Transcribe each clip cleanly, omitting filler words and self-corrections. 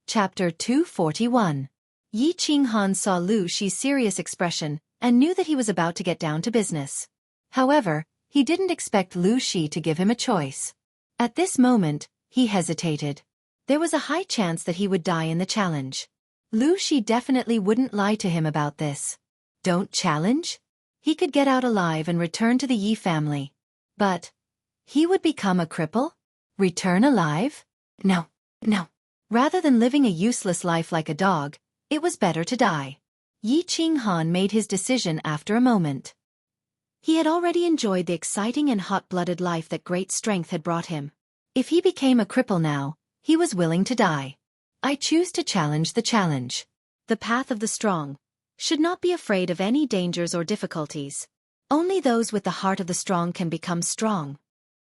Chapter 241. Yi Qinghan saw Lu Shi's serious expression and knew that he was about to get down to business. However, he didn't expect Lu Shi to give him a choice. At this moment, he hesitated. There was a high chance that he would die in the challenge. Lu Shi definitely wouldn't lie to him about this. Don't challenge? He could get out alive and return to the Yi family. But he would become a cripple? Return alive? No. Rather than living a useless life like a dog, it was better to die. Yi Qinghan made his decision after a moment. He had already enjoyed the exciting and hot-blooded life that great strength had brought him. If he became a cripple now, he was willing to die. I choose to challenge the challenge. The path of the strong should not be afraid of any dangers or difficulties. Only those with the heart of the strong can become strong.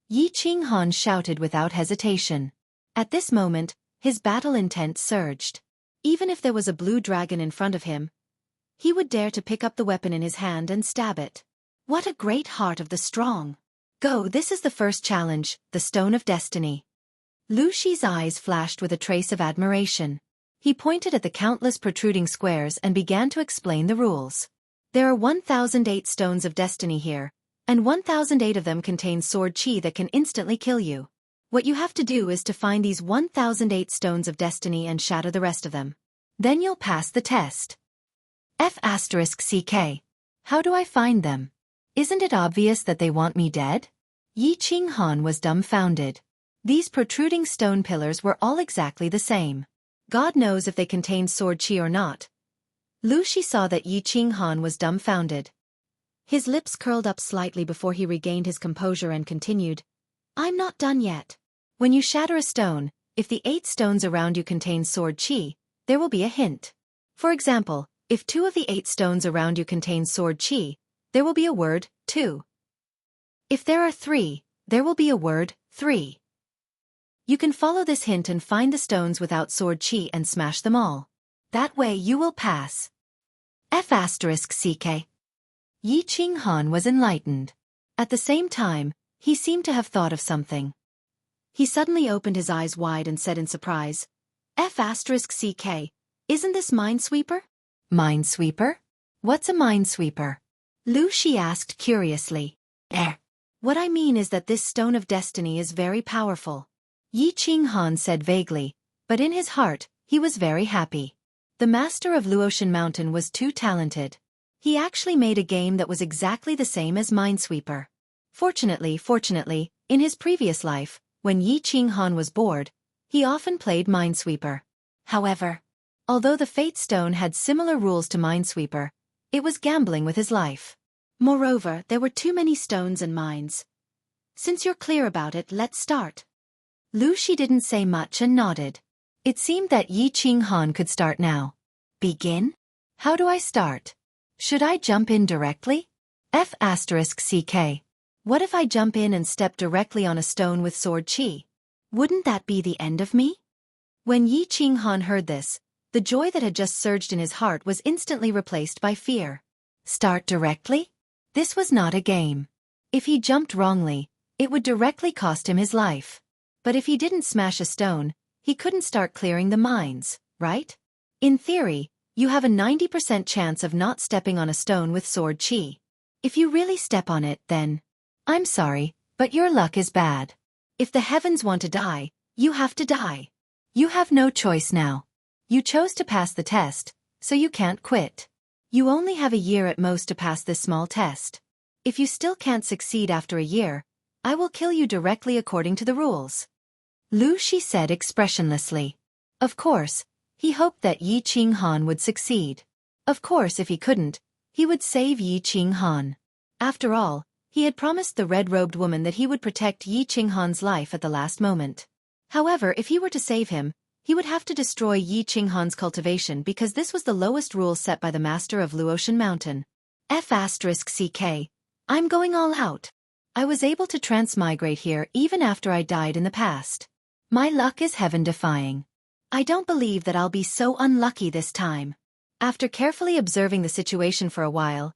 Yi Qinghan shouted without hesitation. At this moment, his battle intent surged. Even if there was a blue dragon in front of him, he would dare to pick up the weapon in his hand and stab it. What a great heart of the strong! Go, this is the first challenge, the Stone of Destiny. Lu Shi's eyes flashed with a trace of admiration. He pointed at the countless protruding squares and began to explain the rules. There are 1008 stones of destiny here, and 1008 of them contain sword chi that can instantly kill you. What you have to do is to find these 1008 stones of destiny and shatter the rest of them. Then you'll pass the test. F***CK. How do I find them? Isn't it obvious that they want me dead? Yi Qinghan was dumbfounded. These protruding stone pillars were all exactly the same. God knows if they contained sword chi or not. Lu Shi saw that Yi Qinghan was dumbfounded. His lips curled up slightly before he regained his composure and continued. I'm not done yet. When you shatter a stone, if the 8 stones around you contain sword chi, there will be a hint. For example, if 2 of the 8 stones around you contain sword chi, there will be a word, 2. If there are 3, there will be a word, 3. You can follow this hint and find the stones without sword chi and smash them all. That way you will pass. F***CK. Yi Qinghan was enlightened. At the same time, he seemed to have thought of something. He suddenly opened his eyes wide and said in surprise, F***CK, isn't this Minesweeper? Minesweeper? What's a Minesweeper? Lu Shi asked curiously. What I mean is that this Stone of Destiny is very powerful. Yi Qinghan said vaguely, but in his heart, he was very happy. The master of Luotian Mountain was too talented. He actually made a game that was exactly the same as Minesweeper. Fortunately, in his previous life, when Yi Qinghan was bored, he often played Minesweeper. However, although the Fate Stone had similar rules to Minesweeper, it was gambling with his life. Moreover, there were too many stones and mines. Since you're clear about it, let's start. Lu Shi didn't say much and nodded. It seemed that Yi Qinghan could start now. Begin? How do I start? Should I jump in directly? F***CK. What if I jump in and step directly on a stone with sword chi? Wouldn't that be the end of me? When Yi Qinghan heard this, the joy that had just surged in his heart was instantly replaced by fear. Start directly? This was not a game. If he jumped wrongly, it would directly cost him his life. But if he didn't smash a stone, he couldn't start clearing the mines, right? In theory, you have a 90% chance of not stepping on a stone with sword chi. If you really step on it, then I'm sorry, but your luck is bad. If the heavens want to die, you have to die. You have no choice now. You chose to pass the test, so you can't quit. You only have a year at most to pass this small test. If you still can't succeed after a year, I will kill you directly according to the rules. Lu Shi said expressionlessly. Of course, he hoped that Yi Qinghan would succeed. Of course, if he couldn't, he would save Yi Qinghan. After all, he had promised the red-robed woman that he would protect Yi Qinghan's life at the last moment. However, if he were to save him, he would have to destroy Yi Qinghan's cultivation because this was the lowest rule set by the master of Luotian Mountain. F***CK. I'm going all out. I was able to transmigrate here even after I died in the past. My luck is heaven-defying. I don't believe that I'll be so unlucky this time. After carefully observing the situation for a while,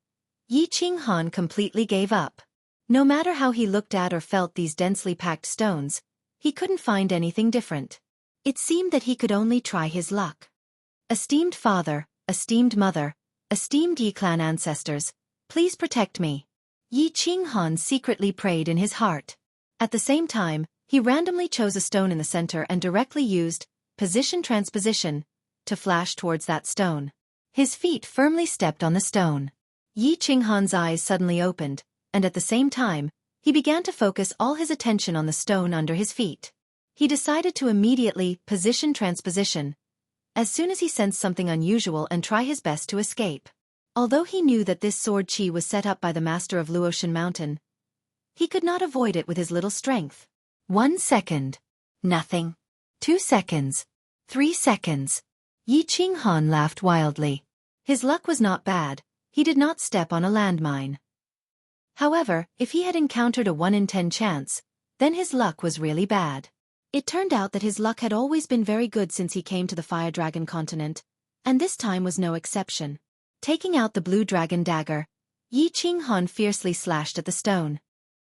Yi Qinghan completely gave up. No matter how he looked at or felt these densely packed stones, he couldn't find anything different. It seemed that he could only try his luck. Esteemed father, esteemed mother, esteemed Yi clan ancestors, please protect me. Yi Qinghan secretly prayed in his heart. At the same time, he randomly chose a stone in the center and directly used position transposition to flash towards that stone. His feet firmly stepped on the stone. Yi Qinghan's eyes suddenly opened, and at the same time, he began to focus all his attention on the stone under his feet. He decided to immediately position transposition as soon as he sensed something unusual and try his best to escape. Although he knew that this sword chi was set up by the master of Luotian Mountain, he could not avoid it with his little strength. 1 second. Nothing. 2 seconds. 3 seconds. Yi Qinghan laughed wildly. His luck was not bad. He did not step on a landmine. However, if he had encountered a 1 in 10 chance, then his luck was really bad. It turned out that his luck had always been very good since he came to the Fire Dragon continent, and this time was no exception. Taking out the blue dragon dagger, Yi Qinghan fiercely slashed at the stone.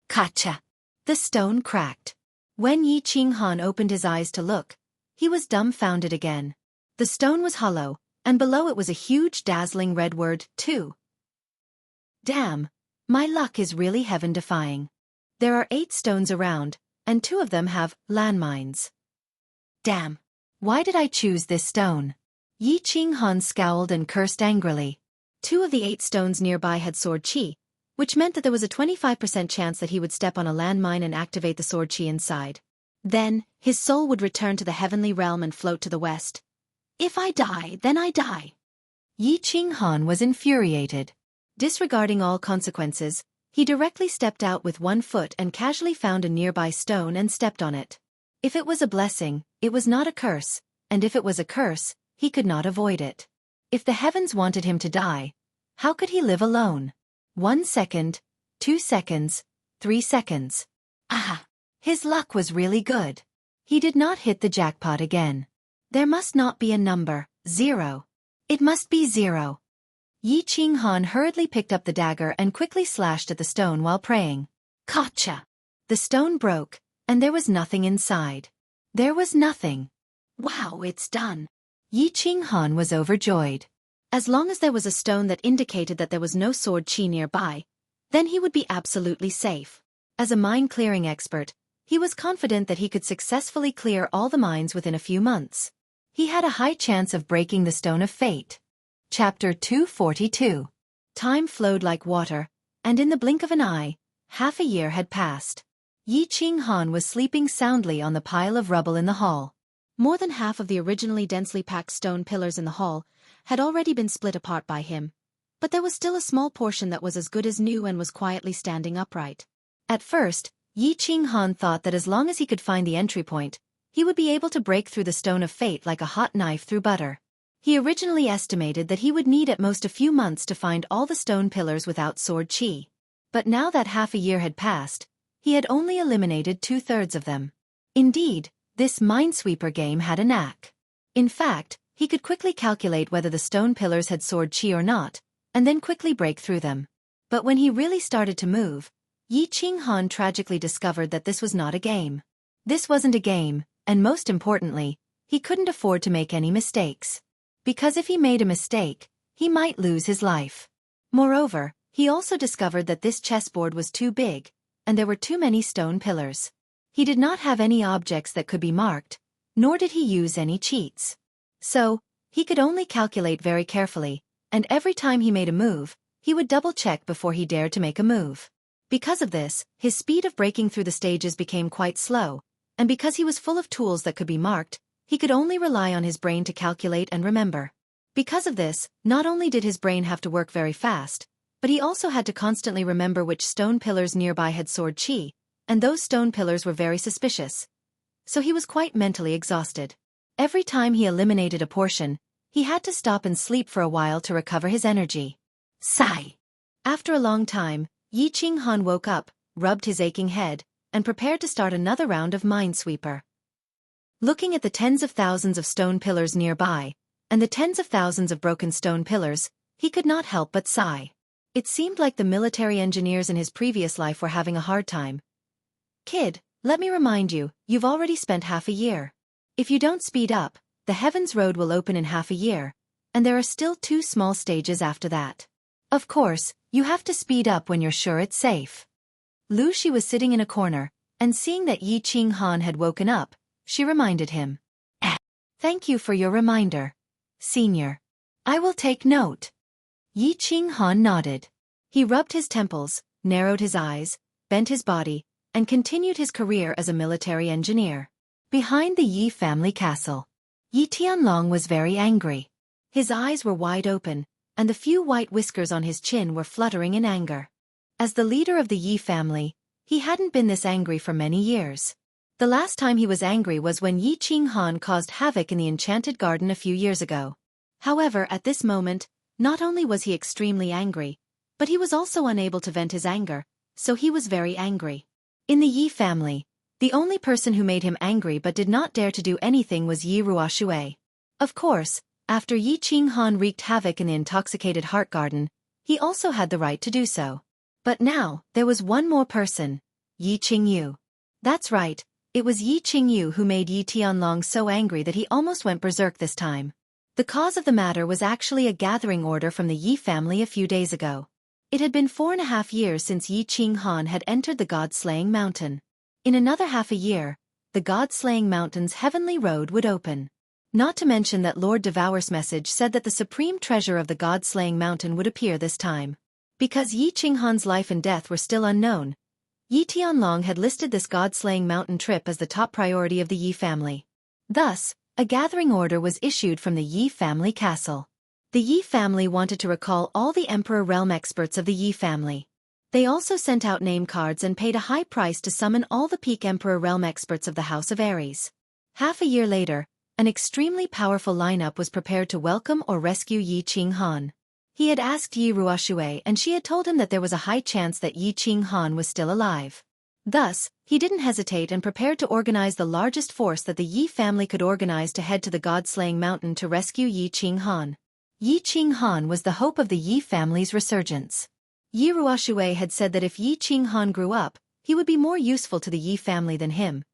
Kacha! The stone cracked. When Yi Qinghan opened his eyes to look, he was dumbfounded again. The stone was hollow, and below it was a huge dazzling red word, 2. Damn! My luck is really heaven-defying. There are 8 stones around, and 2 of them have landmines. Damn! Why did I choose this stone? Yi Qinghan scowled and cursed angrily. 2 of the 8 stones nearby had sword chi, which meant that there was a 25% chance that he would step on a landmine and activate the sword chi inside. Then, his soul would return to the heavenly realm and float to the west. If I die, then I die. Yi Qinghan was infuriated. Disregarding all consequences, he directly stepped out with 1 foot and casually found a nearby stone and stepped on it. If it was a blessing, it was not a curse, and if it was a curse, he could not avoid it. If the heavens wanted him to die, how could he live alone? 1 second, 2 seconds, 3 seconds. Ah! His luck was really good. He did not hit the jackpot again. There must not be a number, 0. It must be 0. Yi Qinghan hurriedly picked up the dagger and quickly slashed at the stone while praying. Gotcha! The stone broke, and there was nothing inside. There was nothing. Wow, it's done. Yi Qinghan was overjoyed. As long as there was a stone that indicated that there was no sword chi nearby, then he would be absolutely safe. As a mine-clearing expert, he was confident that he could successfully clear all the mines within a few months. He had a high chance of breaking the Stone of Fate. Chapter 242. Time flowed like water, and in the blink of an eye, half a year had passed. Yi Qinghan was sleeping soundly on the pile of rubble in the hall. More than half of the originally densely packed stone pillars in the hall had already been split apart by him, but there was still a small portion that was as good as new and was quietly standing upright. At first, Yi Qinghan thought that as long as he could find the entry point, he would be able to break through the Stone of Fate like a hot knife through butter. He originally estimated that he would need at most a few months to find all the stone pillars without sword chi. But now that half a year had passed, he had only eliminated 2/3 of them. Indeed, this Minesweeper game had a knack. In fact, he could quickly calculate whether the stone pillars had sword chi or not, and then quickly break through them. But when he really started to move, Yi Qinghan tragically discovered that this was not a game. This wasn't a game, and most importantly, he couldn't afford to make any mistakes. Because if he made a mistake, he might lose his life. Moreover, he also discovered that this chessboard was too big, and there were too many stone pillars. He did not have any objects that could be marked, nor did he use any cheats. So, he could only calculate very carefully, and every time he made a move, he would double-check before he dared to make a move. Because of this, his speed of breaking through the stages became quite slow, and because he was full of tools that could be marked, he could only rely on his brain to calculate and remember. Because of this, not only did his brain have to work very fast, but he also had to constantly remember which stone pillars nearby had sword chi, and those stone pillars were very suspicious. So he was quite mentally exhausted. Every time he eliminated a portion, he had to stop and sleep for a while to recover his energy. Sigh. After a long time, Yi Qinghan woke up, rubbed his aching head, and prepared to start another round of Minesweeper. Looking at the tens of thousands of stone pillars nearby, and the tens of thousands of broken stone pillars, he could not help but sigh. It seemed like the military engineers in his previous life were having a hard time. Kid, let me remind you, you've already spent half a year. If you don't speed up, the Heavens Road will open in half a year, and there are still 2 small stages after that. Of course, you have to speed up when you're sure it's safe. Lu Shi was sitting in a corner, and seeing that Yi Qing Han had woken up, she reminded him. Thank you for your reminder, Senior. I will take note. Yi Qing Han nodded. He rubbed his temples, narrowed his eyes, bent his body, and continued his career as a military engineer. Behind the Yi family castle, Yi Tianlong was very angry. His eyes were wide open, and the few white whiskers on his chin were fluttering in anger. As the leader of the Yi family, he hadn't been this angry for many years. The last time he was angry was when Yi Qing Han caused havoc in the Enchanted Garden a few years ago. However, at this moment, not only was he extremely angry, but he was also unable to vent his anger, so he was very angry. In the Yi family, the only person who made him angry but did not dare to do anything was Yi Ruoxue. Of course, after Yi Qing Han wreaked havoc in the intoxicated Heart Garden, he also had the right to do so. But now, there was one more person, Yi Qingyu. That's right, it was Yi Qingyu who made Yi Tianlong so angry that he almost went berserk this time. The cause of the matter was actually a gathering order from the Yi family a few days ago. It had been 4.5 years since Yi Qing Han had entered the God-slaying mountain. In another half a year, the God-slaying mountain's heavenly road would open. Not to mention that Lord Devour's message said that the supreme treasure of the God-slaying mountain would appear this time. Because Yi Qing Han's life and death were still unknown, Yi Tianlong had listed this God-slaying mountain trip as the top priority of the Yi family. Thus, a gathering order was issued from the Yi family castle. The Yi family wanted to recall all the Emperor Realm experts of the Yi family. They also sent out name cards and paid a high price to summon all the peak Emperor Realm experts of the House of Aries. Half a year later, an extremely powerful lineup was prepared to welcome or rescue Yi Qing Han. He had asked Yi Ruoxue and she had told him that there was a high chance that Yi Qing Han was still alive. Thus, he didn't hesitate and prepared to organize the largest force that the Yi family could organize to head to the God-slaying mountain to rescue Yi Qing Han. Yi Qing Han was the hope of the Yi family's resurgence. Yi Ruoxue had said that if Yi Qing Han grew up, he would be more useful to the Yi family than him.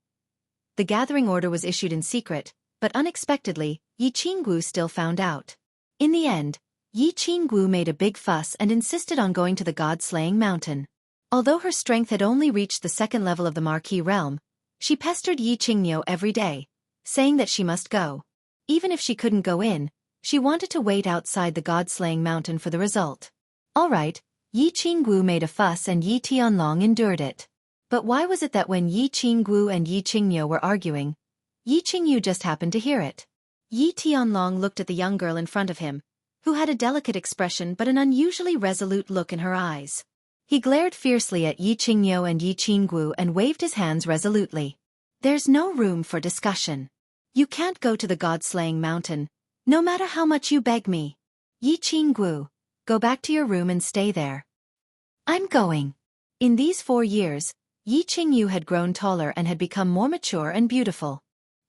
The gathering order was issued in secret, but unexpectedly, Yi Qinggu still found out. In the end, Yi Qinggu made a big fuss and insisted on going to the God-slaying mountain. Although her strength had only reached the 2nd level of the Marquis realm, she pestered Yi Qingyo every day, saying that she must go. Even if she couldn't go in, she wanted to wait outside the God-slaying mountain for the result. Alright, Yi Qinggu made a fuss and Yi Tianlong endured it. But why was it that when Yi Qinggu and Yi Qingyo were arguing, Yi Qingyu just happened to hear it? Yi Tianlong looked at the young girl in front of him, who had a delicate expression but an unusually resolute look in her eyes. He glared fiercely at Yi Qingyo and Yi Qinggu and waved his hands resolutely. There's no room for discussion. You can't go to the God-slaying mountain, no matter how much you beg me. Yi Qinggu, go back to your room and stay there. I'm going. In these 4 years, Yi Qingyu had grown taller and had become more mature and beautiful.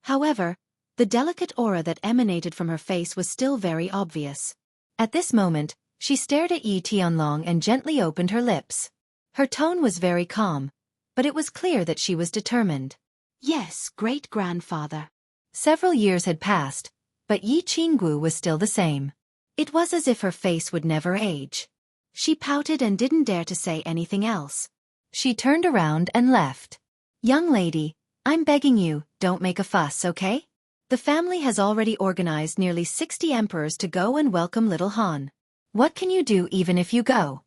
However, the delicate aura that emanated from her face was still very obvious. At this moment, she stared at Yi Tianlong and gently opened her lips. Her tone was very calm, but it was clear that she was determined. Yes, great-grandfather. Several years had passed, but Yi Qinggu was still the same. It was as if her face would never age. She pouted and didn't dare to say anything else. She turned around and left. Young lady, I'm begging you, don't make a fuss, okay? The family has already organized nearly 60 emperors to go and welcome little Han. What can you do even if you go?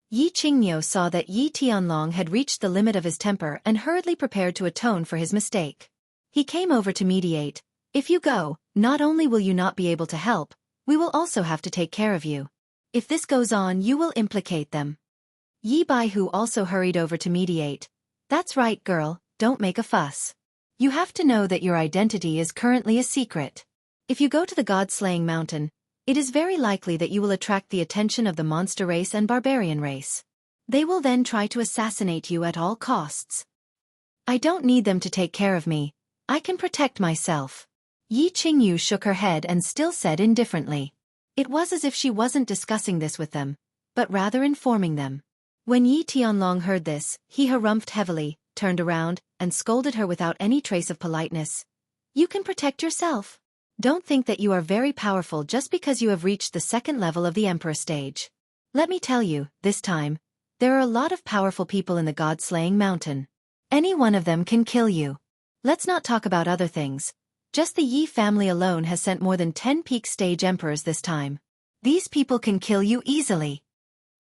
Yi Qingyo saw that Yi Tianlong had reached the limit of his temper and hurriedly prepared to atone for his mistake. He came over to mediate. If you go, not only will you not be able to help, we will also have to take care of you. If this goes on, you will implicate them. Yi Baihu also hurried over to mediate. That's right, girl, don't make a fuss. You have to know that your identity is currently a secret. If you go to the God-slaying mountain, it is very likely that you will attract the attention of the monster race and barbarian race. They will then try to assassinate you at all costs. I don't need them to take care of me. I can protect myself. Yi Qingyu shook her head and still said indifferently. It was as if she wasn't discussing this with them, but rather informing them. When Yi Tianlong heard this, he harumphed heavily, turned around, and scolded her without any trace of politeness. You can protect yourself. Don't think that you are very powerful just because you have reached the second level of the Emperor stage. Let me tell you, this time, there are a lot of powerful people in the God-slaying mountain. Any one of them can kill you. Let's not talk about other things. Just the Yi family alone has sent more than 10 peak stage emperors this time. These people can kill you easily.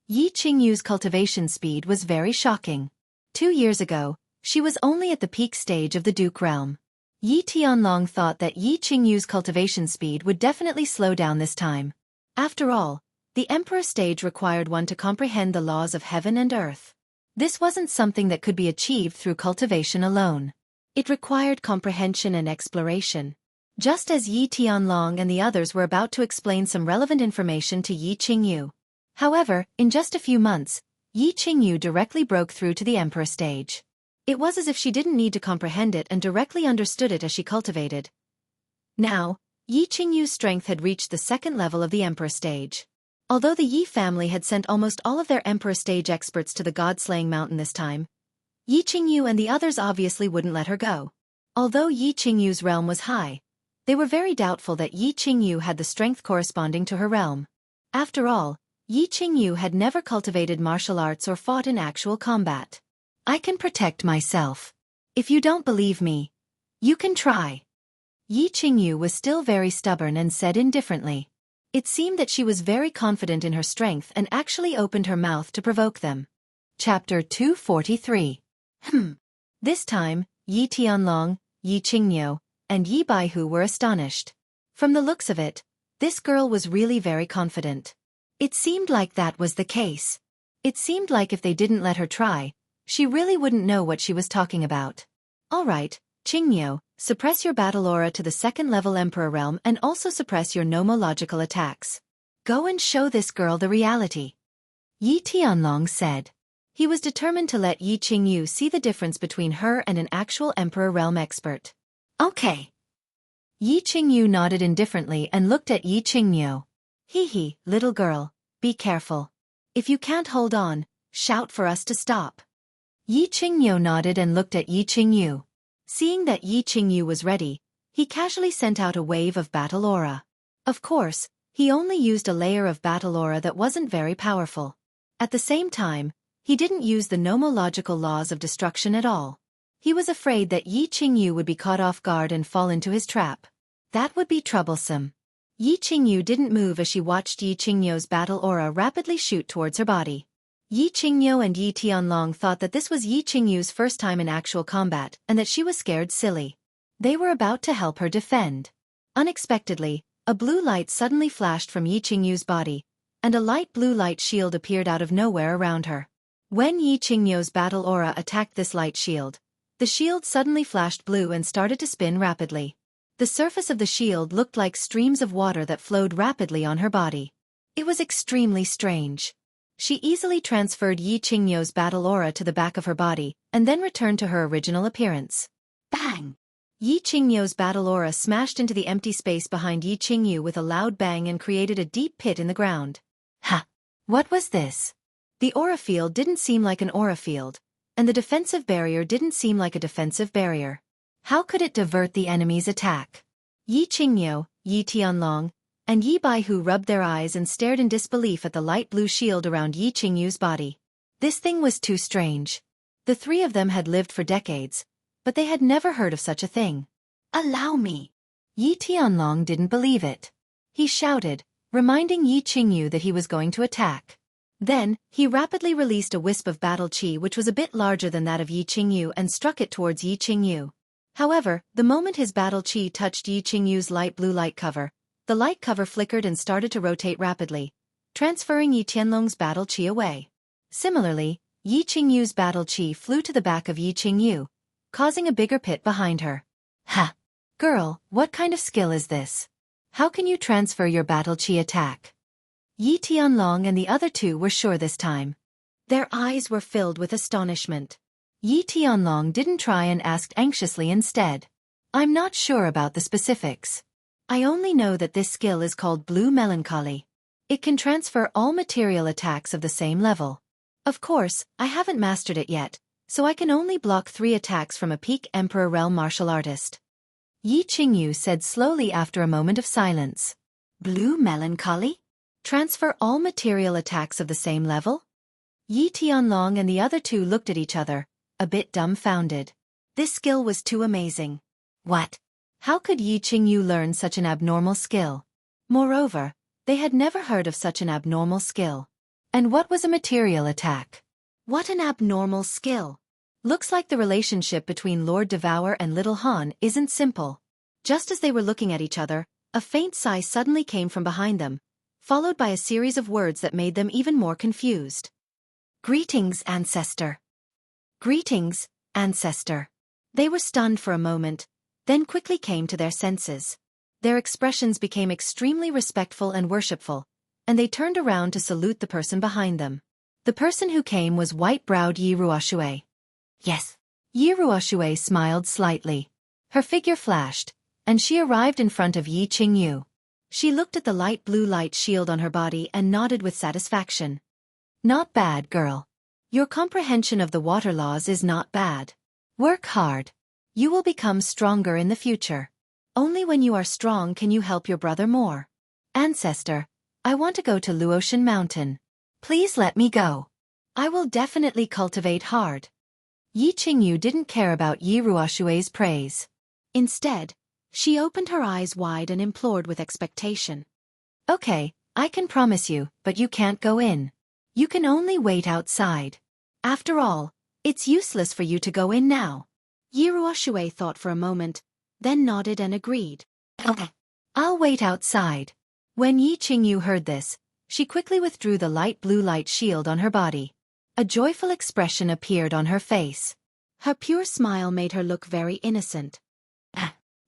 Yi Qingyu's cultivation speed was very shocking. 2 years ago, she was only at the peak stage of the Duke realm. Yi Tianlong thought that Yi Qingyu's cultivation speed would definitely slow down this time. After all, the Emperor stage required one to comprehend the laws of heaven and earth. This wasn't something that could be achieved through cultivation alone. It required comprehension and exploration. Just as Yi Tianlong and the others were about to explain some relevant information to Yi Qingyu. However, in just a few months, Yi Qingyu directly broke through to the Emperor stage. It was as if she didn't need to comprehend it and directly understood it as she cultivated. Now, Yi Qingyu's strength had reached the second level of the Emperor stage. Although the Yi family had sent almost all of their Emperor stage experts to the God-slaying mountain this time, Yi Qingyu and the others obviously wouldn't let her go. Although Yi Qingyu's realm was high, they were very doubtful that Yi Qingyu had the strength corresponding to her realm. After all, Yi Qingyu had never cultivated martial arts or fought in actual combat. I can protect myself. If you don't believe me, you can try. Yi Qingyu was still very stubborn and said indifferently. It seemed that she was very confident in her strength and actually opened her mouth to provoke them. Chapter 243. This time, Yi Tianlong, Yi Qingyu, and Yi Baihu were astonished. From the looks of it, this girl was really very confident. It seemed like that was the case. It seemed like if they didn't let her try, she really wouldn't know what she was talking about. Alright, Qingyu, suppress your battle aura to the second level Emperor realm and also suppress your nomological attacks. Go and show this girl the reality. Yi Tianlong said. He was determined to let Yi Qingyu see the difference between her and an actual Emperor realm expert. Okay. Yi Qingyu nodded indifferently and looked at Yi Qingyu. Hee, little girl, be careful. If you can't hold on, shout for us to stop. Yi Qingyu nodded and looked at Yi Qingyu. Seeing that Yi Qingyu was ready, he casually sent out a wave of battle aura. Of course, he only used a layer of battle aura that wasn't very powerful. At the same time, he didn't use the nomological laws of destruction at all. He was afraid that Yi Qingyu would be caught off guard and fall into his trap. That would be troublesome. Yi Qingyu didn't move as she watched Yi Qingyu's battle aura rapidly shoot towards her body. Yi Qingyu and Yi Tianlong thought that this was Yi Qingyu's first time in actual combat and that she was scared silly. They were about to help her defend. Unexpectedly, a blue light suddenly flashed from Yi Qingyu's body, and a light blue light shield appeared out of nowhere around her. When Yi Qingyu's battle aura attacked this light shield, the shield suddenly flashed blue and started to spin rapidly. The surface of the shield looked like streams of water that flowed rapidly on her body. It was extremely strange. She easily transferred Yi Qingyu's battle aura to the back of her body, and then returned to her original appearance. Bang! Yi Qingyu's battle aura smashed into the empty space behind Yi Qingyu with a loud bang and created a deep pit in the ground. Ha! What was this? The aura field didn't seem like an aura field, and the defensive barrier didn't seem like a defensive barrier. How could it divert the enemy's attack? Yi Qingyu, Yi Tianlong, and Yi Baihu rubbed their eyes and stared in disbelief at the light blue shield around Yi Qingyu's body. This thing was too strange. The three of them had lived for decades, but they had never heard of such a thing. Allow me. Yi Tianlong didn't believe it. He shouted, reminding Yi Qingyu that he was going to attack. Then, he rapidly released a wisp of battle chi which was a bit larger than that of Yi Qingyu and struck it towards Yi Qingyu. However, the moment his battle chi touched Yi Qingyu's light blue light cover, the light cover flickered and started to rotate rapidly, transferring Yi Tianlong's battle chi away. Similarly, Yi Qingyu's battle chi flew to the back of Yi Qingyu, causing a bigger pit behind her. Ha! Girl, what kind of skill is this? How can you transfer your battle chi attack? Yi Tianlong and the other two were sure this time. Their eyes were filled with astonishment. Yi Tianlong didn't try and asked anxiously instead. I'm not sure about the specifics. I only know that this skill is called Blue Melancholy. It can transfer all material attacks of the same level. Of course, I haven't mastered it yet, so I can only block 3 attacks from a peak Emperor realm martial artist. Yi Qingyu said slowly after a moment of silence. Blue melancholy? Transfer all material attacks of the same level? Yi Tianlong and the other two looked at each other, a bit dumbfounded. This skill was too amazing. What? How could Yi Qingyu learn such an abnormal skill? Moreover, they had never heard of such an abnormal skill. And what was a material attack? What an abnormal skill! Looks like the relationship between Lord Devour and Little Han isn't simple. Just as they were looking at each other, a faint sigh suddenly came from behind them, followed by a series of words that made them even more confused. Greetings, Ancestor. Greetings, Ancestor. They were stunned for a moment, then quickly came to their senses. Their expressions became extremely respectful and worshipful, and they turned around to salute the person behind them. The person who came was white-browed Yi Ruoshui. Yes. Yi Ruoshui smiled slightly. Her figure flashed, and she arrived in front of Yi Qingyu. She looked at the light blue light shield on her body and nodded with satisfaction. Not bad, girl. Your comprehension of the water laws is not bad. Work hard. You will become stronger in the future. Only when you are strong can you help your brother more. Ancestor, I want to go to Luotian Mountain. Please let me go. I will definitely cultivate hard. Yi Qingyu didn't care about Yi Ruoshui's praise. Instead, she opened her eyes wide and implored with expectation. Okay, I can promise you, but you can't go in. You can only wait outside. After all, it's useless for you to go in now. Yi Ruoshui thought for a moment, then nodded and agreed. Okay. I'll wait outside. When Yi Qingyu heard this, she quickly withdrew the light blue light shield on her body. A joyful expression appeared on her face. Her pure smile made her look very innocent.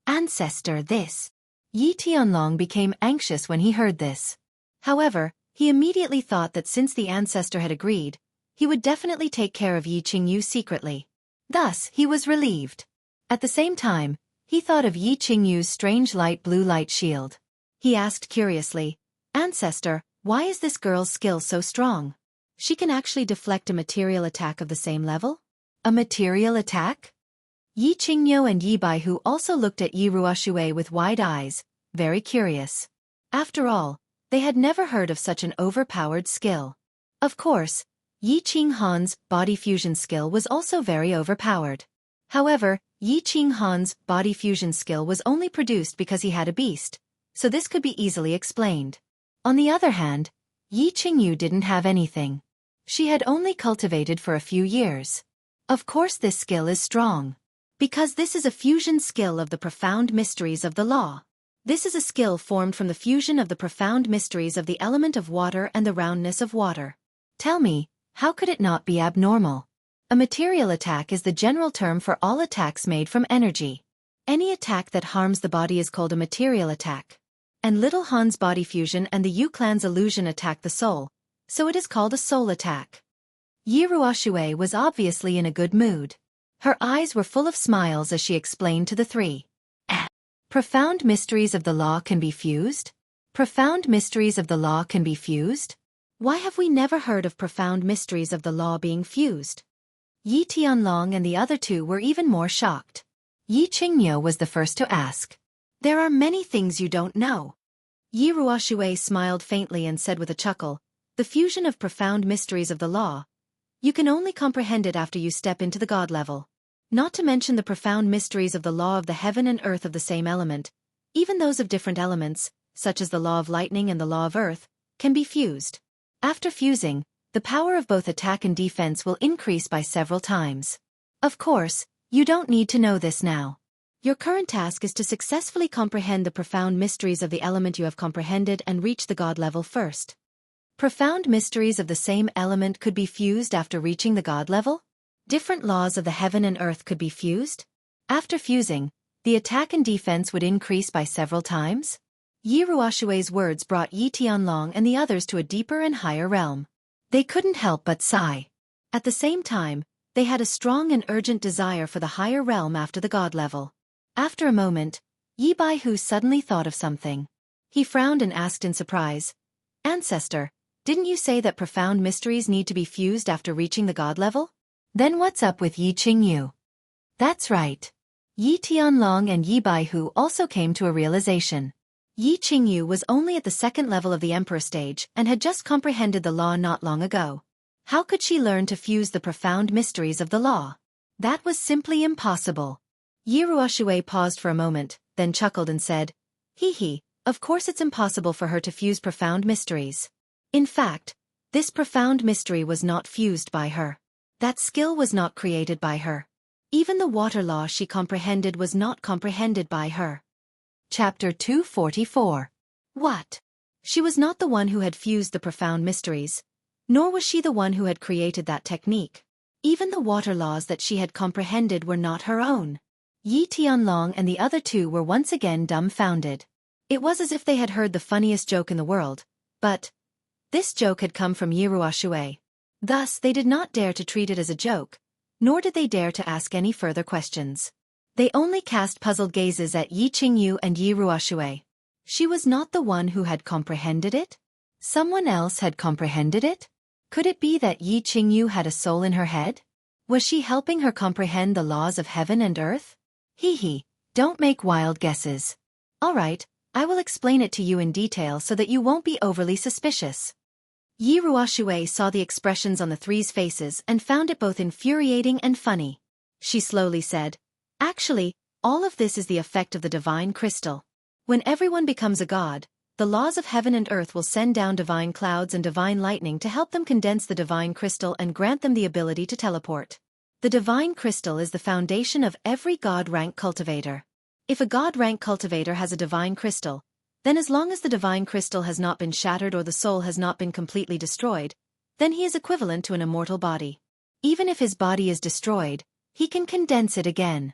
Ancestor, this. Yi Tianlong became anxious when he heard this. However, he immediately thought that since the ancestor had agreed, he would definitely take care of Yi Qingyu secretly. Thus, he was relieved. At the same time, he thought of Yi Qingyu's strange light blue light shield. He asked curiously, Ancestor, why is this girl's skill so strong? She can actually deflect a material attack of the same level? A material attack? Yi Qingyu and Yi Baihu also looked at Yi Ruoshui with wide eyes, very curious. After all, they had never heard of such an overpowered skill. Of course, Yi Qinghan's body fusion skill was also very overpowered. However, Yi Qinghan's body fusion skill was only produced because he had a beast, so this could be easily explained. On the other hand, Yi Qingyu didn't have anything. She had only cultivated for a few years. Of course this skill is strong. Because this is a fusion skill of the profound mysteries of the law. This is a skill formed from the fusion of the profound mysteries of the element of water and the roundness of water. Tell me, how could it not be abnormal? A material attack is the general term for all attacks made from energy. Any attack that harms the body is called a material attack. And Little Han's body fusion and the Yu clan's illusion attack the soul, so it is called a soul attack. Yi Ruoshui was obviously in a good mood. Her eyes were full of smiles as she explained to the three. Profound mysteries of the law can be fused? Profound mysteries of the law can be fused? Why have we never heard of profound mysteries of the law being fused? Yi Tianlong and the other two were even more shocked. Yi Qingyu was the first to ask. There are many things you don't know. Yi Ruoshui smiled faintly and said with a chuckle, the fusion of profound mysteries of the law. You can only comprehend it after you step into the God level. Not to mention the profound mysteries of the law of the heaven and earth of the same element, even those of different elements, such as the law of lightning and the law of earth, can be fused. After fusing, the power of both attack and defense will increase by several times. Of course, you don't need to know this now. Your current task is to successfully comprehend the profound mysteries of the element you have comprehended and reach the God level first. Profound mysteries of the same element could be fused after reaching the God level? Different laws of the heaven and earth could be fused? After fusing, the attack and defense would increase by several times? Yi Ruoshui's words brought Yi Tianlong and the others to a deeper and higher realm. They couldn't help but sigh. At the same time, they had a strong and urgent desire for the higher realm after the God level. After a moment, Yi Baihu suddenly thought of something. He frowned and asked in surprise, Ancestor, didn't you say that profound mysteries need to be fused after reaching the God level? Then what's up with Yi Qingyu? That's right. Yi Tianlong and Yi Baihu also came to a realization. Yi Qingyu was only at the second level of the Emperor stage and had just comprehended the law not long ago. How could she learn to fuse the profound mysteries of the law? That was simply impossible. Yi Ruoxue paused for a moment, then chuckled and said, "Hee hee, of course it's impossible for her to fuse profound mysteries. In fact, this profound mystery was not fused by her. That skill was not created by her. Even the water law she comprehended was not comprehended by her." Chapter 244. What? She was not the one who had fused the profound mysteries, nor was she the one who had created that technique. Even the water laws that she had comprehended were not her own. Yi Tianlong and the other two were once again dumbfounded. It was as if they had heard the funniest joke in the world, but this joke had come from Yi Ruoxue. Thus they did not dare to treat it as a joke, nor did they dare to ask any further questions. They only cast puzzled gazes at Yi Qingyu and Yi Ruoxue. She was not the one who had comprehended it? Someone else had comprehended it? Could it be that Yi Qingyu had a soul in her head? Was she helping her comprehend the laws of heaven and earth? Hee hee, don't make wild guesses. All right, I will explain it to you in detail so that you won't be overly suspicious. Yi Ruoxue saw the expressions on the three's faces and found it both infuriating and funny. She slowly said, "Actually, all of this is the effect of the divine crystal. When everyone becomes a god, the laws of heaven and earth will send down divine clouds and divine lightning to help them condense the divine crystal and grant them the ability to teleport. The divine crystal is the foundation of every god-rank cultivator. If a god-rank cultivator has a divine crystal, then as long as the divine crystal has not been shattered or the soul has not been completely destroyed, then he is equivalent to an immortal body. Even if his body is destroyed, he can condense it again."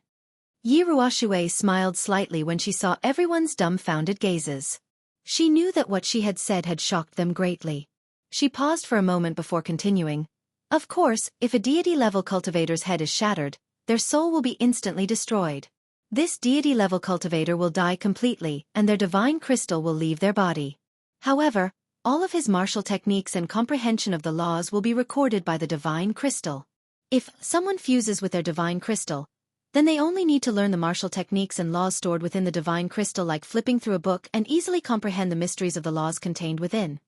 Yi Ruoxue smiled slightly when she saw everyone's dumbfounded gazes. She knew that what she had said had shocked them greatly. She paused for a moment before continuing. "Of course, if a deity-level cultivator's head is shattered, their soul will be instantly destroyed. This deity-level cultivator will die completely and their divine crystal will leave their body. However, all of his martial techniques and comprehension of the laws will be recorded by the divine crystal. If someone fuses with their divine crystal, then they only need to learn the martial techniques and laws stored within the divine crystal, like flipping through a book, and easily comprehend the mysteries of the laws contained within."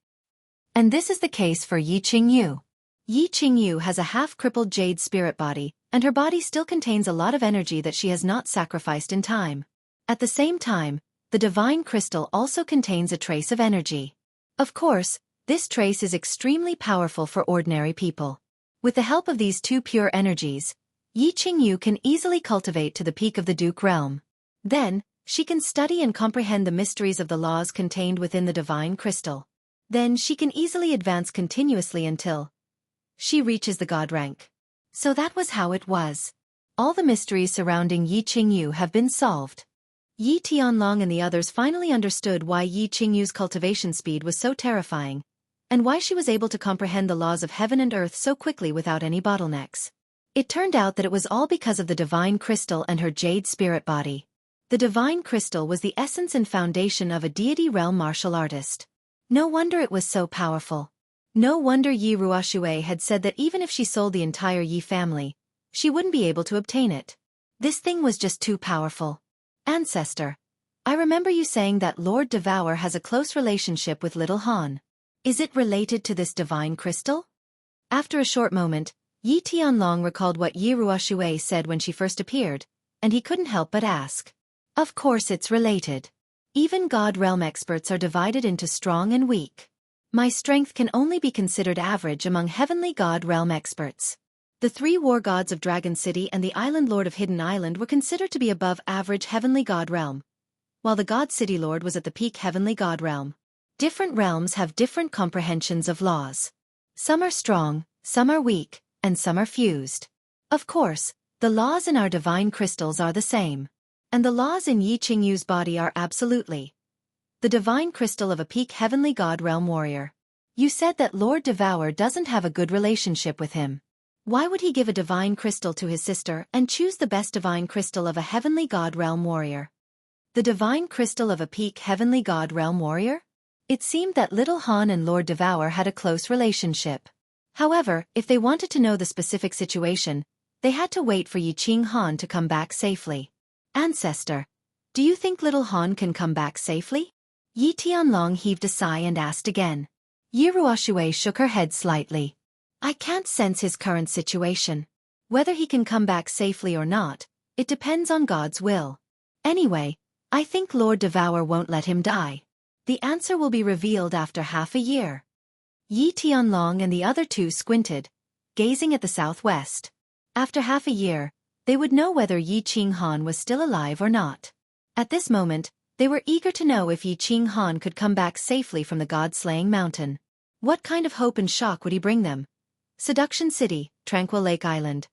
And this is the case for Yi Qingyu. Yi Qingyu has a half-crippled jade spirit body, and her body still contains a lot of energy that she has not sacrificed in time. At the same time, the divine crystal also contains a trace of energy. Of course, this trace is extremely powerful for ordinary people. With the help of these two pure energies, Yi Qingyu can easily cultivate to the peak of the Duke realm. Then, she can study and comprehend the mysteries of the laws contained within the divine crystal. Then she can easily advance continuously until she reaches the god rank. So that was how it was. All the mysteries surrounding Yi Qingyu have been solved. Yi Tianlong and the others finally understood why Yi Qingyu's cultivation speed was so terrifying, and why she was able to comprehend the laws of heaven and earth so quickly without any bottlenecks. It turned out that it was all because of the divine crystal and her jade spirit body. The divine crystal was the essence and foundation of a deity realm martial artist. No wonder it was so powerful. No wonder Yi Ruoxue had said that even if she sold the entire Yi family, she wouldn't be able to obtain it. This thing was just too powerful. Ancestor, I remember you saying that Lord Devour has a close relationship with Little Han. Is it related to this divine crystal? After a short moment, Yi Tianlong recalled what Yi Ruoxue said when she first appeared, and he couldn't help but ask. Of course it's related. Even God realm experts are divided into strong and weak. My strength can only be considered average among heavenly God realm experts. The three war gods of Dragon City and the Island Lord of Hidden Island were considered to be above average heavenly God realm, while the God City Lord was at the peak heavenly God realm. Different realms have different comprehensions of laws. Some are strong, some are weak, and some are fused. Of course, the laws in our divine crystals are the same. And the laws in Yi Qingyu's body are absolutely the divine crystal of a peak heavenly God realm warrior. You said that Lord Devour doesn't have a good relationship with him. Why would he give a divine crystal to his sister and choose the best divine crystal of a heavenly God realm warrior? The divine crystal of a peak heavenly God realm warrior? It seemed that Little Han and Lord Devour had a close relationship. However, if they wanted to know the specific situation, they had to wait for Yi Qing Han to come back safely. Ancestor, do you think little Han can come back safely? Yi Tianlong heaved a sigh and asked again. Yi Ruoshui shook her head slightly. I can't sense his current situation. Whether he can come back safely or not, it depends on God's will. Anyway, I think Lord Devour won't let him die. The answer will be revealed after half a year. Yi Tianlong and the other two squinted, gazing at the southwest. After half a year, they would know whether Yi Qinghan was still alive or not. At this moment, they were eager to know if Yi Qinghan could come back safely from the god-slaying mountain. What kind of hope and shock would he bring them? Seduction City, Tranquil Lake Island.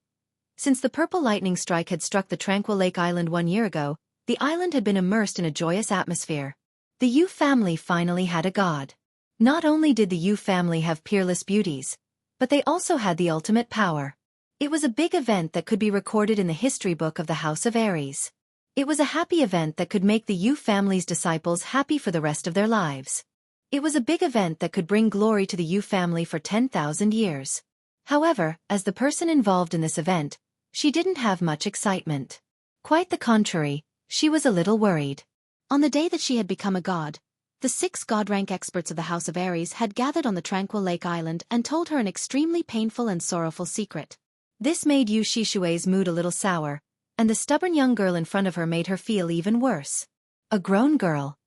Since the purple lightning strike had struck the Tranquil Lake Island 1 year ago, the island had been immersed in a joyous atmosphere. The Yu family finally had a god. Not only did the Yu family have peerless beauties, but they also had the ultimate power. It was a big event that could be recorded in the history book of the House of Aries. It was a happy event that could make the Yu family's disciples happy for the rest of their lives. It was a big event that could bring glory to the Yu family for 10,000 years. However, as the person involved in this event, she didn't have much excitement. Quite the contrary, she was a little worried. On the day that she had become a god, the 6 god-rank experts of the House of Aries had gathered on the Tranquil Lake Island and told her an extremely painful and sorrowful secret. This made Yu Shishui's mood a little sour, and the stubborn young girl in front of her made her feel even worse. A grown girl.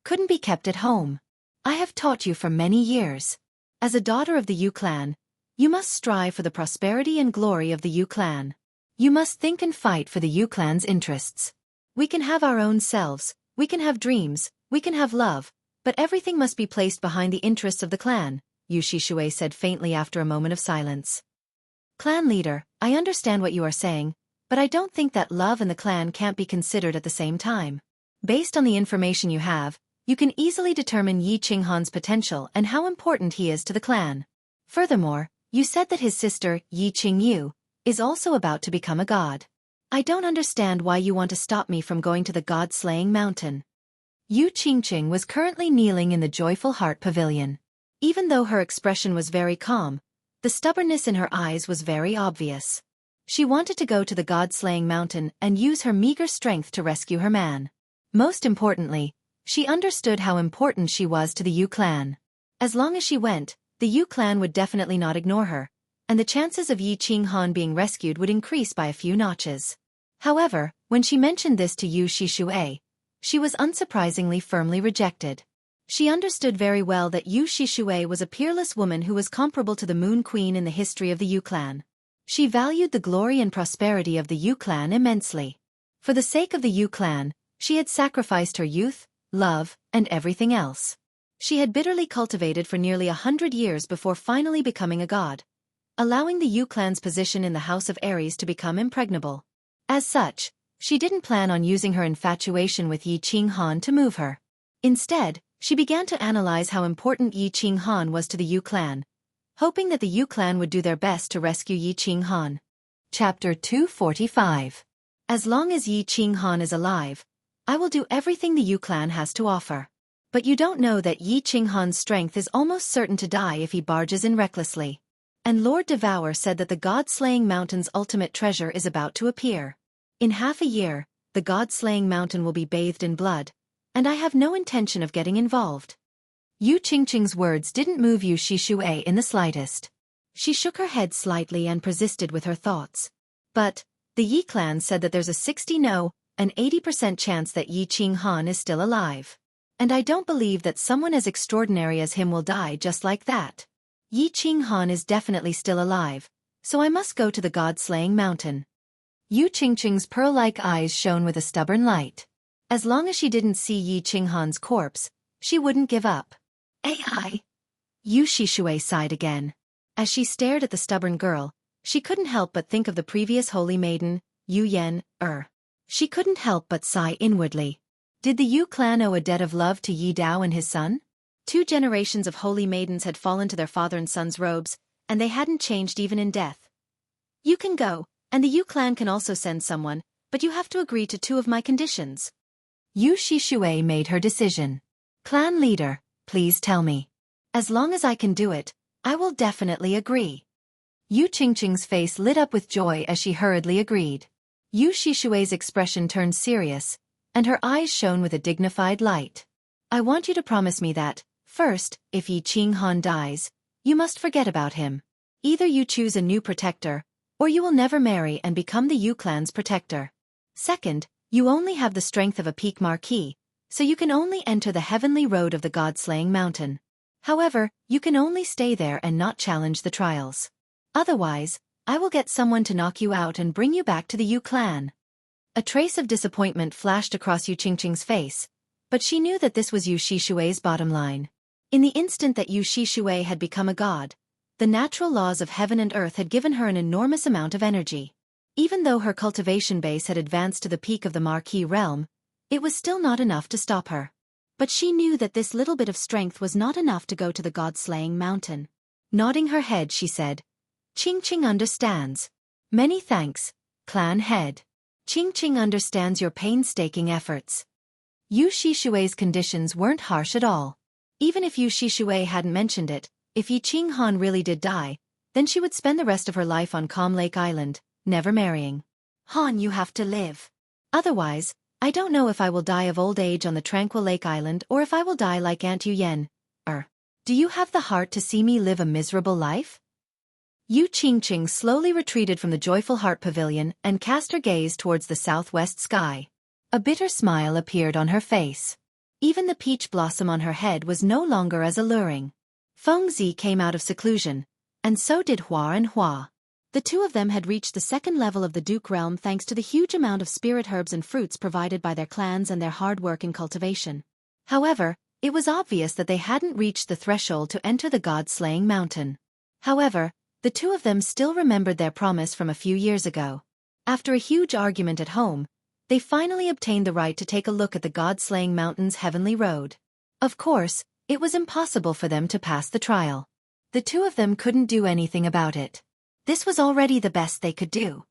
Couldn't be kept at home. I have taught you for many years. As a daughter of the Yu clan, you must strive for the prosperity and glory of the Yu clan. You must think and fight for the Yu clan's interests. We can have our own selves, we can have dreams, we can have love, but everything must be placed behind the interests of the clan, Yu Shishui said faintly after a moment of silence. Clan leader, I understand what you are saying, but I don't think that love and the clan can't be considered at the same time. Based on the information you have, you can easily determine Yi Qinghan's potential and how important he is to the clan. Furthermore, you said that his sister, Yi Qingyu, is also about to become a god. I don't understand why you want to stop me from going to the god-slaying mountain. Yu Qingqing was currently kneeling in the Joyful Heart Pavilion. Even though her expression was very calm, the stubbornness in her eyes was very obvious. She wanted to go to the god-slaying mountain and use her meager strength to rescue her man. Most importantly, she understood how important she was to the Yu clan. As long as she went, the Yu clan would definitely not ignore her, and the chances of Yi Qinghan being rescued would increase by a few notches. However, when she mentioned this to Yu Shishui, she was unsurprisingly firmly rejected. She understood very well that Yu Shishui was a peerless woman who was comparable to the Moon Queen in the history of the Yu clan. She valued the glory and prosperity of the Yu clan immensely. For the sake of the Yu clan, she had sacrificed her youth, love, and everything else. She had bitterly cultivated for nearly 100 years before finally becoming a god, allowing the Yu clan's position in the House of Aries to become impregnable. As such, she didn't plan on using her infatuation with Yi Qinghan to move her. Instead, she began to analyze how important Yi Qinghan was to the Yu clan, hoping that the Yu clan would do their best to rescue Yi Qinghan. Chapter 245. As long as Yi Qinghan is alive, I will do everything the Yu clan has to offer. But you don't know that Yi Qinghan's strength is almost certain to die if he barges in recklessly. And Lord Devour said that the god-slaying mountain's ultimate treasure is about to appear. In half a year, the god-slaying mountain will be bathed in blood, and I have no intention of getting involved. Yu Qingqing's words didn't move Yu Shishui in the slightest. She shook her head slightly and persisted with her thoughts. But, the Yi clan said that there's a 80% chance that Yi Qinghan is still alive. And I don't believe that someone as extraordinary as him will die just like that. Yi Qinghan is definitely still alive, so I must go to the god-slaying mountain. Yu Qingqing's pearl-like eyes shone with a stubborn light. As long as she didn't see Yi Qinghan's corpse, she wouldn't give up. AI. Yu Shishui sighed again. As she stared at the stubborn girl, she couldn't help but think of the previous holy maiden, Yu Yen. She couldn't help but sigh inwardly. Did the Yu clan owe a debt of love to Yi Dao and his son? 2 generations of holy maidens had fallen to their father and son's robes, and they hadn't changed even in death. You can go, and the Yu clan can also send someone, but you have to agree to 2 of my conditions. Yu Shishui made her decision. Clan leader, please tell me. As long as I can do it, I will definitely agree. Yu Qingqing's face lit up with joy as she hurriedly agreed. Yu Shishui's expression turned serious, and her eyes shone with a dignified light. I want you to promise me that, first, if Yi Qinghan dies, you must forget about him. Either you choose a new protector, or you will never marry and become the Yu clan's protector. Second, you only have the strength of a peak marquis, so you can only enter the heavenly road of the god-slaying mountain. However, you can only stay there and not challenge the trials. Otherwise, I will get someone to knock you out and bring you back to the Yu clan. A trace of disappointment flashed across Yu Qingqing's face, but she knew that this was Yu Shishui's bottom line. In the instant that Yu Shishui had become a god, the natural laws of heaven and earth had given her an enormous amount of energy. Even though her cultivation base had advanced to the peak of the Marquis realm, it was still not enough to stop her. But she knew that this little bit of strength was not enough to go to the god-slaying mountain. Nodding her head, she said, Qingqing understands. Many thanks, clan head. Qingqing understands your painstaking efforts. Yu Shishui's conditions weren't harsh at all. Even if Yu Shishui hadn't mentioned it, if Yi Qinghan really did die, then she would spend the rest of her life on Calm Lake Island, never marrying. Han, you have to live. Otherwise, I don't know if I will die of old age on the tranquil Lake Island or if I will die like Aunt Yu Yen. Do you have the heart to see me live a miserable life? Yu Qingqing slowly retreated from the Joyful Heart Pavilion and cast her gaze towards the southwest sky. A bitter smile appeared on her face. Even the peach blossom on her head was no longer as alluring. Fengzi came out of seclusion, and so did Hua and Hua. The two of them had reached the second level of the Duke realm thanks to the huge amount of spirit herbs and fruits provided by their clans and their hard work in cultivation. However, it was obvious that they hadn't reached the threshold to enter the god-slaying mountain. However, the two of them still remembered their promise from a few years ago. After a huge argument at home, they finally obtained the right to take a look at the god-slaying mountain's heavenly road. Of course, it was impossible for them to pass the trial. The two of them couldn't do anything about it. This was already the best they could do.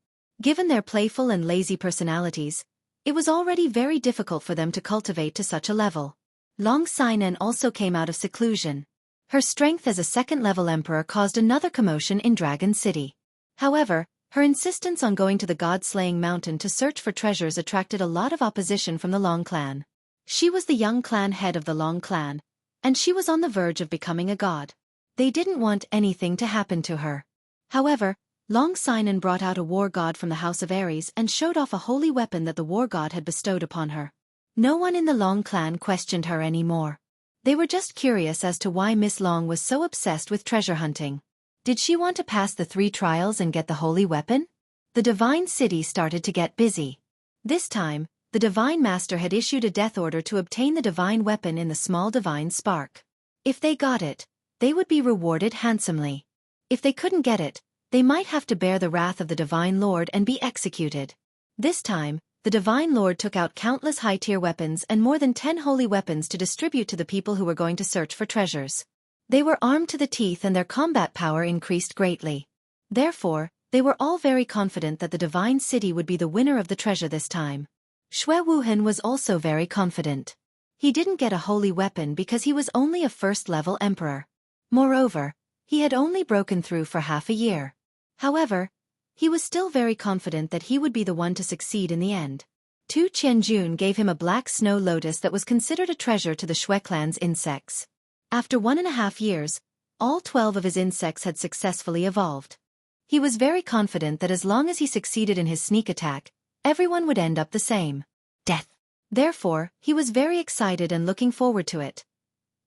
Given their playful and lazy personalities, it was already very difficult for them to cultivate to such a level. Long Sainan also came out of seclusion. Her strength as a second-level emperor caused another commotion in Dragon City. However, her insistence on going to the god-slaying mountain to search for treasures attracted a lot of opposition from the Long clan. She was the young clan head of the Long clan, and she was on the verge of becoming a god. They didn't want anything to happen to her. However, Long Sainan brought out a war god from the House of Ares and showed off a holy weapon that the war god had bestowed upon her. No one in the Long clan questioned her anymore. They were just curious as to why Miss Long was so obsessed with treasure hunting. Did she want to pass the 3 trials and get the holy weapon? The Divine City started to get busy. This time, the Divine Master had issued a death order to obtain the divine weapon in the small divine spark. If they got it, they would be rewarded handsomely. If they couldn't get it, they might have to bear the wrath of the Divine Lord and be executed. This time, the Divine Lord took out countless high-tier weapons and more than 10 holy weapons to distribute to the people who were going to search for treasures. They were armed to the teeth and their combat power increased greatly. Therefore, they were all very confident that the Divine City would be the winner of the treasure this time. Xue Wuhan was also very confident. He didn't get a holy weapon because he was only a first-level emperor. Moreover, he had only broken through for half a year. However, he was still very confident that he would be the one to succeed in the end. Tu Qianjun gave him a black snow lotus that was considered a treasure to the Xue clan's insects. After 1.5 years, all 12 of his insects had successfully evolved. He was very confident that as long as he succeeded in his sneak attack, everyone would end up the same. Death. Therefore, he was very excited and looking forward to it.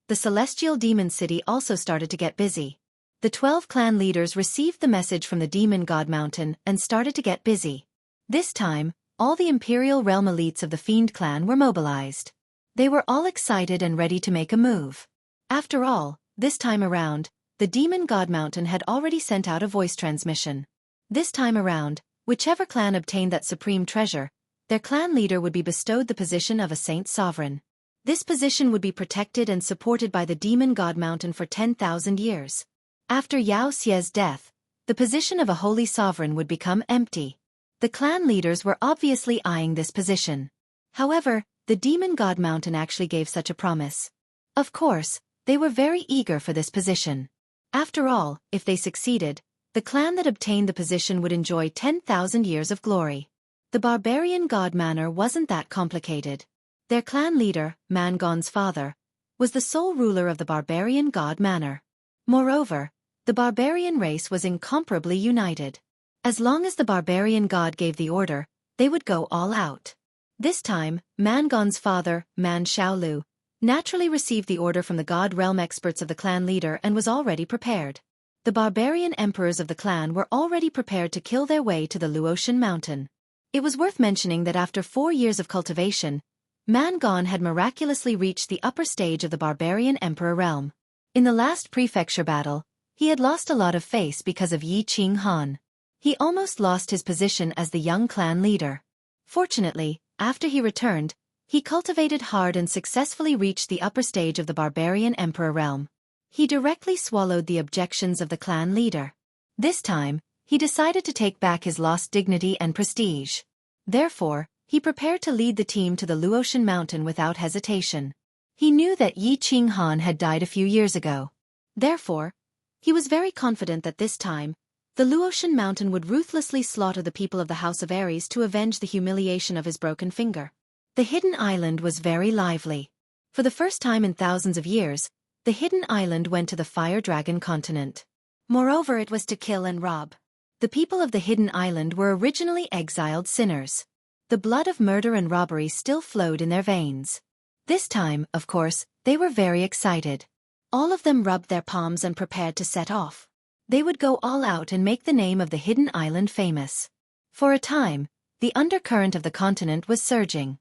The Celestial Demon City also started to get busy. The 12 clan leaders received the message from the Demon God Mountain and started to get busy. This time, all the Imperial Realm elites of the Fiend clan were mobilized. They were all excited and ready to make a move. After all, this time around, the Demon God Mountain had already sent out a voice transmission. This time around, whichever clan obtained that supreme treasure, their clan leader would be bestowed the position of a Saint Sovereign. This position would be protected and supported by the Demon God Mountain for 10,000 years. After Yao Xie's death, the position of a Holy Sovereign would become empty. The clan leaders were obviously eyeing this position. However, the Demon God Mountain actually gave such a promise. Of course, they were very eager for this position. After all, if they succeeded, the clan that obtained the position would enjoy 10,000 years of glory. The barbarian god manor wasn't that complicated. Their clan leader, Mangon's father, was the sole ruler of the barbarian god manor. Moreover, the barbarian race was incomparably united. As long as the barbarian god gave the order, they would go all out. This time, Mangon's father, Man Shaolu, naturally received the order from the god realm experts of the clan leader and was already prepared. The barbarian emperors of the clan were already prepared to kill their way to the Luotian mountain. It was worth mentioning that after 4 years of cultivation, Mangon had miraculously reached the upper stage of the barbarian emperor realm. In the last prefecture battle, he had lost a lot of face because of Yi Qinghan. He almost lost his position as the young clan leader. Fortunately, after he returned, he cultivated hard and successfully reached the upper stage of the barbarian emperor realm. He directly swallowed the objections of the clan leader. This time, he decided to take back his lost dignity and prestige. Therefore, he prepared to lead the team to the Luotian mountain without hesitation. He knew that Yi Qinghan had died a few years ago. Therefore, he was very confident that this time, the Luotian mountain would ruthlessly slaughter the people of the House of Ares to avenge the humiliation of his broken finger. The hidden island was very lively. For the first time in thousands of years, the hidden island went to the Fire Dragon continent. Moreover, it was to kill and rob. The people of the hidden island were originally exiled sinners. The blood of murder and robbery still flowed in their veins. This time, of course, they were very excited. All of them rubbed their palms and prepared to set off. They would go all out and make the name of the hidden island famous. For a time, the undercurrent of the continent was surging.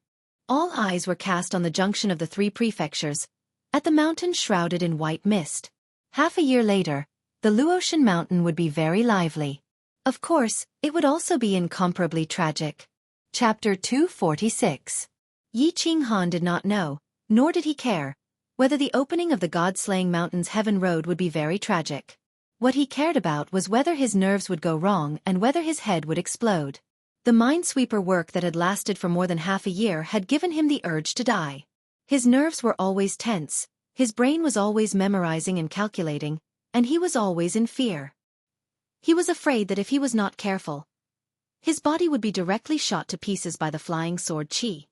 All eyes were cast on the junction of the 3 prefectures, at the mountain shrouded in white mist. Half a year later, the Luotian mountain would be very lively. Of course, it would also be incomparably tragic. Chapter 246. Yi Qinghan did not know, nor did he care, whether the opening of the God-slaying mountain's heaven road would be very tragic. What he cared about was whether his nerves would go wrong and whether his head would explode. The minesweeper work that had lasted for more than half a year had given him the urge to die. His nerves were always tense, his brain was always memorizing and calculating, and he was always in fear. He was afraid that if he was not careful, his body would be directly shot to pieces by the flying sword Qi.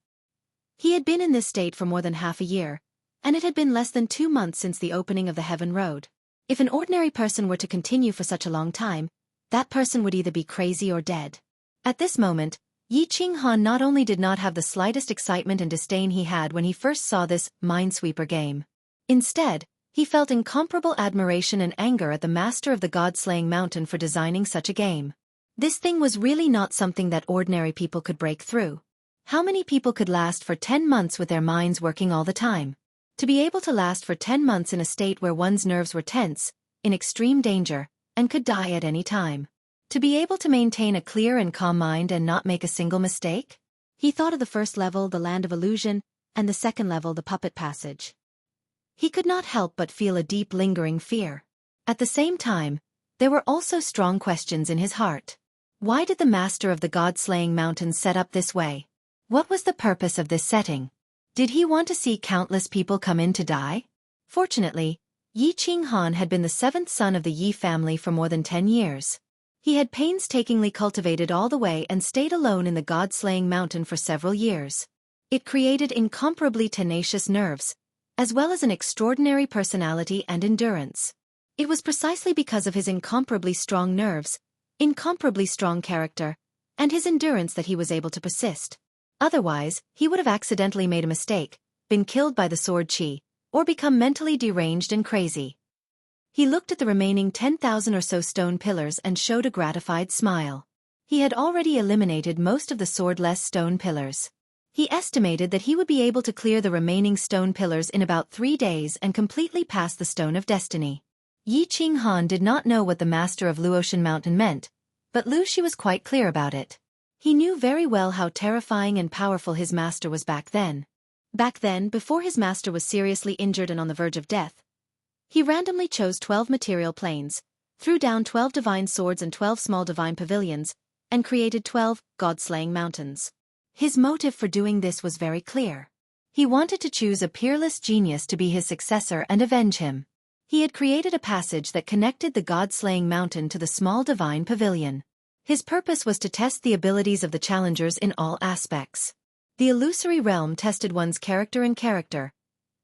He had been in this state for more than half a year, and it had been less than 2 months since the opening of the Heaven Road. If an ordinary person were to continue for such a long time, that person would either be crazy or dead. At this moment, Yi Qinghan not only did not have the slightest excitement and disdain he had when he first saw this minesweeper game. Instead, he felt incomparable admiration and anger at the master of the God-slaying mountain for designing such a game. This thing was really not something that ordinary people could break through. How many people could last for 10 months with their minds working all the time? To be able to last for 10 months in a state where one's nerves were tense, in extreme danger, and could die at any time. To be able to maintain a clear and calm mind and not make a single mistake? He thought of the first level, the Land of Illusion, and the second level, the Puppet Passage. He could not help but feel a deep lingering fear. At the same time, there were also strong questions in his heart. Why did the master of the God-slaying mountains set up this way? What was the purpose of this setting? Did he want to see countless people come in to die? Fortunately, Yi Qinghan had been the 7th son of the Yi family for more than 10 years. He had painstakingly cultivated all the way and stayed alone in the God-slaying mountain for several years. It created incomparably tenacious nerves, as well as an extraordinary personality and endurance. It was precisely because of his incomparably strong nerves, incomparably strong character, and his endurance that he was able to persist. Otherwise, he would have accidentally made a mistake, been killed by the sword Qi, or become mentally deranged and crazy. He looked at the remaining 10,000 or so stone pillars and showed a gratified smile. He had already eliminated most of the swordless stone pillars. He estimated that he would be able to clear the remaining stone pillars in about 3 days and completely pass the Stone of Destiny. Yi Qinghan did not know what the master of Luotian Mountain meant, but Lu Shi was quite clear about it. He knew very well how terrifying and powerful his master was back then. Back then, before his master was seriously injured and on the verge of death, he randomly chose 12 material planes, threw down 12 divine swords and 12 small divine pavilions, and created 12 god-slaying mountains. His motive for doing this was very clear. He wanted to choose a peerless genius to be his successor and avenge him. He had created a passage that connected the god-slaying mountain to the small divine pavilion. His purpose was to test the abilities of the challengers in all aspects. The illusory realm tested one's character and character,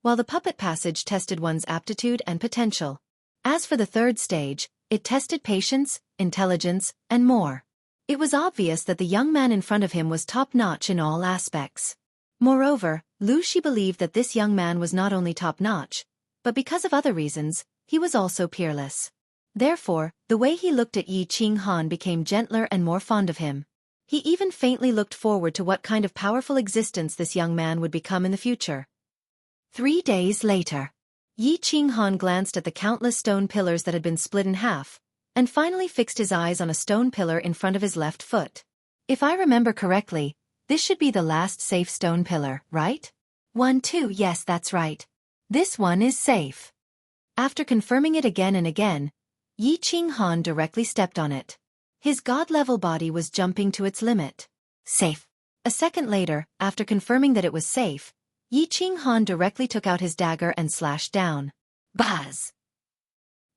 while the puppet passage tested one's aptitude and potential. As for the third stage, it tested patience, intelligence, and more. It was obvious that the young man in front of him was top-notch in all aspects. Moreover, Lucy believed that this young man was not only top-notch, but because of other reasons, he was also peerless. Therefore, the way he looked at Yi Qinghan became gentler and more fond of him. He even faintly looked forward to what kind of powerful existence this young man would become in the future. 3 days later, Yi Qinghan glanced at the countless stone pillars that had been split in half, and finally fixed his eyes on a stone pillar in front of his left foot. If I remember correctly, this should be the last safe stone pillar, right? 1, 2, yes, that's right. This one is safe. After confirming it again and again, Yi Qinghan directly stepped on it. His god-level body was jumping to its limit. Safe. A second later, after confirming that it was safe, Yi Qinghan directly took out his dagger and slashed down. Buzz!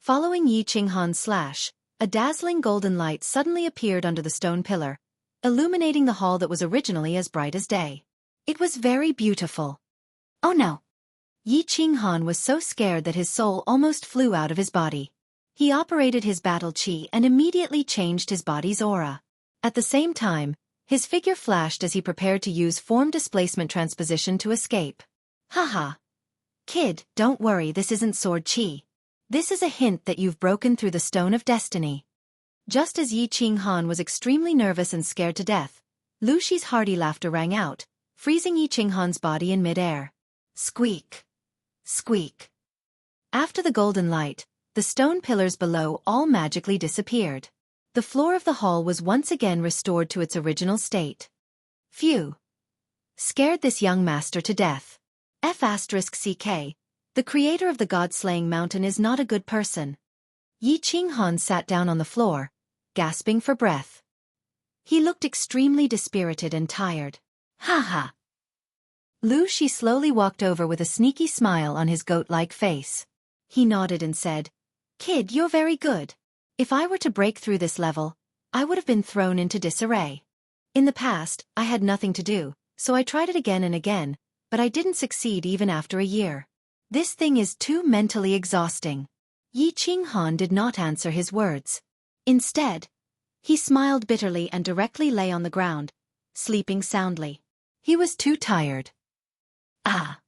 Following Yi Qinghan's slash, a dazzling golden light suddenly appeared under the stone pillar, illuminating the hall that was originally as bright as day. It was very beautiful. Oh no! Yi Qinghan was so scared that his soul almost flew out of his body. He operated his battle chi and immediately changed his body's aura. At the same time, his figure flashed as he prepared to use form displacement transposition to escape. Haha. Kid, don't worry, this isn't sword chi. This is a hint that you've broken through the stone of destiny. Just as Yi Qinghan was extremely nervous and scared to death, Lucy's hearty laughter rang out, freezing Yi Qinghan's body in mid-air. Squeak. Squeak. After the golden light, the stone pillars below all magically disappeared. The floor of the hall was once again restored to its original state. Phew. Scared this young master to death. F***ck, the creator of the god-slaying mountain is not a good person. Yi Qinghan sat down on the floor, gasping for breath. He looked extremely dispirited and tired. Ha. Lu Shi slowly walked over with a sneaky smile on his goat-like face. He nodded and said, Kid, you're very good. If I were to break through this level, I would have been thrown into disarray. In the past, I had nothing to do, so I tried it again and again, but I didn't succeed even after a year. This thing is too mentally exhausting. Yi Qinghan did not answer his words. Instead, he smiled bitterly and directly lay on the ground, sleeping soundly. He was too tired. Ah.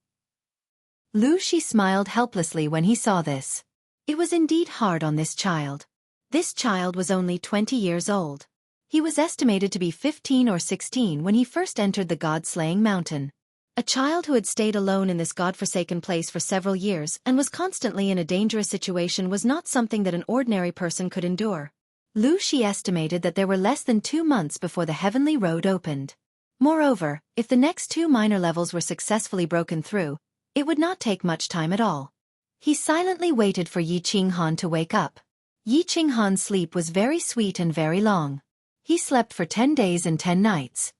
Lu Shi smiled helplessly when he saw this. It was indeed hard on this child. This child was only 20 years old. He was estimated to be 15 or 16 when he first entered the god-slaying mountain. A child who had stayed alone in this god-forsaken place for several years and was constantly in a dangerous situation was not something that an ordinary person could endure. Lu Shi estimated that there were less than 2 months before the heavenly road opened. Moreover, if the next 2 minor levels were successfully broken through, it would not take much time at all. He silently waited for Yi Qinghan to wake up. Yi Qinghan's sleep was very sweet and very long. He slept for 10 days and 10 nights.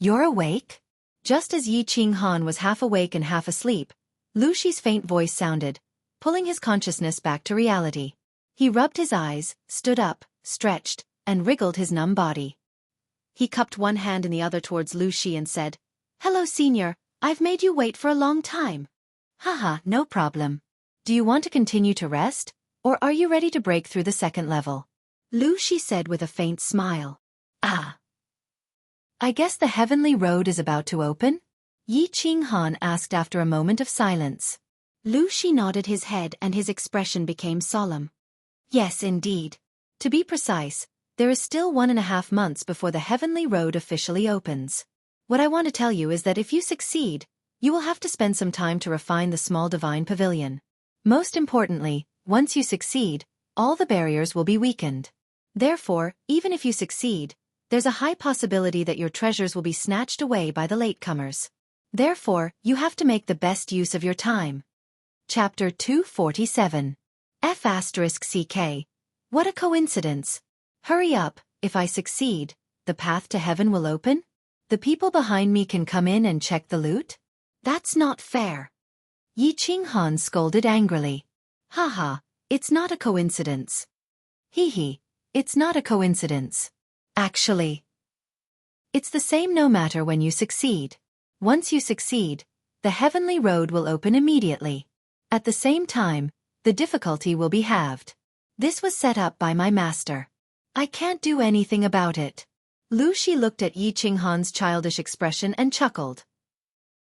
You're awake? Just as Yi Qinghan was half awake and half asleep, Lu Shi's faint voice sounded, pulling his consciousness back to reality. He rubbed his eyes, stood up, stretched, and wriggled his numb body. He cupped one hand in the other towards Lu Shi and said, Hello, Senior, I've made you wait for a long time. Haha, no problem. Do you want to continue to rest, or are you ready to break through the second level? Lu Shi said with a faint smile. Ah. I guess the heavenly road is about to open? Yi Qinghan asked after a moment of silence. Lu Shi nodded his head and his expression became solemn. Yes, indeed. To be precise, there is still 1.5 months before the heavenly road officially opens. What I want to tell you is that if you succeed, you will have to spend some time to refine the small divine pavilion. Most importantly, once you succeed, all the barriers will be weakened. Therefore, even if you succeed, there's a high possibility that your treasures will be snatched away by the latecomers. Therefore, you have to make the best use of your time. Chapter 247. F***ck. What a coincidence. Hurry up, if I succeed, the path to heaven will open? The people behind me can come in and check the loot? That's not fair. Yi Qinghan scolded angrily. Haha, it's not a coincidence. Hee, it's not a coincidence. Actually, it's the same no matter when you succeed. Once you succeed, the heavenly road will open immediately. At the same time, the difficulty will be halved. This was set up by my master. I can't do anything about it. Lu Shi looked at Yi Qinghan's childish expression and chuckled.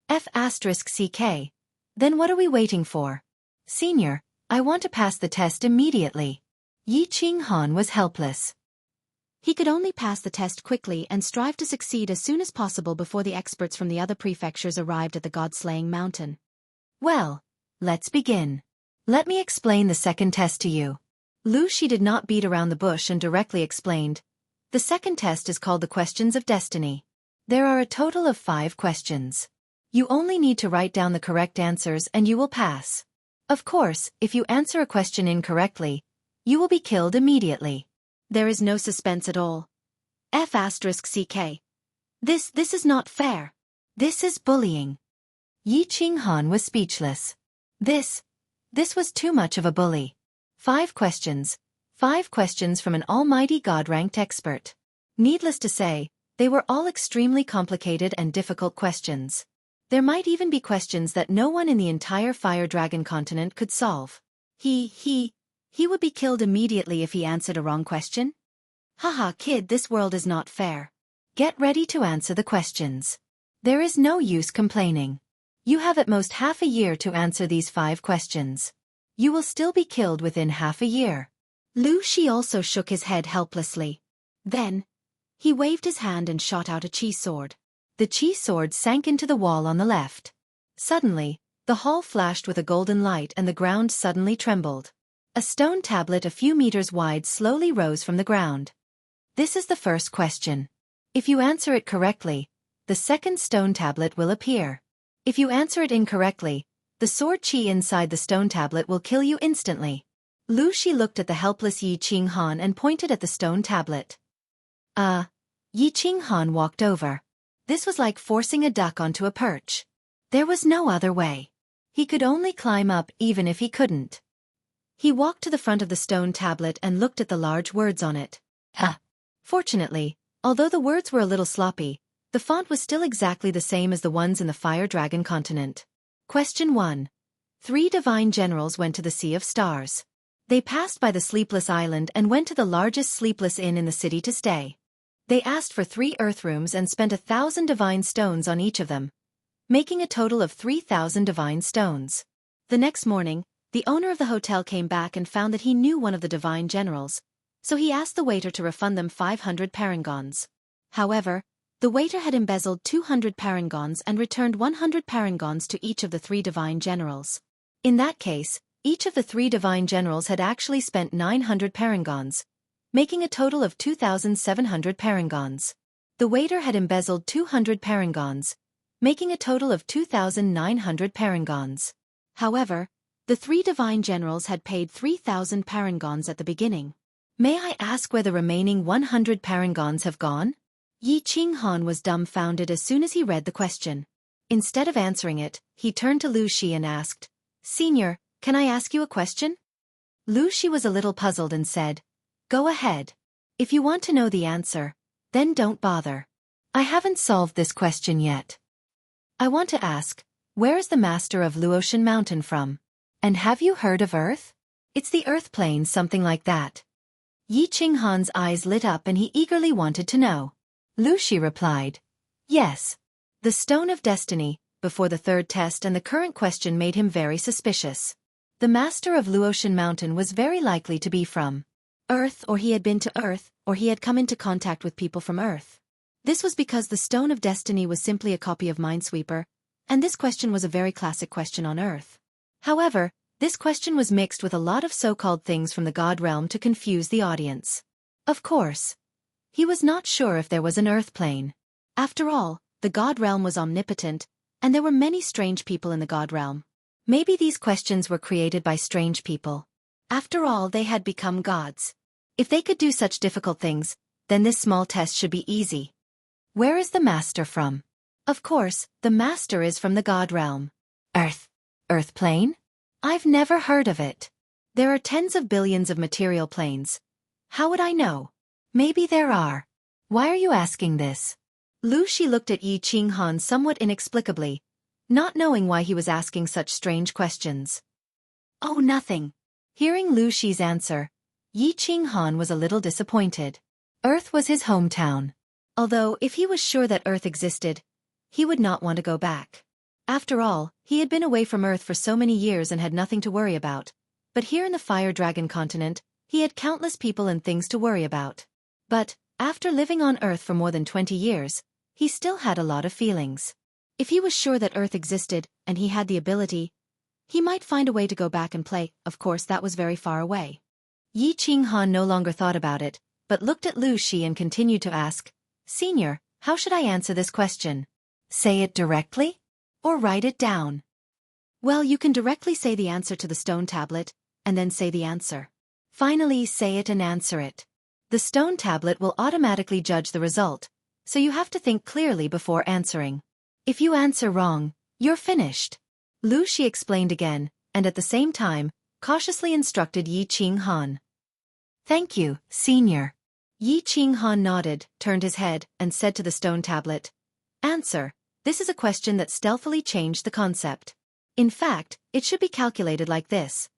F***ck. Then what are we waiting for? Senior, I want to pass the test immediately. Yi Qinghan was helpless. He could only pass the test quickly and strive to succeed as soon as possible before the experts from the other prefectures arrived at the god-slaying mountain. Well, let's begin. Let me explain the second test to you. Lu Shi did not beat around the bush and directly explained. The second test is called the Questions of Destiny. There are a total of 5 questions. You only need to write down the correct answers and you will pass. Of course, if you answer a question incorrectly, you will be killed immediately. There is no suspense at all. F***ck. This is not fair. This is bullying. Yi Qinghan was speechless. This was too much of a bully. 5 questions. 5 questions from an almighty god-ranked expert. Needless to say, they were all extremely complicated and difficult questions. There might even be questions that no one in the entire Fire Dragon continent could solve. He would be killed immediately if he answered a wrong question? Haha kid, this world is not fair. Get ready to answer the questions. There is no use complaining. You have at most half a year to answer these 5 questions. You will still be killed within half a year. Lu Shi also shook his head helplessly. Then, he waved his hand and shot out a chi sword. The chi sword sank into the wall on the left. Suddenly, the hall flashed with a golden light and the ground suddenly trembled. A stone tablet a few meters wide slowly rose from the ground. This is the first question. If you answer it correctly, the second stone tablet will appear. If you answer it incorrectly, the sword chi inside the stone tablet will kill you instantly. Lu Shi looked at the helpless Yi Qinghan and pointed at the stone tablet. Yi Qinghan walked over. This was like forcing a duck onto a perch. There was no other way. He could only climb up even if he couldn't. He walked to the front of the stone tablet and looked at the large words on it. Fortunately, although the words were a little sloppy, the font was still exactly the same as the ones in the Fire Dragon continent. Question 1. 3 divine generals went to the Sea of Stars. They passed by the Sleepless Island and went to the largest sleepless inn in the city to stay. They asked for 3 earth rooms and spent 1,000 divine stones on each of them, making a total of 3,000 divine stones. The next morning, the owner of the hotel came back and found that he knew one of the divine generals, so he asked the waiter to refund them 500 parangons. However, the waiter had embezzled 200 parangons and returned 100 parangons to each of the 3 divine generals. In that case, each of the 3 divine generals had actually spent 900 parangons, making a total of 2,700 parangons. The waiter had embezzled 200 parangons, making a total of 2,900 parangons. However, the 3 divine generals had paid 3,000 parangons at the beginning. May I ask where the remaining 100 parangons have gone? Yi Qinghan was dumbfounded as soon as he read the question. Instead of answering it, he turned to Lu Shi and asked, "Senior, can I ask you a question?" Lu Shi was a little puzzled and said, "Go ahead. If you want to know the answer, then don't bother. I haven't solved this question yet. I want to ask, where is the master of Luotian Mountain from? And have you heard of Earth? It's the Earth plane, something like that." Yi Qinghan's eyes lit up and he eagerly wanted to know. Lu Shi replied, "Yes. The Stone of Destiny," before the third test, and the current question made him very suspicious. The master of Luotian Mountain was very likely to be from Earth, or he had been to Earth, or he had come into contact with people from Earth. This was because the Stone of Destiny was simply a copy of Minesweeper, and this question was a very classic question on Earth. However, this question was mixed with a lot of so-called things from the God realm to confuse the audience. Of course, he was not sure if there was an Earth plane. After all, the God realm was omnipotent, and there were many strange people in the God realm. Maybe these questions were created by strange people. After all, they had become gods. If they could do such difficult things, then this small test should be easy. Where is the master from? Of course, the master is from the God realm. Earth plane? I've never heard of it. There are tens of billions of material planes. How would I know? Maybe there are. Why are you asking this? Lu Shi looked at Yi Qinghan somewhat inexplicably, not knowing why he was asking such strange questions. Oh, nothing. Hearing Lu Shi's answer, Yi Qinghan was a little disappointed. Earth was his hometown. Although, if he was sure that Earth existed, he would not want to go back. After all, he had been away from Earth for so many years and had nothing to worry about. But here in the Fire Dragon continent, he had countless people and things to worry about. But, after living on Earth for more than 20 years, he still had a lot of feelings. If he was sure that Earth existed, and he had the ability, he might find a way to go back and play. Of course, that was very far away. Yi Qinghan no longer thought about it, but looked at Lu Shi and continued to ask, Senior, how should I answer this question? Say it directly? Or write it down? Well, you can directly say the answer to the stone tablet, and then say the answer. Finally, say it and answer it. The stone tablet will automatically judge the result, so you have to think clearly before answering. If you answer wrong, you're finished. Lu Shi explained again, and at the same time, cautiously instructed Yi Qinghan. Thank you, Senior. Yi Qinghan nodded, turned his head, and said to the stone tablet, Answer. This is a question that stealthily changed the concept. In fact, it should be calculated like this.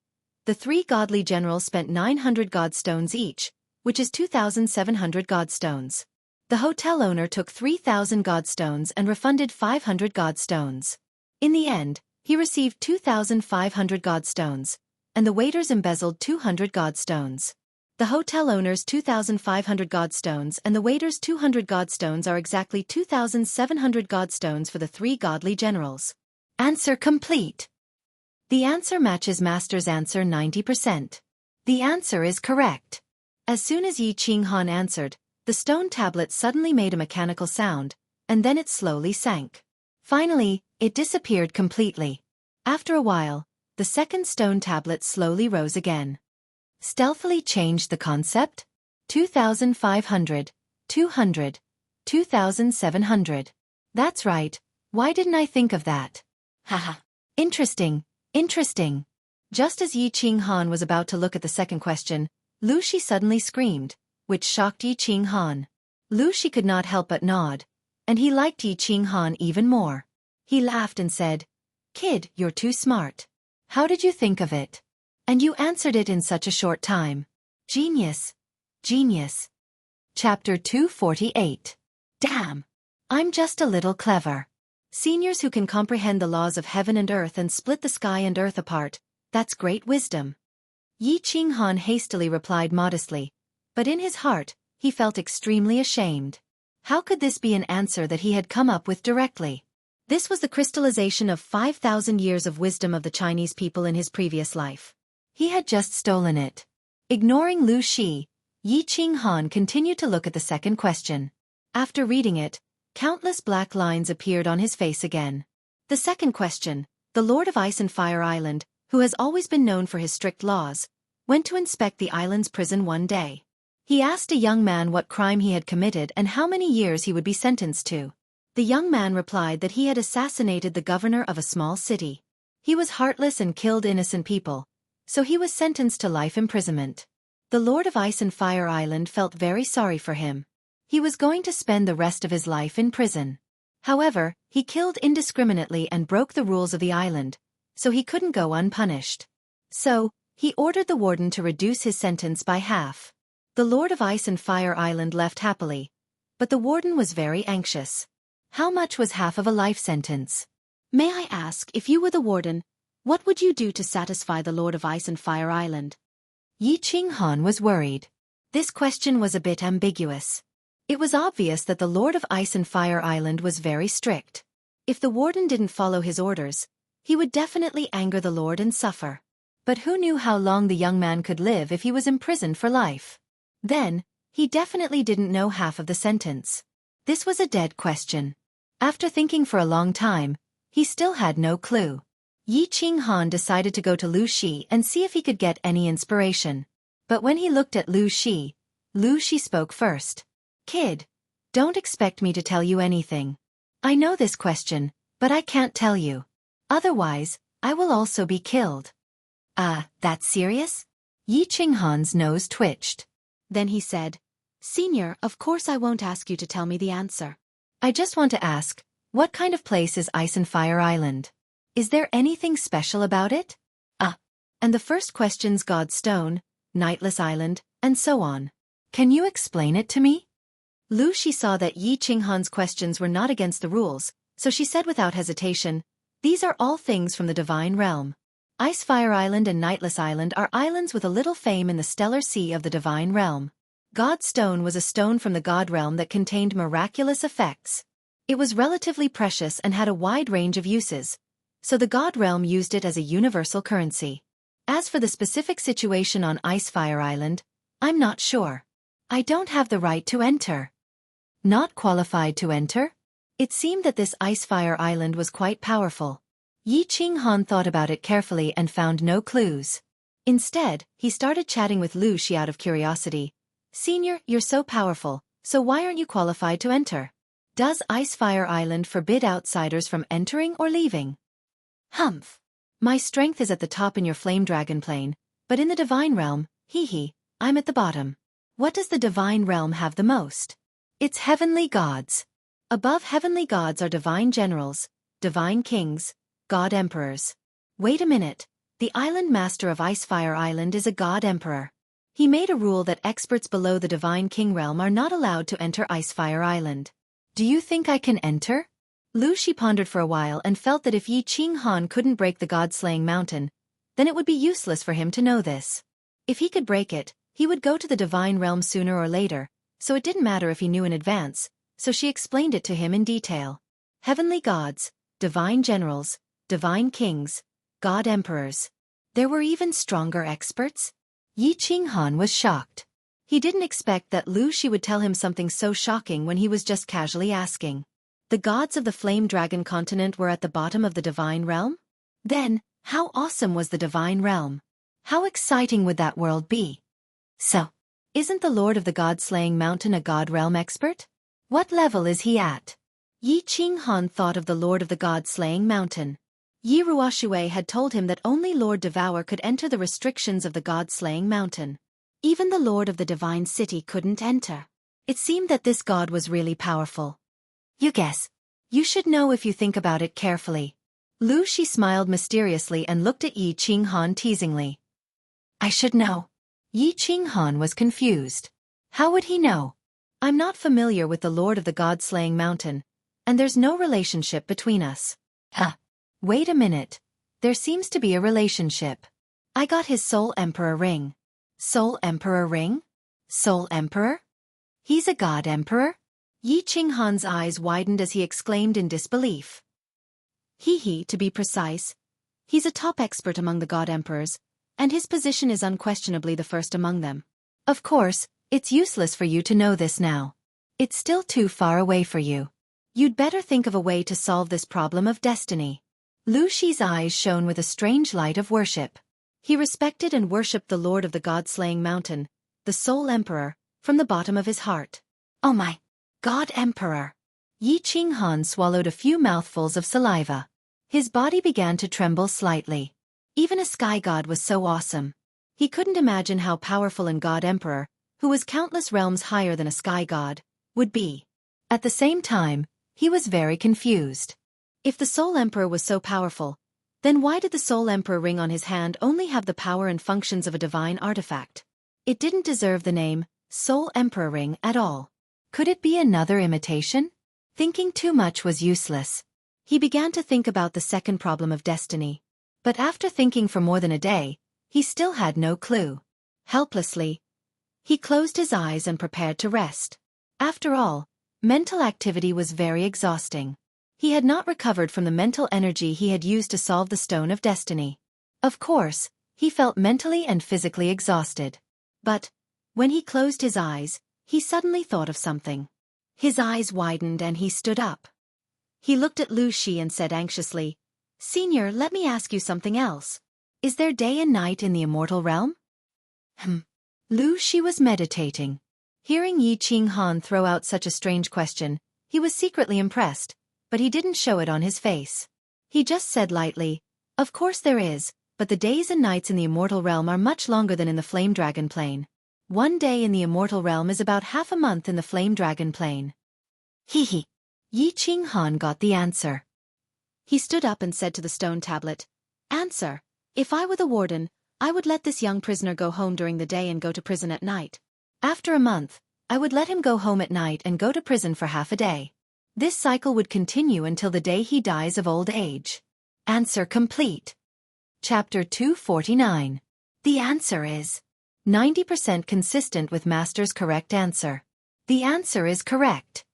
The 3 godly generals spent 900 godstones each, which is 2,700 godstones. The hotel owner took 3,000 godstones and refunded 500 godstones. In the end, he received 2,500 godstones, and the waiters embezzled 200 godstones. The hotel owner's 2,500 godstones and the waiter's 200 godstones are exactly 2,700 godstones for the 3 godly generals. Answer complete. The answer matches Master's answer 90%. The answer is correct. As soon as Yi Qinghan answered, the stone tablet suddenly made a mechanical sound, and then it slowly sank. Finally, it disappeared completely. After a while, the second stone tablet slowly rose again. Stealthily changed the concept? 2,500, 200, 2,700. That's right, why didn't I think of that? Haha. Interesting, interesting. Just as Yi Qinghan was about to look at the second question, Lu Shi suddenly screamed, which shocked Yi Qinghan. Lu Shi could not help but nod, and he liked Yi Qinghan even more. He laughed and said, Kid, you're too smart. How did you think of it? And you answered it in such a short time. Genius. Genius. Chapter 248. Damn. I'm just a little clever. Seniors who can comprehend the laws of heaven and earth and split the sky and earth apart, that's great wisdom. Yi Qinghan hastily replied modestly, but in his heart, he felt extremely ashamed. How could this be an answer that he had come up with directly? This was the crystallization of 5,000 years of wisdom of the Chinese people in his previous life. He had just stolen it. Ignoring Lu Shi, Yi Qinghan continued to look at the second question. After reading it, countless black lines appeared on his face again. The second question, the Lord of Ice and Fire Island, who has always been known for his strict laws, went to inspect the island's prison one day. He asked a young man what crime he had committed and how many years he would be sentenced to. The young man replied that he had assassinated the governor of a small city. He was heartless and killed innocent people, so he was sentenced to life imprisonment. The Lord of Ice and Fire Island felt very sorry for him. He was going to spend the rest of his life in prison. However, he killed indiscriminately and broke the rules of the island, so he couldn't go unpunished. So, he ordered the warden to reduce his sentence by half. The Lord of Ice and Fire Island left happily, but the warden was very anxious. How much was half of a life sentence? May I ask, if you were the warden, what would you do to satisfy the Lord of Ice and Fire Island? Yi Qinghan was worried. This question was a bit ambiguous. It was obvious that the Lord of Ice and Fire Island was very strict. If the warden didn't follow his orders, he would definitely anger the Lord and suffer. But who knew how long the young man could live if he was imprisoned for life? Then, he definitely didn't know half of the sentence. This was a dead question. After thinking for a long time, he still had no clue. Yi Qinghan decided to go to Lu Shi and see if he could get any inspiration. But when he looked at Lu Shi spoke first. Kid, don't expect me to tell you anything. I know this question, but I can't tell you. Otherwise, I will also be killed. That's serious? Yi Qinghan's nose twitched. Then he said, Senior, of course I won't ask you to tell me the answer. I just want to ask, what kind of place is Ice and Fire Island? Is there anything special about it? And the first question's God's Stone, Nightless Island, and so on. Can you explain it to me? Lu Shi saw that Yi Qinghan's questions were not against the rules, so she said without hesitation, these are all things from the divine realm. Ice Fire Island and Nightless Island are islands with a little fame in the stellar sea of the divine realm. God's Stone was a stone from the god realm that contained miraculous effects. It was relatively precious and had a wide range of uses, so the god realm used it as a universal currency. As for the specific situation on Ice Fire Island, I'm not sure. I don't have the right to enter. Not qualified to enter? It seemed that this Ice Fire Island was quite powerful. Yi Qinghan thought about it carefully and found no clues. Instead, he started chatting with Lu Shi out of curiosity. Senior, you're so powerful, so why aren't you qualified to enter? Does Ice Fire Island forbid outsiders from entering or leaving? Humph. My strength is at the top in your flame dragon plane, but in the divine realm, I'm at the bottom. What does the divine realm have the most? It's heavenly gods. Above heavenly gods are divine generals, divine kings, god emperors. Wait a minute, the island master of Ice Fire Island is a god emperor. He made a rule that experts below the divine king realm are not allowed to enter Ice Fire Island. Do you think I can enter? Lu Shi pondered for a while and felt that if Yi Qinghan couldn't break the god-slaying mountain, then it would be useless for him to know this. If he could break it, he would go to the divine realm sooner or later, so it didn't matter if he knew in advance, so she explained it to him in detail. Heavenly gods, divine generals, divine kings, god emperors. There were even stronger experts? Yi Qinghan was shocked. He didn't expect that Lu Shi would tell him something so shocking when he was just casually asking. The gods of the Flame Dragon continent were at the bottom of the divine realm? Then, how awesome was the divine realm? How exciting would that world be? So, isn't the Lord of the God-slaying mountain a god realm expert? What level is he at? Yi Qinghan thought of the Lord of the God-slaying mountain. Yi Ruoshui had told him that only Lord Devour could enter the restrictions of the God-slaying mountain. Even the Lord of the Divine City couldn't enter. It seemed that this god was really powerful. You guess. You should know if you think about it carefully. Lu Shi smiled mysteriously and looked at Yi Qinghan teasingly. I should know. Yi Qinghan was confused. How would he know? I'm not familiar with the Lord of the God-slaying mountain, and there's no relationship between us. Wait a minute. There seems to be a relationship. I got his Soul Emperor ring. Soul Emperor ring? Soul Emperor? He's a god emperor? Yi Qinghan's eyes widened as he exclaimed in disbelief. To be precise. He's a top expert among the god emperors, and his position is unquestionably the first among them. Of course, it's useless for you to know this now. It's still too far away for you. You'd better think of a way to solve this problem of destiny. Lu Shi's eyes shone with a strange light of worship. He respected and worshipped the Lord of the God-slaying mountain, the Soul Emperor, from the bottom of his heart. Oh my! God Emperor! Yi Qinghan swallowed a few mouthfuls of saliva. His body began to tremble slightly. Even a sky god was so awesome. He couldn't imagine how powerful an God Emperor, who was countless realms higher than a sky god, would be. At the same time, he was very confused. If the Soul Emperor was so powerful, then why did the Soul Emperor ring on his hand only have the power and functions of a divine artifact? It didn't deserve the name, Soul Emperor ring, at all. Could it be another imitation? Thinking too much was useless. He began to think about the second problem of destiny. But after thinking for more than a day, he still had no clue. Helplessly, he closed his eyes and prepared to rest. After all, mental activity was very exhausting. He had not recovered from the mental energy he had used to solve the Stone of Destiny. Of course, he felt mentally and physically exhausted. But, when he closed his eyes, he suddenly thought of something. His eyes widened and he stood up. He looked at Lu Shi and said anxiously, Senior, let me ask you something else. Is there day and night in the immortal realm? Lu Shi was meditating. Hearing Yi Qinghan throw out such a strange question, he was secretly impressed, but he didn't show it on his face. He just said lightly, Of course there is, but the days and nights in the immortal realm are much longer than in the flame dragon plane. One day in the immortal realm is about half a month in the flame dragon plane. Hee. Yi Qinghan got the answer. He stood up and said to the stone tablet, "Answer, if I were the warden, I would let this young prisoner go home during the day and go to prison at night. After a month, I would let him go home at night and go to prison for half a day. This cycle would continue until the day he dies of old age." Answer complete. Chapter 249. The answer is 90% consistent with Master's correct answer. The answer is correct.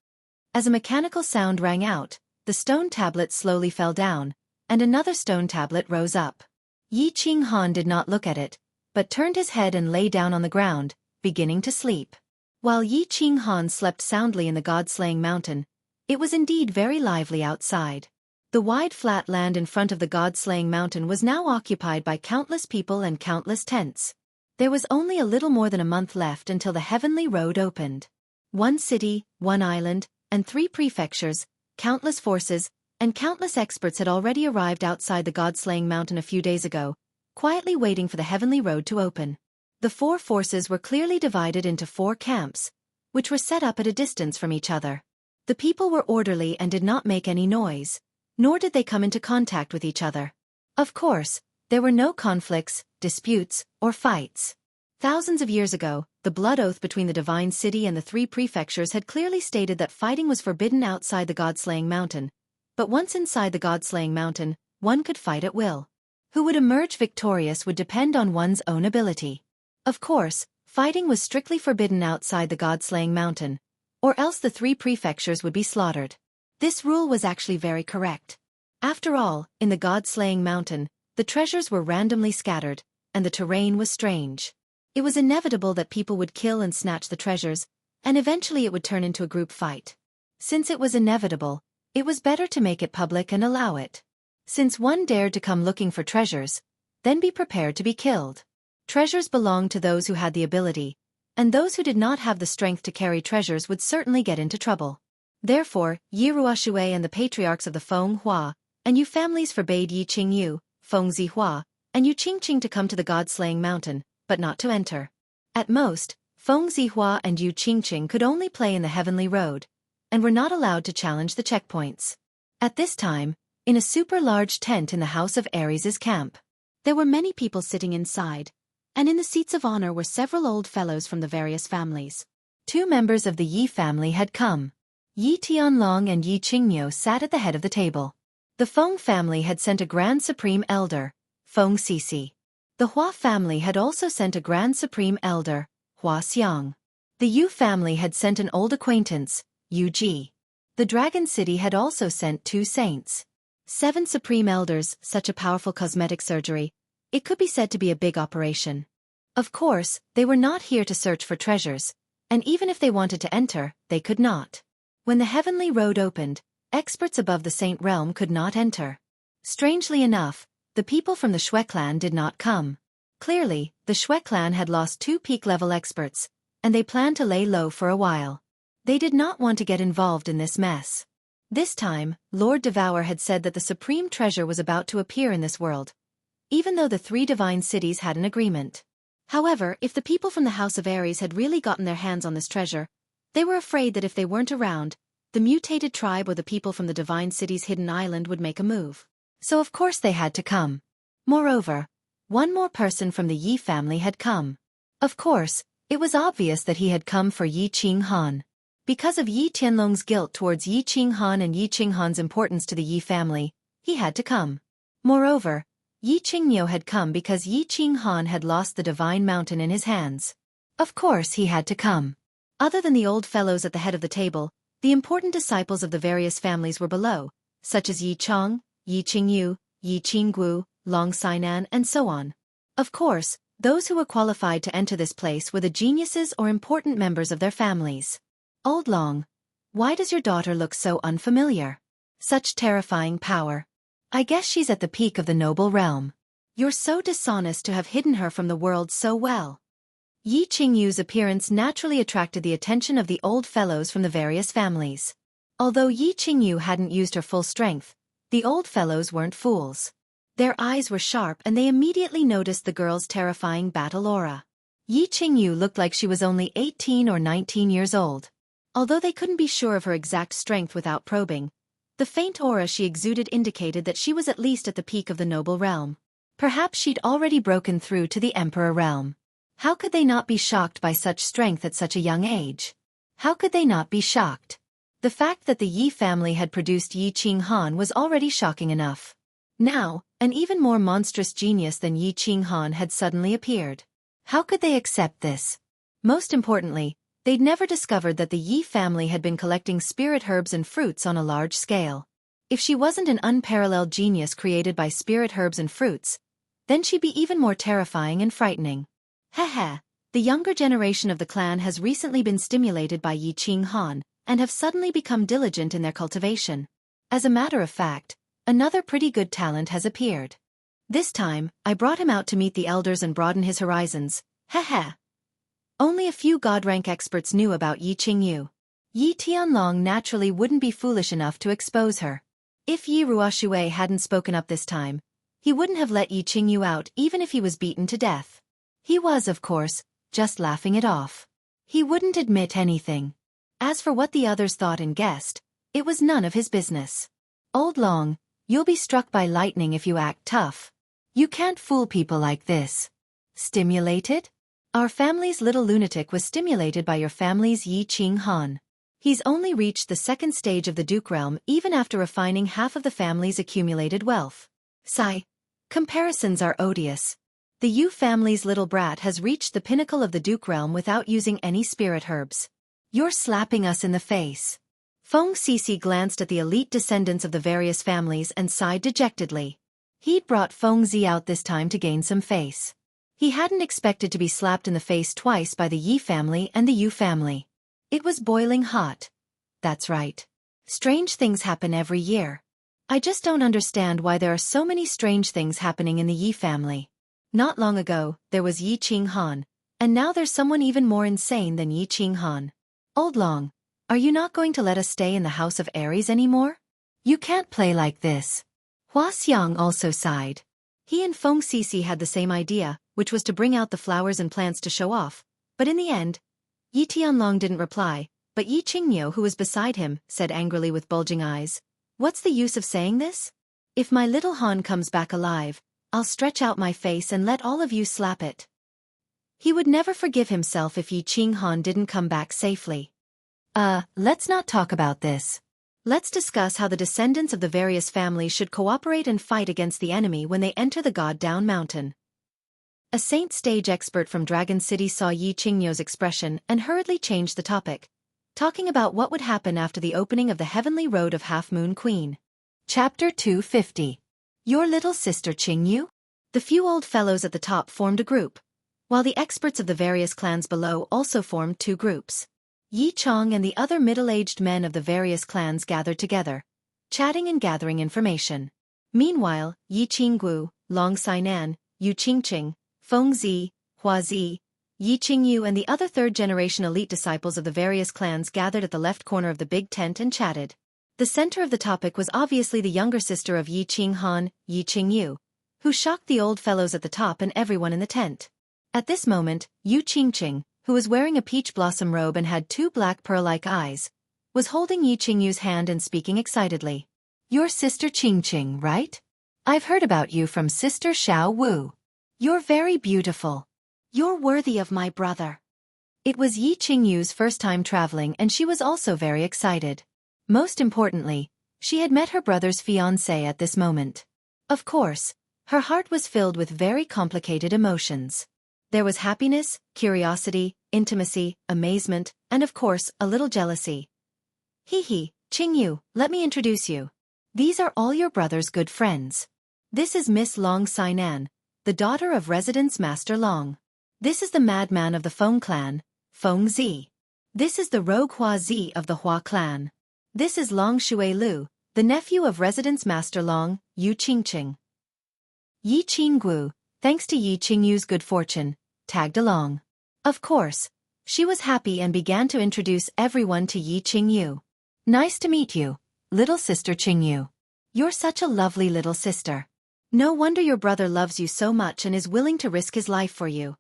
As a mechanical sound rang out, the stone tablet slowly fell down, and another stone tablet rose up. Yi Qinghan did not look at it, but turned his head and lay down on the ground, beginning to sleep. While Yi Qinghan slept soundly in the god-slaying mountain, it was indeed very lively outside. The wide flat land in front of the god-slaying mountain was now occupied by countless people and countless tents. There was only a little more than a month left until the heavenly road opened. One city, one island, and 3 prefectures, countless forces, and countless experts had already arrived outside the god-slaying mountain a few days ago, quietly waiting for the heavenly road to open. The 4 forces were clearly divided into 4 camps, which were set up at a distance from each other. The people were orderly and did not make any noise, nor did they come into contact with each other. Of course, there were no conflicts, disputes, or fights. Thousands of years ago, the blood oath between the divine city and the 3 prefectures had clearly stated that fighting was forbidden outside the god-slaying mountain, but once inside the god-slaying mountain, one could fight at will. Who would emerge victorious would depend on one's own ability. Of course, fighting was strictly forbidden outside the god-slaying mountain, or else the 3 prefectures would be slaughtered. This rule was actually very correct. After all, in the god-slaying mountain, the treasures were randomly scattered, and the terrain was strange. It was inevitable that people would kill and snatch the treasures, and eventually it would turn into a group fight. Since it was inevitable, it was better to make it public and allow it. Since one dared to come looking for treasures, then be prepared to be killed. Treasures belonged to those who had the ability, and those who did not have the strength to carry treasures would certainly get into trouble. Therefore, Yi Ruoxue and the patriarchs of the Feng Hua and Yu families forbade Yi Qingyu, Feng Zihua, and Yu Qingqing to come to the god-slaying mountain, but not to enter. At most, Feng Zihua and Yu Qingqing could only play in the heavenly road, and were not allowed to challenge the checkpoints. At this time, in a super large tent in the house of Ares' camp, there were many people sitting inside, and in the seats of honor were several old fellows from the various families. 2 members of the Yi family had come. Yi Tianlong and Yi Qingyo sat at the head of the table. The Feng family had sent a Grand Supreme Elder, Feng Sisi. The Hua family had also sent a Grand Supreme Elder, Hua Xiang. The Yu family had sent an old acquaintance, Yu Ji. The Dragon City had also sent 2 saints. 7 Supreme Elders, such a powerful cosmetic surgery. It could be said to be a big operation. Of course, they were not here to search for treasures, and even if they wanted to enter, they could not. When the heavenly road opened, experts above the Saint Realm could not enter. Strangely enough, the people from the Shui clan did not come. Clearly, the Shui clan had lost 2 peak-level experts, and they planned to lay low for a while. They did not want to get involved in this mess. This time, Lord Devour had said that the supreme treasure was about to appear in this world, even though the 3 divine cities had an agreement. However, if the people from the House of Ares had really gotten their hands on this treasure, they were afraid that if they weren't around, the mutated tribe or the people from the divine city's hidden island would make a move. So of course they had to come. Moreover, one more person from the Yi family had come. Of course, it was obvious that he had come for Yi Qinghan. Because of Yi Tianlong's guilt towards Yi Qinghan and Yi Qinghan's importance to the Yi family, he had to come. Moreover, Yi Qingyo had come because Yi Qinghan had lost the divine mountain in his hands. Of course he had to come. Other than the old fellows at the head of the table, the important disciples of the various families were below, such as Yi Chong, Yi Qingyu, Yi Qinggu, Long Sainan, and so on. Of course, those who were qualified to enter this place were the geniuses or important members of their families. Old Long, why does your daughter look so unfamiliar? Such terrifying power. I guess she's at the peak of the noble realm. You're so dishonest to have hidden her from the world so well. Yi Qingyu's appearance naturally attracted the attention of the old fellows from the various families. Although Yi Qingyu hadn't used her full strength, the old fellows weren't fools. Their eyes were sharp and they immediately noticed the girl's terrifying battle aura. Yi Qingyu looked like she was only 18 or 19 years old. Although they couldn't be sure of her exact strength without probing, the faint aura she exuded indicated that she was at least at the peak of the noble realm. Perhaps she'd already broken through to the emperor realm. How could they not be shocked by such strength at such a young age? How could they not be shocked? The fact that the Yi family had produced Yi Qinghan was already shocking enough. Now, an even more monstrous genius than Yi Qinghan had suddenly appeared. How could they accept this? Most importantly, they'd never discovered that the Yi family had been collecting spirit herbs and fruits on a large scale. If she wasn't an unparalleled genius created by spirit herbs and fruits, then she'd be even more terrifying and frightening. Heh. The younger generation of the clan has recently been stimulated by Yi Qinghan, and have suddenly become diligent in their cultivation. As a matter of fact, another pretty good talent has appeared. This time, I brought him out to meet the elders and broaden his horizons. Heh. Only a few god-rank experts knew about Yi Qingyu. Yi Tianlong naturally wouldn't be foolish enough to expose her. If Yi Ruoshui hadn't spoken up this time, he wouldn't have let Yi Qingyu out even if he was beaten to death. He was, of course, just laughing it off. He wouldn't admit anything. As for what the others thought and guessed, it was none of his business. Old Long, you'll be struck by lightning if you act tough. You can't fool people like this. Stimulated? Our family's little lunatic was stimulated by your family's Yi Qinghan. He's only reached the second stage of the Duke realm even after refining half of the family's accumulated wealth. Sigh. Comparisons are odious. The Yu family's little brat has reached the pinnacle of the Duke realm without using any spirit herbs. You're slapping us in the face. Feng Sisi glanced at the elite descendants of the various families and sighed dejectedly. He'd brought Feng Zi out this time to gain some face. He hadn't expected to be slapped in the face twice by the Yi family and the Yu family. It was boiling hot. That's right. Strange things happen every year. I just don't understand why there are so many strange things happening in the Yi family. Not long ago, there was Yi Qinghan, and now there's someone even more insane than Yi Qinghan. Old Long, are you not going to let us stay in the House of Aries anymore? You can't play like this. Hua Xiang also sighed. He and Feng Sisi had the same idea, which was to bring out the flowers and plants to show off, but in the end, Yi Tianlong didn't reply, but Yi Qingyu, who was beside him, said angrily with bulging eyes, "What's the use of saying this? If my little Han comes back alive, I'll stretch out my face and let all of you slap it." He would never forgive himself if Yi Qinghan didn't come back safely. Let's not talk about this. Let's discuss how the descendants of the various families should cooperate and fight against the enemy when they enter the God-Down Mountain. A Saint stage expert from Dragon City saw Yi Qingyu's expression and hurriedly changed the topic, talking about what would happen after the opening of the Heavenly Road of Half-Moon Queen. Chapter 250. Your little sister Qingyu? The few old fellows at the top formed a group, while the experts of the various clans below also formed two groups. Yi Chong and the other middle-aged men of the various clans gathered together, chatting and gathering information. Meanwhile, Yi Qinggu, Long Sainan, Yu Qingqing, Feng Zi, Hua Zi, Yi Qingyu and the other third-generation elite disciples of the various clans gathered at the left corner of the big tent and chatted. The center of the topic was obviously the younger sister of Yi Qinghan, Yi Qingyu, who shocked the old fellows at the top and everyone in the tent. At this moment, Yu Qingqing, who was wearing a peach blossom robe and had two black pearl-like eyes, was holding Yi Qingyu's hand and speaking excitedly. "Your sister Qingqing, right? I've heard about you from Sister Xiao Wu. You're very beautiful. You're worthy of my brother." It was Yi Qingyu's first time traveling and she was also very excited. Most importantly, she had met her brother's fiancé at this moment. Of course, her heart was filled with very complicated emotions. There was happiness, curiosity, intimacy, amazement, and of course, a little jealousy. "Hee, Qingyu, let me introduce you. These are all your brother's good friends. This is Miss Long Sainan, the daughter of Residence Master Long. This is the madman of the Feng clan, Feng Zi. This is the rogue Hua Zi of the Hua clan. This is Long Shui Lu, the nephew of Residence Master Long, Yu Qingqing." Yi Qinggu, thanks to Yi Qingyu's good fortune, tagged along. Of course, she was happy and began to introduce everyone to Yi Qingyu. "Nice to meet you, little sister Qingyu. You're such a lovely little sister. No wonder your brother loves you so much and is willing to risk his life for you."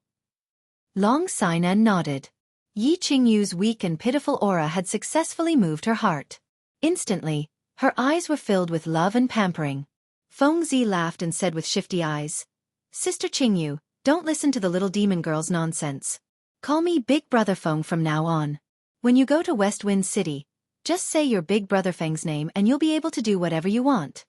Long Sinan nodded. Yi Qingyu's weak and pitiful aura had successfully moved her heart. Instantly, her eyes were filled with love and pampering. Feng Zi laughed and said with shifty eyes, "Sister Qingyu, don't listen to the little demon girl's nonsense. Call me Big Brother Feng from now on. When you go to West Wind City, just say your Big Brother Feng's name and you'll be able to do whatever you want.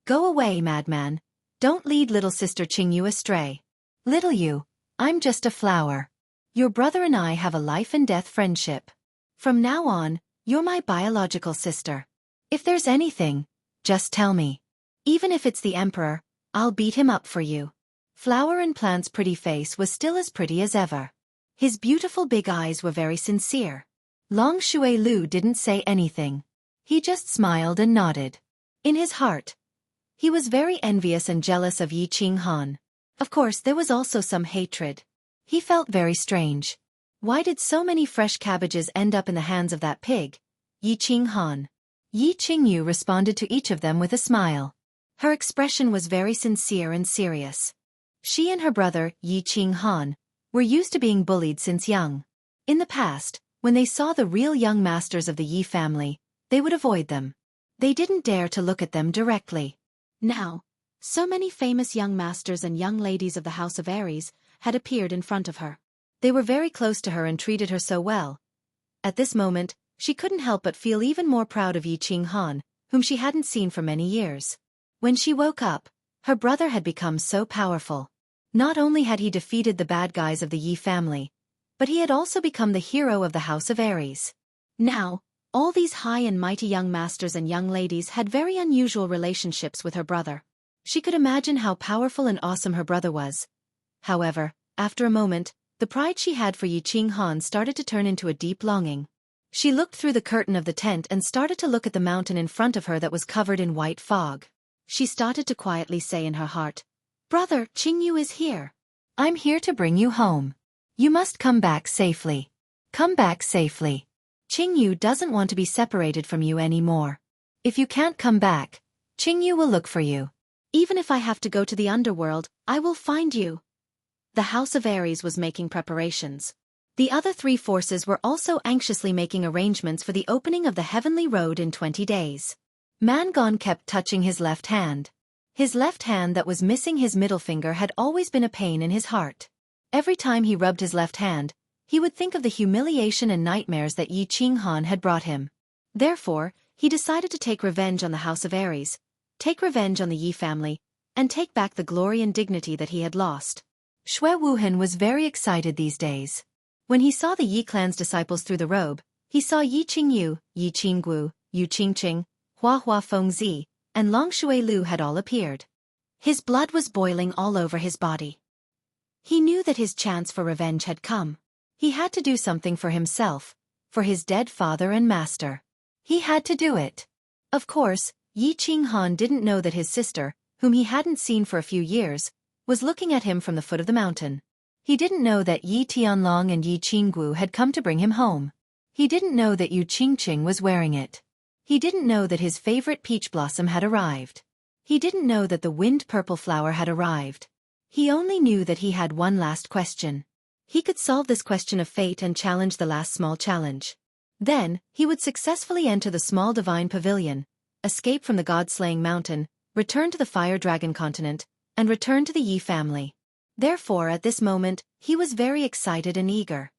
Go away, madman. Don't lead little sister Qingyu astray. Little you, I'm just a flower. Your brother and I have a life-and-death friendship. From now on, you're my biological sister. If there's anything, just tell me. Even if it's the Emperor, I'll beat him up for you." Flower and Plant's pretty face was still as pretty as ever. His beautiful big eyes were very sincere. Long Shui Lu didn't say anything. He just smiled and nodded. In his heart, he was very envious and jealous of Yi Qinghan. Of course, there was also some hatred. He felt very strange. Why did so many fresh cabbages end up in the hands of that pig, Yi Qinghan? Yi Qingyu responded to each of them with a smile. Her expression was very sincere and serious. She and her brother, Yi Qinghan, were used to being bullied since young. In the past, when they saw the real young masters of the Yi family, they would avoid them. They didn't dare to look at them directly. Now, so many famous young masters and young ladies of the House of Aries had appeared in front of her. They were very close to her and treated her so well. At this moment, she couldn't help but feel even more proud of Yi Qinghan, whom she hadn't seen for many years. When she woke up, her brother had become so powerful. Not only had he defeated the bad guys of the Yi family, but he had also become the hero of the House of Aries. Now, all these high and mighty young masters and young ladies had very unusual relationships with her brother. She could imagine how powerful and awesome her brother was. However, after a moment, the pride she had for Yi Qinghan started to turn into a deep longing. She looked through the curtain of the tent and started to look at the mountain in front of her that was covered in white fog. She started to quietly say in her heart, "Brother, Qingyu is here. I'm here to bring you home. You must come back safely. Come back safely. Qingyu doesn't want to be separated from you anymore. If you can't come back, Qingyu will look for you. Even if I have to go to the underworld, I will find you." The House of Aries was making preparations. The other three forces were also anxiously making arrangements for the opening of the Heavenly Road in 20 days. Mangon kept touching his left hand. His left hand that was missing his middle finger had always been a pain in his heart. Every time he rubbed his left hand, he would think of the humiliation and nightmares that Yi Qinghan had brought him. Therefore, he decided to take revenge on the House of Aries, take revenge on the Yi family, and take back the glory and dignity that he had lost. Xue Wuhan was very excited these days. When he saw the Yi clan's disciples through the robe, he saw Yi Qingyu, Yi Qinggu, Yu Qingqing, Hua Fengzi, and Long Shui Lu had all appeared. His blood was boiling all over his body. He knew that his chance for revenge had come. He had to do something for himself, for his dead father and master. He had to do it. Of course, Yi Qinghan didn't know that his sister, whom he hadn't seen for a few years, was looking at him from the foot of the mountain. He didn't know that Yi Tianlong and Yi Qinggu had come to bring him home. He didn't know that Yu Qingqing was wearing it. He didn't know that his favorite peach blossom had arrived. He didn't know that the wind purple flower had arrived. He only knew that he had one last question. He could solve this question of fate and challenge the last small challenge. Then, he would successfully enter the small divine pavilion, escape from the god-slaying mountain, return to the fire dragon continent, and return to the Yi family. Therefore, at this moment, he was very excited and eager.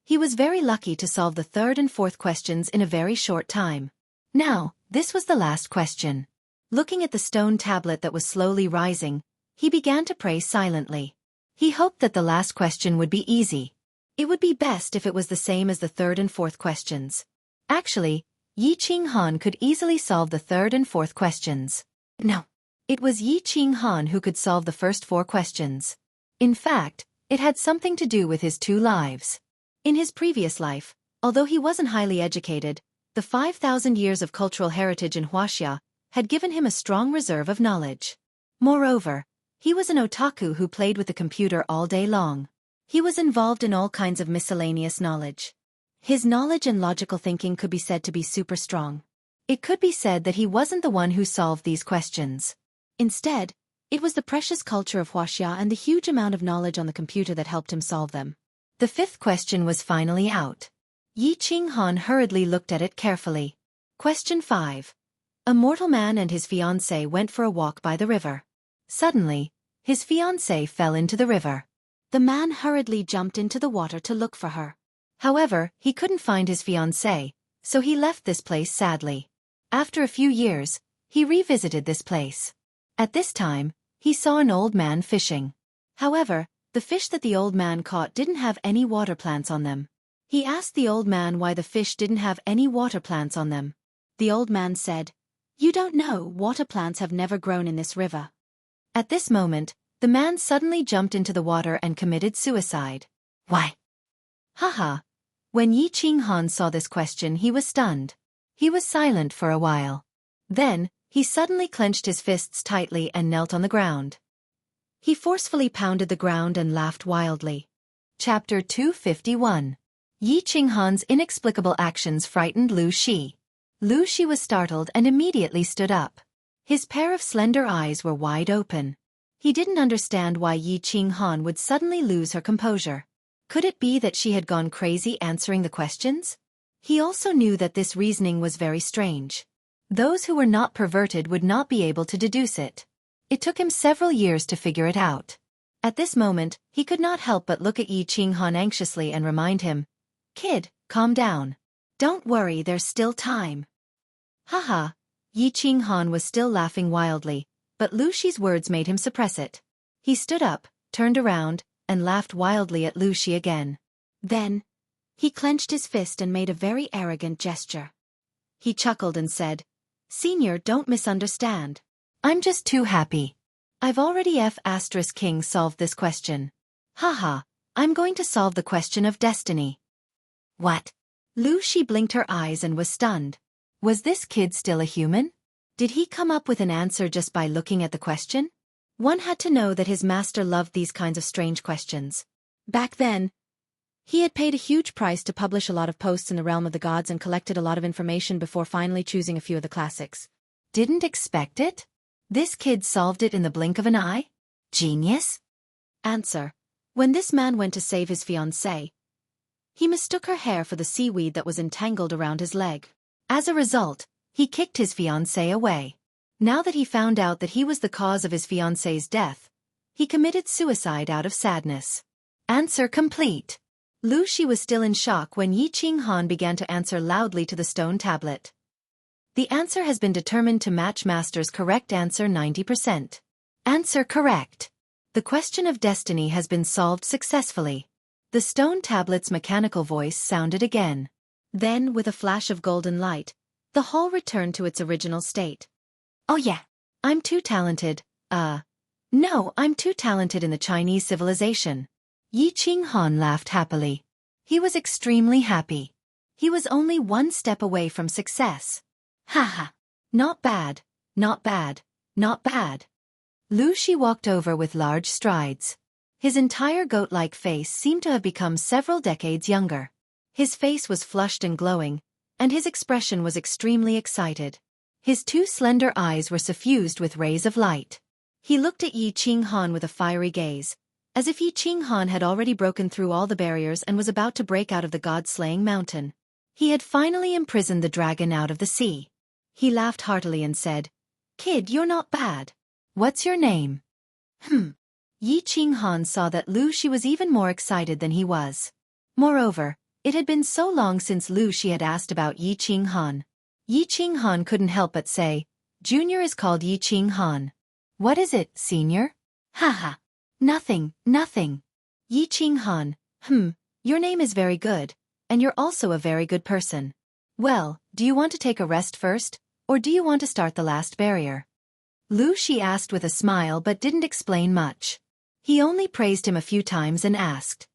He was very lucky to solve the third and fourth questions in a very short time. Now, this was the last question. Looking at the stone tablet that was slowly rising, he began to pray silently. He hoped that the last question would be easy. It would be best if it was the same as the third and fourth questions. Actually, Yi Qinghan could easily solve the third and fourth questions. No, it was Yi Qinghan who could solve the first 4 questions. In fact, it had something to do with his 2 lives. In his previous life, although he wasn't highly educated, the 5,000 years of cultural heritage in Huaxia had given him a strong reserve of knowledge. Moreover, he was an otaku who played with the computer all day long. He was involved in all kinds of miscellaneous knowledge. His knowledge and logical thinking could be said to be super strong. It could be said that he wasn't the one who solved these questions. Instead, it was the precious culture of Huaxia and the huge amount of knowledge on the computer that helped him solve them. The fifth question was finally out. Yi Qinghan hurriedly looked at it carefully. Question 5. A mortal man and his fiancée went for a walk by the river. Suddenly, his fiancée fell into the river. The man hurriedly jumped into the water to look for her. However, he couldn't find his fiancée, so he left this place sadly. After a few years, he revisited this place. At this time, he saw an old man fishing. However, the fish that the old man caught didn't have any water plants on them. He asked the old man why the fish didn't have any water plants on them. The old man said, "You don't know, water plants have never grown in this river." At this moment, the man suddenly jumped into the water and committed suicide. Why? Haha. When Yi Qinghan saw this question, he was stunned. He was silent for a while. Then, he suddenly clenched his fists tightly and knelt on the ground. He forcefully pounded the ground and laughed wildly. Chapter 251. Yi Qinghan's inexplicable actions frightened Lu Shi. Lu Shi was startled and immediately stood up. His pair of slender eyes were wide open. He didn't understand why Yi Qinghan would suddenly lose her composure. Could it be that she had gone crazy answering the questions? He also knew that this reasoning was very strange. Those who were not perverted would not be able to deduce it. It took him several years to figure it out. At this moment, he could not help but look at Yi Qinghan anxiously and remind him, "Kid, calm down. Don't worry, there's still time." Haha. Yi Qinghan was still laughing wildly, but Lu Shi's words made him suppress it. He stood up, turned around, and laughed wildly at Lu Shi again. Then, he clenched his fist and made a very arrogant gesture. He chuckled and said, "Senior, don't misunderstand. I'm just too happy. I've already King solved this question. Haha, I'm going to solve the question of destiny." What? Lu Shi blinked her eyes and was stunned. Was this kid still a human? Did he come up with an answer just by looking at the question? One had to know that his master loved these kinds of strange questions. Back then, he had paid a huge price to publish a lot of posts in the realm of the gods and collected a lot of information before finally choosing a few of the classics. Didn't expect it? This kid solved it in the blink of an eye? Genius? Answer. When this man went to save his fiancée, he mistook her hair for the seaweed that was entangled around his leg. As a result, he kicked his fiancée away. Now that he found out that he was the cause of his fiancée's death, he committed suicide out of sadness. Answer complete. Lu Shi was still in shock when Yi Qinghan began to answer loudly to the stone tablet. The answer has been determined to match Master's correct answer 90%. Answer correct. The question of destiny has been solved successfully. The stone tablet's mechanical voice sounded again. Then, with a flash of golden light, the hall returned to its original state. Oh yeah, I'm too talented, no, I'm too talented in the Chinese civilization. Yi Qinghan laughed happily. He was extremely happy. He was only one step away from success. Haha. Not bad, not bad, not bad. Lu Shi walked over with large strides. His entire goat-like face seemed to have become several decades younger. His face was flushed and glowing, and his expression was extremely excited. His two slender eyes were suffused with rays of light. He looked at Yi Qinghan with a fiery gaze, as if Yi Qinghan had already broken through all the barriers and was about to break out of the god-slaying mountain. He had finally imprisoned the dragon out of the sea. He laughed heartily and said, "Kid, you're not bad. What's your name?" Yi Qinghan saw that Lu Shi was even more excited than he was. Moreover, it had been so long since Lu Shi had asked about Yi Qinghan. Yi Qinghan couldn't help but say, "Junior is called Yi Qinghan." "What is it, senior?" "Haha. Nothing, nothing." Yi Qinghan, your name is very good, and you're also a very good person. Well, do you want to take a rest first, or do you want to start the last barrier?" Lu Shi asked with a smile but didn't explain much. He only praised him a few times and asked,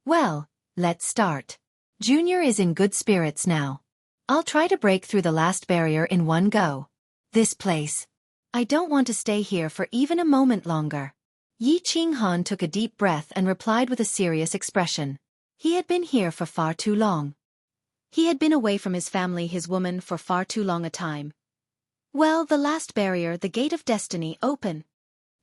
"Well, let's start. Junior is in good spirits now. I'll try to break through the last barrier in one go. This place. I don't want to stay here for even a moment longer." Yi Qinghan took a deep breath and replied with a serious expression. He had been here for far too long. He had been away from his family, his woman, for far too long a time. Well, the last barrier, the gate of destiny, open.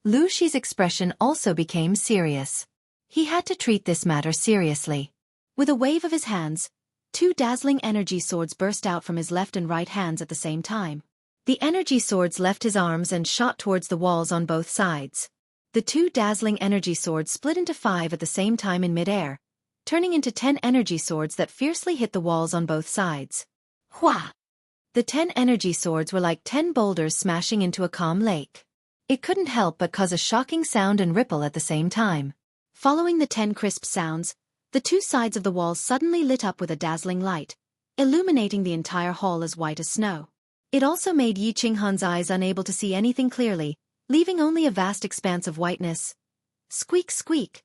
Lu Shi's expression also became serious. He had to treat this matter seriously. With a wave of his hands, 2 dazzling energy swords burst out from his left and right hands at the same time. The energy swords left his arms and shot towards the walls on both sides. The 2 dazzling energy swords split into 5 at the same time in mid-air, turning into 10 energy swords that fiercely hit the walls on both sides. Hua! The 10 energy swords were like 10 boulders smashing into a calm lake. It couldn't help but cause a shocking sound and ripple at the same time. Following the 10 crisp sounds, the 2 sides of the walls suddenly lit up with a dazzling light, illuminating the entire hall as white as snow. It also made Yi Qinghan's eyes unable to see anything clearly, leaving only a vast expanse of whiteness. Squeak, squeak!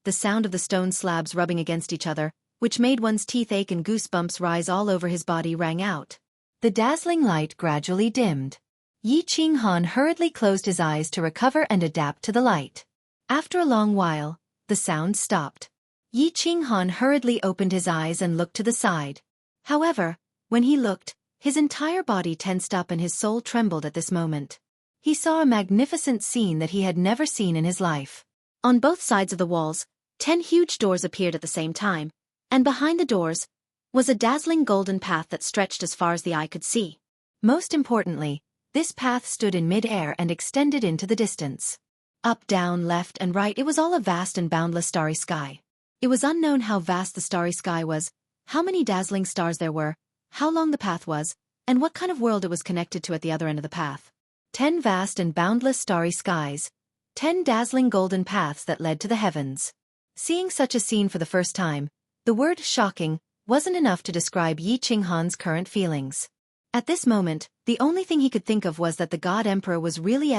The sound of the stone slabs rubbing against each other, which made one's teeth ache and goosebumps rise all over his body, rang out. The dazzling light gradually dimmed. Yi Qinghan hurriedly closed his eyes to recover and adapt to the light. After a long while, the sound stopped. Yi Qinghan hurriedly opened his eyes and looked to the side. However, when he looked, his entire body tensed up and his soul trembled at this moment. He saw a magnificent scene that he had never seen in his life. On both sides of the walls, 10 huge doors appeared at the same time, and behind the doors was a dazzling golden path that stretched as far as the eye could see. Most importantly, this path stood in mid-air and extended into the distance. Up, down, left, and right, it was all a vast and boundless starry sky. It was unknown how vast the starry sky was, how many dazzling stars there were, how long the path was, and what kind of world it was connected to at the other end of the path. 10 vast and boundless starry skies, 10 dazzling golden paths that led to the heavens. Seeing such a scene for the first time, the word shocking wasn't enough to describe Yi Qinghan's current feelings. At this moment, the only thing he could think of was that the God Emperor was really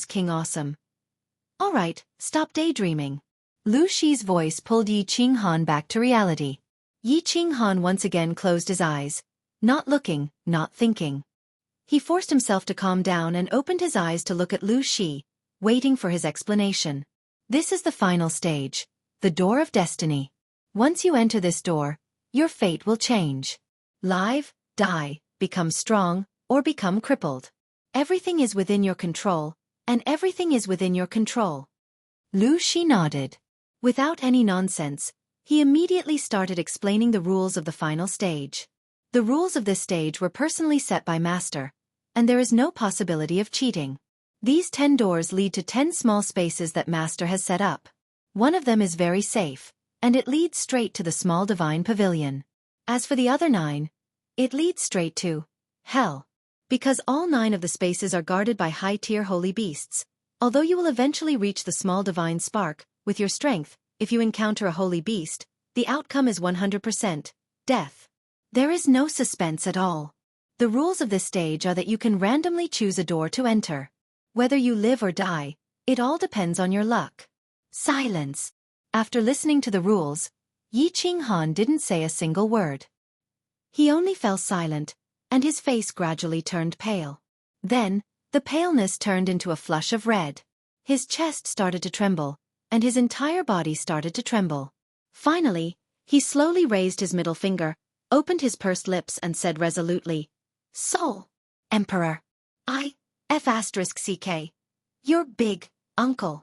King awesome. Alright, stop daydreaming. Lu Shi's voice pulled Yi Qinghan back to reality. Yi Qinghan once again closed his eyes, not looking, not thinking. He forced himself to calm down and opened his eyes to look at Lu Shi, waiting for his explanation. This is the final stage, the door of destiny. Once you enter this door, your fate will change. Live, die, become strong, or become crippled. Everything is within your control, and everything is within your control. Lu Shi nodded. Without any nonsense, he immediately started explaining the rules of the final stage. The rules of this stage were personally set by Master, and there is no possibility of cheating. These 10 doors lead to 10 small spaces that Master has set up. One of them is very safe, and it leads straight to the small divine pavilion. As for the other 9, it leads straight to hell. Because all 9 of the spaces are guarded by high-tier holy beasts, although you will eventually reach the small divine spark, with your strength, if you encounter a holy beast, the outcome is 100% death. There is no suspense at all. The rules of this stage are that you can randomly choose a door to enter. Whether you live or die, it all depends on your luck. Silence. After listening to the rules, Yi Qinghan didn't say a single word. He only fell silent, and his face gradually turned pale. Then, the paleness turned into a flush of red. His chest started to tremble, and his entire body started to tremble. Finally, he slowly raised his middle finger, opened his pursed lips and said resolutely, "Soul, Emperor, F***CK, your big uncle."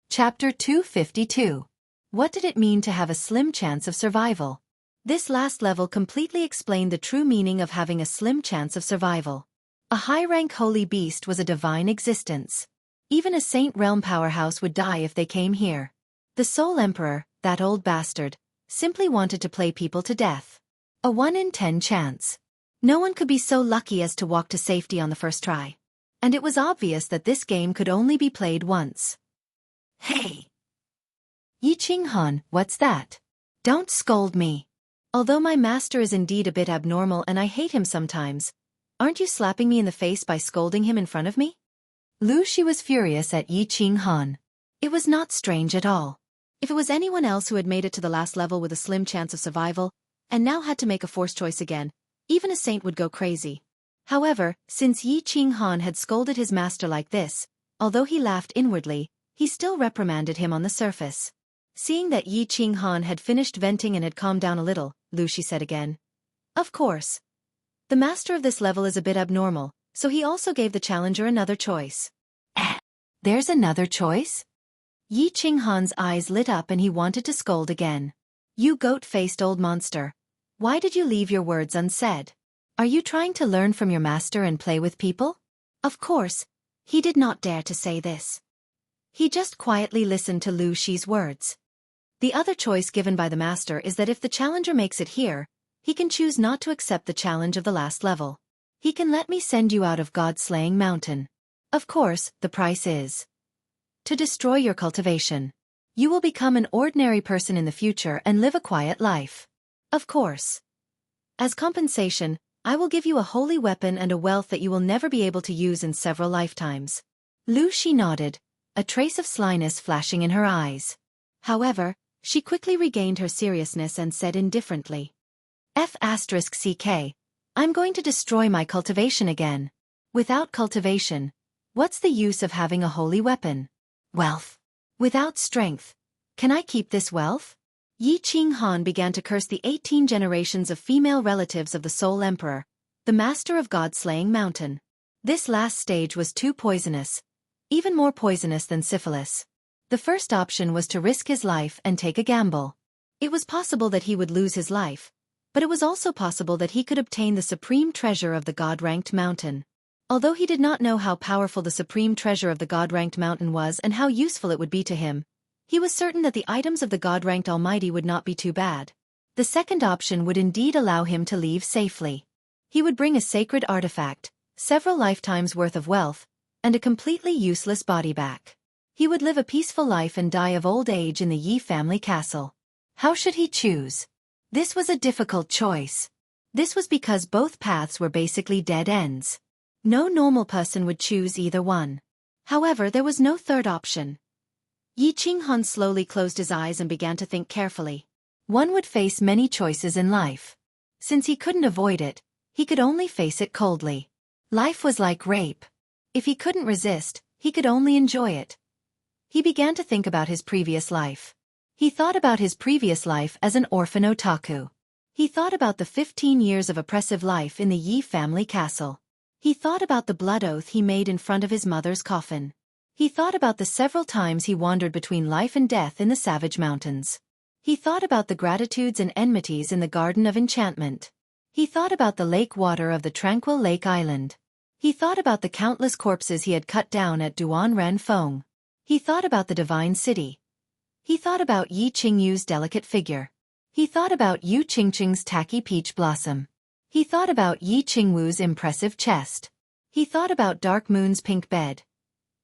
Chapter 252. What did it mean to have a slim chance of survival? This last level completely explained the true meaning of having a slim chance of survival. A high-rank holy beast was a divine existence. Even a Saint Realm powerhouse would die if they came here. The Soul Emperor, that old bastard, simply wanted to play people to death. A 1 in 10 chance. No one could be so lucky as to walk to safety on the first try. And it was obvious that this game could only be played once. Hey! Yi Qinghan, what's that? Don't scold me. Although my master is indeed a bit abnormal and I hate him sometimes, aren't you slapping me in the face by scolding him in front of me? Lu Shi was furious at Yi Qinghan. It was not strange at all. If it was anyone else who had made it to the last level with a slim chance of survival, and now had to make a forced choice again, even a saint would go crazy. However, since Yi Qinghan had scolded his master like this, although he laughed inwardly, he still reprimanded him on the surface. Seeing that Yi Qinghan had finished venting and had calmed down a little, Lu Shi said again, "Of course. The master of this level is a bit abnormal, so he also gave the challenger another choice." There's another choice? Yi Qinghan's eyes lit up and he wanted to scold again. You goat-faced old monster. Why did you leave your words unsaid? Are you trying to learn from your master and play with people? Of course, he did not dare to say this. He just quietly listened to Lu Shi's words. The other choice given by the master is that if the challenger makes it here, he can choose not to accept the challenge of the last level. He can let me send you out of God-slaying mountain. Of course, the price is to destroy your cultivation. You will become an ordinary person in the future and live a quiet life. Of course. As compensation, I will give you a holy weapon and a wealth that you will never be able to use in several lifetimes. Lu Shi nodded, a trace of slyness flashing in her eyes. However, she quickly regained her seriousness and said indifferently. F***ck, I'm going to destroy my cultivation again. Without cultivation, what's the use of having a holy weapon? Wealth. Without strength, can I keep this wealth? Yi Qinghan began to curse the 18 generations of female relatives of the Soul Emperor, the master of God-slaying mountain. This last stage was too poisonous, even more poisonous than syphilis. The first option was to risk his life and take a gamble. It was possible that he would lose his life, but it was also possible that he could obtain the supreme treasure of the God-ranked mountain. Although he did not know how powerful the supreme treasure of the God-ranked mountain was and how useful it would be to him, he was certain that the items of the God-ranked Almighty would not be too bad. The second option would indeed allow him to leave safely. He would bring a sacred artifact, several lifetimes' worth of wealth, and a completely useless body back. He would live a peaceful life and die of old age in the Yi family castle. How should he choose? This was a difficult choice. This was because both paths were basically dead ends. No normal person would choose either one. However, there was no third option. Yi Qinghan slowly closed his eyes and began to think carefully. One would face many choices in life. Since he couldn't avoid it, he could only face it coldly. Life was like rape. If he couldn't resist, he could only enjoy it. He began to think about his previous life. He thought about his previous life as an orphan otaku. He thought about the 15 years of oppressive life in the Yi family castle. He thought about the blood oath he made in front of his mother's coffin. He thought about the several times he wandered between life and death in the savage mountains. He thought about the gratitudes and enmities in the Garden of Enchantment. He thought about the lake water of the tranquil lake island. He thought about the countless corpses he had cut down at Duan Ren Feng. He thought about the divine city. He thought about Yi Qingyu's delicate figure. He thought about Yu Qingqing's tacky peach blossom. He thought about Yi Qingwu's impressive chest. He thought about Dark Moon's pink bed.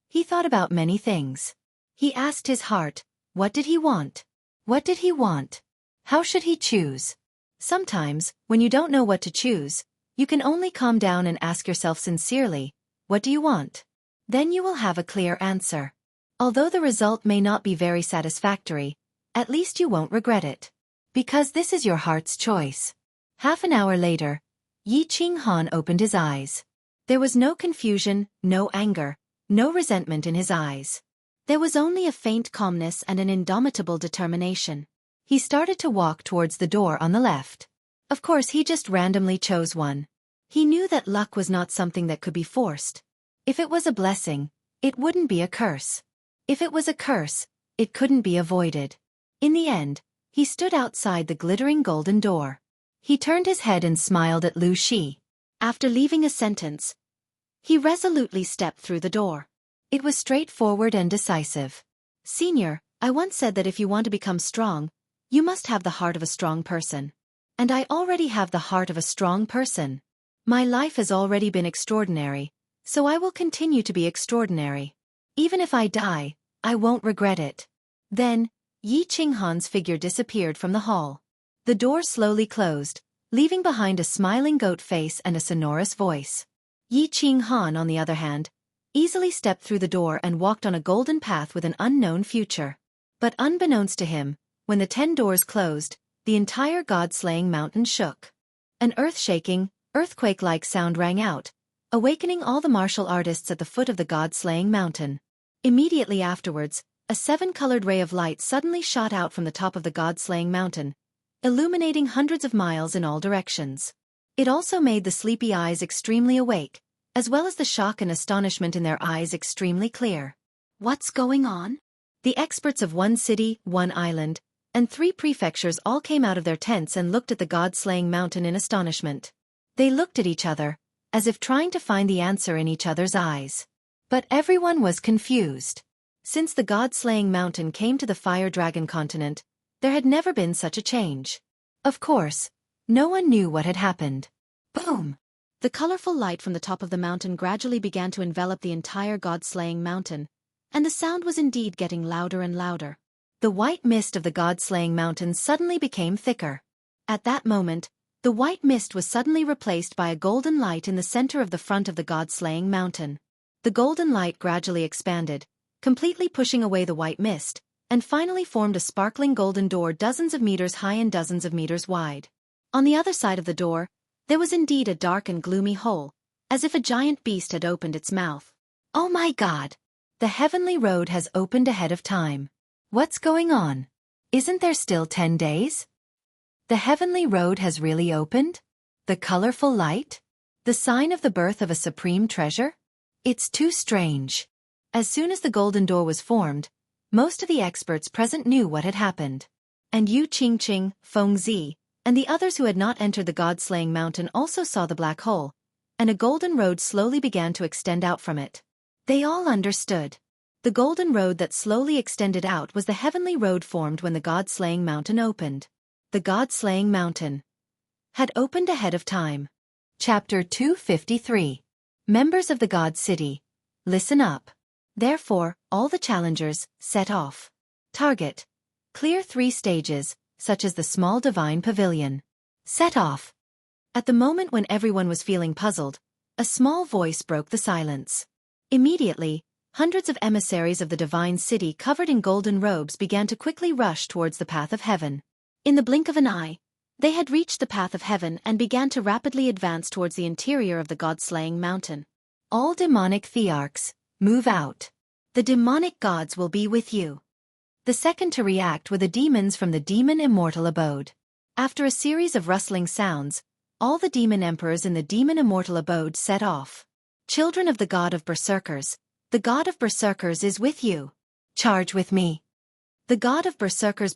He thought about many things. He asked his heart, what did he want? What did he want? How should he choose? Sometimes, when you don't know what to choose, you can only calm down and ask yourself sincerely, what do you want? Then you will have a clear answer. Although the result may not be very satisfactory, at least you won't regret it. Because this is your heart's choice. Half an hour later, Yi Qinghan opened his eyes. There was no confusion, no anger, no resentment in his eyes. There was only a faint calmness and an indomitable determination. He started to walk towards the door on the left. Of course, he just randomly chose one. He knew that luck was not something that could be forced. If it was a blessing, it wouldn't be a curse. If it was a curse, it couldn't be avoided. In the end, he stood outside the glittering golden door. He turned his head and smiled at Lu Shi. After leaving a sentence, he resolutely stepped through the door. It was straightforward and decisive. Senior, I once said that if you want to become strong, you must have the heart of a strong person. And I already have the heart of a strong person. My life has already been extraordinary, so I will continue to be extraordinary. Even if I die, I won't regret it. Then, Yi Qinghan's figure disappeared from the hall. The door slowly closed, leaving behind a smiling goat face and a sonorous voice. Yi Qinghan, on the other hand, easily stepped through the door and walked on a golden path with an unknown future. But unbeknownst to him, when the 10 doors closed, the entire god-slaying mountain shook. An earth-shaking, earthquake-like sound rang out, awakening all the martial artists at the foot of the god-slaying mountain. Immediately afterwards, a 7-colored ray of light suddenly shot out from the top of the god-slaying mountain, illuminating hundreds of miles in all directions. It also made the sleepy eyes extremely awake, as well as the shock and astonishment in their eyes extremely clear. What's going on? The experts of one city, one island, and 3 prefectures all came out of their tents and looked at the god-slaying mountain in astonishment. They looked at each other, as if trying to find the answer in each other's eyes. But everyone was confused. Since the god-slaying mountain came to the Fire Dragon continent, there had never been such a change. Of course, no one knew what had happened. Boom! The colorful light from the top of the mountain gradually began to envelop the entire god-slaying mountain, and the sound was indeed getting louder and louder. The white mist of the god-slaying mountain suddenly became thicker. At that moment, the white mist was suddenly replaced by a golden light in the center of the front of the god-slaying mountain. The golden light gradually expanded, completely pushing away the white mist, and finally formed a sparkling golden door dozens of meters high and dozens of meters wide. On the other side of the door, there was indeed a dark and gloomy hole, as if a giant beast had opened its mouth. Oh my God! The heavenly road has opened ahead of time. What's going on? Isn't there still 10 days? The heavenly road has really opened? The colorful light? The sign of the birth of a supreme treasure? It's too strange. As soon as the golden door was formed, most of the experts present knew what had happened. And Yu Qingqing, Feng Zi, and the others who had not entered the god-slaying mountain also saw the black hole, and a golden road slowly began to extend out from it. They all understood. The golden road that slowly extended out was the heavenly road formed when the god-slaying mountain opened. The god-slaying mountain had opened ahead of time. Chapter 253. Members of the God City, listen up. Therefore, all the challengers, set off. Target. Clear 3 stages, such as the small divine pavilion. Set off. At the moment when everyone was feeling puzzled, a small voice broke the silence. Immediately, hundreds of emissaries of the divine city covered in golden robes began to quickly rush towards the path of heaven. In the blink of an eye, they had reached the path of heaven and began to rapidly advance towards the interior of the god-slaying mountain. All demonic thearchs, move out. The demonic gods will be with you. The second to react were the demons from the demon immortal abode. After a series of rustling sounds, all the demon emperors in the demon immortal abode set off. Children of the god of berserkers, the god of berserkers is with you. Charge with me. The god of berserkers'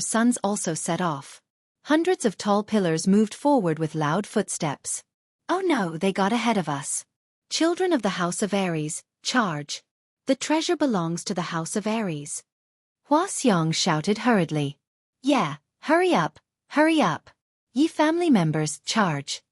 sons also set off. Hundreds of tall pillars moved forward with loud footsteps. Oh no, they got ahead of us. Children of the house of Ares, charge. The treasure belongs to the house of Ares. Hua Xiong shouted hurriedly. Yeah, hurry up, hurry up. Ye family members, charge.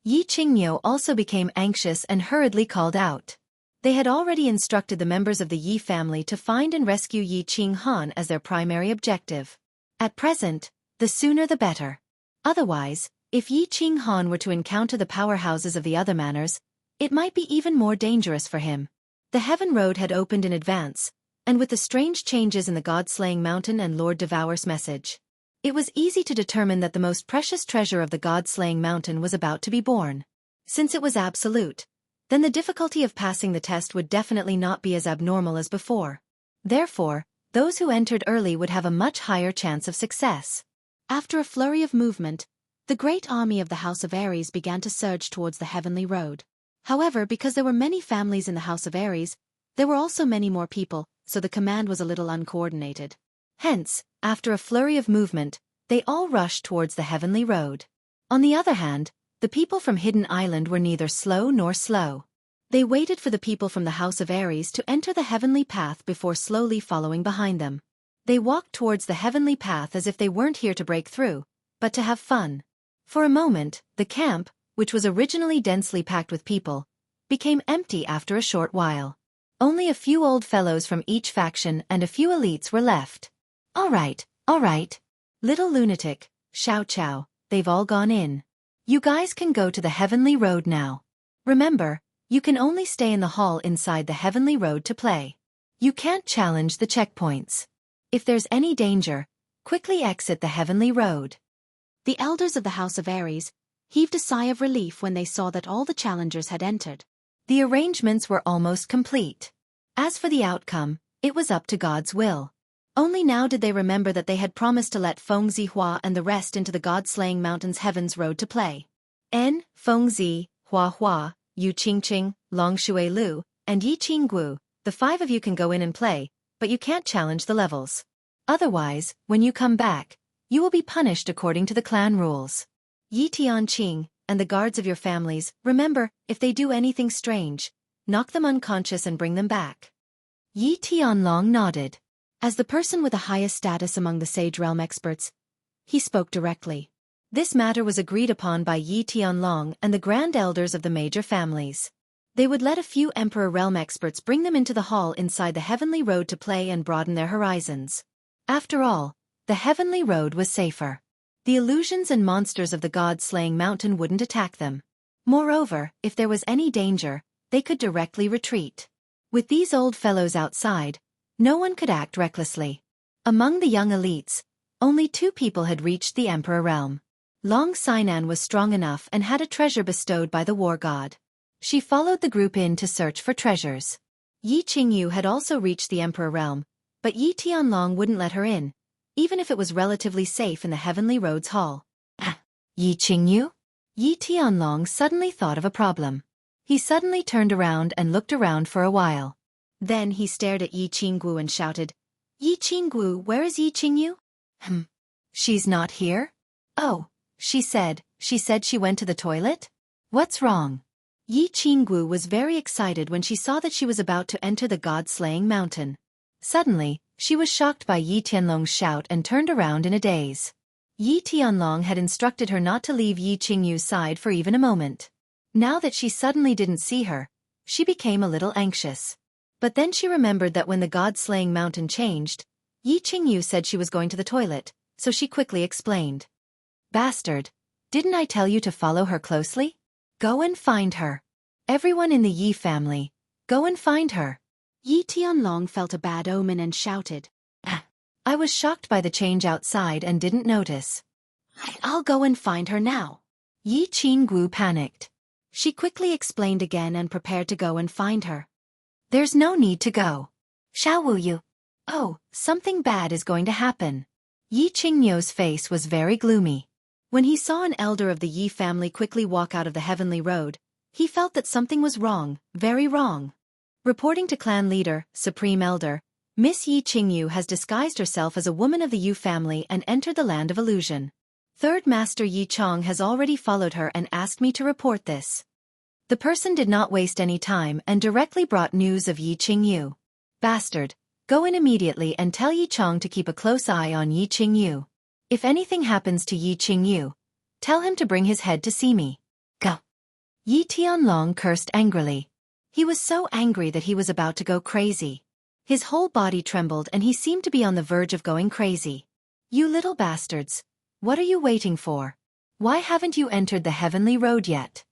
Yi Qingniu also became anxious and hurriedly called out. They had already instructed the members of the Yi family to find and rescue Yi Qinghan as their primary objective. At present, the sooner the better. Otherwise, if Yi Qinghan were to encounter the powerhouses of the other manners, it might be even more dangerous for him. The heaven road had opened in advance, and with the strange changes in the god-slaying mountain and Lord Devour's message, it was easy to determine that the most precious treasure of the god-slaying mountain was about to be born. Since it was absolute, then the difficulty of passing the test would definitely not be as abnormal as before. Therefore, those who entered early would have a much higher chance of success. After a flurry of movement, the great army of the House of Ares began to surge towards the heavenly road. However, because there were many families in the House of Ares, there were also many more people, so the command was a little uncoordinated. Hence, after a flurry of movement, they all rushed towards the heavenly road. On the other hand, the people from Hidden Island were neither slow nor slow. They waited for the people from the House of Ares to enter the heavenly path before slowly following behind them. They walked towards the heavenly path as if they weren't here to break through, but to have fun. For a moment, the camp, which was originally densely packed with people, became empty after a short while. Only a few old fellows from each faction and a few elites were left. All right. Little lunatic, Xiao Chao, they've all gone in. You guys can go to the heavenly road now. Remember, you can only stay in the hall inside the heavenly road to play. You can't challenge the checkpoints. If there's any danger, quickly exit the heavenly road. The elders of the House of Ares heaved a sigh of relief when they saw that all the challengers had entered. The arrangements were almost complete. As for the outcome, it was up to God's will. Only now did they remember that they had promised to let Feng Zihua and the rest into the god-slaying mountain's heaven's road to play. Feng Zi, Hua, Yu Qingqing, Long Shui Lu, and Yi Qinggu, the 5 of you can go in and play, but you can't challenge the levels. Otherwise, when you come back, you will be punished according to the clan rules. Yi Tianqing, and the guards of your families, remember, if they do anything strange, knock them unconscious and bring them back. Yi Tianlong nodded. As the person with the highest status among the Sage Realm experts, he spoke directly. This matter was agreed upon by Yi Tianlong and the Grand Elders of the major families. They would let a few Emperor Realm experts bring them into the hall inside the Heavenly Road to play and broaden their horizons. After all, the Heavenly Road was safer. The illusions and monsters of the god-slaying mountain wouldn't attack them. Moreover, if there was any danger, they could directly retreat. With these old fellows outside, no one could act recklessly. Among the young elites, only 2 people had reached the Emperor Realm. Long Sinan was strong enough and had a treasure bestowed by the war god. She followed the group in to search for treasures. Yi Qingyu had also reached the Emperor Realm, but Yi Tianlong wouldn't let her in, even if it was relatively safe in the Heavenly Road's hall. Yi Qingyu? Yi Tianlong suddenly thought of a problem. He suddenly turned around and looked around for a while. Then he stared at Yi Qinggu and shouted, Yi Qinggu, where is Yi Qingyu? She's not here? Oh, she said she went to the toilet? What's wrong? Yi Qinggu was very excited when she saw that she was about to enter the god-slaying mountain. Suddenly, she was shocked by Yi Tianlong's shout and turned around in a daze. Yi Tianlong had instructed her not to leave Yi Qingyu's side for even a moment. Now that she suddenly didn't see her, she became a little anxious. But then she remembered that when the god-slaying mountain changed, Yi Qingyu said she was going to the toilet, so she quickly explained. Bastard, didn't I tell you to follow her closely? Go and find her. Everyone in the Yi family, go and find her. Yi Tianlong felt a bad omen and shouted. I was shocked by the change outside and didn't notice. I'll go and find her now. Yi Qinggu panicked. She quickly explained again and prepared to go and find her. There's no need to go. Shall will you? Oh, something bad is going to happen. Yi Qingyu's face was very gloomy. When he saw an elder of the Yi family quickly walk out of the Heavenly Road, he felt that something was wrong, very wrong. Reporting to clan leader, Supreme Elder, Miss Yi Qingyu has disguised herself as a woman of the Yu family and entered the land of illusion. Third Master Yi Chong has already followed her and asked me to report this. The person did not waste any time and directly brought news of Yi Qingyu. Bastard, go in immediately and tell Yi Chong to keep a close eye on Yi Qingyu. If anything happens to Yi Qingyu, tell him to bring his head to see me. Go. Yi Tianlong cursed angrily. He was so angry that he was about to go crazy. His whole body trembled and he seemed to be on the verge of going crazy. You little bastards, what are you waiting for? Why haven't you entered the Heavenly Road yet?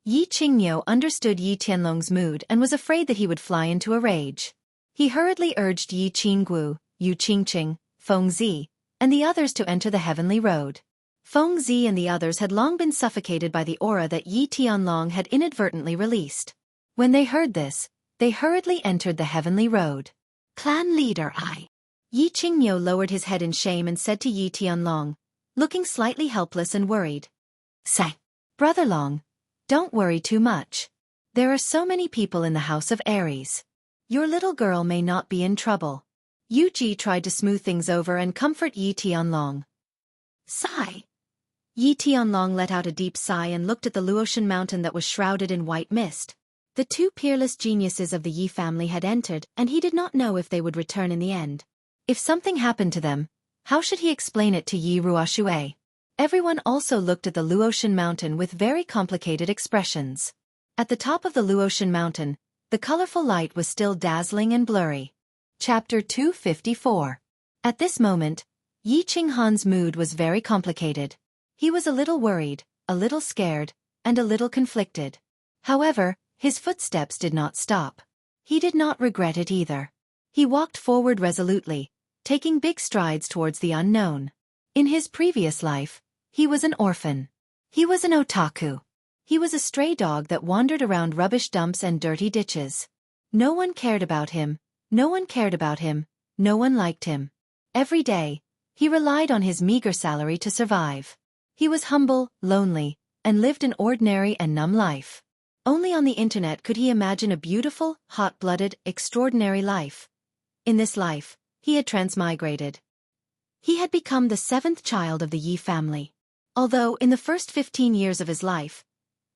Yi Qingyu understood Yi Tianlong's mood and was afraid that he would fly into a rage. He hurriedly urged Yi Qinggu, Yu Qingqing, Feng Zi, and the others to enter the Heavenly Road. Feng Zi and the others had long been suffocated by the aura that Yi Tianlong had inadvertently released. When they heard this, they hurriedly entered the Heavenly Road. Clan leader Yi Qingyu lowered his head in shame and said to Yi Tianlong, looking slightly helpless and worried. Say, Brother Long, don't worry too much. There are so many people in the House of Aries. Your little girl may not be in trouble. Yu Ji tried to smooth things over and comfort Yi Tianlong. Sigh. Yi Tianlong let out a deep sigh and looked at the Luotian mountain that was shrouded in white mist. The 2 peerless geniuses of the Yi family had entered and he did not know if they would return in the end. If something happened to them, how should he explain it to Yi Ruoxue? Everyone also looked at the Luotian mountain with very complicated expressions. At the top of the Luotian mountain, the colorful light was still dazzling and blurry. Chapter 254. At this moment, Yi Qinghan's mood was very complicated. He was a little worried, a little scared, and a little conflicted. However, his footsteps did not stop. He did not regret it either. He walked forward resolutely, taking big strides towards the unknown. In his previous life, he was an orphan. He was an otaku. He was a stray dog that wandered around rubbish dumps and dirty ditches. No one cared about him, no one cared about him, no one liked him. Every day, he relied on his meager salary to survive. He was humble, lonely, and lived an ordinary and numb life. Only on the internet could he imagine a beautiful, hot-blooded, extraordinary life. In this life, he had transmigrated. He had become the 7th child of the Yi family. Although, in the first 15 years of his life,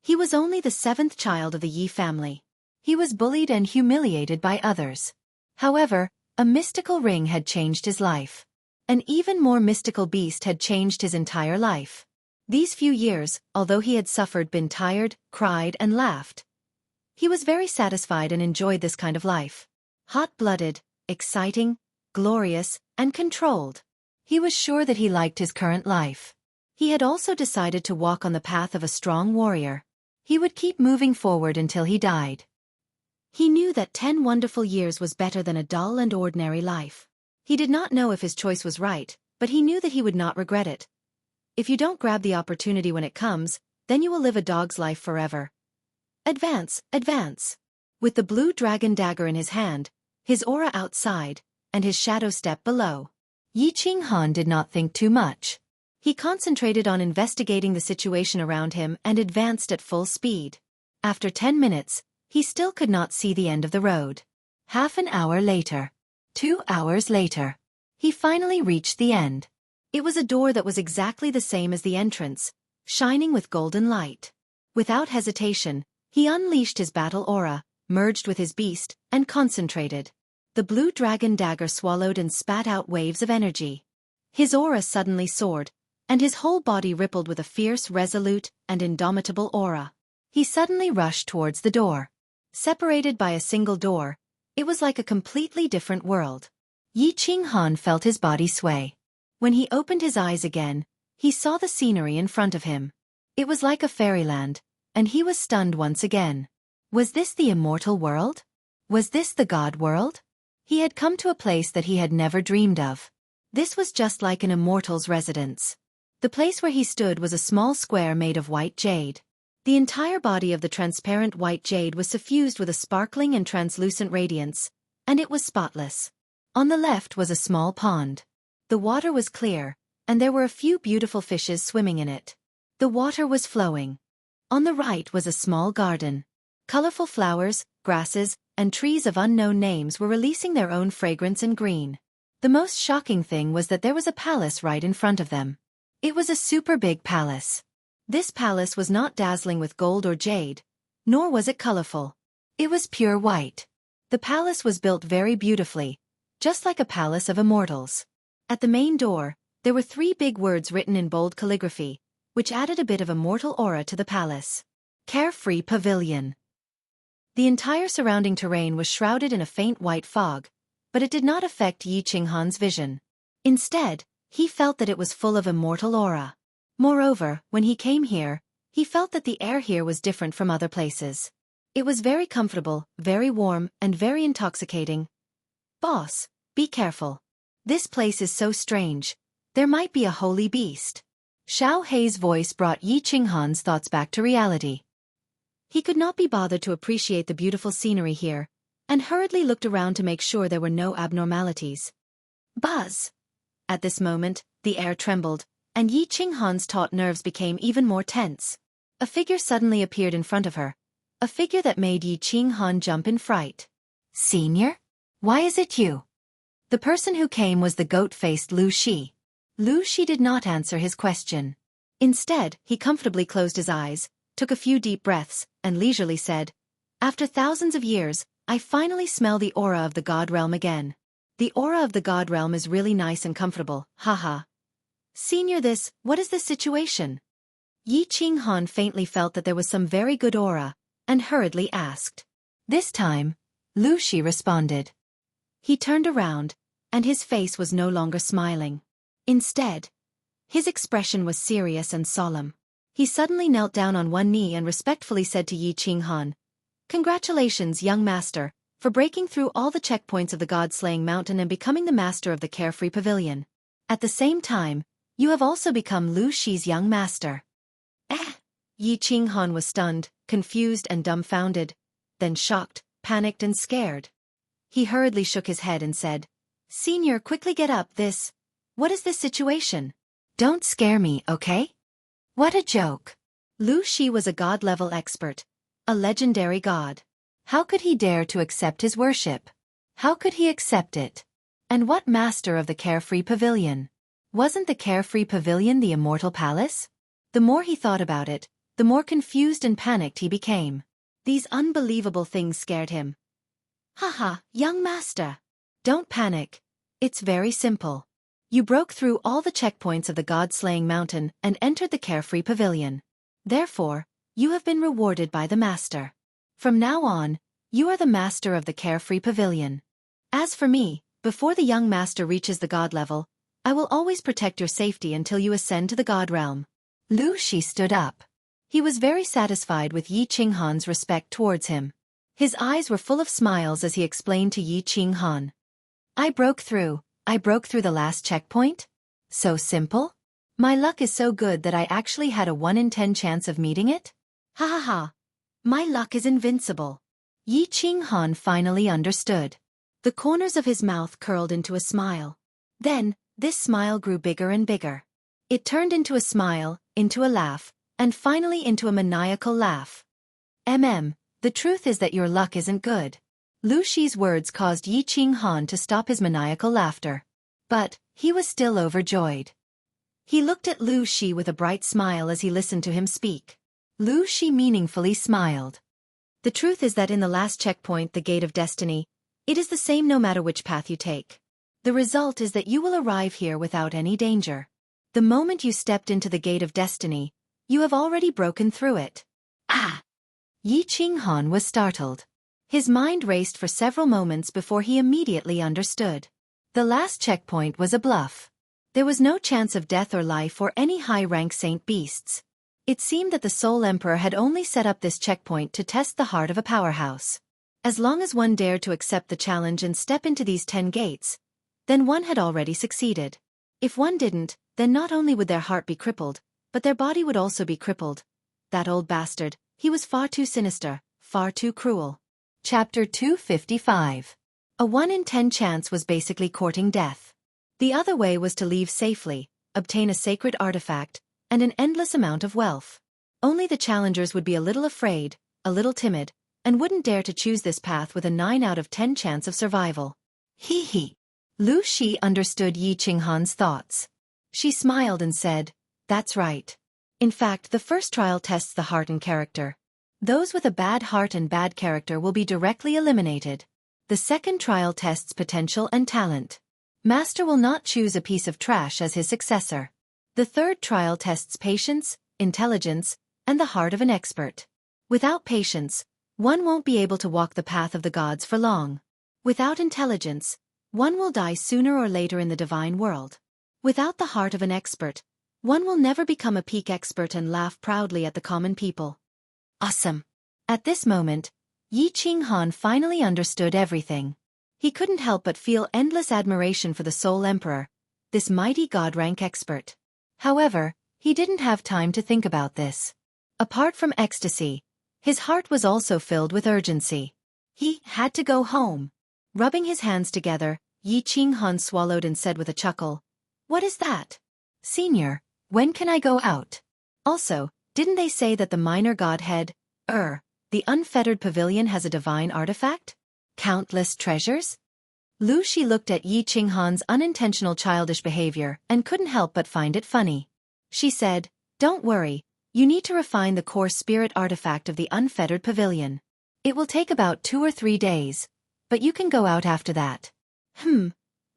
he was only the 7th child of the Yi family. He was bullied and humiliated by others. However, a mystical ring had changed his life. An even more mystical beast had changed his entire life. These few years, although he had suffered, been tired, cried and laughed, he was very satisfied and enjoyed this kind of life. Hot-blooded, exciting, glorious, and controlled. He was sure that he liked his current life. He had also decided to walk on the path of a strong warrior. He would keep moving forward until he died. He knew that 10 wonderful years was better than a dull and ordinary life. He did not know if his choice was right, but he knew that he would not regret it. If you don't grab the opportunity when it comes, then you will live a dog's life forever. Advance, advance. With the blue dragon dagger in his hand, his aura outside, and his shadow step below, Yi Qinghan did not think too much. He concentrated on investigating the situation around him and advanced at full speed. After 10 minutes, he still could not see the end of the road. Half an hour later. 2 hours later. He finally reached the end. It was a door that was exactly the same as the entrance, shining with golden light. Without hesitation, he unleashed his battle aura, merged with his beast, and concentrated. The blue dragon dagger swallowed and spat out waves of energy. His aura suddenly soared, and his whole body rippled with a fierce, resolute, and indomitable aura. He suddenly rushed towards the door. Separated by a single door, it was like a completely different world. Yi Qinghan felt his body sway. When he opened his eyes again, he saw the scenery in front of him. It was like a fairyland, and he was stunned once again. Was this the immortal world? Was this the God world? He had come to a place that he had never dreamed of. This was just like an immortal's residence. The place where he stood was a small square made of white jade. The entire body of the transparent white jade was suffused with a sparkling and translucent radiance, and it was spotless. On the left was a small pond. The water was clear, and there were a few beautiful fishes swimming in it. The water was flowing. On the right was a small garden. Colorful flowers, grasses, and trees of unknown names were releasing their own fragrance and green. The most shocking thing was that there was a palace right in front of them. It was a super big palace. This palace was not dazzling with gold or jade, nor was it colorful. It was pure white. The palace was built very beautifully, just like a palace of immortals. At the main door, there were 3 big words written in bold calligraphy, which added a bit of immortal aura to the palace. Carefree Pavilion. The entire surrounding terrain was shrouded in a faint white fog, but it did not affect Yi Qinghan's vision. Instead, he felt that it was full of immortal aura. Moreover, when he came here, he felt that the air here was different from other places. It was very comfortable, very warm, and very intoxicating. Boss, be careful. This place is so strange. There might be a holy beast. Xiao Hei's voice brought Yi Qinghan's thoughts back to reality. He could not be bothered to appreciate the beautiful scenery here, and hurriedly looked around to make sure there were no abnormalities. Buzz! At this moment, the air trembled, and Yi Qinghan's taut nerves became even more tense. A figure suddenly appeared in front of her, a figure that made Yi Qinghan jump in fright. Senior? Why is it you? The person who came was the goat-faced Lu Shi. Lu Shi did not answer his question. Instead, he comfortably closed his eyes, took a few deep breaths, and leisurely said, "After thousands of years, I finally smell the aura of the God Realm again. The aura of the God Realm is really nice and comfortable, haha. Senior, what is this situation?" Yi Qinghan faintly felt that there was some very good aura, and hurriedly asked. This time, Lu Shi responded. He turned around, and his face was no longer smiling. Instead, his expression was serious and solemn. He suddenly knelt down on one knee and respectfully said to Yi Qinghan, "Congratulations, young master, for breaking through all the checkpoints of the God-slaying mountain and becoming the master of the Carefree Pavilion. At the same time, you have also become Lu Shi's young master." Yi Qinghan was stunned, confused and dumbfounded, then shocked, panicked and scared. He hurriedly shook his head and said, "Senior, quickly get up, what is this situation? Don't scare me, okay? What a joke." Lu Shi was a god-level expert, a legendary god. How could he dare to accept his worship? How could he accept it? And what master of the Carefree Pavilion? Wasn't the Carefree Pavilion the immortal palace? The more he thought about it, the more confused and panicked he became. These unbelievable things scared him. Haha, young master. Don't panic. It's very simple. You broke through all the checkpoints of the God-slaying mountain and entered the Carefree Pavilion. Therefore, you have been rewarded by the master. From now on, you are the master of the Carefree Pavilion. As for me, before the young master reaches the God level, I will always protect your safety until you ascend to the God realm. Lu Shi stood up. He was very satisfied with Yi Qinghan's respect towards him. His eyes were full of smiles as he explained to Yi Qinghan. I broke through the last checkpoint? So simple? My luck is so good that I actually had a 1 in 10 chance of meeting it? Ha ha ha. My luck is invincible. Yi Qinghan finally understood. The corners of his mouth curled into a smile. Then, this smile grew bigger and bigger. It turned into a smile, into a laugh, and finally into a maniacal laugh. The truth is that your luck isn't good. Lu Shi's words caused Yi Qinghan to stop his maniacal laughter. But, he was still overjoyed. He looked at Lu Shi with a bright smile as he listened to him speak. Lu Shi meaningfully smiled. The truth is that in the last checkpoint, the Gate of Destiny, it is the same no matter which path you take. The result is that you will arrive here without any danger. The moment you stepped into the Gate of Destiny, you have already broken through it. Ah! Yi Qinghan was startled. His mind raced for several moments before he immediately understood. The last checkpoint was a bluff. There was no chance of death or life or any high-rank saint beasts. It seemed that the Soul Emperor had only set up this checkpoint to test the heart of a powerhouse. As long as one dared to accept the challenge and step into these 10 gates, then one had already succeeded. If one didn't, then not only would their heart be crippled, but their body would also be crippled. That old bastard, he was far too sinister, far too cruel. Chapter 255. A 1 in 10 chance was basically courting death. The other way was to leave safely, obtain a sacred artifact, and an endless amount of wealth. Only the challengers would be a little afraid, a little timid, and wouldn't dare to choose this path with a 9 out of 10 chance of survival. Hee hee. Lu Shi understood Yi Qinghan's thoughts. She smiled and said, that's right. In fact, the first trial tests the heart and character. Those with a bad heart and bad character will be directly eliminated. The second trial tests potential and talent. Master will not choose a piece of trash as his successor. The third trial tests patience, intelligence, and the heart of an expert. Without patience, one won't be able to walk the path of the gods for long. Without intelligence, one will die sooner or later in the divine world. Without the heart of an expert, one will never become a peak expert and laugh proudly at the common people. Awesome! At this moment, Yi Qinghan finally understood everything. He couldn't help but feel endless admiration for the Soul Emperor, this mighty god-rank expert. However, he didn't have time to think about this. Apart from ecstasy, his heart was also filled with urgency. He had to go home. Rubbing his hands together, Yi Qinghan swallowed and said with a chuckle, "What is that? Senior, when can I go out? Also, didn't they say that the minor godhead, the unfettered pavilion has a divine artifact? Countless treasures?" Lu Shi looked at Yi Qinghan's unintentional childish behavior and couldn't help but find it funny. She said, "Don't worry, you need to refine the core spirit artifact of the unfettered pavilion. It will take about 2 or 3 days, but you can go out after that."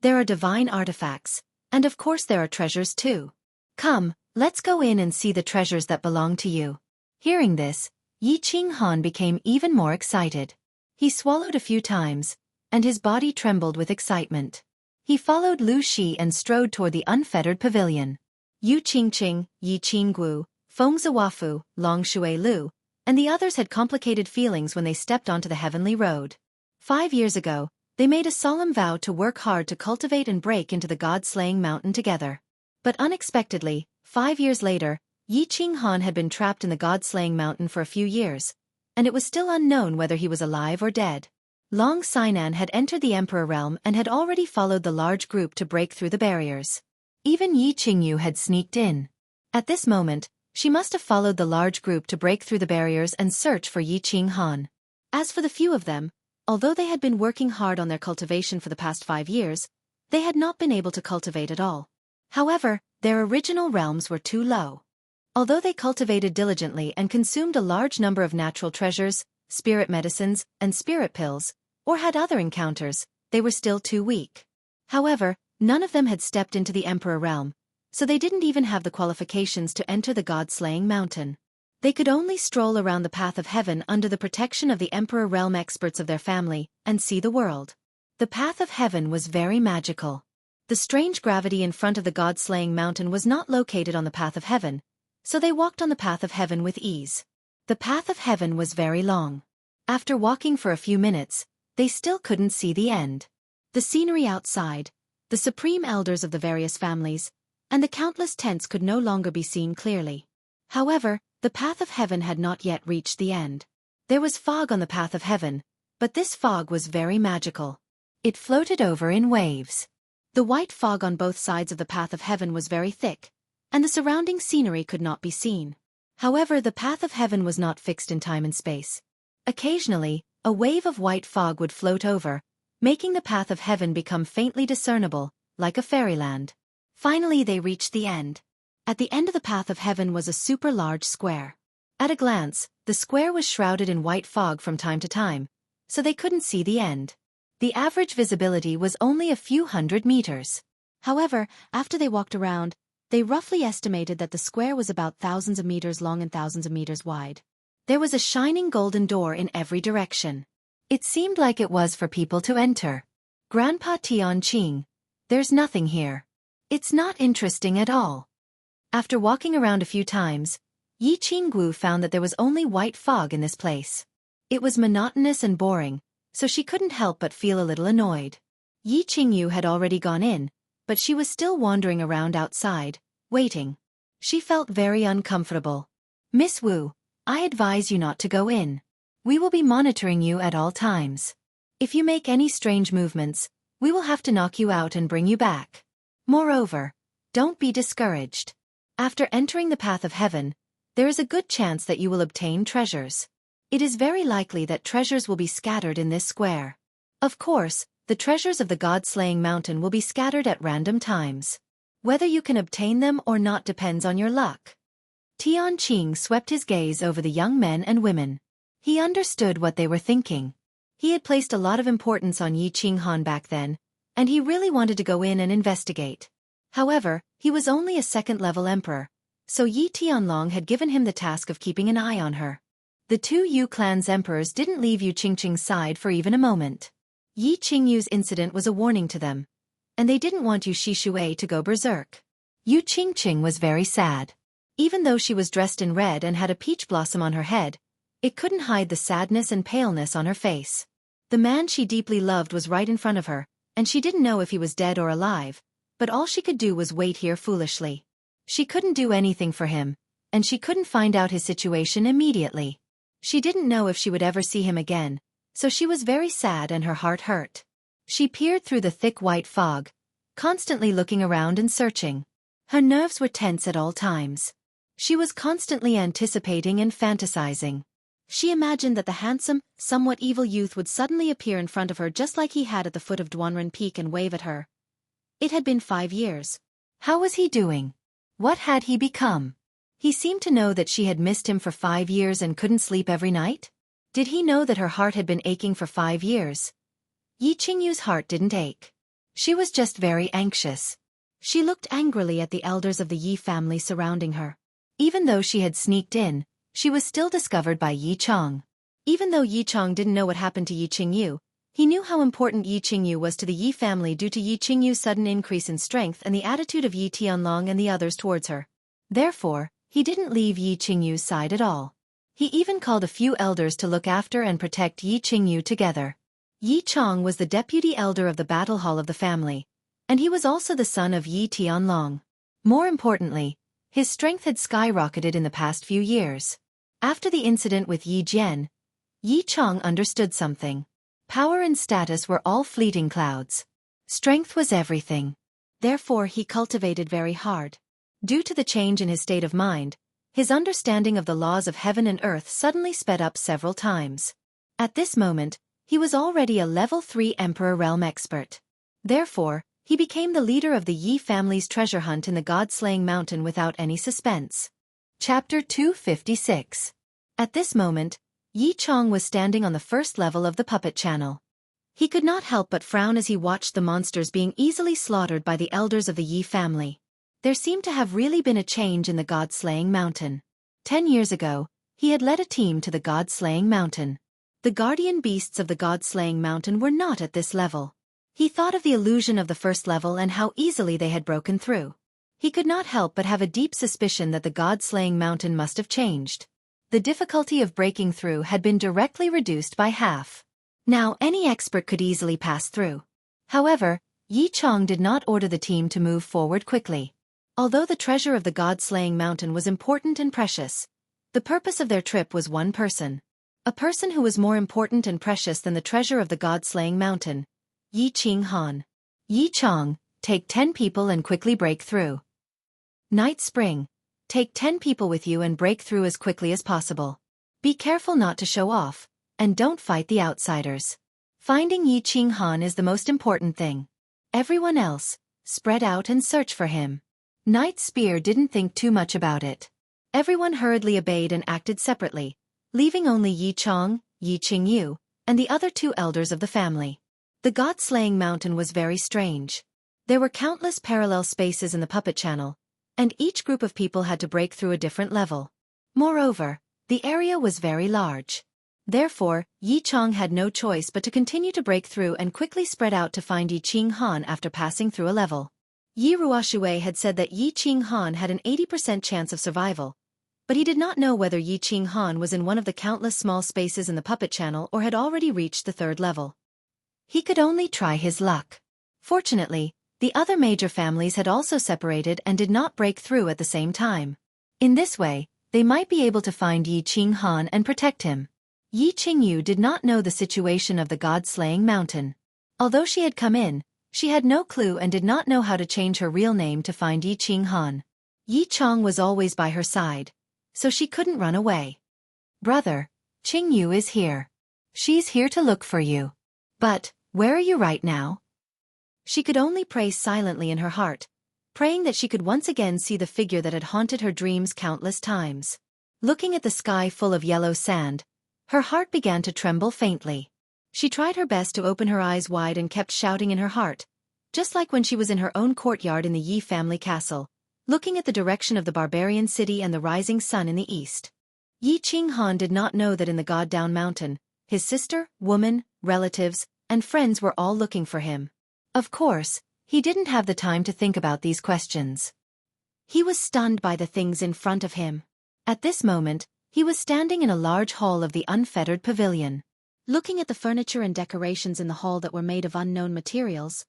There are divine artifacts, and of course there are treasures too. Come, let's go in and see the treasures that belong to you. Hearing this, Yi Qinghan became even more excited. He swallowed a few times, and his body trembled with excitement. He followed Lu Shi and strode toward the unfettered pavilion. Yu Qingqing, Yi Qinggu, Feng Ziwafu, Long Shui Lu, and the others had complicated feelings when they stepped onto the heavenly road. 5 years ago, they made a solemn vow to work hard to cultivate and break into the god-slaying mountain together. But unexpectedly, 5 years later, Yi Qinghan had been trapped in the god-slaying mountain for a few years, and it was still unknown whether he was alive or dead. Long Sinan had entered the Emperor realm and had already followed the large group to break through the barriers. Even Yi Qingyu had sneaked in. At this moment, she must have followed the large group to break through the barriers and search for Yi Qinghan. As for the few of them, Although they had been working hard on their cultivation for the past 5 years, they had not been able to cultivate at all. However, their original realms were too low. Although they cultivated diligently and consumed a large number of natural treasures, spirit medicines, and spirit pills, or had other encounters, they were still too weak. However, none of them had stepped into the Emperor realm, so they didn't even have the qualifications to enter the God-slaying mountain. They could only stroll around the path of heaven under the protection of the Emperor realm experts of their family, and see the world. The path of heaven was very magical. The strange gravity in front of the God-slaying mountain was not located on the path of heaven, so they walked on the path of heaven with ease. The path of heaven was very long. After walking for a few minutes, they still couldn't see the end. The scenery outside, the supreme elders of the various families, and the countless tents could no longer be seen clearly. However, the path of heaven had not yet reached the end. There was fog on the path of heaven, but this fog was very magical. It floated over in waves. The white fog on both sides of the path of heaven was very thick, and the surrounding scenery could not be seen. However, the path of heaven was not fixed in time and space. Occasionally, a wave of white fog would float over, making the path of heaven become faintly discernible, like a fairyland. Finally, they reached the end. At the end of the path of heaven was a super large square. At a glance, the square was shrouded in white fog from time to time, so they couldn't see the end. The average visibility was only a few hundred meters. However, after they walked around, they roughly estimated that the square was about thousands of meters long and thousands of meters wide. There was a shining golden door in every direction. It seemed like it was for people to enter. Grandpa Tianqing, there's nothing here. It's not interesting at all. After walking around a few times, Yi Qinggu found that there was only white fog in this place. It was monotonous and boring, so she couldn't help but feel a little annoyed. Yi Qingyu had already gone in, but she was still wandering around outside, waiting. She felt very uncomfortable. Miss Wu, I advise you not to go in. We will be monitoring you at all times. If you make any strange movements, we will have to knock you out and bring you back. Moreover, don't be discouraged. After entering the path of heaven, there is a good chance that you will obtain treasures. It is very likely that treasures will be scattered in this square. Of course, the treasures of the God-slaying mountain will be scattered at random times. Whether you can obtain them or not depends on your luck. Tianqing swept his gaze over the young men and women. He understood what they were thinking. He had placed a lot of importance on Yi Qinghan back then, and he really wanted to go in and investigate. However, he was only a second-level emperor, so Yi Tianlong had given him the task of keeping an eye on her. The two Yu clan's emperors didn't leave Yu Qingqing's side for even a moment. Yi Qingyu's incident was a warning to them, and they didn't want Yu Shishui to go berserk. Yu Qingqing was very sad. Even though she was dressed in red and had a peach blossom on her head, it couldn't hide the sadness and paleness on her face. The man she deeply loved was right in front of her, and she didn't know if he was dead or alive, but all she could do was wait here foolishly. She couldn't do anything for him, and she couldn't find out his situation immediately. She didn't know if she would ever see him again, so she was very sad and her heart hurt. She peered through the thick white fog, constantly looking around and searching. Her nerves were tense at all times. She was constantly anticipating and fantasizing. She imagined that the handsome, somewhat evil youth would suddenly appear in front of her just like he had at the foot of Duanren Peak and wave at her. It had been 5 years. How was he doing? What had he become? He seemed to know that she had missed him for 5 years and couldn't sleep every night. Did he know that her heart had been aching for 5 years? Yi Qingyu's heart didn't ache. She was just very anxious. She looked angrily at the elders of the Yi family surrounding her. Even though she had sneaked in, she was still discovered by Yi Chong. Even though Yi Chong didn't know what happened to Yi Qingyu, he knew how important Yi Qingyu was to the Yi family due to Yi Qingyu's sudden increase in strength and the attitude of Yi Tianlong and the others towards her. Therefore, he didn't leave Yi Qingyu's side at all. He even called a few elders to look after and protect Yi Qingyu together. Yi Chong was the deputy elder of the battle hall of the family, and he was also the son of Yi Tianlong. More importantly, his strength had skyrocketed in the past few years. After the incident with Yi Jian, Yi Chong understood something. Power and status were all fleeting clouds. Strength was everything. Therefore he cultivated very hard. Due to the change in his state of mind, his understanding of the laws of heaven and earth suddenly sped up several times. At this moment, He was already a level 3 Emperor Realm expert. Therefore, he became the leader of the Yi family's treasure hunt in the God-slaying mountain without any suspense. Chapter 256. At this moment, Yi Chong was standing on the first level of the puppet channel. He could not help but frown as he watched the monsters being easily slaughtered by the elders of the Yi family. There seemed to have really been a change in the God-slaying mountain. 10 years ago, he had led a team to the God-slaying mountain. The guardian beasts of the God-slaying mountain were not at this level. He thought of the illusion of the first level and how easily they had broken through. He could not help but have a deep suspicion that the God-slaying mountain must have changed. The difficulty of breaking through had been directly reduced by half. Now any expert could easily pass through. However, Yi Chong did not order the team to move forward quickly. Although the treasure of the God-slaying mountain was important and precious, the purpose of their trip was one person. A person who was more important and precious than the treasure of the God-slaying mountain. Yi Ching Han. Yi Chong, take 10 people and quickly break through. Night Spring, take 10 people with you and break through as quickly as possible. Be careful not to show off, and don't fight the outsiders. Finding Yi Ching Han is the most important thing. Everyone else, spread out and search for him. Night Spear didn't think too much about it. Everyone hurriedly obeyed and acted separately, leaving only Yi Chong, Yi Ching Yu, and the other 2 elders of the family. The God-slaying mountain was very strange. There were countless parallel spaces in the puppet channel, and each group of people had to break through a different level. Moreover, the area was very large. Therefore, Yi Chong had no choice but to continue to break through and quickly spread out to find Yi Ching Han after passing through a level. Yi Ruoshui had said that Yi Ching Han had an 80% chance of survival, but he did not know whether Yi Ching Han was in one of the countless small spaces in the puppet channel or had already reached the 3rd level. He could only try his luck. Fortunately, the other major families had also separated and did not break through at the same time. In this way, they might be able to find Yi Ching Han and protect him. Yi Ching Yu did not know the situation of the God-slaying mountain. Although she had come in, she had no clue and did not know how to change her real name to find Yi Ching Han. Yi Chong was always by her side, so she couldn't run away. Brother, Ching Yu is here. She's here to look for you. But, where are you right now? She could only pray silently in her heart, praying that she could once again see the figure that had haunted her dreams countless times. Looking at the sky full of yellow sand, her heart began to tremble faintly. She tried her best to open her eyes wide and kept shouting in her heart, just like when she was in her own courtyard in the Yi family castle, looking at the direction of the barbarian city and the rising sun in the east. Yi Ching Han did not know that in the God-down mountain, his sister, woman, relatives, and friends were all looking for him. Of course, he didn't have the time to think about these questions. He was stunned by the things in front of him. At this moment, he was standing in a large hall of the unfettered pavilion. Looking at the furniture and decorations in the hall that were made of unknown materials,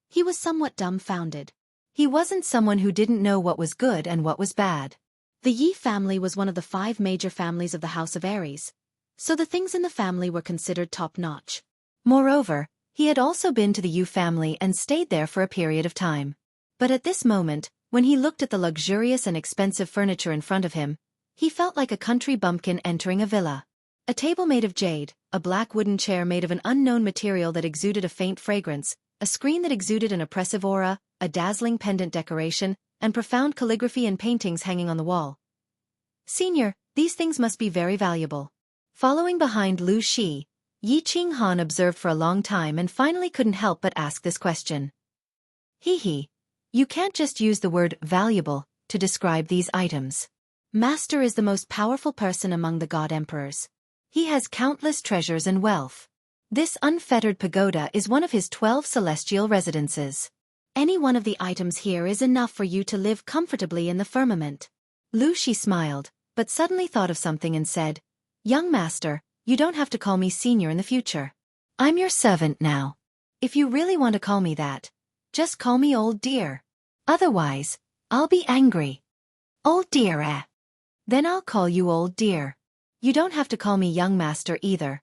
he was somewhat dumbfounded. He wasn't someone who didn't know what was good and what was bad. The Yi family was one of the 5 major families of the House of Aries, so the things in the family were considered top-notch. Moreover, he had also been to the Yu family and stayed there for a period of time. But at this moment, when he looked at the luxurious and expensive furniture in front of him, he felt like a country bumpkin entering a villa. A table made of jade, a black wooden chair made of an unknown material that exuded a faint fragrance, a screen that exuded an oppressive aura, a dazzling pendant decoration, and profound calligraphy and paintings hanging on the wall. Senior, these things must be very valuable. Following behind Lu Shi, Yi Ching Han observed for a long time and finally couldn't help but ask this question. Hee, you can't just use the word valuable to describe these items. Master is the most powerful person among the God Emperors. He has countless treasures and wealth. This unfettered pagoda is one of his 12 celestial residences. Any one of the items here is enough for you to live comfortably in the firmament. Lu Shi smiled, but suddenly thought of something and said, Young master, you don't have to call me senior in the future. I'm your servant now. If you really want to call me that, just call me old dear. Otherwise, I'll be angry. Old dear eh? Then I'll call you old dear. You don't have to call me young master either.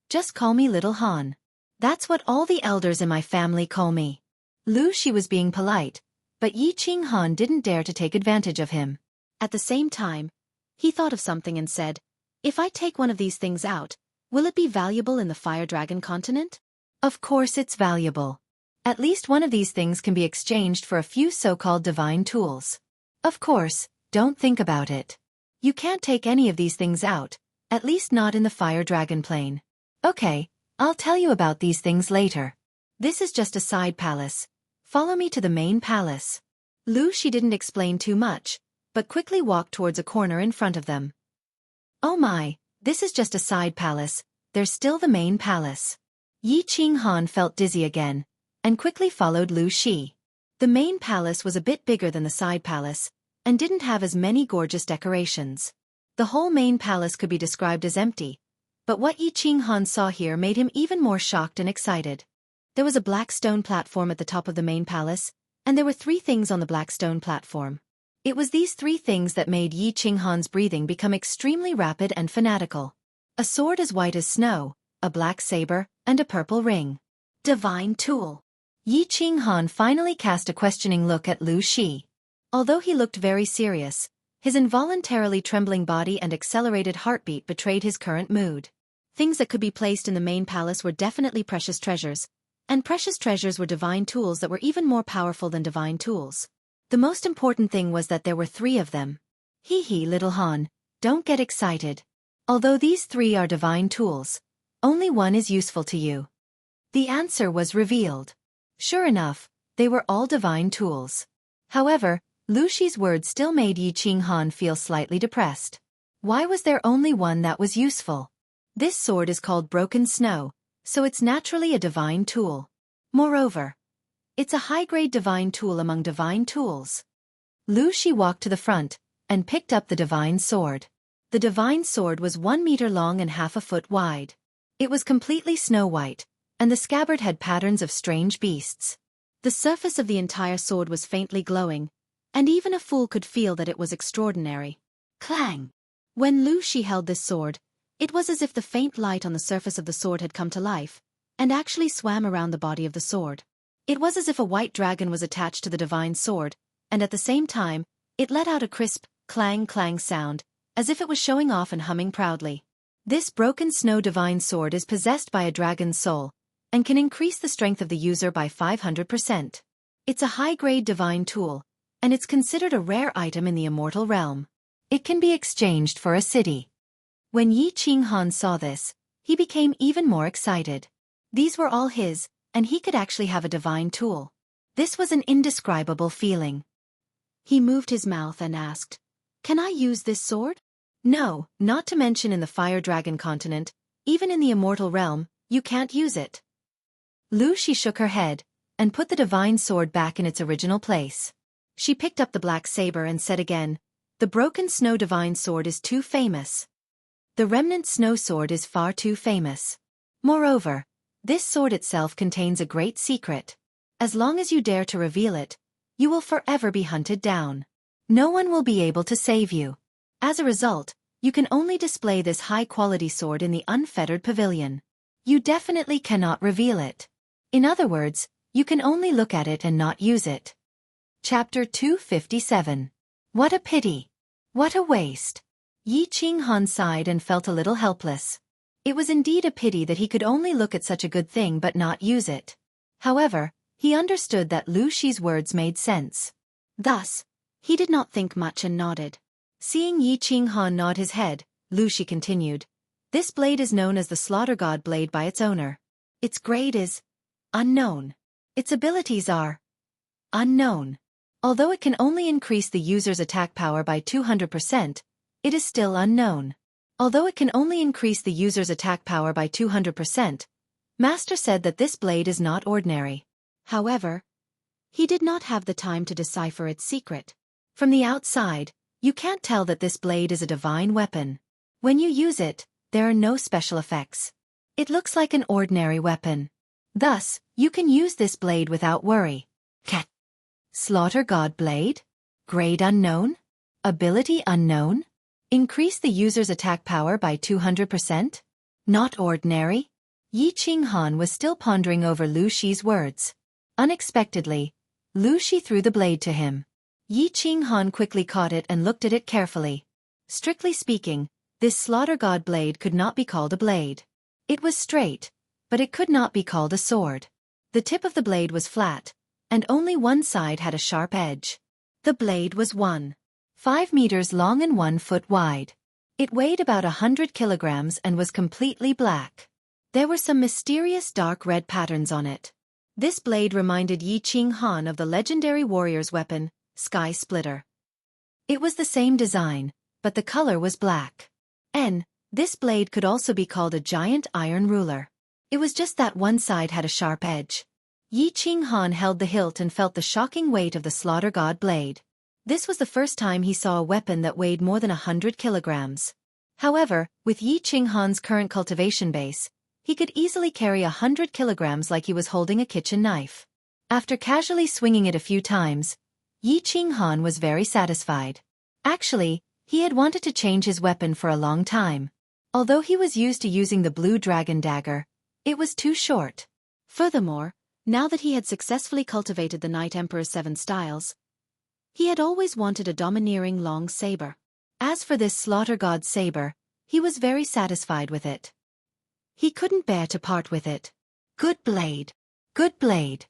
Just call me little Han. That's what all the elders in my family call me. Lu Shi was being polite, but Yi Ching Han didn't dare to take advantage of him. At the same time, he thought of something and said, If I take one of these things out, Will it be valuable in the Fire Dragon continent? Of course it's valuable. At least one of these things can be exchanged for a few so-called divine tools. Of course, don't think about it. You can't take any of these things out, at least not in the Fire Dragon plane. Okay, I'll tell you about these things later. This is just a side palace. Follow me to the main palace. She didn't explain too much, but quickly walked towards a corner in front of them. Oh my, this is just a side palace, there's still the main palace. Yi Qinghan felt dizzy again, and quickly followed Lu Shi. The main palace was a bit bigger than the side palace, and didn't have as many gorgeous decorations. The whole main palace could be described as empty, but what Yi Qinghan saw here made him even more shocked and excited. There was a black stone platform at the top of the main palace, and there were 3 things on the black stone platform. It was these 3 things that made Yi Qinghan's breathing become extremely rapid and fanatical. A sword as white as snow, a black saber, and a purple ring. Divine tool. Yi Qinghan finally cast a questioning look at Lu Shi. Although he looked very serious, his involuntarily trembling body and accelerated heartbeat betrayed his current mood. Things that could be placed in the main palace were definitely precious treasures, and precious treasures were divine tools that were even more powerful than divine tools. The most important thing was that there were 3 of them. Hee, little Han, don't get excited. Although these 3 are divine tools, only one is useful to you. The answer was revealed. Sure enough, they were all divine tools. However, Lu Shi's words still made Yi Qinghan feel slightly depressed. Why was there only one that was useful? This sword is called Broken Snow, so it's naturally a divine tool. Moreover, it's a high-grade divine tool among divine tools. Lu Shi walked to the front and picked up the divine sword. The divine sword was 1 meter long and half a foot wide. It was completely snow-white, and the scabbard had patterns of strange beasts. The surface of the entire sword was faintly glowing, and even a fool could feel that it was extraordinary. Clang! When Lu Shi held this sword, it was as if the faint light on the surface of the sword had come to life, and actually swam around the body of the sword. It was as if a white dragon was attached to the divine sword, and at the same time, it let out a crisp, clang-clang sound, as if it was showing off and humming proudly. This Broken Snow divine sword is possessed by a dragon's soul, and can increase the strength of the user by 500%. It's a high-grade divine tool, and it's considered a rare item in the immortal realm. It can be exchanged for a city. When Yi Qinghan saw this, he became even more excited. These were all his, and he could actually have a divine tool. This was an indescribable feeling. He moved his mouth and asked, "Can I use this sword?" No, not to mention in the Fire Dragon continent, even in the immortal realm, you can't use it. Lu Shi shook her head, and put the divine sword back in its original place. She picked up the black saber and said again, "The Broken Snow divine sword is too famous. The Remnant Snow sword is far too famous. Moreover, this sword itself contains a great secret. As long as you dare to reveal it, you will forever be hunted down. No one will be able to save you. As a result, you can only display this high-quality sword in the unfettered pavilion. You definitely cannot reveal it. In other words, you can only look at it and not use it." Chapter 257. What a pity. What a waste. Yi Qinghan sighed and felt a little helpless. It was indeed a pity that he could only look at such a good thing but not use it. However, he understood that Lu Shi's words made sense. Thus, he did not think much and nodded. Seeing Yi Qinghan nod his head, Lu Shi continued, "This blade is known as the Slaughter God blade by its owner. Its grade is unknown. Its abilities are unknown. Although it can only increase the user's attack power by 200%, it is still unknown. Although it can only increase the user's attack power by 200%, Master said that this blade is not ordinary. However, he did not have the time to decipher its secret. From the outside, you can't tell that this blade is a divine weapon. When you use it, there are no special effects. It looks like an ordinary weapon. Thus, you can use this blade without worry." Cat. Slaughter God blade? Grade unknown? Ability unknown? Increase the user's attack power by 200%? Not ordinary? Yi Qinghan was still pondering over Lu Shi's words. Unexpectedly, Lu Shi threw the blade to him. Yi Qinghan quickly caught it and looked at it carefully. Strictly speaking, this Slaughter God blade could not be called a blade. It was straight, but it could not be called a sword. The tip of the blade was flat, and only one side had a sharp edge. The blade was 1.5 meters long and 1 foot wide. It weighed about 100 kilograms and was completely black. There were some mysterious dark red patterns on it. This blade reminded Yi Ching Han of the legendary warrior's weapon, Sky Splitter. It was the same design, but the color was black. This blade could also be called a giant iron ruler. It was just that one side had a sharp edge. Yi Ching Han held the hilt and felt the shocking weight of the slaughter god blade. This was the first time he saw a weapon that weighed more than 100 kilograms. However, with Yi Ching Han's current cultivation base, he could easily carry 100 kilograms like he was holding a kitchen knife. After casually swinging it a few times, Yi Ching Han was very satisfied. Actually, he had wanted to change his weapon for a long time. Although he was used to using the blue dragon dagger, it was too short. Furthermore, now that he had successfully cultivated the Night Emperor's 7 styles, he had always wanted a domineering long saber. As for this slaughter god saber, he was very satisfied with it. He couldn't bear to part with it. Good blade. Good blade.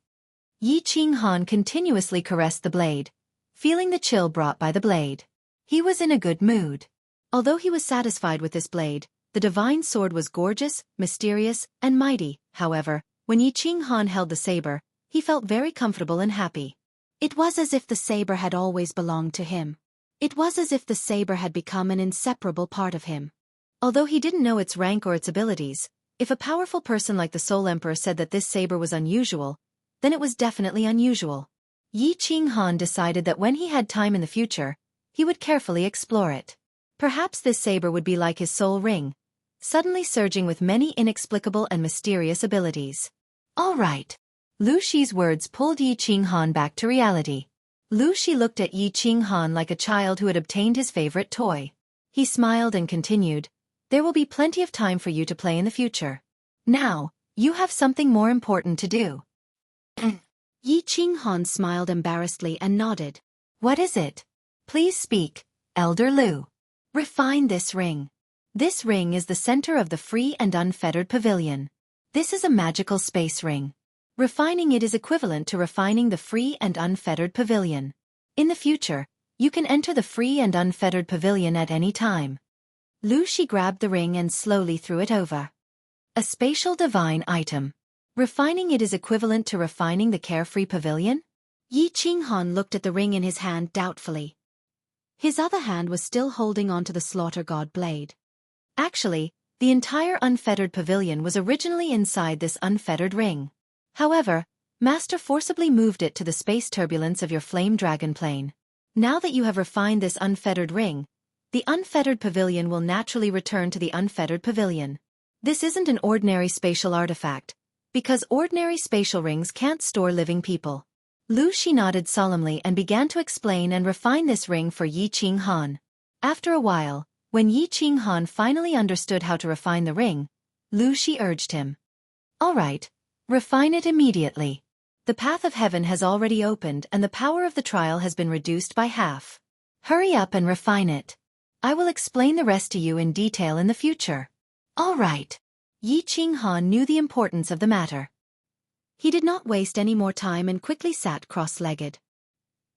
Yi Ching Han continuously caressed the blade, feeling the chill brought by the blade. He was in a good mood. Although he was satisfied with this blade, the divine sword was gorgeous, mysterious, and mighty. However, when Yi Ching Han held the saber, he felt very comfortable and happy. It was as if the saber had always belonged to him. It was as if the saber had become an inseparable part of him. Although he didn't know its rank or its abilities, if a powerful person like the Soul Emperor said that this saber was unusual, then it was definitely unusual. Yi Ching Han decided that when he had time in the future, he would carefully explore it. Perhaps this saber would be like his soul ring, suddenly surging with many inexplicable and mysterious abilities. All right. Lu Shi's words pulled Yi Ching Han back to reality. Lu Shi looked at Yi Ching Han like a child who had obtained his favorite toy. He smiled and continued, "There will be plenty of time for you to play in the future. Now, you have something more important to do." Yi Ching Han smiled embarrassedly and nodded. "What is it? Please speak, Elder Lu." "Refine this ring. This ring is the center of the free and unfettered pavilion. This is a magical space ring. Refining it is equivalent to refining the free and unfettered pavilion. In the future, you can enter the free and unfettered pavilion at any time." Lu Shi grabbed the ring and slowly threw it over. A spatial divine item. Refining it is equivalent to refining the carefree pavilion? Yi Ching Han looked at the ring in his hand doubtfully. His other hand was still holding onto the slaughter god blade. Actually, the entire unfettered pavilion was originally inside this unfettered ring. However, Master forcibly moved it to the space turbulence of your flame dragon plane. Now that you have refined this unfettered ring, the unfettered pavilion will naturally return to the unfettered pavilion. This isn't an ordinary spatial artifact, because ordinary spatial rings can't store living people. Lu Shi nodded solemnly and began to explain and refine this ring for Yi Ching Han. After a while, when Yi Ching Han finally understood how to refine the ring, Lu Shi urged him. "All right, refine it immediately. The path of heaven has already opened and the power of the trial has been reduced by half. Hurry up and refine it. I will explain the rest to you in detail in the future." "All right." Yi Ching Han knew the importance of the matter. He did not waste any more time and quickly sat cross-legged.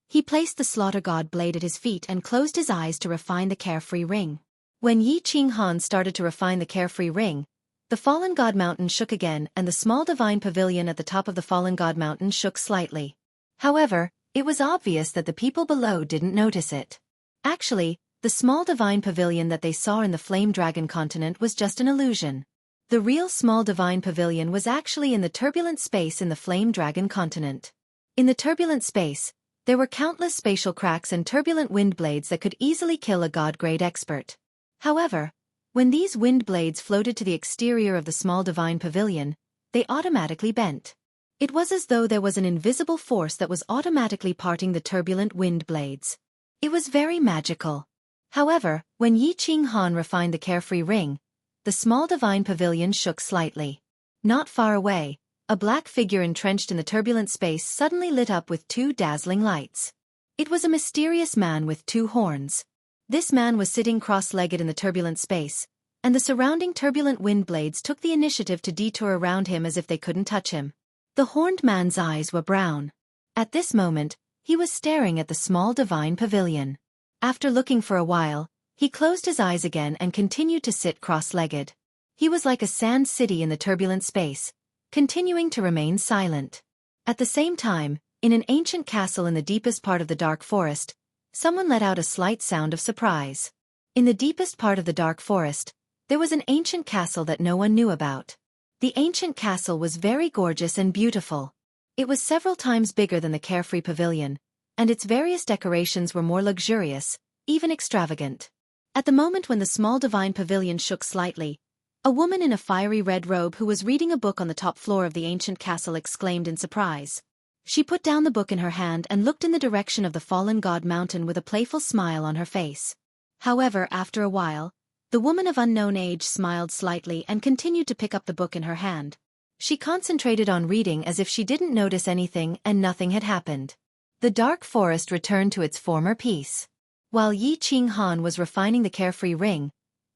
He placed the slaughter god blade at his feet and closed his eyes to refine the carefree ring. When Yi Ching Han started to refine the carefree ring, the fallen god mountain shook again and the small divine pavilion at the top of the fallen god mountain shook slightly. However, it was obvious that the people below didn't notice it. Actually, the small divine pavilion that they saw in the Flame Dragon continent was just an illusion. The real small divine pavilion was actually in the turbulent space in the Flame Dragon continent. In the turbulent space, there were countless spatial cracks and turbulent wind blades that could easily kill a god-grade expert. However, when these wind blades floated to the exterior of the small divine pavilion, they automatically bent. It was as though there was an invisible force that was automatically parting the turbulent wind blades. It was very magical. However, when Yi Ching Han refined the carefree ring, the small divine pavilion shook slightly. Not far away, a black figure entrenched in the turbulent space suddenly lit up with 2 dazzling lights. It was a mysterious man with 2 horns. This man was sitting cross-legged in the turbulent space, and the surrounding turbulent wind blades took the initiative to detour around him as if they couldn't touch him. The horned man's eyes were brown. At this moment, he was staring at the small divine pavilion. After looking for a while, he closed his eyes again and continued to sit cross-legged. He was like a sand city in the turbulent space, continuing to remain silent. At the same time, in an ancient castle in the deepest part of the dark forest, someone let out a slight sound of surprise. In the deepest part of the dark forest, there was an ancient castle that no one knew about. The ancient castle was very gorgeous and beautiful. It was several times bigger than the carefree pavilion, and its various decorations were more luxurious, even extravagant. At the moment when the small divine pavilion shook slightly, a woman in a fiery red robe who was reading a book on the top floor of the ancient castle exclaimed in surprise. She put down the book in her hand and looked in the direction of the fallen god mountain with a playful smile on her face. However, after a while, the woman of unknown age smiled slightly and continued to pick up the book in her hand. She concentrated on reading as if she didn't notice anything and nothing had happened. The dark forest returned to its former peace. While Yi Qinghan was refining the carefree ring,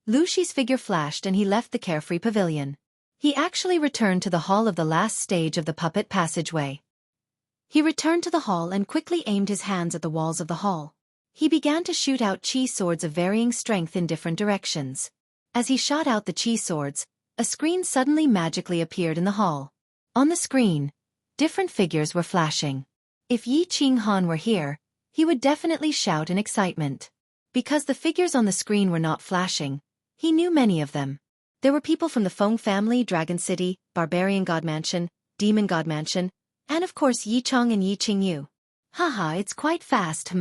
Lu Shi's figure flashed and he left the carefree pavilion. He actually returned to the hall of the last stage of the puppet passageway. He returned to the hall and quickly aimed his hands at the walls of the hall. He began to shoot out chi swords of varying strength in different directions. As he shot out the chi swords, a screen suddenly magically appeared in the hall. On the screen, different figures were flashing. If Yi Qinghan were here, he would definitely shout in excitement. Because the figures on the screen were not flashing, he knew many of them. There were people from the Feng family, Dragon City, Barbarian God Mansion, Demon God Mansion, and of course Yi Chong and Yi Qingyu. Haha, it's quite fast,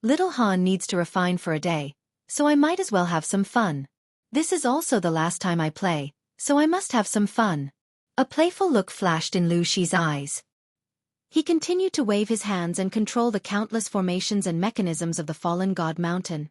Little Han needs to refine for a day, so I might as well have some fun. This is also the last time I play, so I must have some fun. A playful look flashed in Lu Shi's eyes. He continued to wave his hands and control the countless formations and mechanisms of the fallen god mountain.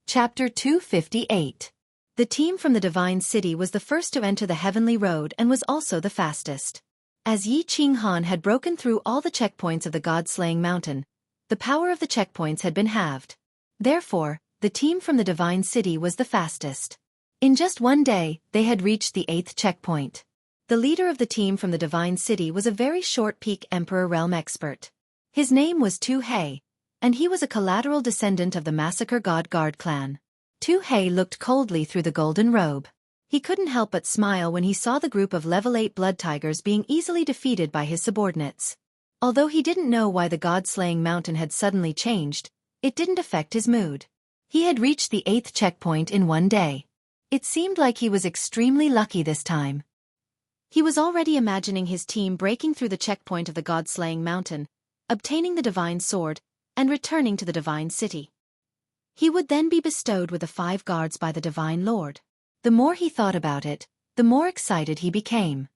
Chapter 258. The team from the Divine City was the first to enter the Heavenly Road and was also the fastest. As Yi Qinghan had broken through all the checkpoints of the god-slaying mountain, the power of the checkpoints had been halved. Therefore, the team from the Divine City was the fastest. In just one day, they had reached the 8th checkpoint. The leader of the team from the Divine City was a very short peak Emperor Realm expert. His name was Tu Hei, and he was a collateral descendant of the Massacre God Guard clan. Tu Hei looked coldly through the golden robe. He couldn't help but smile when he saw the group of level 8 blood tigers being easily defeated by his subordinates. Although he didn't know why the god-slaying mountain had suddenly changed, it didn't affect his mood. He had reached the 8th checkpoint in one day. It seemed like he was extremely lucky this time. He was already imagining his team breaking through the checkpoint of the god-slaying mountain, obtaining the divine sword, and returning to the divine city. He would then be bestowed with the 5 guards by the divine lord. The more he thought about it, the more excited he became.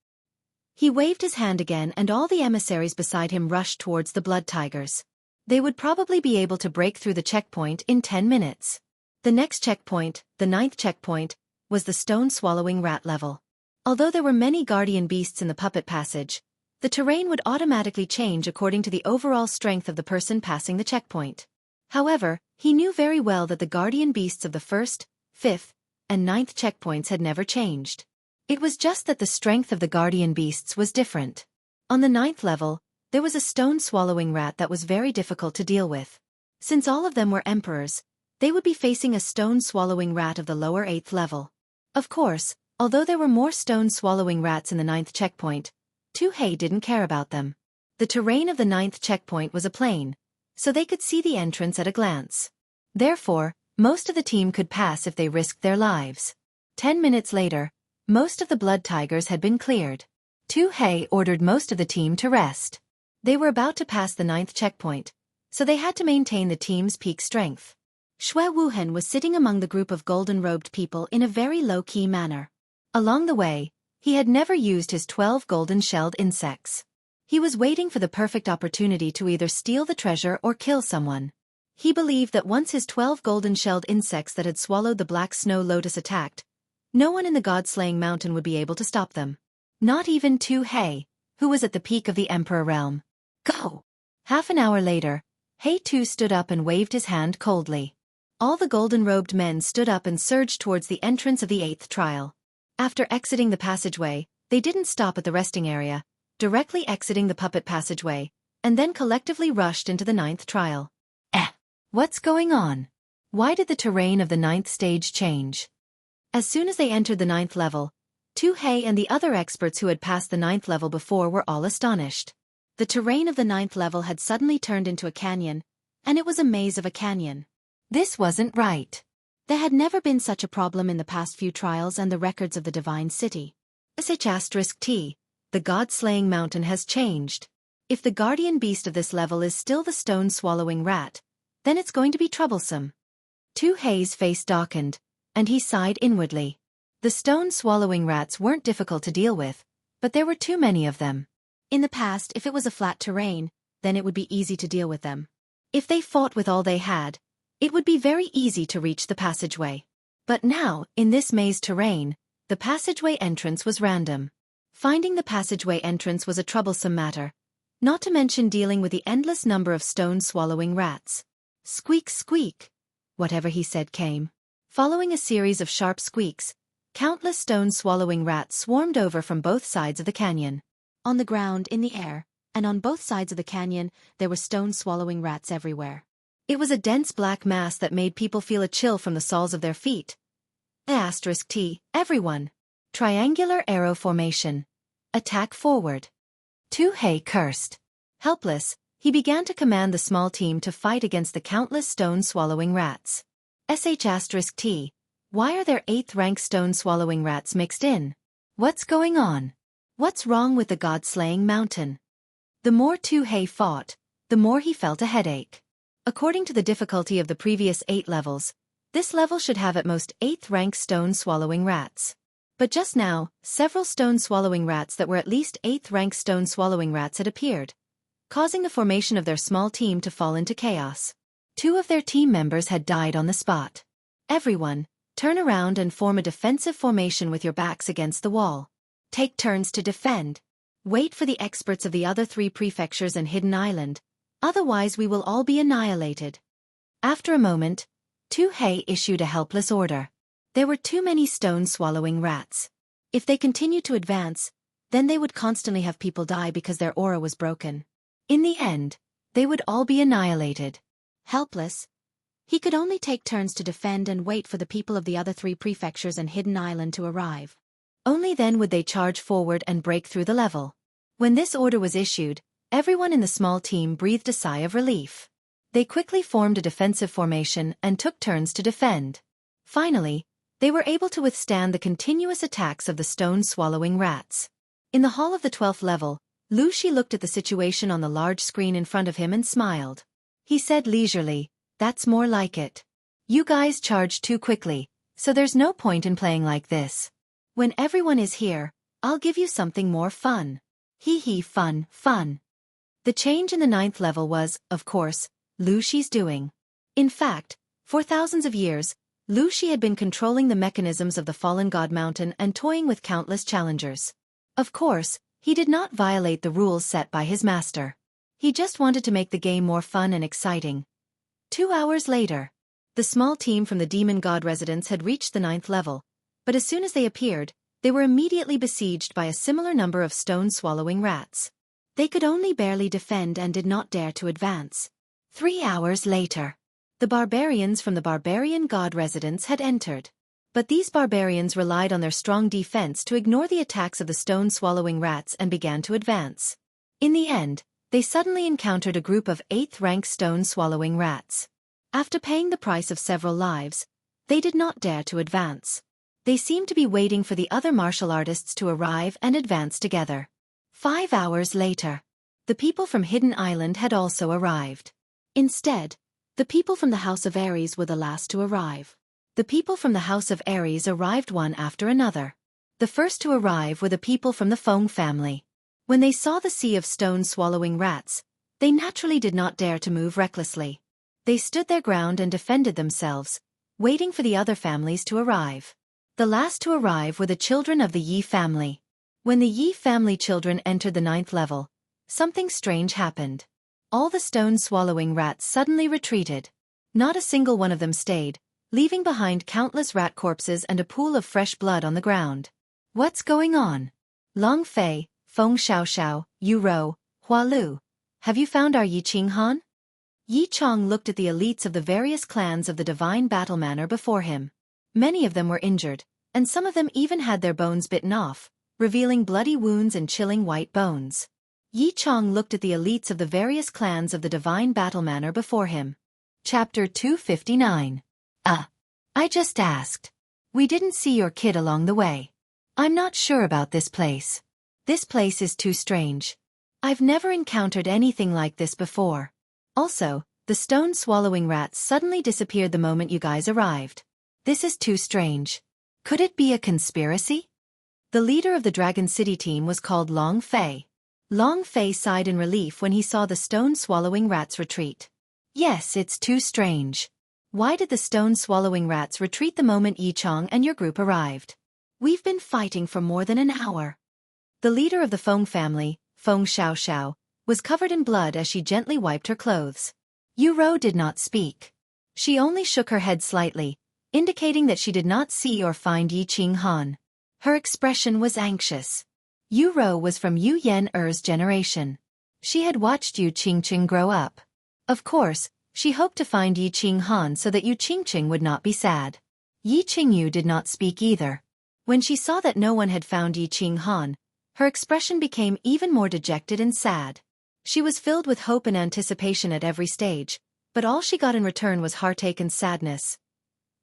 He waved his hand again and all the emissaries beside him rushed towards the blood tigers. They would probably be able to break through the checkpoint in 10 minutes. The next checkpoint, the 9th checkpoint, was the stone-swallowing rat level. Although there were many guardian beasts in the puppet passage, the terrain would automatically change according to the overall strength of the person passing the checkpoint. However, he knew very well that the guardian beasts of the 1st, 5th, and 9th checkpoints had never changed. It was just that the strength of the guardian beasts was different. On the 9th level, there was a stone-swallowing rat that was very difficult to deal with. Since all of them were emperors, they would be facing a stone-swallowing rat of the lower 8th level. Of course, although there were more stone-swallowing rats in the 9th checkpoint, Tu Hei didn't care about them. The terrain of the 9th checkpoint was a plain, so they could see the entrance at a glance. Therefore, most of the team could pass if they risked their lives. 10 minutes later, most of the blood tigers had been cleared. Tu Hei ordered most of the team to rest. They were about to pass the 9th checkpoint, so they had to maintain the team's peak strength. Xue Wuhan was sitting among the group of golden-robed people in a very low-key manner. Along the way, he had never used his 12 golden-shelled insects. He was waiting for the perfect opportunity to either steal the treasure or kill someone. He believed that once his 12 golden-shelled insects that had swallowed the black snow lotus attacked, no one in the god-slaying mountain would be able to stop them. Not even Tu Hei, who was at the peak of the Emperor realm. Go! Half an hour later, Hei Tu stood up and waved his hand coldly. All the golden-robed men stood up and surged towards the entrance of the 8th trial. After exiting the passageway, they didn't stop at the resting area, directly exiting the puppet passageway, and then collectively rushed into the 9th trial. What's going on? Why did the terrain of the 9th stage change? As soon as they entered the 9th level, Tuhei and the other experts who had passed the 9th level before were all astonished. The terrain of the 9th level had suddenly turned into a canyon, and it was a maze of a canyon. This wasn't right. There had never been such a problem in the past few trials and the records of the Divine City. *T. The God-slaying mountain has changed. If the guardian beast of this level is still the stone-swallowing rat, then it's going to be troublesome. Tuhei's face darkened, and he sighed inwardly. The stone-swallowing rats weren't difficult to deal with, but there were too many of them. In the past, if it was a flat terrain, then it would be easy to deal with them. If they fought with all they had, it would be very easy to reach the passageway. But now, in this maze terrain, the passageway entrance was random. Finding the passageway entrance was a troublesome matter, not to mention dealing with the endless number of stone-swallowing rats. Squeak, squeak. Whatever he said came. Following a series of sharp squeaks, countless stone-swallowing rats swarmed over from both sides of the canyon. On the ground, in the air, and on both sides of the canyon, there were stone-swallowing rats everywhere. It was a dense black mass that made people feel a chill from the soles of their feet. *T. Everyone. Triangular arrow formation. Attack forward. Tuhei cursed. Helpless, he began to command the small team to fight against the countless stone-swallowing rats. *T. Why are there 8th-rank stone-swallowing rats mixed in? What's going on? What's wrong with the God-slaying mountain? The more Tuhei fought, the more he felt a headache. According to the difficulty of the previous 8 levels, this level should have at most 8th-rank stone-swallowing rats. But just now, several stone-swallowing rats that were at least 8th-rank stone-swallowing rats had appeared, causing the formation of their small team to fall into chaos. 2 of their team members had died on the spot. Everyone, turn around and form a defensive formation with your backs against the wall. Take turns to defend. Wait for the experts of the other 3 prefectures and Hidden Island, otherwise we will all be annihilated. After a moment, Tuhei issued a helpless order. There were too many stone-swallowing rats. If they continued to advance, then they would constantly have people die because their aura was broken. In the end, they would all be annihilated. Helpless, he could only take turns to defend and wait for the people of the other 3 prefectures and Hidden Island to arrive. Only then would they charge forward and break through the level. When this order was issued, everyone in the small team breathed a sigh of relief. They quickly formed a defensive formation and took turns to defend. Finally, they were able to withstand the continuous attacks of the stone-swallowing rats. In the hall of the 12th level, Lu Shi looked at the situation on the large screen in front of him and smiled. He said leisurely, "That's more like it. You guys charged too quickly, so there's no point in playing like this. When everyone is here, I'll give you something more fun. Hee fun, fun." The change in the 9th level was, of course, Lu Shi's doing. In fact, for thousands of years, Lu Shi had been controlling the mechanisms of the fallen god mountain and toying with countless challengers. Of course, he did not violate the rules set by his master. He just wanted to make the game more fun and exciting. 2 hours later, the small team from the demon god residence had reached the 9th level, but as soon as they appeared, they were immediately besieged by a similar number of stone-swallowing rats. They could only barely defend and did not dare to advance. 3 hours later, the barbarians from the barbarian god residence had entered. But these barbarians relied on their strong defense to ignore the attacks of the stone-swallowing rats and began to advance. In the end, they suddenly encountered a group of 8th-rank stone-swallowing rats. After paying the price of several lives, they did not dare to advance. They seemed to be waiting for the other martial artists to arrive and advance together. 5 hours later, the people from Hidden Island had also arrived. Instead, the people from the House of Ares were the last to arrive. The people from the House of Ares arrived one after another. The first to arrive were the people from the Fong family. When they saw the sea of stone-swallowing rats, they naturally did not dare to move recklessly. They stood their ground and defended themselves, waiting for the other families to arrive. The last to arrive were the children of the Yi family. When the Yi family children entered the 9th level, something strange happened. All the stone-swallowing rats suddenly retreated. Not a single one of them stayed, leaving behind countless rat corpses and a pool of fresh blood on the ground. What's going on? Long Fei, Feng Xiaoxiao, Yu Rou, Hua Lu. Have you found our Yi Qinghan? Yi Chong looked at the elites of the various clans of the Divine Battle Manor before him. Many of them were injured, and some of them even had their bones bitten off, revealing bloody wounds and chilling white bones. Yi Chong looked at the elites of the various clans of the Divine Battle Manor before him. Chapter 259. I just asked. We didn't see your kid along the way. I'm not sure about this place. This place is too strange. I've never encountered anything like this before. Also, the stone-swallowing rats suddenly disappeared the moment you guys arrived. This is too strange. Could it be a conspiracy? The leader of the Dragon City team was called Long Fei. Long Fei sighed in relief when he saw the stone-swallowing rats retreat. Yes, it's too strange. Why did the stone-swallowing rats retreat the moment Yi Chong and your group arrived? We've been fighting for more than an hour. The leader of the Feng family, Feng Xiaoxiao, was covered in blood as she gently wiped her clothes. Yu Rou did not speak. She only shook her head slightly, indicating that she did not see or find Yi Qinghan. Her expression was anxious. Yu Rou was from Yu Yan-er's generation. She had watched Yu Qingqing grow up. Of course, she hoped to find Yi Qinghan so that Yu Qingqing would not be sad. Yi Qingyu did not speak either. When she saw that no one had found Yi Qinghan, her expression became even more dejected and sad. She was filled with hope and anticipation at every stage, but all she got in return was heartache and sadness.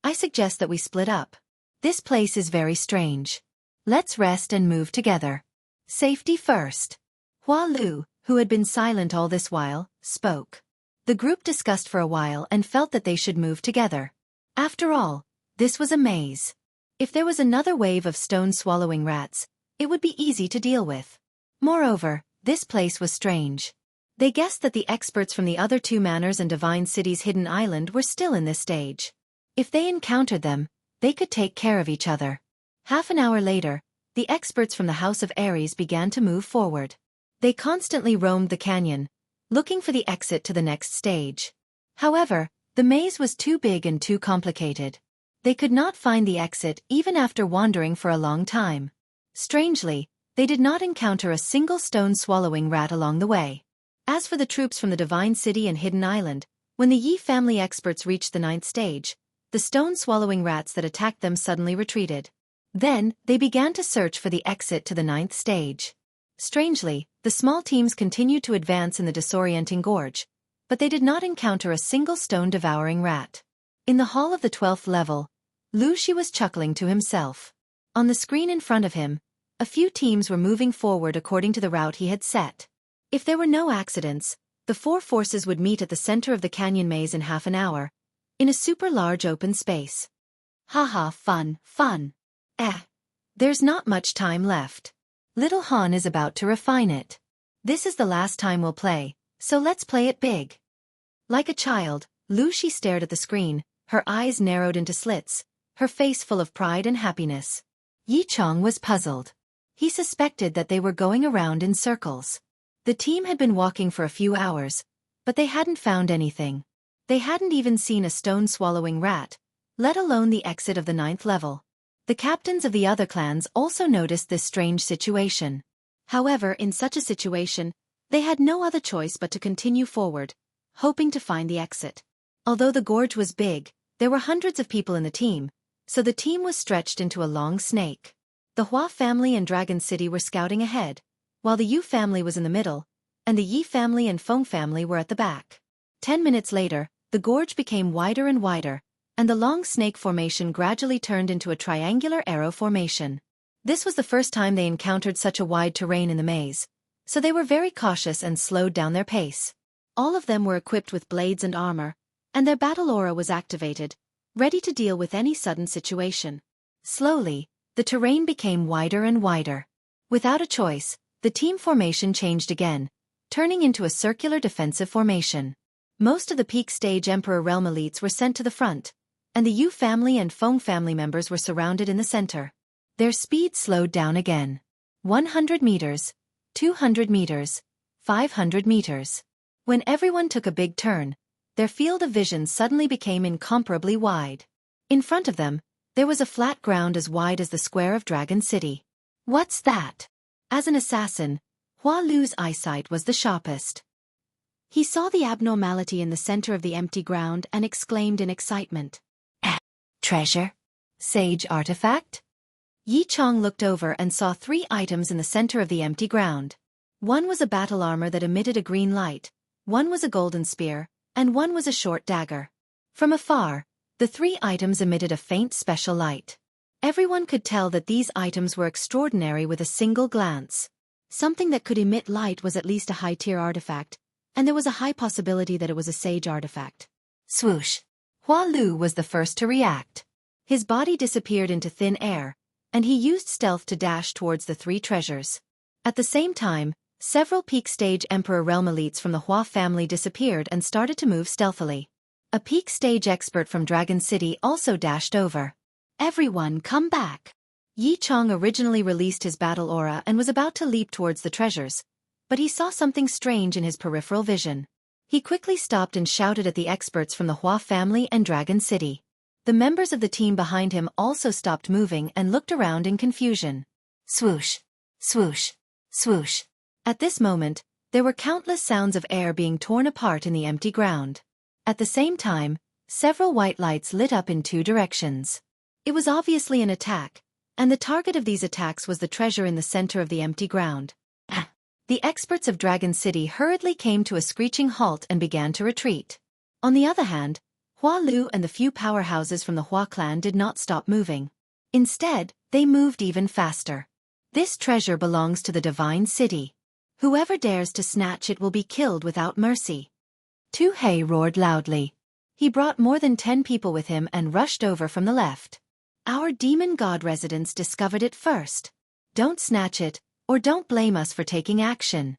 I suggest that we split up. This place is very strange. Let's rest and move together. Safety first. Hua Lu, who had been silent all this while, spoke. The group discussed for a while and felt that they should move together. After all, this was a maze. If there was another wave of stone-swallowing rats, it would be easy to deal with. Moreover, this place was strange. They guessed that the experts from the other two manors and Divine City's hidden island were still in this stage. If they encountered them, they could take care of each other. Half an hour later, the experts from the House of Ares began to move forward. They constantly roamed the canyon, looking for the exit to the next stage. However, the maze was too big and too complicated. They could not find the exit even after wandering for a long time. Strangely, they did not encounter a single stone-swallowing rat along the way. As for the troops from the Divine City and Hidden Island, when the Yi family experts reached the 9th stage, the stone-swallowing rats that attacked them suddenly retreated. Then, they began to search for the exit to the 9th stage. Strangely, the small teams continued to advance in the disorienting gorge, but they did not encounter a single stone-devouring rat. In the hall of the 12th level, Lu Shi was chuckling to himself. On the screen in front of him, a few teams were moving forward according to the route he had set. If there were no accidents, the four forces would meet at the center of the canyon maze in half an hour, in a super large open space. Haha, fun. There's not much time left. Little Han is about to refine it. This is the last time we'll play, so let's play it big. Like a child, Lu Shi stared at the screen, her eyes narrowed into slits, her face full of pride and happiness. Yi Chong was puzzled. He suspected that they were going around in circles. The team had been walking for a few hours, but they hadn't found anything. They hadn't even seen a stone-swallowing rat, let alone the exit of the 9th level. The captains of the other clans also noticed this strange situation. However, in such a situation, they had no other choice but to continue forward, hoping to find the exit. Although the gorge was big, there were hundreds of people in the team, so the team was stretched into a long snake. The Hua family and Dragon City were scouting ahead, while the Yu family was in the middle, and the Yi family and Feng family were at the back. 10 minutes later, the gorge became wider and wider, and the long snake formation gradually turned into a triangular arrow formation. This was the first time they encountered such a wide terrain in the maze, so they were very cautious and slowed down their pace. All of them were equipped with blades and armor, and their battle aura was activated, ready to deal with any sudden situation. Slowly, the terrain became wider and wider. Without a choice, the team formation changed again, turning into a circular defensive formation. Most of the peak stage Emperor Realm elites were sent to the front, and the Yu family and Feng family members were surrounded in the center. Their speed slowed down again. 100 meters, 200 meters, 500 meters. When everyone took a big turn, their field of vision suddenly became incomparably wide. In front of them, there was a flat ground as wide as the square of Dragon City. What's that? As an assassin, Hua Lu's eyesight was the sharpest. He saw the abnormality in the center of the empty ground and exclaimed in excitement. Treasure? Sage artifact? Yi Chong looked over and saw 3 items in the center of the empty ground. One was a battle armor that emitted a green light, one was a golden spear, and one was a short dagger. From afar, the 3 items emitted a faint special light. Everyone could tell that these items were extraordinary with a single glance. Something that could emit light was at least a high-tier artifact, and there was a high possibility that it was a sage artifact. Swoosh! Hua Lu was the first to react. His body disappeared into thin air, and he used stealth to dash towards the 3 treasures. At the same time, several peak stage Emperor Realm elites from the Hua family disappeared and started to move stealthily. A peak stage expert from Dragon City also dashed over. Everyone come back! Yi Chong originally released his battle aura and was about to leap towards the treasures, but he saw something strange in his peripheral vision. He quickly stopped and shouted at the experts from the Hua family and Dragon City. The members of the team behind him also stopped moving and looked around in confusion. Swoosh! Swoosh! Swoosh! At this moment, there were countless sounds of air being torn apart in the empty ground. At the same time, several white lights lit up in 2 directions. It was obviously an attack, and the target of these attacks was the treasure in the center of the empty ground. The experts of Dragon City hurriedly came to a screeching halt and began to retreat. On the other hand, Hua Lu and the few powerhouses from the Hua clan did not stop moving. Instead, they moved even faster. This treasure belongs to the Divine City. Whoever dares to snatch it will be killed without mercy. Tu Hei roared loudly. He brought more than 10 people with him and rushed over from the left. Our demon god residents discovered it first. Don't snatch it, or don't blame us for taking action.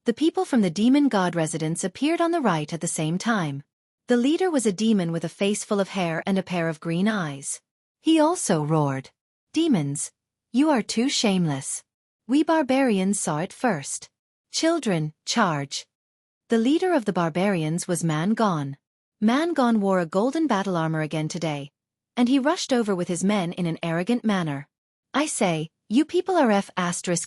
The people from the demon god residence appeared on the right at the same time. The leader was a demon with a face full of hair and a pair of green eyes. He also roared. Demons, you are too shameless. We barbarians saw it first. Children, charge. The leader of the barbarians was Man Gon. Man Gon wore a golden battle armor again today, and he rushed over with his men in an arrogant manner. I say, you people are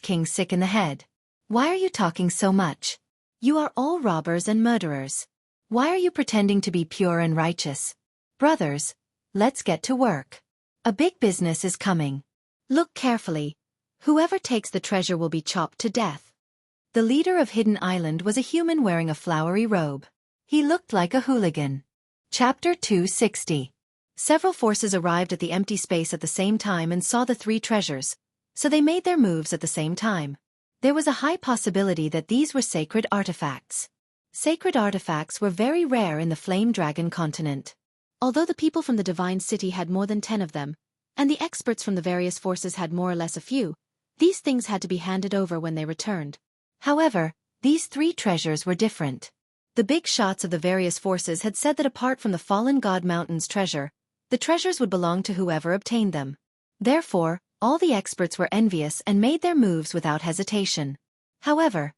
King sick in the head. Why are you talking so much? You are all robbers and murderers. Why are you pretending to be pure and righteous? Brothers, let's get to work. A big business is coming. Look carefully. Whoever takes the treasure will be chopped to death. The leader of Hidden Island was a human wearing a flowery robe. He looked like a hooligan. Chapter 260. Several forces arrived at the empty space at the same time and saw the 3 treasures, so they made their moves at the same time. There was a high possibility that these were sacred artifacts. Sacred artifacts were very rare in the Flame Dragon continent. Although the people from the Divine City had more than 10 of them, and the experts from the various forces had more or less a few, these things had to be handed over when they returned. However, these 3 treasures were different. The big shots of the various forces had said that apart from the Fallen God Mountain's treasure, the treasures would belong to whoever obtained them. Therefore, all the experts were envious and made their moves without hesitation. However,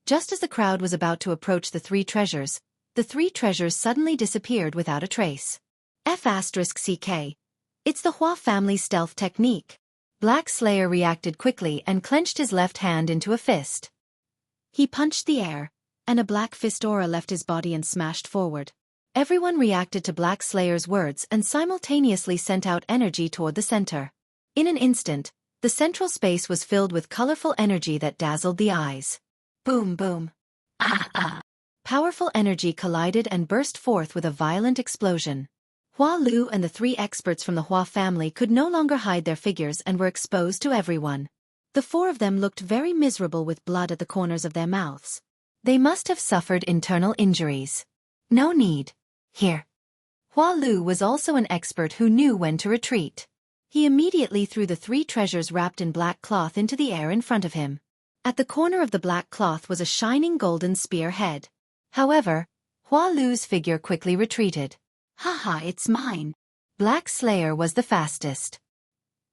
just as the crowd was about to approach the 3 treasures, the 3 treasures suddenly disappeared without a trace. F***CK. It's the Hua family stealth technique. Black Slayer reacted quickly and clenched his left hand into a fist. He punched the air, and a black fist aura left his body and smashed forward. Everyone reacted to Black Slayer's words and simultaneously sent out energy toward the center. In an instant, the central space was filled with colorful energy that dazzled the eyes. Boom boom. Powerful energy collided and burst forth with a violent explosion. Hua Lu and the 3 experts from the Hua family could no longer hide their figures and were exposed to everyone. The 4 of them looked very miserable with blood at the corners of their mouths. They must have suffered internal injuries. No need. Here. Hua Lu was also an expert who knew when to retreat. He immediately threw the 3 treasures wrapped in black cloth into the air in front of him. At the corner of the black cloth was a shining golden spear head. However, Hua Lu's figure quickly retreated. Haha, it's mine. Black Slayer was the fastest.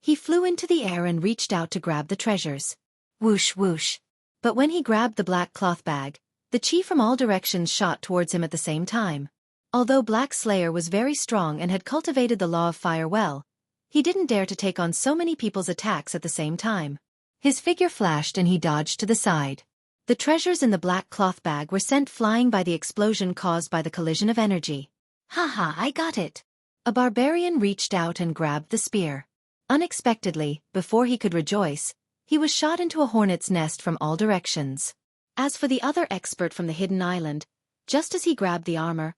He flew into the air and reached out to grab the treasures. Whoosh whoosh. But when he grabbed the black cloth bag, the chi from all directions shot towards him at the same time. Although Black Slayer was very strong and had cultivated the law of fire well, he didn't dare to take on so many people's attacks at the same time. His figure flashed and he dodged to the side. The treasures in the black cloth bag were sent flying by the explosion caused by the collision of energy. Haha, I got it! A barbarian reached out and grabbed the spear. Unexpectedly, before he could rejoice, he was shot into a hornet's nest from all directions. As for the other expert from the hidden island, just as he grabbed the armor,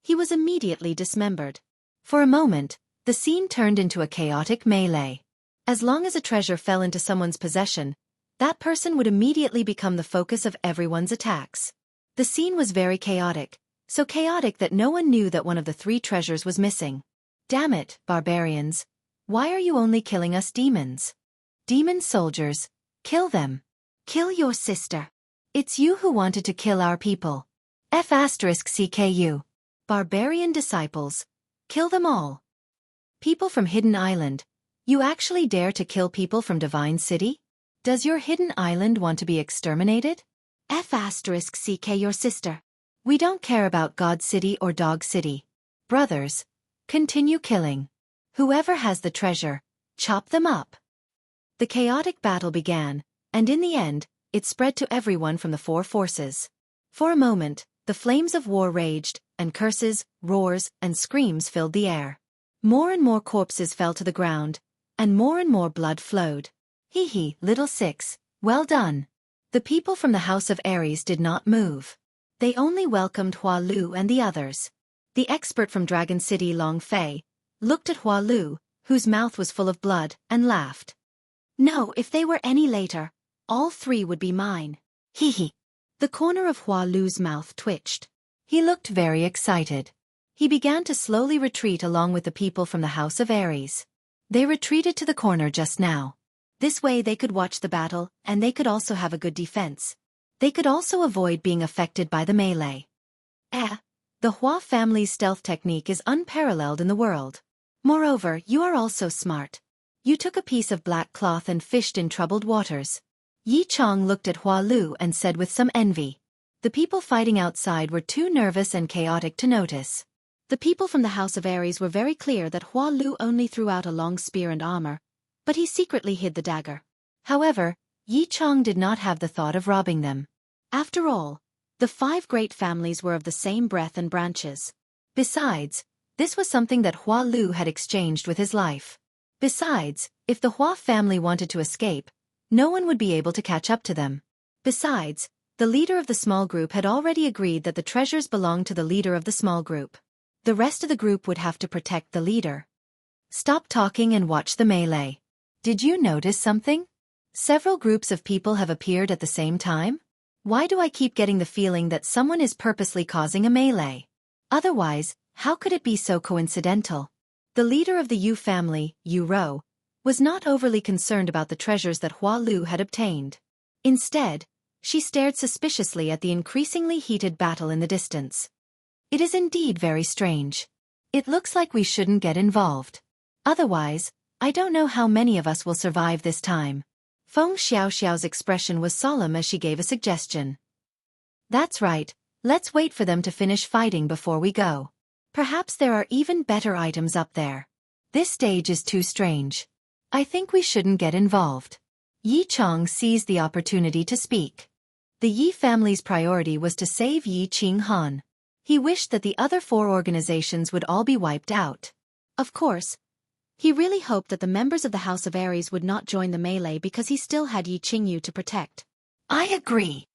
he was immediately dismembered. For a moment, the scene turned into a chaotic melee. As long as a treasure fell into someone's possession, that person would immediately become the focus of everyone's attacks. The scene was very chaotic, so chaotic that no one knew that one of the 3 treasures was missing. Damn it, barbarians. Why are you only killing us demons? Demon soldiers, kill them. Kill your sister. It's you who wanted to kill our people. F***CKU. Barbarian disciples, kill them all. People from Hidden Island, you actually dare to kill people from Divine City? Does your hidden island want to be exterminated? F***CK your sister. We don't care about God City or Dog City. Brothers, continue killing. Whoever has the treasure, chop them up. The chaotic battle began, and in the end, it spread to everyone from the 4 forces. For a moment, the flames of war raged, and curses, roars, and screams filled the air. More and more corpses fell to the ground, and more blood flowed. Hee hee, little six, well done. The people from the House of Ares did not move. They only welcomed Hua Lu and the others. The expert from Dragon City, Long Fei, looked at Hua Lu, whose mouth was full of blood, and laughed. No, if they were any later, all 3 would be mine. Hee hee. The corner of Hua Lu's mouth twitched. He looked very excited. He began to slowly retreat along with the people from the House of Ares. They retreated to the corner just now. This way they could watch the battle, and they could also have a good defense. They could also avoid being affected by the melee. The Hua family's stealth technique is unparalleled in the world. Moreover, you are also smart. You took a piece of black cloth and fished in troubled waters. Yi Chong looked at Hua Lu and said with some envy. The people fighting outside were too nervous and chaotic to notice. The people from the House of Ares were very clear that Hua Lu only threw out a long spear and armor, but he secretly hid the dagger. However, Yi Chong did not have the thought of robbing them. After all, the 5 great families were of the same breadth and branches. Besides, this was something that Hua Lu had exchanged with his life. Besides, if the Hua family wanted to escape, no one would be able to catch up to them. Besides, the leader of the small group had already agreed that the treasures belonged to the leader of the small group. The rest of the group would have to protect the leader. Stop talking and watch the melee. Did you notice something? Several groups of people have appeared at the same time? Why do I keep getting the feeling that someone is purposely causing a melee? Otherwise, how could it be so coincidental? The leader of the Yu family, Yu Rou, was not overly concerned about the treasures that Hua Lu had obtained. Instead, she stared suspiciously at the increasingly heated battle in the distance. It is indeed very strange. It looks like we shouldn't get involved. Otherwise, I don't know how many of us will survive this time. Feng Xiaoxiao's expression was solemn as she gave a suggestion. That's right, let's wait for them to finish fighting before we go. Perhaps there are even better items up there. This stage is too strange. I think we shouldn't get involved. Yi Chong seized the opportunity to speak. The Yi family's priority was to save Yi Qinghan. He wished that the other 4 organizations would all be wiped out. Of course, he really hoped that the members of the House of Ares would not join the melee because he still had Yi Qingyu to protect. I agree.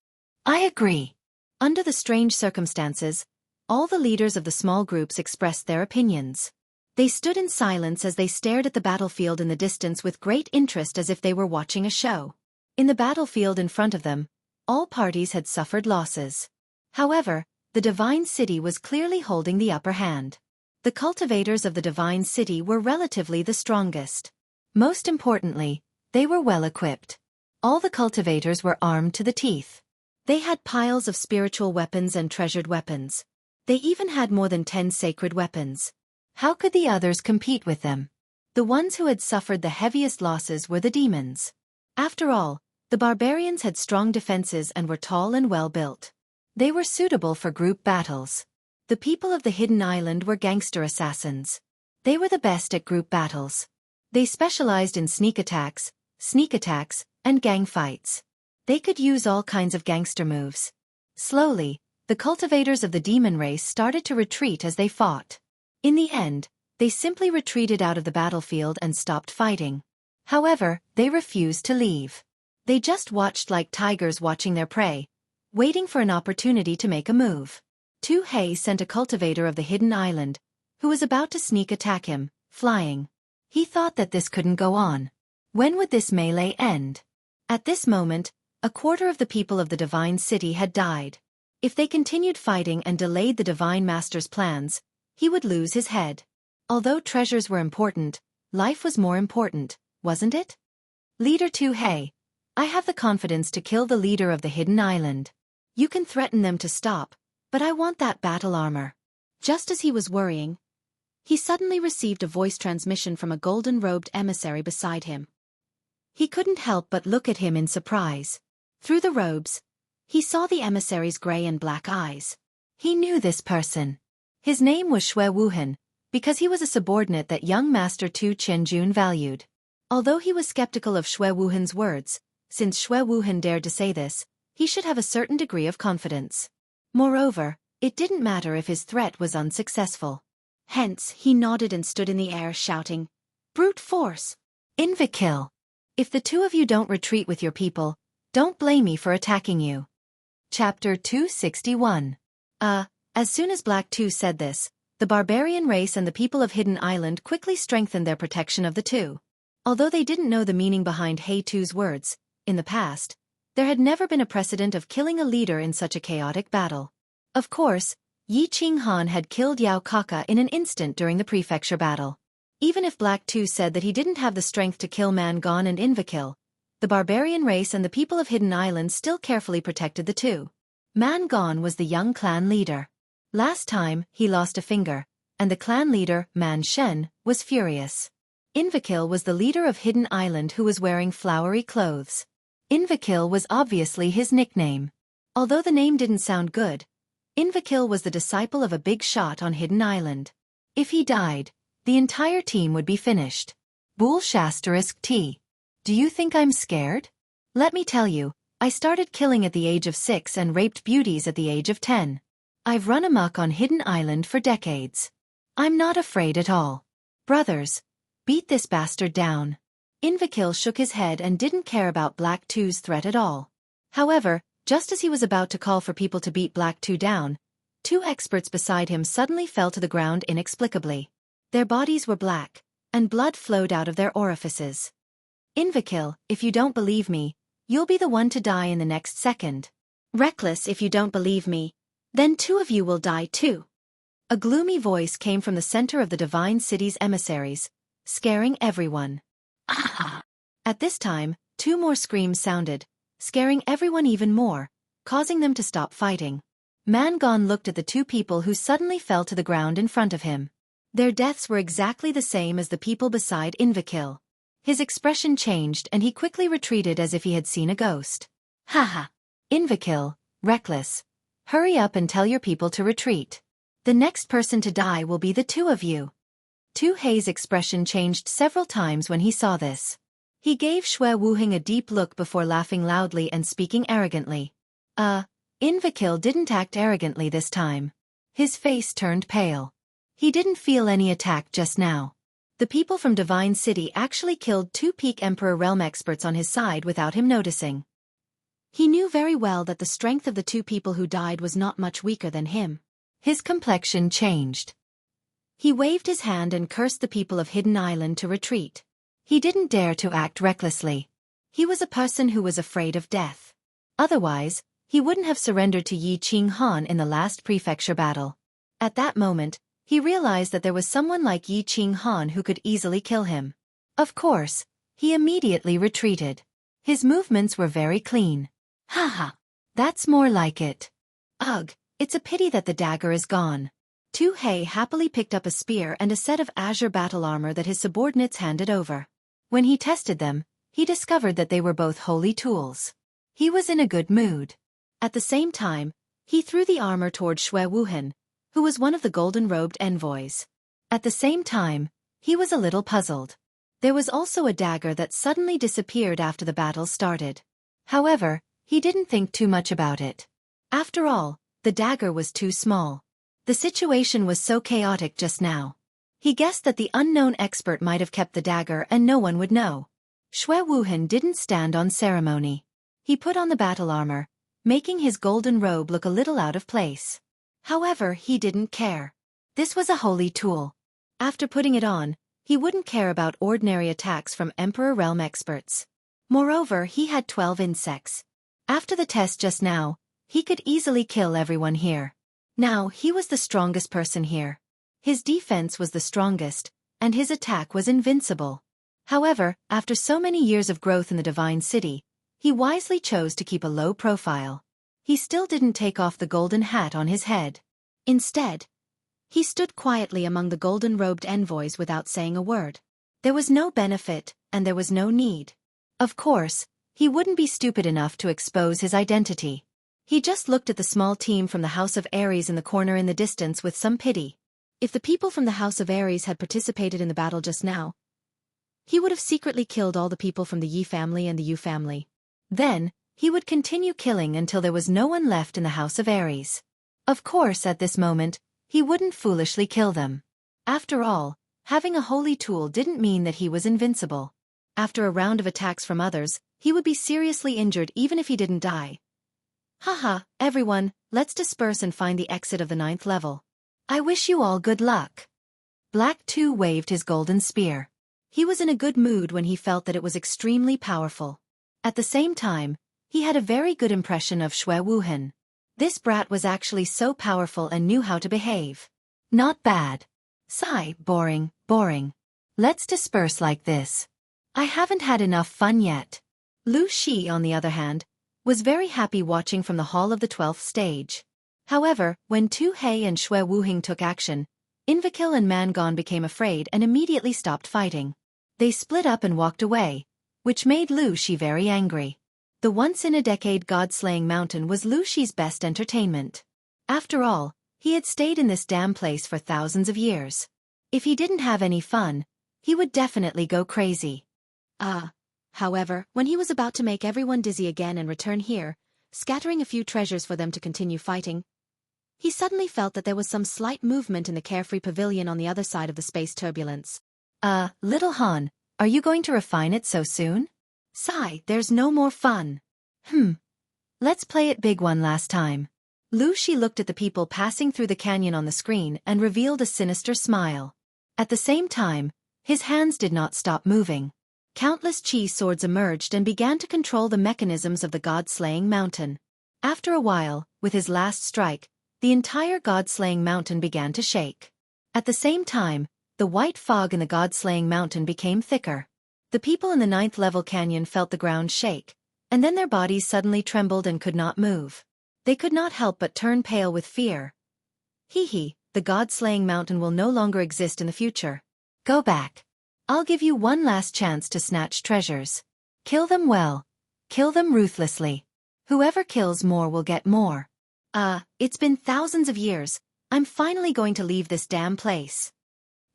Under the strange circumstances, all the leaders of the small groups expressed their opinions. They stood in silence as they stared at the battlefield in the distance with great interest as if they were watching a show. In the battlefield in front of them, all parties had suffered losses. However, the Divine City was clearly holding the upper hand. The cultivators of the Divine City were relatively the strongest. Most importantly, they were well equipped. All the cultivators were armed to the teeth. They had piles of spiritual weapons and treasured weapons. They even had more than 10 sacred weapons. How could the others compete with them? The ones who had suffered the heaviest losses were the demons. After all, the barbarians had strong defenses and were tall and well built. They were suitable for group battles. The people of the Hidden Island were gangster assassins. They were the best at group battles. They specialized in sneak attacks, and gang fights. They could use all kinds of gangster moves. Slowly, the cultivators of the demon race started to retreat as they fought. In the end, they simply retreated out of the battlefield and stopped fighting. However, they refused to leave. They just watched like tigers watching their prey, waiting for an opportunity to make a move. Hei sent a cultivator of the Hidden Island, who was about to sneak attack him, flying. He thought that this couldn't go on. When would this melee end? At this moment, a quarter of the people of the Divine City had died. If they continued fighting and delayed the Divine Master's plans, he would lose his head. Although treasures were important, life was more important, wasn't it? Leader Hei, I have the confidence to kill the leader of the Hidden Island. You can threaten them to stop, but I want that battle armor. Just as he was worrying, he suddenly received a voice transmission from a golden-robed emissary beside him. He couldn't help but look at him in surprise. Through the robes, he saw the emissary's gray and black eyes. He knew this person. His name was Shui Wuhan, because he was a subordinate that young Master Tu Qianjun valued. Although he was skeptical of Shui Wuhan's words, since Shui Wuhan dared to say this, he should have a certain degree of confidence. Moreover, it didn't matter if his threat was unsuccessful. Hence, he nodded and stood in the air shouting, "Brute force! Invikill! If the two of you don't retreat with your people, don't blame me for attacking you." Chapter 261. As soon as Black 2 said this, the barbarian race and the people of Hidden Island quickly strengthened their protection of the two. Although they didn't know the meaning behind Hei Tu's words, in the past, there had never been a precedent of killing a leader in such a chaotic battle. Of course, Yi Qinghan had killed Yao Kaka in an instant during the prefecture battle. Even if Black 2 said that he didn't have the strength to kill Mangon and Invikill, the barbarian race and the people of Hidden Island still carefully protected the two. Mangon was the young clan leader. Last time, he lost a finger, and the clan leader, Man Shen, was furious. Invikill was the leader of Hidden Island who was wearing flowery clothes. Invikill was obviously his nickname. Although the name didn't sound good, Invikill was the disciple of a big shot on Hidden Island. If he died, the entire team would be finished. T. Do you think I'm scared? Let me tell you, I started killing at the age of 6 and raped beauties at the age of 10. I've run amok on Hidden Island for decades. I'm not afraid at all. Brothers, beat this bastard down. Invikill shook his head and didn't care about Black 2's threat at all. However, just as he was about to call for people to beat Black 2 down, two experts beside him suddenly fell to the ground inexplicably. Their bodies were black, and blood flowed out of their orifices. Invikill, if you don't believe me, you'll be the one to die in the next second. Reckless, if you don't believe me, then two of you will die too. A gloomy voice came from the center of the Divine City's emissaries, scaring everyone. At this time, two more screams sounded, scaring everyone even more, causing them to stop fighting. Mangon looked at the two people who suddenly fell to the ground in front of him. Their deaths were exactly the same as the people beside Invikill. His expression changed and he quickly retreated as if he had seen a ghost. Haha. Invikill, reckless. Hurry up and tell your people to retreat. The next person to die will be the two of you. Hei's expression changed several times when he saw this. He gave Shui Wuhing a deep look before laughing loudly and speaking arrogantly. Invikill didn't act arrogantly this time. His face turned pale. He didn't feel any attack just now. The people from Divine City actually killed two Peak Emperor Realm experts on his side without him noticing. He knew very well that the strength of the two people who died was not much weaker than him. His complexion changed. He waved his hand and cursed the people of Hidden Island to retreat. He didn't dare to act recklessly. He was a person who was afraid of death. Otherwise, he wouldn't have surrendered to Yi Qinghan in the last prefecture battle. At that moment, he realized that there was someone like Yi Qinghan who could easily kill him. Of course, he immediately retreated. His movements were very clean. Haha, that's more like it. Ugh, it's a pity that the dagger is gone. Hei happily picked up a spear and a set of azure battle armor that his subordinates handed over. When he tested them, he discovered that they were both holy tools. He was in a good mood. At the same time, he threw the armor toward Shui Wuhan, who was one of the golden-robed envoys. At the same time, he was a little puzzled. There was also a dagger that suddenly disappeared after the battle started. However, he didn't think too much about it. After all, the dagger was too small. The situation was so chaotic just now. He guessed that the unknown expert might have kept the dagger and no one would know. Xue Wuhan didn't stand on ceremony. He put on the battle armor, making his golden robe look a little out of place. However, he didn't care. This was a holy tool. After putting it on, he wouldn't care about ordinary attacks from Emperor Realm experts. Moreover, he had 12 insects. After the test just now, he could easily kill everyone here. Now, he was the strongest person here. His defense was the strongest, and his attack was invincible. However, after so many years of growth in the Divine City, he wisely chose to keep a low profile. He still didn't take off the golden hat on his head. Instead, he stood quietly among the golden-robed envoys without saying a word. There was no benefit, and there was no need. Of course, he wouldn't be stupid enough to expose his identity. He just looked at the small team from the House of Ares in the corner in the distance with some pity. If the people from the House of Ares had participated in the battle just now, he would have secretly killed all the people from the Yi family and the Yu family. Then, he would continue killing until there was no one left in the House of Ares. Of course, at this moment, he wouldn't foolishly kill them. After all, having a holy tool didn't mean that he was invincible. After a round of attacks from others, he would be seriously injured even if he didn't die. Haha, everyone, let's disperse and find the exit of the 9th level. I wish you all good luck. Black 2 waved his golden spear. He was in a good mood when he felt that it was extremely powerful. At the same time, he had a very good impression of Xue Wuhan. This brat was actually so powerful and knew how to behave. Not bad. Sigh, boring, boring. Let's disperse like this. I haven't had enough fun yet. Lu Shi, on the other hand, was very happy watching from the hall of the 12th stage. However, when Tu He and Xue Wuhing took action, Invakil and Mangon became afraid and immediately stopped fighting. They split up and walked away, which made Lu Shi very angry. The once-in-a-decade god-slaying mountain was Lu Shi's best entertainment. After all, he had stayed in this damn place for thousands of years. If he didn't have any fun, he would definitely go crazy. However, when he was about to make everyone dizzy again and return here, scattering a few treasures for them to continue fighting, he suddenly felt that there was some slight movement in the carefree pavilion on the other side of the space turbulence. Little Han, are you going to refine it so soon? Sigh, there's no more fun. Let's play it big one last time. Lu Shi looked at the people passing through the canyon on the screen and revealed a sinister smile. At the same time, his hands did not stop moving. Countless chi swords emerged and began to control the mechanisms of the god-slaying mountain. After a while, with his last strike, the entire god-slaying mountain began to shake. At the same time, the white fog in the god-slaying mountain became thicker. The people in the 9th level canyon felt the ground shake, and then their bodies suddenly trembled and could not move. They could not help but turn pale with fear. The god-slaying mountain will no longer exist in the future. Go back. I'll give you one last chance to snatch treasures. Kill them well. Kill them ruthlessly. Whoever kills more will get more. It's been thousands of years. I'm finally going to leave this damn place.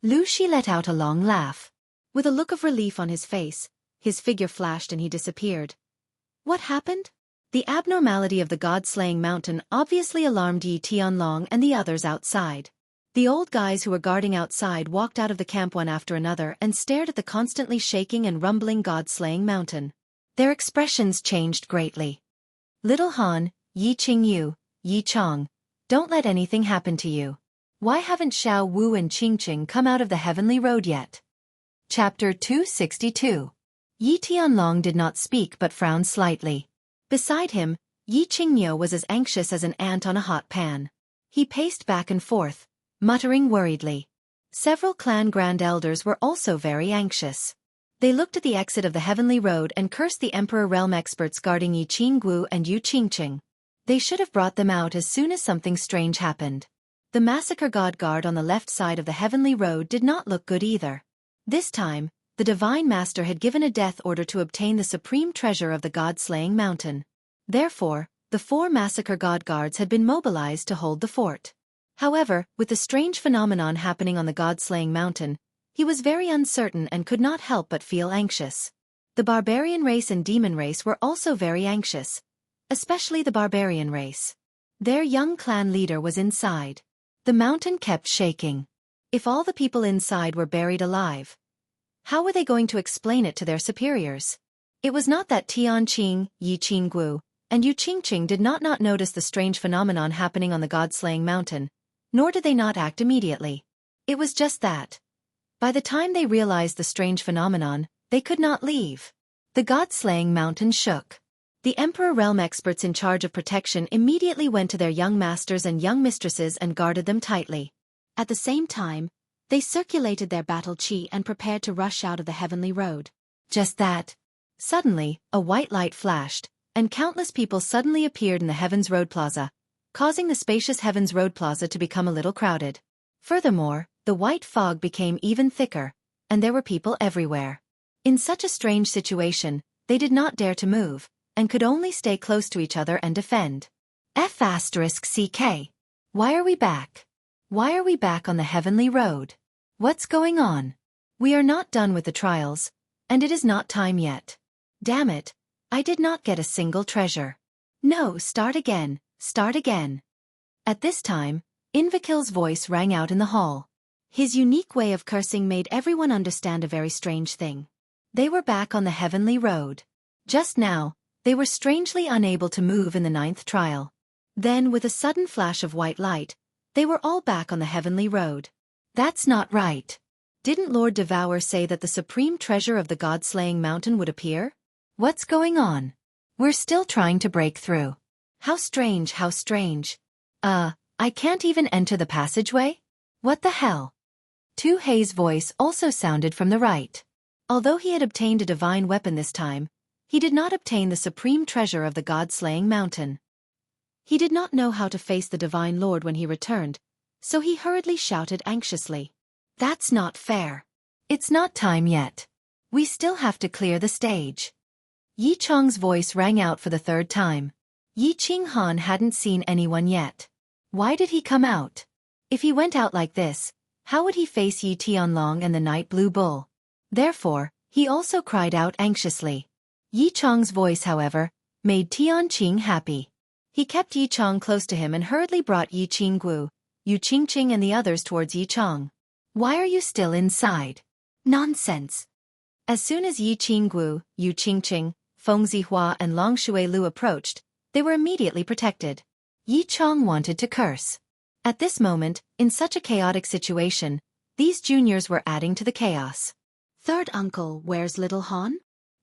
Lu Shi let out a long laugh. With a look of relief on his face, his figure flashed and he disappeared. What happened? The abnormality of the god-slaying mountain obviously alarmed Yi Tianlong and the others outside. The old guys who were guarding outside walked out of the camp one after another and stared at the constantly shaking and rumbling god-slaying mountain. Their expressions changed greatly. Little Han, Yi Qingyu, Yi Chong, don't let anything happen to you. Why haven't Xiao Wu and Qingqing come out of the heavenly road yet? Chapter 262. Yi Tianlong did not speak but frowned slightly. Beside him, Yi Qingyu was as anxious as an ant on a hot pan. He paced back and forth, muttering worriedly. Several clan grand elders were also very anxious. They looked at the exit of the heavenly road and cursed the Emperor Realm experts guarding Yi Qinggu and Yu Qingqing. They should have brought them out as soon as something strange happened. The Massacre God Guard on the left side of the heavenly road did not look good either. This time, the Divine Master had given a death order to obtain the supreme treasure of the god-slaying mountain. Therefore, the 4 Massacre God Guards had been mobilized to hold the fort. However, with the strange phenomenon happening on the god-slaying mountain, he was very uncertain and could not help but feel anxious. The barbarian race and demon race were also very anxious, especially the barbarian race. Their young clan leader was inside. The mountain kept shaking. If all the people inside were buried alive, how were they going to explain it to their superiors? It was not that Tianqing, Yi Qingguo, and Yu Qingqing did not notice the strange phenomenon happening on the god-slaying mountain, nor did they not act immediately. It was just that, by the time they realized the strange phenomenon, they could not leave. The god-slaying mountain shook. The Emperor Realm experts in charge of protection immediately went to their young masters and young mistresses and guarded them tightly. At the same time, they circulated their battle chi and prepared to rush out of the heavenly road. Just that. Suddenly, a white light flashed, and countless people suddenly appeared in the Heavens Road Plaza, causing the spacious Heavens Road Plaza to become a little crowded. Furthermore, the white fog became even thicker, and there were people everywhere. In such a strange situation, they did not dare to move, and could only stay close to each other and defend. F***CK. Why are we back? Why are we back on the heavenly road? What's going on? We are not done with the trials, and it is not time yet. Damn it, I did not get a single treasure. No, start again, start again. At this time, Invakil's voice rang out in the hall. His unique way of cursing made everyone understand a very strange thing. They were back on the heavenly road. Just now, they were strangely unable to move in the 9th trial. Then, with a sudden flash of white light, they were all back on the heavenly road. That's not right. Didn't Lord Devour say that the supreme treasure of the god-slaying mountain would appear? What's going on? We're still trying to break through. How strange, how strange. I can't even enter the passageway? What the hell? Tu Hei's voice also sounded from the right. Although he had obtained a divine weapon this time, he did not obtain the supreme treasure of the god-slaying mountain. He did not know how to face the Divine Lord when he returned, so he hurriedly shouted anxiously. That's not fair. It's not time yet. We still have to clear the stage. Yi Chong's voice rang out for the 3rd time. Yi Qinghan hadn't seen anyone yet. Why did he come out? If he went out like this, how would he face Yi Tianlong and the Night Blue Bull? Therefore, he also cried out anxiously. Yi Chong's voice, however, made Tianqing happy. He kept Yi Chong close to him and hurriedly brought Yi Qingguo, Yu Qingqing and the others towards Yi Chong. Why are you still inside? Nonsense. As soon as Yi Qingguo, Yu Qingqing, Feng Zihua and Long Shuilu approached, they were immediately protected. Yi Chong wanted to curse. At this moment, in such a chaotic situation, these juniors were adding to the chaos. Third uncle, where's little Han?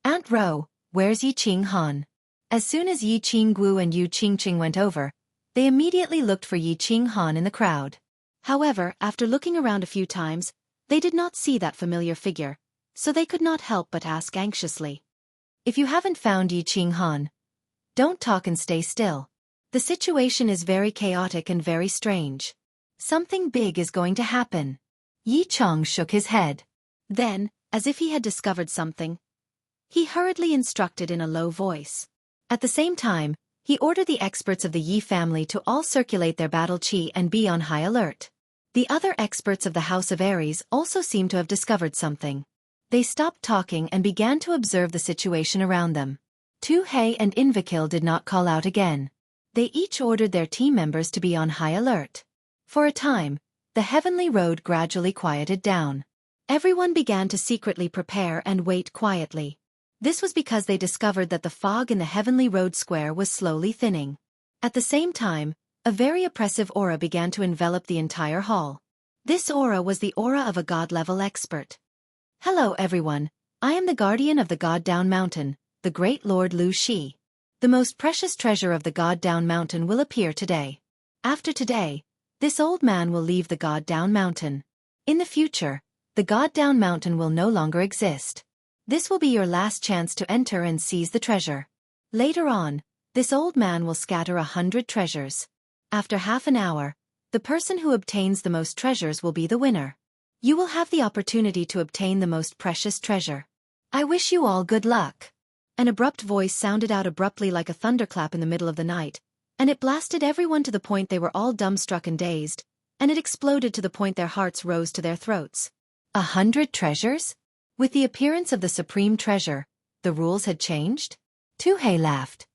Aunt Ro, where's Yi Qinghan? As soon as Yi Qingguo and Yu Qingqing went over, they immediately looked for Yi Qinghan in the crowd. However, after looking around a few times, they did not see that familiar figure, so they could not help but ask anxiously. If you haven't found Yi Qinghan, don't talk and stay still. The situation is very chaotic and very strange. Something big is going to happen. Yi Chong shook his head. Then, as if he had discovered something, he hurriedly instructed in a low voice. At the same time, he ordered the experts of the Yi family to all circulate their battle chi and be on high alert. The other experts of the House of Aries also seemed to have discovered something. They stopped talking and began to observe the situation around them. Tu Hei and Invakil did not call out again. They each ordered their team members to be on high alert. For a time, the heavenly road gradually quieted down. Everyone began to secretly prepare and wait quietly. This was because they discovered that the fog in the heavenly road square was slowly thinning. At the same time, a very oppressive aura began to envelop the entire hall. This aura was the aura of a god-level expert. Hello everyone, I am the guardian of the God Down Mountain, the great Lord Lu Shi. The most precious treasure of the God Down Mountain will appear today. After today, this old man will leave the God Down Mountain. In the future, the God Down Mountain will no longer exist. This will be your last chance to enter and seize the treasure. Later on, this old man will scatter 100 treasures. After half an hour, the person who obtains the most treasures will be the winner. You will have the opportunity to obtain the most precious treasure. I wish you all good luck. An abrupt voice sounded out abruptly like a thunderclap in the middle of the night, and it blasted everyone to the point they were all dumbstruck and dazed. and it exploded to the point their hearts rose to their throats. 100 treasures? With the appearance of the supreme treasure, the rules had changed? Tuhei laughed.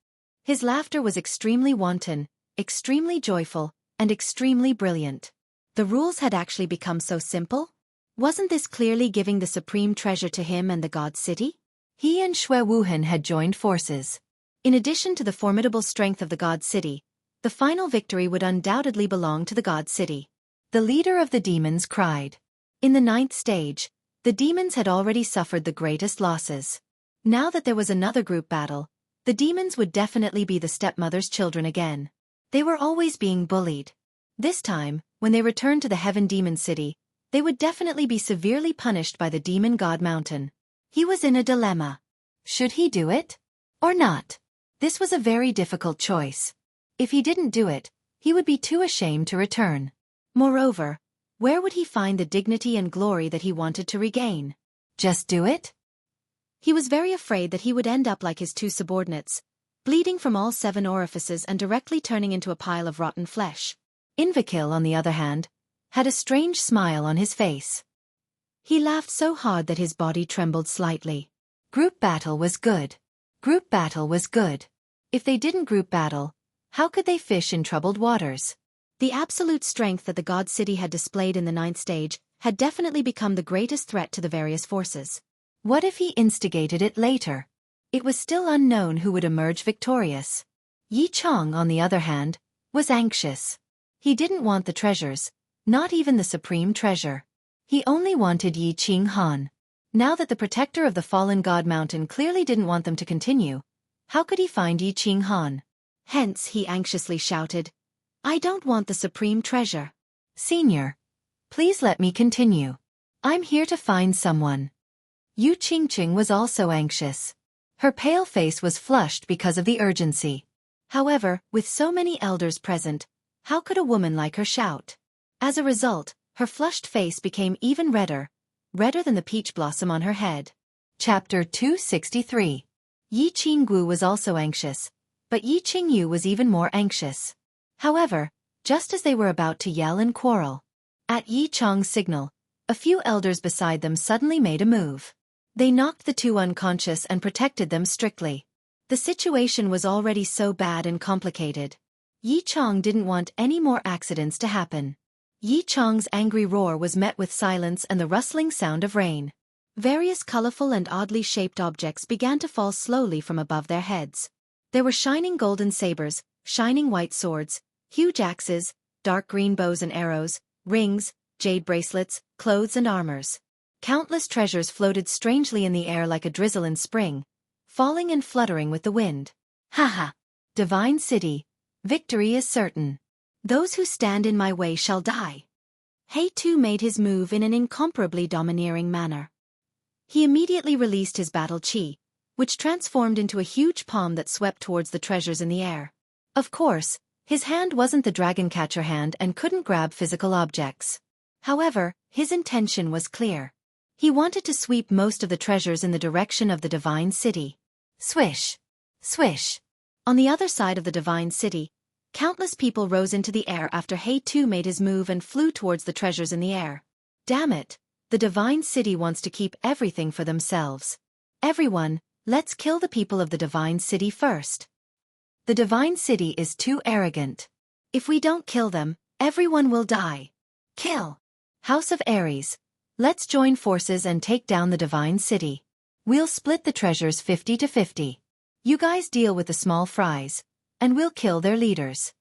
His laughter was extremely wanton, extremely joyful, and extremely brilliant. The rules had actually become so simple? Wasn't this clearly giving the supreme treasure to him and the God City? He and Xue Wuhan had joined forces. In addition to the formidable strength of the God City, the final victory would undoubtedly belong to the God City. The leader of the demons cried. In the 9th stage, the demons had already suffered the greatest losses. Now that there was another group battle, the demons would definitely be the stepmother's children again. They were always being bullied. This time, when they returned to the Heaven Demon City, they would definitely be severely punished by the Demon God Mountain. He was in a dilemma. Should he do it? Or not? This was a very difficult choice. If he didn't do it, he would be too ashamed to return. Moreover, where would he find the dignity and glory that he wanted to regain? Just do it? He was very afraid that he would end up like his 2 subordinates, bleeding from all 7 orifices and directly turning into a pile of rotten flesh. Invakil, on the other hand, had a strange smile on his face. He laughed so hard that his body trembled slightly. Group battle was good. Group battle was good. If they didn't group battle, how could they fish in troubled waters? The absolute strength that the God City had displayed in the 9th stage had definitely become the greatest threat to the various forces. What if he instigated it later? It was still unknown who would emerge victorious. Yi Chong, on the other hand, was anxious. He didn't want the treasures, not even the supreme treasure. He only wanted Yi Ching Han. Now that the protector of the fallen God Mountain clearly didn't want them to continue, how could he find Yi Ching Han? Hence, he anxiously shouted, I don't want the supreme treasure. Senior, please let me continue. I'm here to find someone. Yu Qingqing was also anxious. Her pale face was flushed because of the urgency. However, with so many elders present, how could a woman like her shout? As a result, her flushed face became even redder than the peach blossom on her head. Chapter 263. Yi Qinggu was also anxious, but Yi Qingyu was even more anxious. However, just as they were about to yell and quarrel, at Yi Chong's signal, a few elders beside them suddenly made a move. They knocked the 2 unconscious and protected them strictly. The situation was already so bad and complicated. Yi Chong didn't want any more accidents to happen. Yi Chong's angry roar was met with silence and the rustling sound of rain. Various colorful and oddly shaped objects began to fall slowly from above their heads. There were shining golden sabers, shining white swords, huge axes, dark green bows and arrows, rings, jade bracelets, clothes and armors. Countless treasures floated strangely in the air like a drizzle in spring, falling and fluttering with the wind. Haha! Divine City, victory is certain. Those who stand in my way shall die. He too made his move in an incomparably domineering manner. He immediately released his battle chi, which transformed into a huge palm that swept towards the treasures in the air. Of course, his hand wasn't the dragon catcher hand and couldn't grab physical objects. However, his intention was clear. He wanted to sweep most of the treasures in the direction of the Divine City. Swish! Swish! On the other side of the Divine City, countless people rose into the air after He too made his move and flew towards the treasures in the air. Damn it! The Divine City wants to keep everything for themselves. Everyone, let's kill the people of the Divine City first. The Divine City is too arrogant. If we don't kill them, everyone will die. Kill! House of Ares, let's join forces and take down the Divine City. We'll split the treasures 50-50. You guys deal with the small fries, and we'll kill their leaders.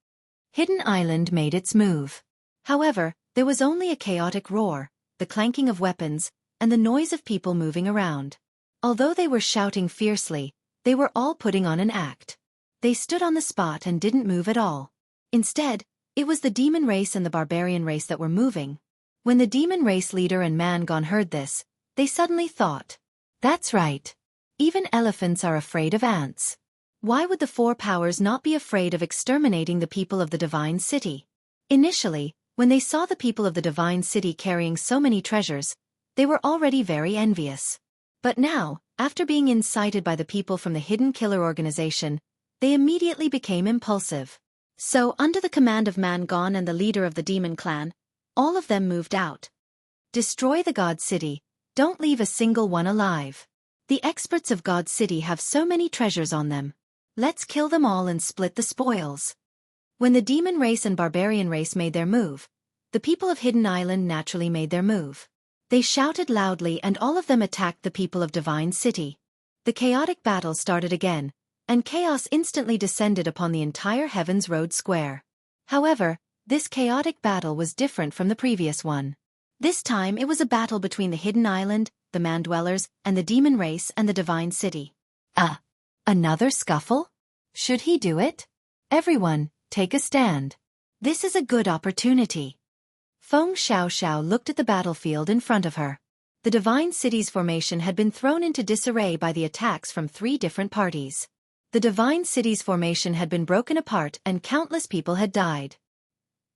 Hidden Island made its move. However, there was only a chaotic roar, the clanking of weapons, and the noise of people moving around. Although they were shouting fiercely, they were all putting on an act. They stood on the spot and didn't move at all. Instead, it was the demon race and the barbarian race that were moving. When the demon race leader and Mangon heard this, they suddenly thought, that's right. Even elephants are afraid of ants. Why would the 4 powers not be afraid of exterminating the people of the Divine City? Initially, when they saw the people of the Divine City carrying so many treasures, they were already very envious. But now, after being incited by the people from the Hidden Killer organization, they immediately became impulsive. So, under the command of Mangon and the leader of the demon clan, All of them moved out. Destroy the God City. Don't leave a single one alive. The experts of God City have so many treasures on them. Let's kill them all and split the spoils. When the demon race and barbarian race made their move, the people of Hidden Island naturally made their move. They shouted loudly and all of them attacked the people of Divine City. The chaotic battle started again, and chaos instantly descended upon the entire Heaven's Road Square. However, this chaotic battle was different from the previous one. This time it was a battle between the Hidden Island, the Man-Dwellers, and the Demon Race and the Divine City. Another scuffle? Should he do it? Everyone, take a stand. This is a good opportunity. Feng Xiaoxiao looked at the battlefield in front of her. The Divine City's formation had been thrown into disarray by the attacks from 3 different parties. The Divine City's formation had been broken apart and countless people had died.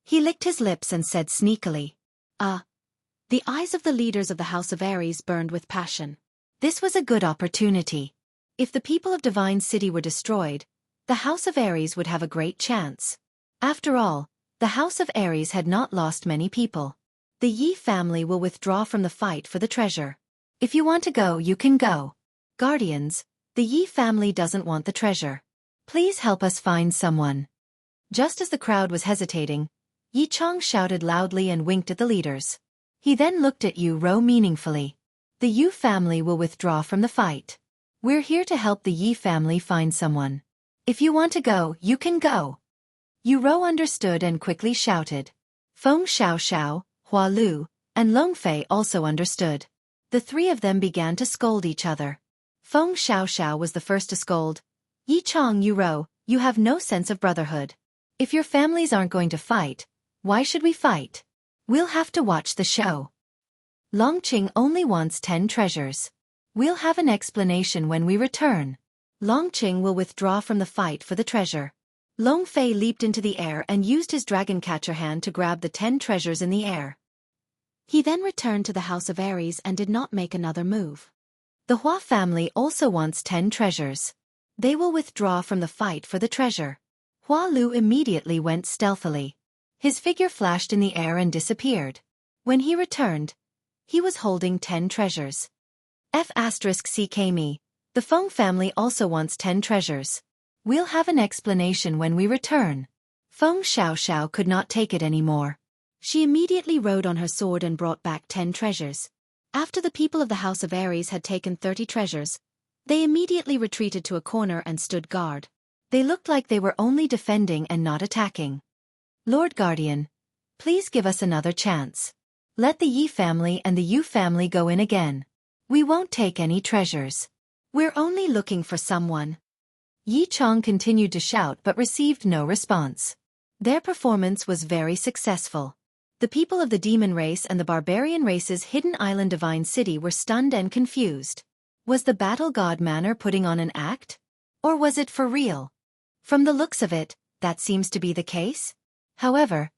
He licked his lips and said sneakily, The eyes of the leaders of the House of Aries burned with passion. This was a good opportunity. If the people of Divine City were destroyed, the House of Aries would have a great chance. After all, the House of Aries had not lost many people. The Yi family will withdraw from the fight for the treasure. If you want to go, you can go. Guardians, the Yi family doesn't want the treasure. Please help us find someone. Just as the crowd was hesitating, Yi Chong shouted loudly and winked at the leaders. He then looked at Yu Rou meaningfully. The Yu family will withdraw from the fight. We're here to help the Yi family find someone. If you want to go, you can go. Yu Rou understood and quickly shouted. Feng Xiaoxiao, Hua Lu, and Long Fei also understood. The 3 of them began to scold each other. Feng Xiaoxiao was the first to scold. Yi Chong, Yu Rou, you have no sense of brotherhood. If your families aren't going to fight, why should we fight? We'll have to watch the show. Longqing only wants 10 treasures. We'll have an explanation when we return. Longqing will withdraw from the fight for the treasure. Long Fei leaped into the air and used his dragon catcher hand to grab the 10 treasures in the air. He then returned to the House of Aries and did not make another move. The Hua family also wants 10 treasures. They will withdraw from the fight for the treasure. Hua Lu immediately went stealthily. His figure flashed in the air and disappeared. When he returned, he was holding 10 treasures. F***CK the Feng family also wants 10 treasures. We'll have an explanation when we return. Feng Xiaoxiao could not take it anymore. She immediately rode on her sword and brought back 10 treasures. After the people of the House of Aries had taken 30 treasures, they immediately retreated to a corner and stood guard. They looked like they were only defending and not attacking. Lord Guardian, please give us another chance. Let the Yi family and the Yu family go in again. We won't take any treasures. We're only looking for someone. Yi Chong continued to shout but received no response. Their performance was very successful. The people of the Demon Race and the Barbarian Race's Hidden Island Divine City were stunned and confused. Was the Battle God Manor putting on an act? Or was it for real? From the looks of it, that seems to be the case. However,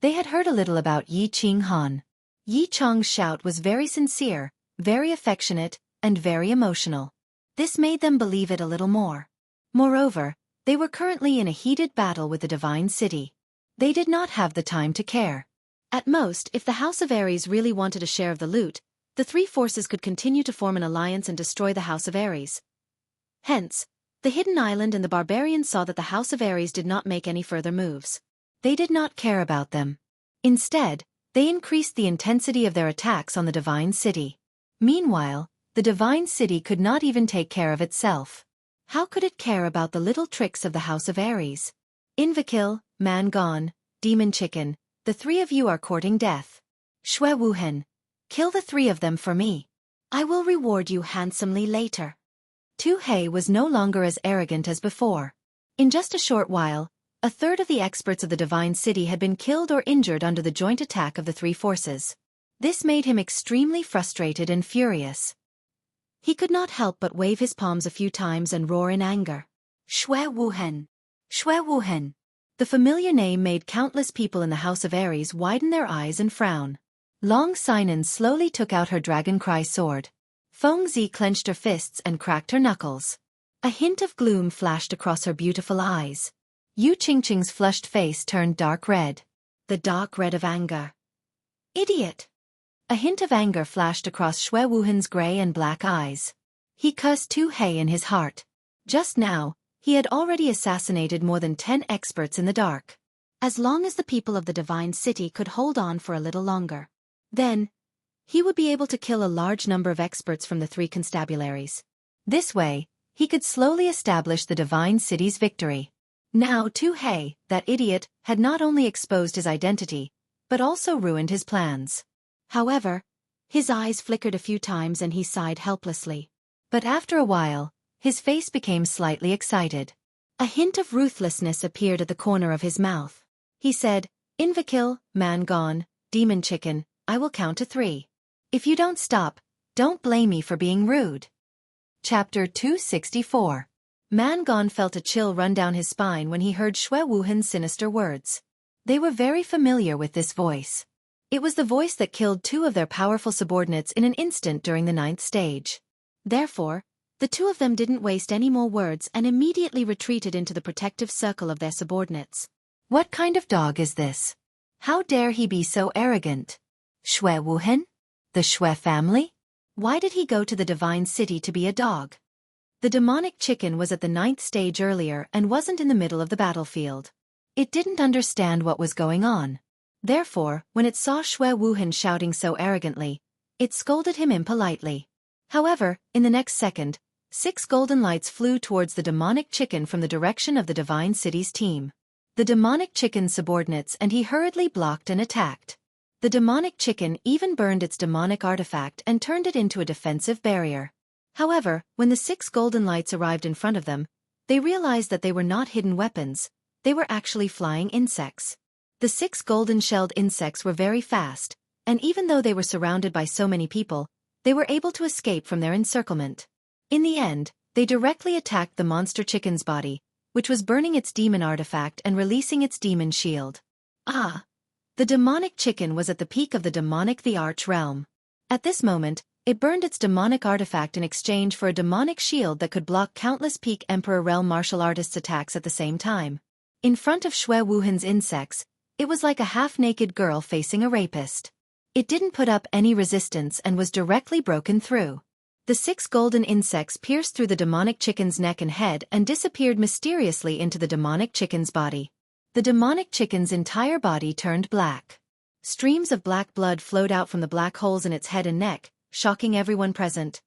they had heard a little about Yi Qinghan. Yi Chong's shout was very sincere, very affectionate, and very emotional. This made them believe it a little more. Moreover, they were currently in a heated battle with the Divine City. They did not have the time to care. At most, if the House of Aries really wanted a share of the loot, the 3 forces could continue to form an alliance and destroy the House of Aries. Hence, the Hidden Island and the Barbarians saw that the House of Aries did not make any further moves. They did not care about them. Instead, they increased the intensity of their attacks on the Divine City. Meanwhile, the Divine City could not even take care of itself. How could it care about the little tricks of the House of Aries? Invakill, Man Gone, Demon Chicken, the 3 of you are courting death. Shui Wuhen, kill the 3 of them for me. I will reward you handsomely later. Tu Hei was no longer as arrogant as before. In just a short while, a third of the experts of the Divine City had been killed or injured under the joint attack of the 3 forces. This made him extremely frustrated and furious. He could not help but wave his palms a few times and roar in anger. Shui Wuhen! Shui Wuhen! The familiar name made countless people in the House of Aries widen their eyes and frown. Long Sinan slowly took out her Dragon Cry sword. Feng Zi clenched her fists and cracked her knuckles. A hint of gloom flashed across her beautiful eyes. Yu Qingqing's flushed face turned dark red. The dark red of anger. Idiot! A hint of anger flashed across Xue Wuhan's gray and black eyes. He cursed Tu Hei in his heart. Just now, he had already assassinated more than 10 experts in the dark. As long as the people of the Divine City could hold on for a little longer, then he would be able to kill a large number of experts from the 3 constabularies. This way, he could slowly establish the Divine City's victory. Now Tu Hei, that idiot, had not only exposed his identity, but also ruined his plans. However, his eyes flickered a few times and he sighed helplessly. But after a while, his face became slightly excited. A hint of ruthlessness appeared at the corner of his mouth. He said, "Invikill, man gone, demon chicken, I will count to 3. If you don't stop, don't blame me for being rude." Chapter 264. Man Gone felt a chill run down his spine when he heard Xue Wuhan's sinister words. They were very familiar with this voice. It was the voice that killed 2 of their powerful subordinates in an instant during the 9th stage. Therefore, the 2 of them didn't waste any more words and immediately retreated into the protective circle of their subordinates. What kind of dog is this? How dare he be so arrogant? Xue Wuhan? The Xue family? Why did he go to the Divine City to be a dog? The demonic chicken was at the 9th stage earlier and wasn't in the middle of the battlefield. It didn't understand what was going on. Therefore, when it saw Xue Wuhan shouting so arrogantly, it scolded him impolitely. However, in the next second, 6 golden lights flew towards the demonic chicken from the direction of the Divine City's team. The demonic chicken's subordinates and he hurriedly blocked and attacked. The demonic chicken even burned its demonic artifact and turned it into a defensive barrier. However, when the 6 golden lights arrived in front of them, they realized that they were not hidden weapons, they were actually flying insects. The 6 golden-shelled insects were very fast, and even though they were surrounded by so many people, they were able to escape from their encirclement. In the end, they directly attacked the monster chicken's body, which was burning its demon artifact and releasing its demon shield. Ah! The demonic chicken was at the peak of the Arch realm. At this moment, it burned its demonic artifact in exchange for a demonic shield that could block countless peak Emperor realm martial artists' attacks at the same time. In front of Xue Wuhan's insects, it was like a half-naked girl facing a rapist. It didn't put up any resistance and was directly broken through. The 6 golden insects pierced through the demonic chicken's neck and head and disappeared mysteriously into the demonic chicken's body. The demonic chicken's entire body turned black. Streams of black blood flowed out from the black holes in its head and neck, shocking everyone present.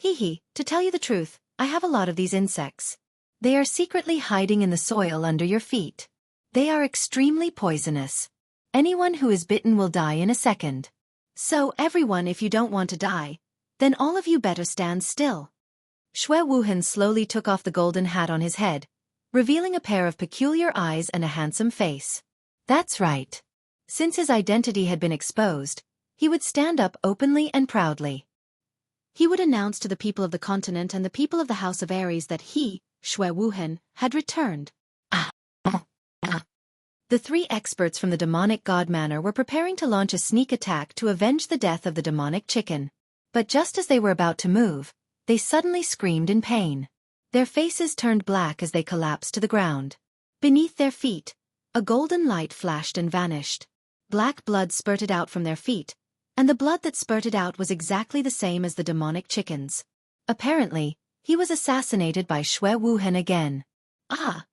To tell you the truth, I have a lot of these insects. They are secretly hiding in the soil under your feet. They are extremely poisonous. Anyone who is bitten will die in a second. So everyone, if you don't want to die, then all of you better stand still. Xue Wuhan slowly took off the golden hat on his head, revealing a pair of peculiar eyes and a handsome face. That's right. Since his identity had been exposed, he would stand up openly and proudly. He would announce to the people of the continent and the people of the House of Aries that he, Xue Wuhan, had returned. The 3 experts from the demonic god manor were preparing to launch a sneak attack to avenge the death of the demonic chicken. But just as they were about to move, they suddenly screamed in pain. Their faces turned black as they collapsed to the ground. Beneath their feet, a golden light flashed and vanished. Black blood spurted out from their feet, and the blood that spurted out was exactly the same as the demonic chicken's. Apparently, he was assassinated by Xue Wuhan again. Ah!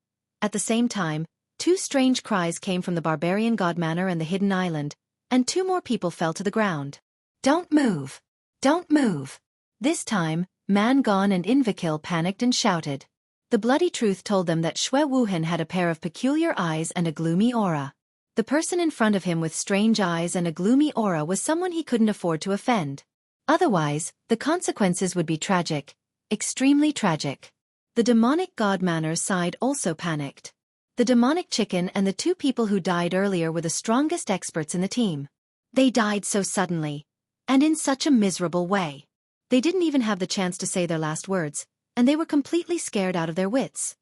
At the same time, 2 strange cries came from the barbarian god manor and the hidden island, and 2 more people fell to the ground. Don't move! Don't move! This time, Man Gone and Invikill panicked and shouted. The bloody truth told them that Xue Wuhan had a pair of peculiar eyes and a gloomy aura. The person in front of him with strange eyes and a gloomy aura was someone he couldn't afford to offend. Otherwise, the consequences would be tragic, extremely tragic. The demonic god manor's side also panicked. The demonic chicken and the 2 people who died earlier were the strongest experts in the team. They died so suddenly, and in such a miserable way. They didn't even have the chance to say their last words, and they were completely scared out of their wits.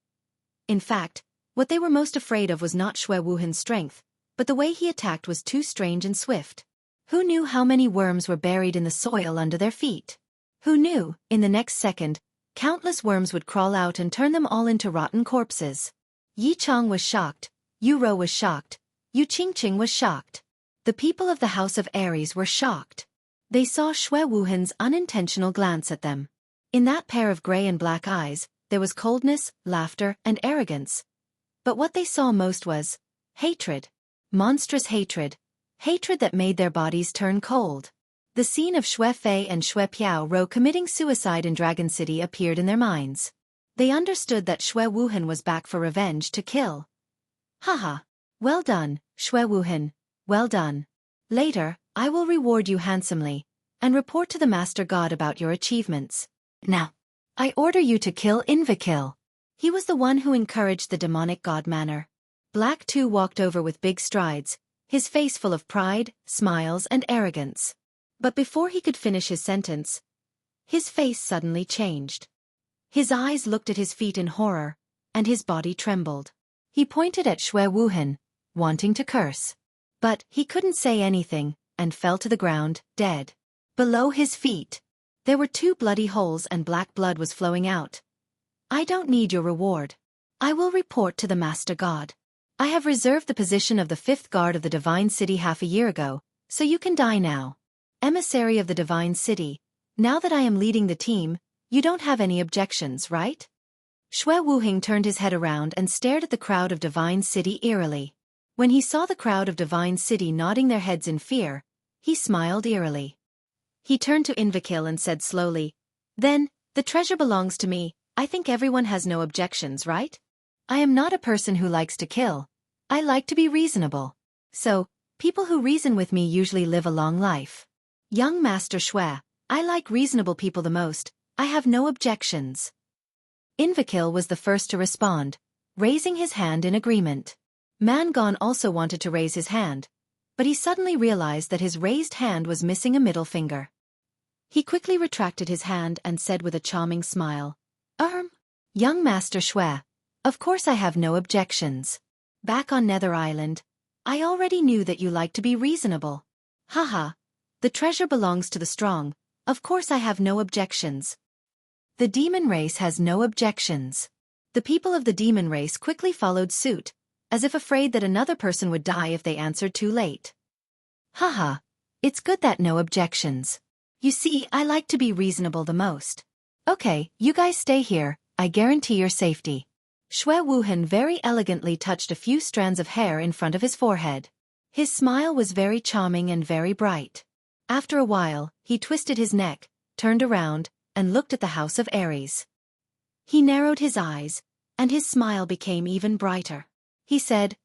In fact, what they were most afraid of was not Xue Wuhan's strength, but the way he attacked was too strange and swift. Who knew how many worms were buried in the soil under their feet? Who knew, in the next second, countless worms would crawl out and turn them all into rotten corpses? Yi Chang was shocked, Yu Ro was shocked, Yu Qingqing was shocked. The people of the House of Aries were shocked. They saw Shui Wuhan's unintentional glance at them. In that pair of gray and black eyes, there was coldness, laughter, and arrogance. But what they saw most was hatred. Monstrous hatred. Hatred that made their bodies turn cold. The scene of Shui Fei and Shui Piao Rou committing suicide in Dragon City appeared in their minds. They understood that Shui Wuhan was back for revenge to kill. Haha. Well done, Shui Wuhan. Well done. Later, I will reward you handsomely, and report to the Master God about your achievements. Now, I order you to kill Invikil. He was the one who encouraged the demonic god manner. Black too walked over with big strides, his face full of pride, smiles, and arrogance. But before he could finish his sentence, his face suddenly changed. His eyes looked at his feet in horror, and his body trembled. He pointed at Shui Wuhan, wanting to curse. But he couldn't say anything, and fell to the ground, dead. Below his feet, there were 2 bloody holes and black blood was flowing out. I don't need your reward. I will report to the Master God. I have reserved the position of the 5th guard of the Divine City half a year ago, so you can die now. Emissary of the Divine City, now that I am leading the team, you don't have any objections, right? Shui Wuhing turned his head around and stared at the crowd of Divine City eerily. When he saw the crowd of Divine City nodding their heads in fear, he smiled eerily. He turned to Invikil and said slowly, Then, the treasure belongs to me. I think everyone has no objections, right? I am not a person who likes to kill. I like to be reasonable. So, people who reason with me usually live a long life. Young Master Shui, I like reasonable people the most. I have no objections. Invikil was the first to respond, raising his hand in agreement. Mangon also wanted to raise his hand, but he suddenly realized that his raised hand was missing a middle finger. He quickly retracted his hand and said with a charming smile, Young Master Shui, of course I have no objections. Back on Nether Island, I already knew that you like to be reasonable. Haha, the treasure belongs to the strong, of course I have no objections. The demon race has no objections. The people of the demon race quickly followed suit, as if afraid that another person would die if they answered too late. Haha, it's good that no objections. You see, I like to be reasonable the most. Okay, you guys stay here, I guarantee your safety. Shui Wuhan very elegantly touched a few strands of hair in front of his forehead. His smile was very charming and very bright. After a while, he twisted his neck, turned around, and looked at the House of Aries. He narrowed his eyes, and his smile became even brighter. He said,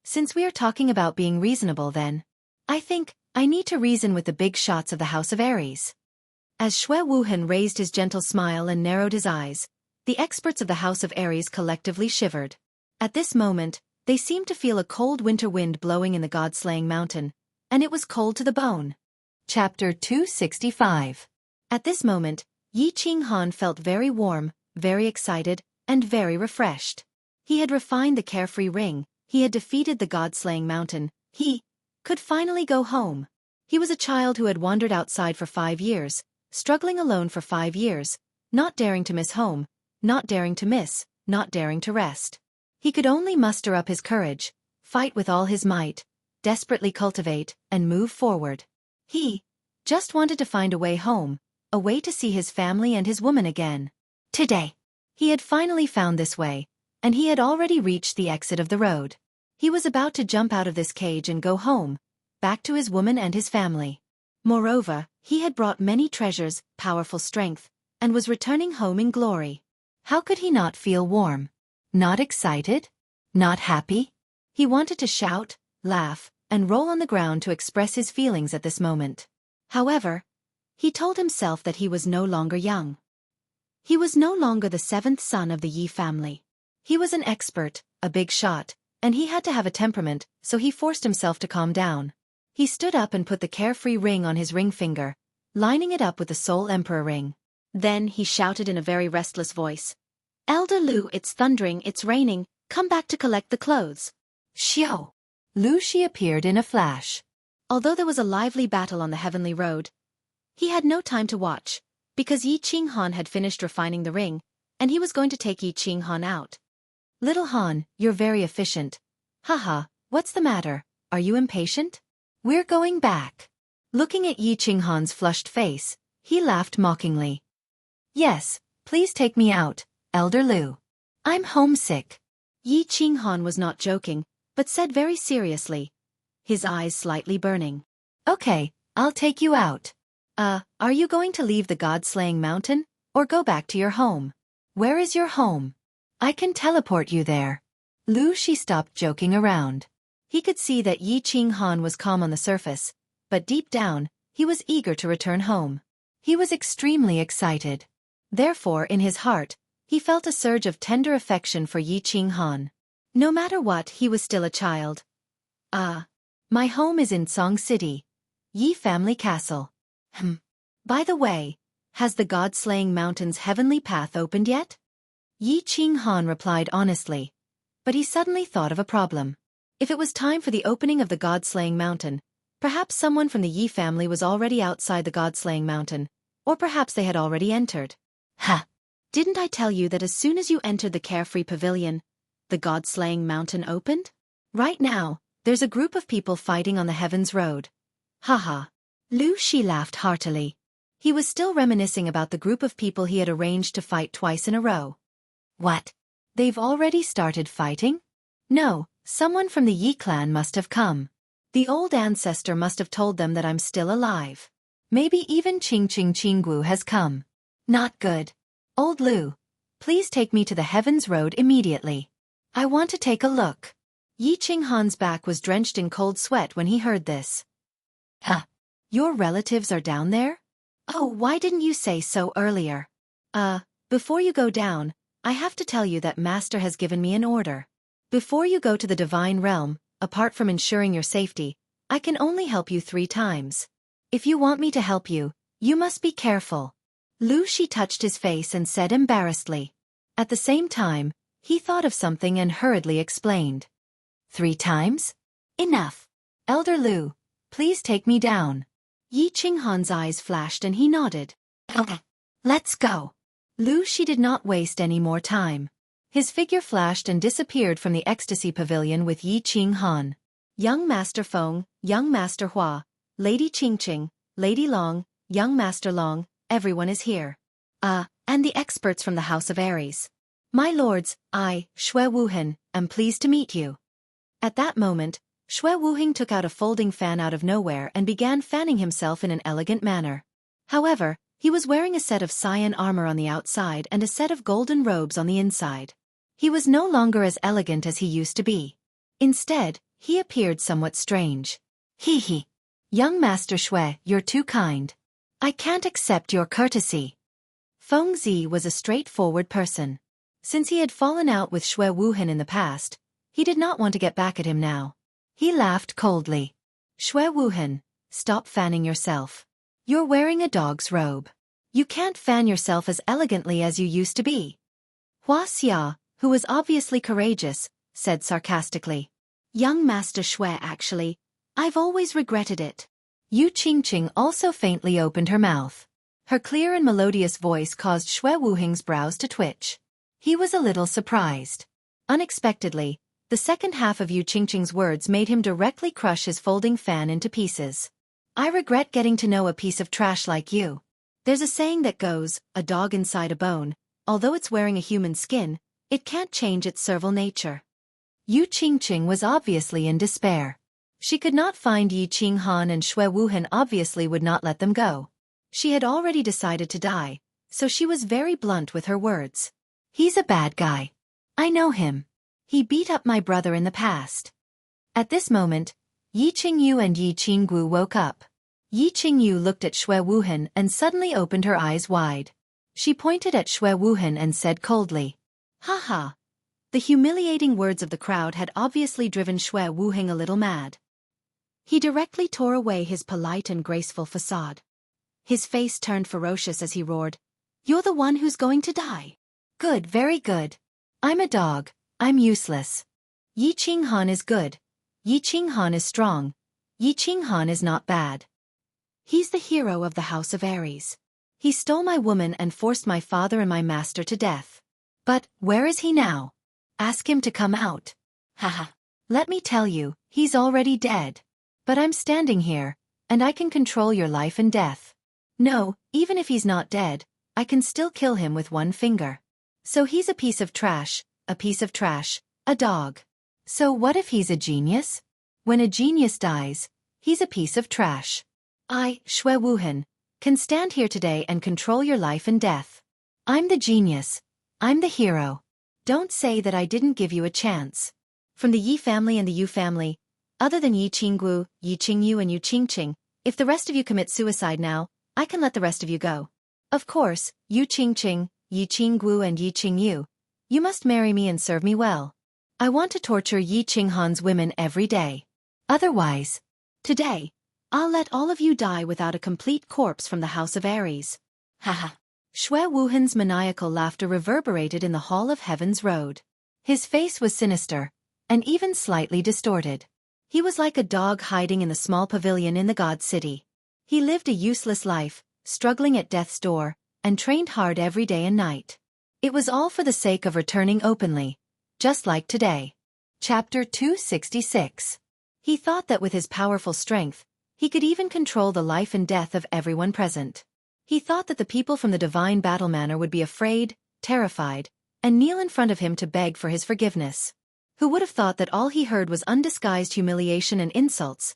Since we are talking about being reasonable then, I think I need to reason with the big shots of the House of Aries. As Shui Wuhan raised his gentle smile and narrowed his eyes, the experts of the House of Aries collectively shivered. At this moment, they seemed to feel a cold winter wind blowing in the god-slaying mountain, and it was cold to the bone. Chapter 265. At this moment, Yi Qinghan felt very warm, very excited, and very refreshed. He had refined the carefree ring, he had defeated the god-slaying mountain, he could finally go home. He was a child who had wandered outside for 5 years, struggling alone for 5 years, not daring to miss home, not daring to miss, not daring to rest. He could only muster up his courage, fight with all his might, desperately cultivate, and move forward. He just wanted to find a way home, a way to see his family and his woman again. Today, he had finally found this way, and he had already reached the exit of the road. He was about to jump out of this cage and go home, back to his woman and his family. Moreover, he had brought many treasures, powerful strength, and was returning home in glory. How could he not feel warm? Not excited? Not happy? He wanted to shout, laugh, and roll on the ground to express his feelings at this moment. However, he told himself that he was no longer young. He was no longer the 7th son of the Yi family. He was an expert, a big shot, and he had to have a temperament, so he forced himself to calm down. He stood up and put the carefree ring on his ring finger, lining it up with the Soul Emperor ring. Then he shouted in a very restless voice, Elder Lu, it's thundering, it's raining, come back to collect the clothes. Xiao! Lu Shi appeared in a flash. Although there was a lively battle on the heavenly road, he had no time to watch, because Yi Qinghan had finished refining the ring, and he was going to take Yi Qinghan out. Little Han, you're very efficient. Haha, what's the matter, are you impatient? We're going back. Looking at Yi Qinghan's flushed face, he laughed mockingly. Yes, please take me out, Elder Lu. I'm homesick. Yi Qinghan was not joking, but said very seriously, his eyes slightly burning. Okay, I'll take you out. Are you going to leave the God-slaying mountain, or go back to your home? Where is your home? I can teleport you there. Lu Shi stopped joking around. He could see that Yi Qinghan was calm on the surface, but deep down, he was eager to return home. He was extremely excited. Therefore, in his heart, he felt a surge of tender affection for Yi Qinghan. No matter what, he was still a child. My home is in Song City, Yi Family Castle. By the way, has the God-slaying mountain's heavenly path opened yet? Yi Qinghan replied honestly, but he suddenly thought of a problem. If it was time for the opening of the God-slaying mountain, perhaps someone from the Yi family was already outside the God-slaying mountain, or perhaps they had already entered. Didn't I tell you that as soon as you entered the Carefree Pavilion, the God-slaying mountain opened? Right now, there's a group of people fighting on the Heavens Road. Haha. Lu Shi laughed heartily. He was still reminiscing about the group of people he had arranged to fight twice in a row. What? They've already started fighting? No, someone from the Yi clan must have come. The old ancestor must have told them that I'm still alive. Maybe even Qinggu has come. Not good. Old Lu, please take me to the Heavens Road immediately. I want to take a look. Yi Qinghan's back was drenched in cold sweat when he heard this. Your relatives are down there? Oh, why didn't you say so earlier? Before you go down, I have to tell you that Master has given me an order. Before you go to the Divine Realm, apart from ensuring your safety, I can only help you 3 times. If you want me to help you, you must be careful. Lu Shi touched his face and said embarrassedly. At the same time, he thought of something and hurriedly explained. 3 times? Enough. Elder Lu, please take me down. Yi Qinghan's eyes flashed and he nodded. Okay. Let's go. Lu Shi did not waste any more time. His figure flashed and disappeared from the Ecstasy Pavilion with Yi Qinghan. Young Master Feng, Young Master Hua, Lady Qingqing, Lady Long, Young Master Long, everyone is here. And the experts from the House of Aries. My lords, I, Xue Wuhan, am pleased to meet you. At that moment, Xue Wuhing took out a folding fan out of nowhere and began fanning himself in an elegant manner. However, he was wearing a set of cyan armor on the outside and a set of golden robes on the inside. He was no longer as elegant as he used to be. Instead, he appeared somewhat strange. Hee. Young Master Xue, you're too kind. I can't accept your courtesy. Feng Zi was a straightforward person. Since he had fallen out with Xue Wuhan in the past, he did not want to get back at him now. He laughed coldly. Xue Wuhan, stop fanning yourself. You're wearing a dog's robe. You can't fan yourself as elegantly as you used to be. Hua Xia, who was obviously courageous, said sarcastically. Young Master Xue, actually, I've always regretted it. Yu Qingqing also faintly opened her mouth. Her clear and melodious voice caused Xue Wuhing's brows to twitch. He was a little surprised. Unexpectedly, the second half of Yu Qingqing's words made him directly crush his folding fan into pieces. I regret getting to know a piece of trash like you. There's a saying that goes, a dog inside a bone, although it's wearing a human skin, it can't change its servile nature. Yu Qingqing was obviously in despair. She could not find Yi Qinghan and Xue Wuhan obviously would not let them go. She had already decided to die, so she was very blunt with her words. He's a bad guy. I know him. He beat up my brother in the past. At this moment, Yi Qingyu and Yi Qinggu woke up. Yi Qingyu looked at Xue Wuhan and suddenly opened her eyes wide. She pointed at Xue Wuhan and said coldly, "Haha." The humiliating words of the crowd had obviously driven Xue Wuhing a little mad. He directly tore away his polite and graceful facade. His face turned ferocious as he roared, "You're the one who's going to die. Good, very good. I'm a dog. I'm useless. Yi Qinghan is good. Yi Qinghan is strong. Yi Qinghan is not bad. He's the hero of the House of Aries. He stole my woman and forced my father and my master to death. But, where is he now? Ask him to come out. Haha. Let me tell you, he's already dead. But I'm standing here, and I can control your life and death. No, even if he's not dead, I can still kill him with one finger. So he's a piece of trash, a dog. So what if he's a genius? When a genius dies, he's a piece of trash. I, Shui Wuhan, can stand here today and control your life and death. I'm the genius. I'm the hero. Don't say that I didn't give you a chance. From the Yi family and the Yu family, other than Yi Qinggu, Yi Qingyu and Yu Qingqing, if the rest of you commit suicide now, I can let the rest of you go. Of course, Yu Qingqing, Yi Qinggu and Yi Qingyu, you must marry me and serve me well. I want to torture Yi Qinghan's women every day. Otherwise, today, I'll let all of you die without a complete corpse from the House of Aries. Haha. Shui Wuhan's maniacal laughter reverberated in the Hall of Heaven's Road. His face was sinister, and even slightly distorted. He was like a dog hiding in the small pavilion in the God City. He lived a useless life, struggling at death's door, and trained hard every day and night. It was all for the sake of returning openly, just like today. Chapter 266. He thought that with his powerful strength, he could even control the life and death of everyone present. He thought that the people from the divine battle manor would be afraid, terrified, and kneel in front of him to beg for his forgiveness. Who would have thought that all he heard was undisguised humiliation and insults?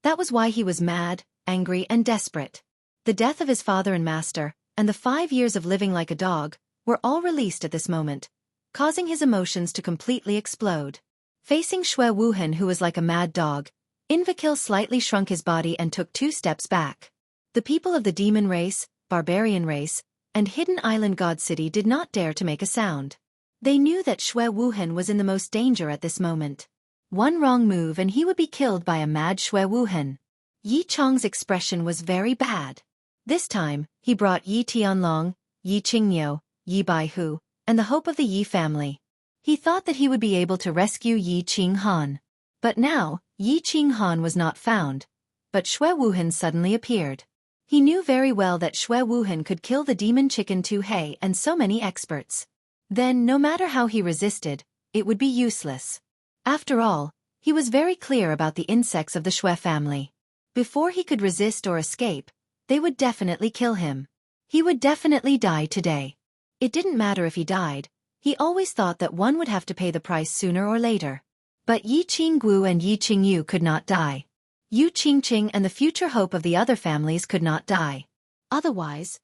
That was why he was mad, angry, and desperate. The death of his father and master, and the 5 years of living like a dog, were all released at this moment, causing his emotions to completely explode. Facing Shui Wuhan, who was like a mad dog, Invakil slightly shrunk his body and took 2 steps back. The people of the demon race, barbarian race, and hidden island God City did not dare to make a sound. They knew that Shui Wuhan was in the most danger at this moment. One wrong move and he would be killed by a mad Shui Wuhan. Yi Chong's expression was very bad. This time, he brought Yi Tianlong, Yi Qingniu, Yi Baihu, and the hope of the Yi family. He thought that he would be able to rescue Yi Qinghan. But now, Yi Qinghan was not found, but Shui Wuhan suddenly appeared. He knew very well that Shui Wuhan could kill the demon chicken Tu Hei and so many experts. Then, no matter how he resisted, it would be useless. After all, he was very clear about the insects of the Shui family. Before he could resist or escape, they would definitely kill him. He would definitely die today. It didn't matter if he died, he always thought that one would have to pay the price sooner or later. But Yi Qinggu and Yi Qingyu could not die. Yu Qingqing and the future hope of the other families could not die. Otherwise,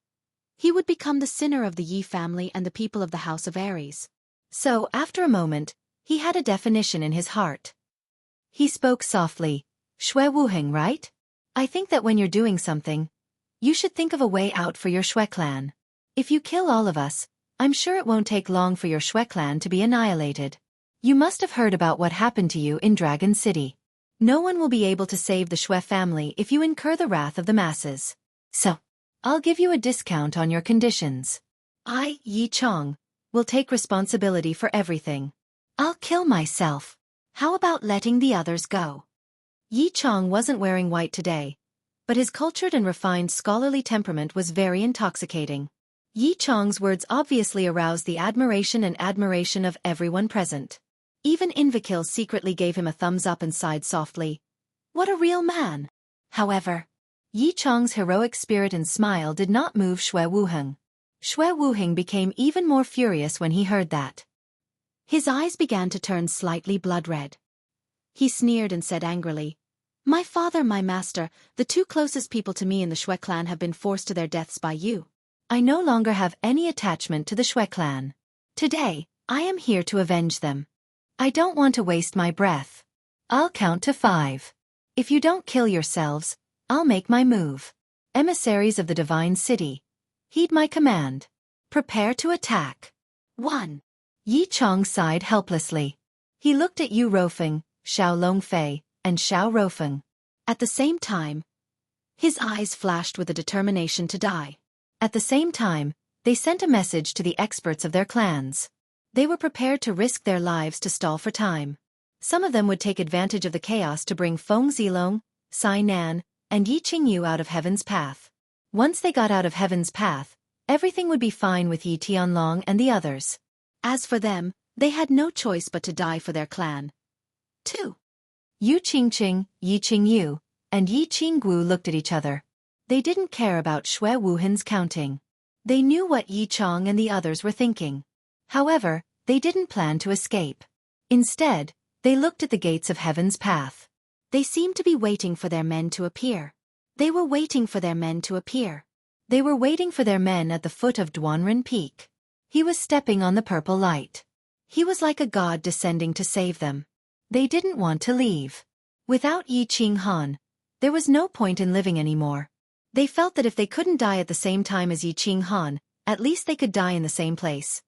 he would become the sinner of the Yi family and the people of the House of Aries. So, after a moment, he had a definition in his heart. He spoke softly. Shui Wuheng, right? I think that when you're doing something, you should think of a way out for your Shui clan. If you kill all of us, I'm sure it won't take long for your Shui clan to be annihilated. You must have heard about what happened to you in Dragon City. No one will be able to save the Shui family if you incur the wrath of the masses. So, I'll give you a discount on your conditions. I, Yi Chong, will take responsibility for everything. I'll kill myself. How about letting the others go? Yi Chong wasn't wearing white today, but his cultured and refined scholarly temperament was very intoxicating. Yi Chong's words obviously aroused the admiration of everyone present. Even Invakil secretly gave him a thumbs up and sighed softly. What a real man! However, Yi Chong's heroic spirit and smile did not move Shui Wuheng. Shui Wuheng became even more furious when he heard that. His eyes began to turn slightly blood-red. He sneered and said angrily, My father, my master, the 2 closest people to me in the Shui clan have been forced to their deaths by you. I no longer have any attachment to the Shui clan. Today, I am here to avenge them. I don't want to waste my breath. I'll count to 5. If you don't kill yourselves, I'll make my move. Emissaries of the Divine City, heed my command. Prepare to attack. 1. Yi Chong sighed helplessly. He looked at Yu Rofeng, Xiao Longfei, and Xiao Rofeng. At the same time, his eyes flashed with a determination to die. At the same time, they sent a message to the experts of their clans. They were prepared to risk their lives to stall for time. Some of them would take advantage of the chaos to bring Feng Zilong, Sai Nan, and Yi Qingyu out of Heaven's path. Once they got out of Heaven's path, everything would be fine with Yi Tianlong and the others. As for them, they had no choice but to die for their clan. 2. Yu Qingqing, Yi Qingyu, and Yi Qinggu looked at each other. They didn't care about Shui Wuhan's counting. They knew what Yi Chong and the others were thinking. However, they didn't plan to escape. Instead, they looked at the gates of heaven's path. They seemed to be waiting for their men to appear. They were waiting for their men to appear. They were waiting for their men at the foot of Duanren Peak. He was stepping on the purple light. He was like a god descending to save them. They didn't want to leave. Without Yi Qinghan, there was no point in living anymore. They felt that if they couldn't die at the same time as Yi Qinghan, at least they could die in the same place.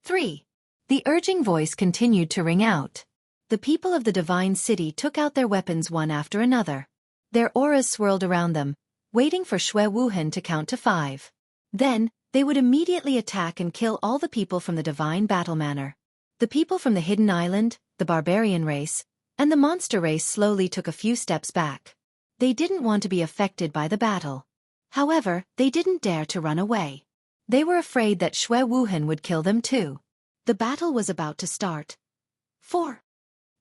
3. The urging voice continued to ring out. The people of the divine city took out their weapons one after another. Their auras swirled around them, waiting for Shui Wuhan to count to 5. Then, they would immediately attack and kill all the people from the divine battle manor. The people from the hidden island, the barbarian race, and the monster race slowly took a few steps back. They didn't want to be affected by the battle. However, they didn't dare to run away. They were afraid that Shui Wuhan would kill them too. The battle was about to start. 4.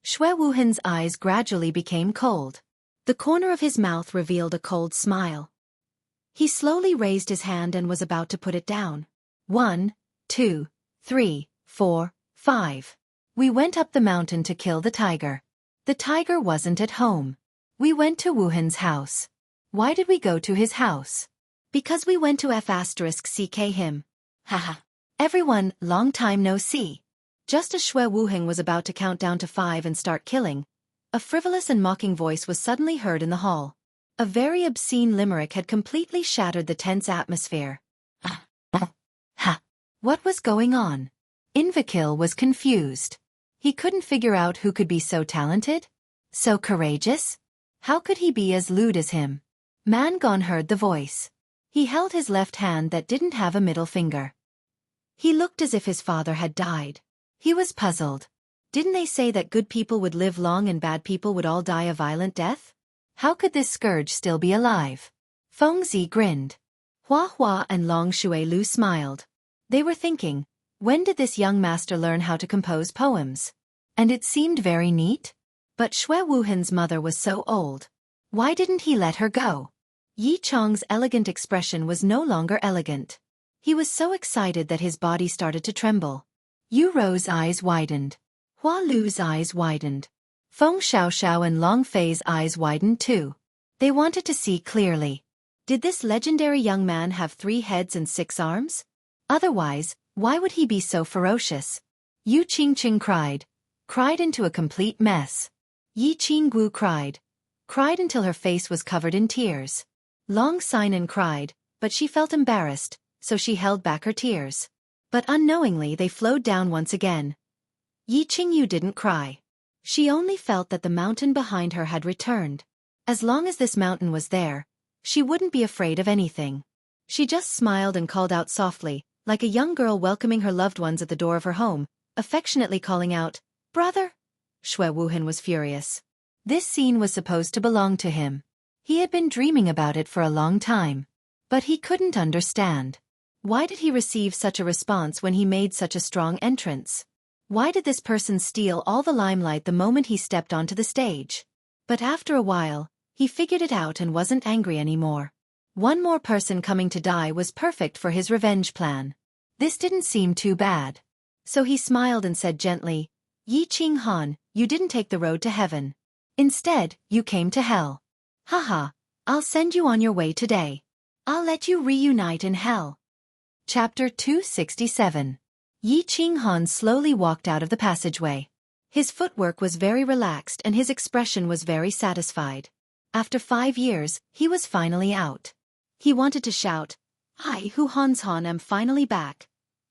Shui Wuhan's eyes gradually became cold. The corner of his mouth revealed a cold smile. He slowly raised his hand and was about to put it down. 1, 2, 3, 4, 5. We went up the mountain to kill the tiger. The tiger wasn't at home. We went to Wuhan's house. Why did we go to his house? Because we went to F***ck him. Haha. Everyone, long time no see. Just as Shui Wuhan was about to count down to 5 and start killing, a frivolous and mocking voice was suddenly heard in the hall. A very obscene limerick had completely shattered the tense atmosphere. Ha! What was going on? Invakil was confused. He couldn't figure out who could be so talented, so courageous. How could he be as lewd as him? Mangon heard the voice. He held his left hand that didn't have a middle finger. He looked as if his father had died. He was puzzled. Didn't they say that good people would live long and bad people would all die a violent death? How could this scourge still be alive? Feng Zi grinned. Hua Hua and Long Shui Lu smiled. They were thinking, when did this young master learn how to compose poems? And it seemed very neat. But Shui Wuhan's mother was so old. Why didn't he let her go? Yi Chong's elegant expression was no longer elegant. He was so excited that his body started to tremble. Yu Ro's eyes widened. Hua Lu's eyes widened. Feng Xiaoxiao and Long Fei's eyes widened too. They wanted to see clearly. Did this legendary young man have 3 heads and 6 arms? Otherwise, why would he be so ferocious? Yu Qingqing cried into a complete mess. Yi Qinggu cried until her face was covered in tears. Long Sinan cried, but she felt embarrassed, so she held back her tears. But unknowingly they flowed down once again. Yi Qingyu didn't cry. She only felt that the mountain behind her had returned. As long as this mountain was there, she wouldn't be afraid of anything. She just smiled and called out softly, like a young girl welcoming her loved ones at the door of her home, affectionately calling out, "Brother!" Shui Wuhan was furious. This scene was supposed to belong to him. He had been dreaming about it for a long time. But he couldn't understand. Why did he receive such a response when he made such a strong entrance? Why did this person steal all the limelight the moment he stepped onto the stage? But after a while, he figured it out and wasn't angry anymore. One more person coming to die was perfect for his revenge plan. This didn't seem too bad. So he smiled and said gently, "Yi Qinghan, you didn't take the road to heaven. Instead, you came to hell. Haha, I'll send you on your way today. I'll let you reunite in hell." Chapter 267. Yi Qinghan slowly walked out of the passageway. His footwork was very relaxed and his expression was very satisfied. After 5 years, he was finally out. He wanted to shout, "I, Hu Hanshan, am finally back."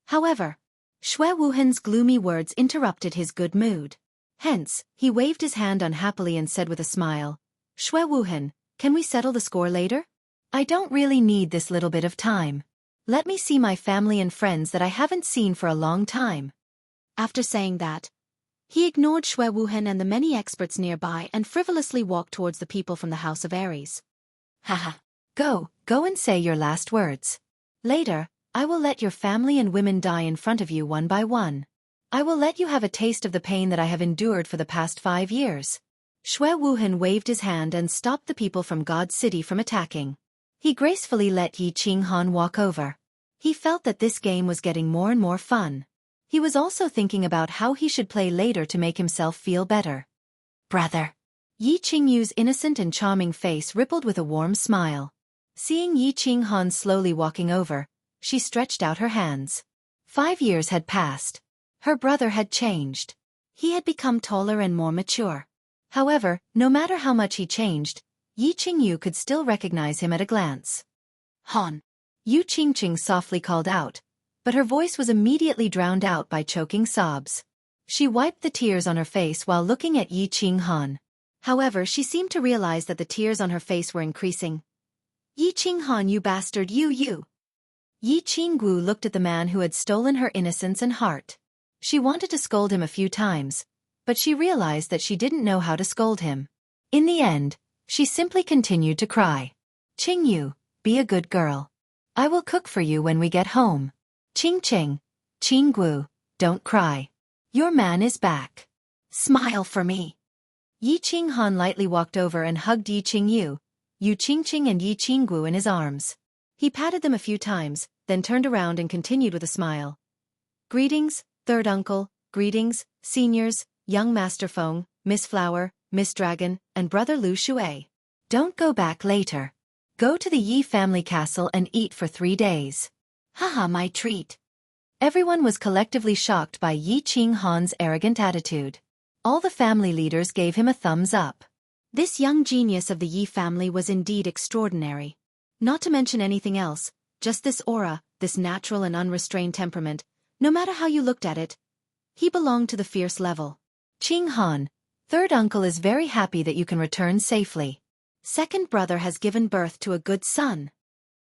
However, Shui Wuhan's gloomy words interrupted his good mood. Hence, he waved his hand unhappily and said with a smile, "Shui Wuhan, can we settle the score later? I don't really need this little bit of time. Let me see my family and friends that I haven't seen for a long time." After saying that, he ignored Shui Wuhan and the many experts nearby and frivolously walked towards the people from the House of Aries. Haha. Go and say your last words. Later, I will let your family and women die in front of you one by one. I will let you have a taste of the pain that I have endured for the past 5 years. Shui Wuhan waved his hand and stopped the people from God's city from attacking. He gracefully let Yi Qinghan walk over. He felt that this game was getting more and more fun. He was also thinking about how he should play later to make himself feel better. Brother. Yi Qingyu's innocent and charming face rippled with a warm smile. Seeing Yi Qinghan slowly walking over, she stretched out her hands. 5 years had passed. Her brother had changed. He had become taller and more mature. However, no matter how much he changed, Yi Qingyu could still recognize him at a glance. Han. Yu Qingqing softly called out, but her voice was immediately drowned out by choking sobs. She wiped the tears on her face while looking at Yi Qinghan. However, she seemed to realize that the tears on her face were increasing. Yi Qinghan, you bastard, you. Yi Qinggu looked at the man who had stolen her innocence and heart. She wanted to scold him a few times, but she realized that she didn't know how to scold him. In the end, she simply continued to cry. Qingyu, be a good girl. I will cook for you when we get home. Qingqing, Qinggu, don't cry. Your man is back. Smile for me. Yi Qinghan lightly walked over and hugged Yi Qingyu, Yu Qingqing and Yi Qinggu in his arms. He patted them a few times, then turned around and continued with a smile. Greetings, third uncle, greetings, seniors, young Master Feng, Miss Flower, Miss Dragon, and brother Lu Shui. Don't go back later. Go to the Yi family castle and eat for 3 days. Haha, my treat. Everyone was collectively shocked by Yi Qinghan's arrogant attitude. All the family leaders gave him a thumbs up. This young genius of the Yi family was indeed extraordinary. Not to mention anything else, just this aura, this natural and unrestrained temperament, no matter how you looked at it. He belonged to the fierce level. Qinghan, third uncle is very happy that you can return safely. Second brother has given birth to a good son.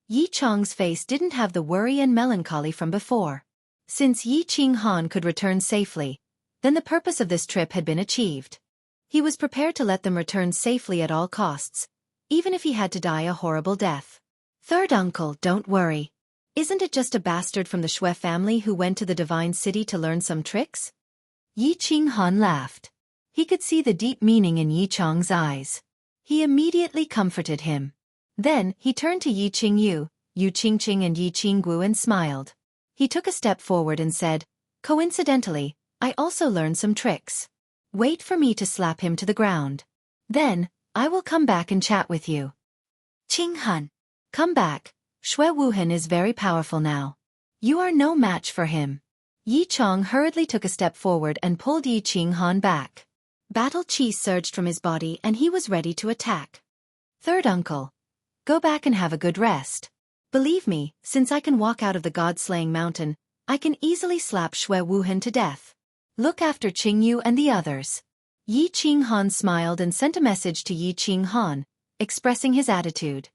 Yi Chong's face didn't have the worry and melancholy from before. Since Yi Qinghan could return safely, then the purpose of this trip had been achieved. He was prepared to let them return safely at all costs, even if he had to die a horrible death. Third uncle, don't worry. Isn't it just a bastard from the Shui family who went to the Divine City to learn some tricks? Yi Qinghan laughed. He could see the deep meaning in Yi Chong's eyes. He immediately comforted him. Then, he turned to Yi Qingyu, Yu Qingqing and Yi Qinggu and smiled. He took a step forward and said, coincidentally, I also learned some tricks. Wait for me to slap him to the ground. Then, I will come back and chat with you. Qinghan. Come back. Shui Wuhan is very powerful now. You are no match for him. Yi Chong hurriedly took a step forward and pulled Yi Qinghan back. Battle chi surged from his body and he was ready to attack. Third uncle. Go back and have a good rest. Believe me, since I can walk out of the god-slaying mountain, I can easily slap Shui Wuhan to death. Look after Qingyu and the others. Yi Qinghan smiled and sent a message to Yi Qinghan, expressing his attitude.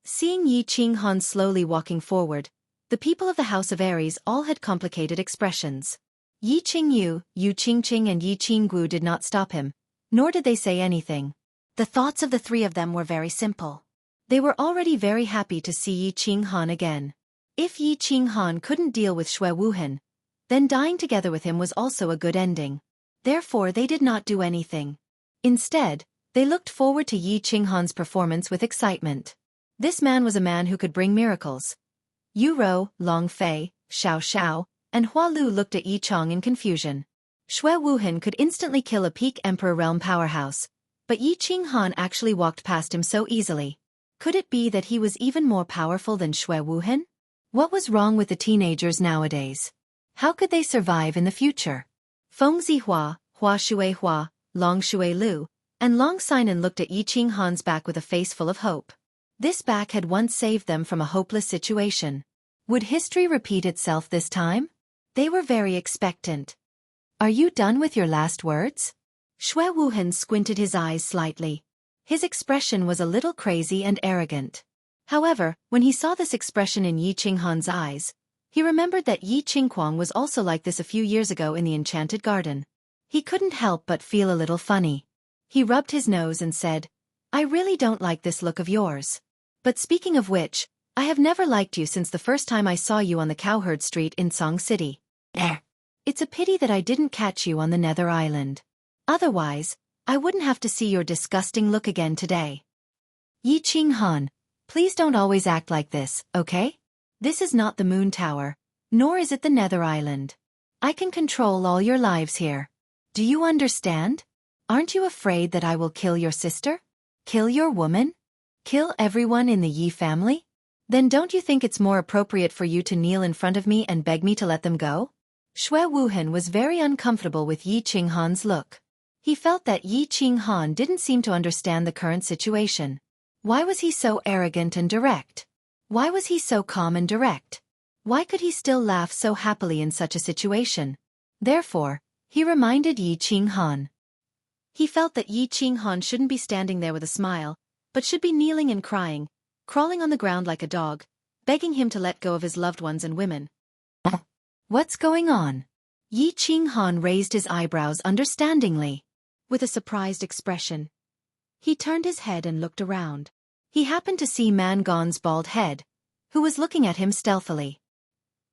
Seeing Yi Qinghan slowly walking forward, the people of the House of Aries all had complicated expressions. Yi Qingyu, Yu Qingqing and Yi Qinggu did not stop him, nor did they say anything. The thoughts of the three of them were very simple. They were already very happy to see Yi Qinghan again. If Yi Qinghan couldn't deal with Shui Wuhan, then dying together with him was also a good ending. Therefore they did not do anything. Instead, they looked forward to Yi Qinghan's performance with excitement. This man was a man who could bring miracles. Yu Rou, Long Fei, Xiao Xiao, and Hua Lu looked at Yi Chong in confusion. Shui Wuhan could instantly kill a peak Emperor Realm powerhouse, but Yi Qinghan actually walked past him so easily. Could it be that he was even more powerful than Shui Wuhan? What was wrong with the teenagers nowadays? How could they survive in the future? Feng Zihua, Hua Shui Hua, Long Shui Lu, and Long Sinan looked at Yi Qinghan's back with a face full of hope. This back had once saved them from a hopeless situation. Would history repeat itself this time? They were very expectant. Are you done with your last words? Shui Wuhan squinted his eyes slightly. His expression was a little crazy and arrogant. However, when he saw this expression in Yi Qinghan's eyes, he remembered that Yi Qingquang was also like this a few years ago in the Enchanted Garden. He couldn't help but feel a little funny. He rubbed his nose and said, I really don't like this look of yours. But speaking of which, I have never liked you since the first time I saw you on the Cowherd Street in Song City. It's a pity that I didn't catch you on the Nether Island. Otherwise, I wouldn't have to see your disgusting look again today. Yi Qinghan, please don't always act like this, okay? This is not the Moon Tower, nor is it the Nether Island. I can control all your lives here. Do you understand? Aren't you afraid that I will kill your sister? Kill your woman? Kill everyone in the Yi family? Then don't you think it's more appropriate for you to kneel in front of me and beg me to let them go? Shui Wuhan was very uncomfortable with Yi Qinghan's look. He felt that Yi Qinghan didn't seem to understand the current situation. Why was he so arrogant and direct? Why was he so calm and direct? Why could he still laugh so happily in such a situation? Therefore, he reminded Yi Qinghan. He felt that Yi Qinghan shouldn't be standing there with a smile, but should be kneeling and crying, crawling on the ground like a dog, begging him to let go of his loved ones and women. What's going on? Yi Qinghan raised his eyebrows understandingly. With a surprised expression, he turned his head and looked around. He happened to see Man Gon's bald head, who was looking at him stealthily.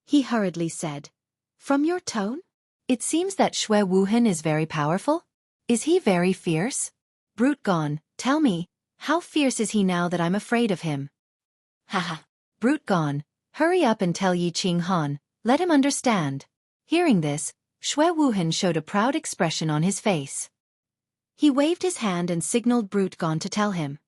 He hurriedly said, "From your tone? It seems that Shui Wuhan is very powerful? Is he very fierce? Brute Gon, tell me, how fierce is he now that I'm afraid of him?" Haha. Brute Gon, hurry up and tell Yi Qinghan, let him understand. Hearing this, Shui Wuhan showed a proud expression on his face. He waved his hand and signaled Brute Gon to tell him.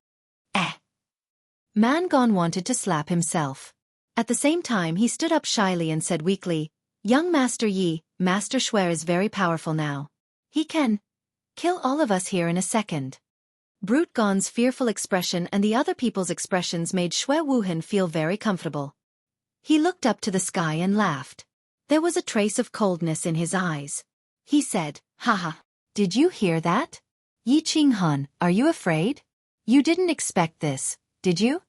Man Gon wanted to slap himself. At the same time he stood up shyly and said weakly, "Young Master Yi, Master Shui is very powerful now. He can kill all of us here in a second." Brute Gon's fearful expression and the other people's expressions made Shui Wuhan feel very comfortable. He looked up to the sky and laughed. There was a trace of coldness in his eyes. He said, "Haha. Did you hear that? Yi Qinghan, are you afraid? You didn't expect this, did you?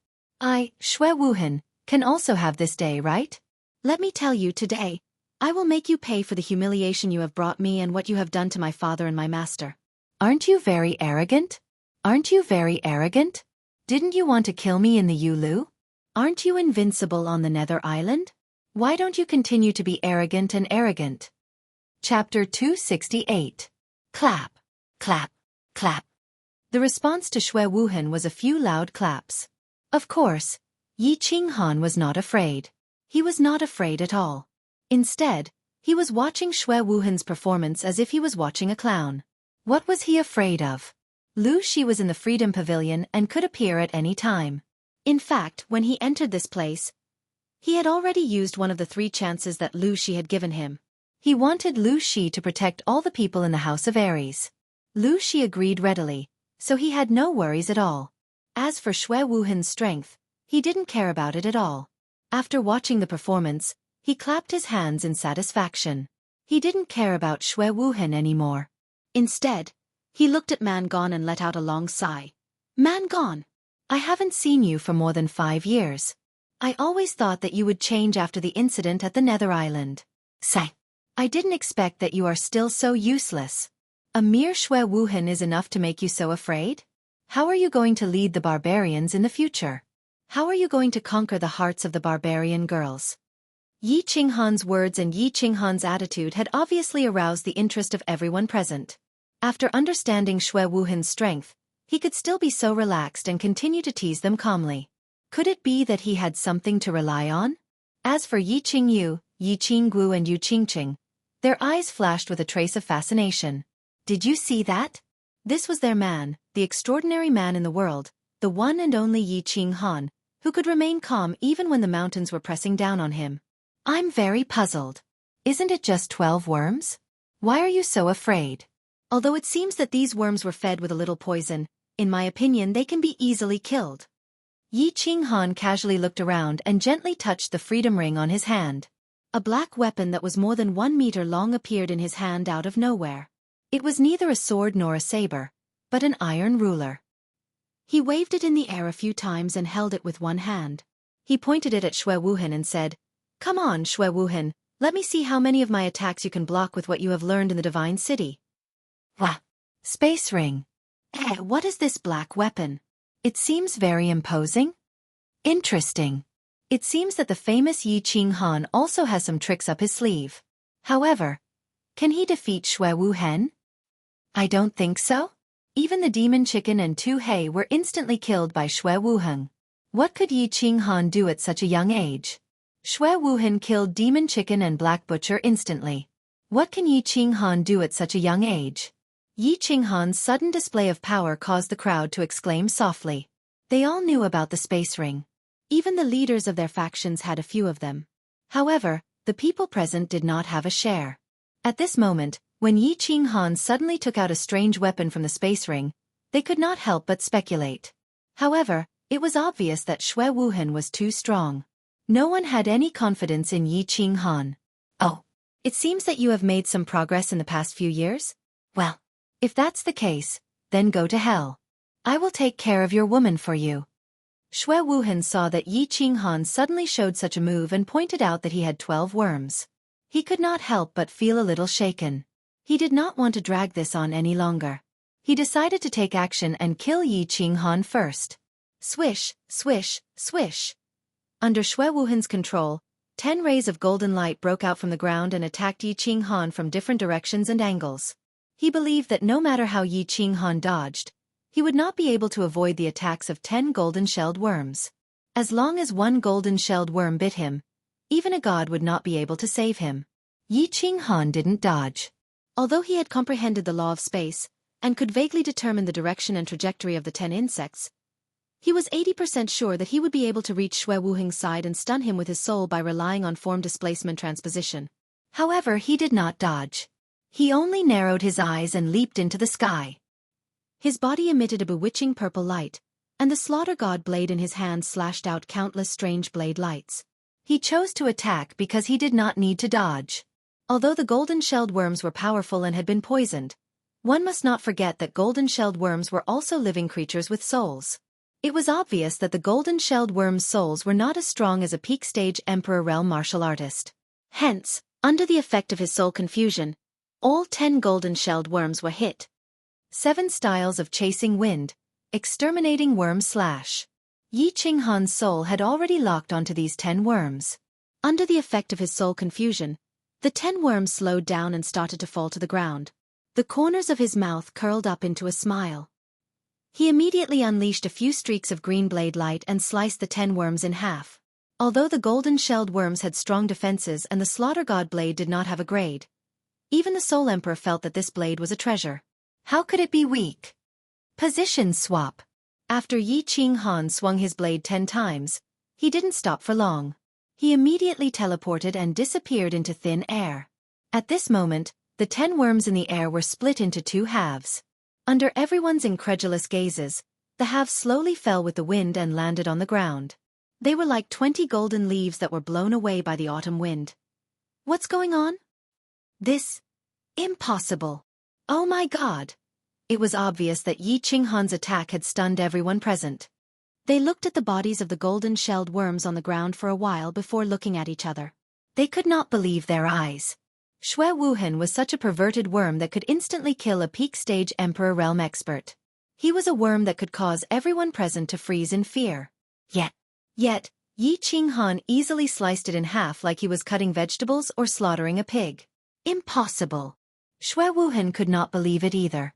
Shui Wuhan, can also have this day, right? Let me tell you today, I will make you pay for the humiliation you have brought me and what you have done to my father and my master." Aren't you very arrogant? Aren't you very arrogant? Didn't you want to kill me in the Yulu? Aren't you invincible on the Nether Island? Why don't you continue to be arrogant and arrogant? Chapter 268. Clap, clap, clap. The response to Shui Wuhan was a few loud claps. Of course, Yi Qinghan was not afraid. He was not afraid at all. Instead, he was watching Shui Wuhan's performance as if he was watching a clown. What was he afraid of? Lu Shi was in the Freedom Pavilion and could appear at any time. In fact, when he entered this place, he had already used one of the 3 chances that Lu Shi had given him. He wanted Lu Shi to protect all the people in the House of Aries. Lu Shi agreed readily, so he had no worries at all. As for Shui Wuhan's strength, he didn't care about it at all. After watching the performance, he clapped his hands in satisfaction. He didn't care about Shui Wuhan anymore. Instead, he looked at Man Gon and let out a long sigh. "Man Gon, I haven't seen you for more than 5 years. I always thought that you would change after the incident at the Nether Island. Sigh. I didn't expect that you are still so useless. A mere Shui Wuhan is enough to make you so afraid? How are you going to lead the barbarians in the future? How are you going to conquer the hearts of the barbarian girls?" Yi Qinghan's words and Yi Qinghan's attitude had obviously aroused the interest of everyone present. After understanding Shui Wuhan's strength, he could still be so relaxed and continue to tease them calmly. Could it be that he had something to rely on? As for Yi Qingyu, Yi Qinggu and Yu Qingqing, their eyes flashed with a trace of fascination. Did you see that? This was their man, the extraordinary man in the world, the one and only Yi Qinghan, who could remain calm even when the mountains were pressing down on him. I'm very puzzled. Isn't it just 12 worms? Why are you so afraid? Although it seems that these worms were fed with a little poison, in my opinion they can be easily killed. Yi Qinghan casually looked around and gently touched the freedom ring on his hand. A black weapon that was more than 1 meter long appeared in his hand out of nowhere. It was neither a sword nor a saber, but an iron ruler. He waved it in the air a few times and held it with one hand. He pointed it at Shui Wuhan and said, "Come on, Shui Wuhan, let me see how many of my attacks you can block with what you have learned in the Divine City." Wah! Space ring. What is this black weapon? It seems very imposing. Interesting. It seems that the famous Yi Qinghan also has some tricks up his sleeve. However, can he defeat Shui Wuhan? I don't think so. Even the demon chicken and 2 He were instantly killed by Shui Wuheng. What could Yi Qinghan do at such a young age? Shui Wuheng killed demon chicken and black butcher instantly. What can Yi Qinghan do at such a young age? Yi Qinghan's sudden display of power caused the crowd to exclaim softly. They all knew about the space ring. Even the leaders of their factions had a few of them. However, the people present did not have a share. At this moment, when Yi Qinghan suddenly took out a strange weapon from the space ring, they could not help but speculate. However, it was obvious that Shui Wuheng was too strong. No one had any confidence in Yi Qinghan. Oh, it seems that you have made some progress in the past few years? Well, if that's the case, then go to hell. I will take care of your woman for you. Shui Wuheng saw that Yi Qinghan suddenly showed such a move and pointed out that he had 12 worms. He could not help but feel a little shaken. He did not want to drag this on any longer. He decided to take action and kill Yi Qinghan first. Swish, swish, swish. Under Shui Wuhen's control, 10 rays of golden light broke out from the ground and attacked Yi Qinghan from different directions and angles. He believed that no matter how Yi Qinghan dodged, he would not be able to avoid the attacks of 10 golden-shelled worms. As long as one golden-shelled worm bit him, even a god would not be able to save him. Yi Qinghan didn't dodge. Although he had comprehended the law of space, and could vaguely determine the direction and trajectory of the 10 insects, he was 80% sure that he would be able to reach Shui Wuheng's side and stun him with his soul by relying on form displacement transposition. However, he did not dodge. He only narrowed his eyes and leaped into the sky. His body emitted a bewitching purple light, and the slaughter god blade in his hand slashed out countless strange blade lights. He chose to attack because he did not need to dodge. Although the golden-shelled worms were powerful and had been poisoned, one must not forget that golden-shelled worms were also living creatures with souls. It was obvious that the golden-shelled worms' souls were not as strong as a peak-stage Emperor realm martial artist. Hence, under the effect of his soul confusion, all 10 golden-shelled worms were hit. 7 styles of chasing wind, exterminating worm slash. Yi Qinghan's soul had already locked onto these 10 worms. Under the effect of his soul confusion, the 10 worms slowed down and started to fall to the ground. The corners of his mouth curled up into a smile. He immediately unleashed a few streaks of green blade light and sliced the 10 worms in half. Although the golden-shelled worms had strong defenses and the slaughter god blade did not have a grade, even the Soul Emperor felt that this blade was a treasure. How could it be weak? Position swap. After Yi Qinghan swung his blade 10 times, he didn't stop for long. He immediately teleported and disappeared into thin air. At this moment, the 10 worms in the air were split into 2 halves. Under everyone's incredulous gazes, the halves slowly fell with the wind and landed on the ground. They were like 20 golden leaves that were blown away by the autumn wind. What's going on? This? Impossible. Oh my god. It was obvious that Yi Qinghan's attack had stunned everyone present. They looked at the bodies of the golden-shelled worms on the ground for a while before looking at each other. They could not believe their eyes. Shui Wuheng was such a perverted worm that could instantly kill a peak-stage Emperor realm expert. He was a worm that could cause everyone present to freeze in fear. Yet, Yi Qinghan easily sliced it in half like he was cutting vegetables or slaughtering a pig. Impossible. Shui Wuheng could not believe it either.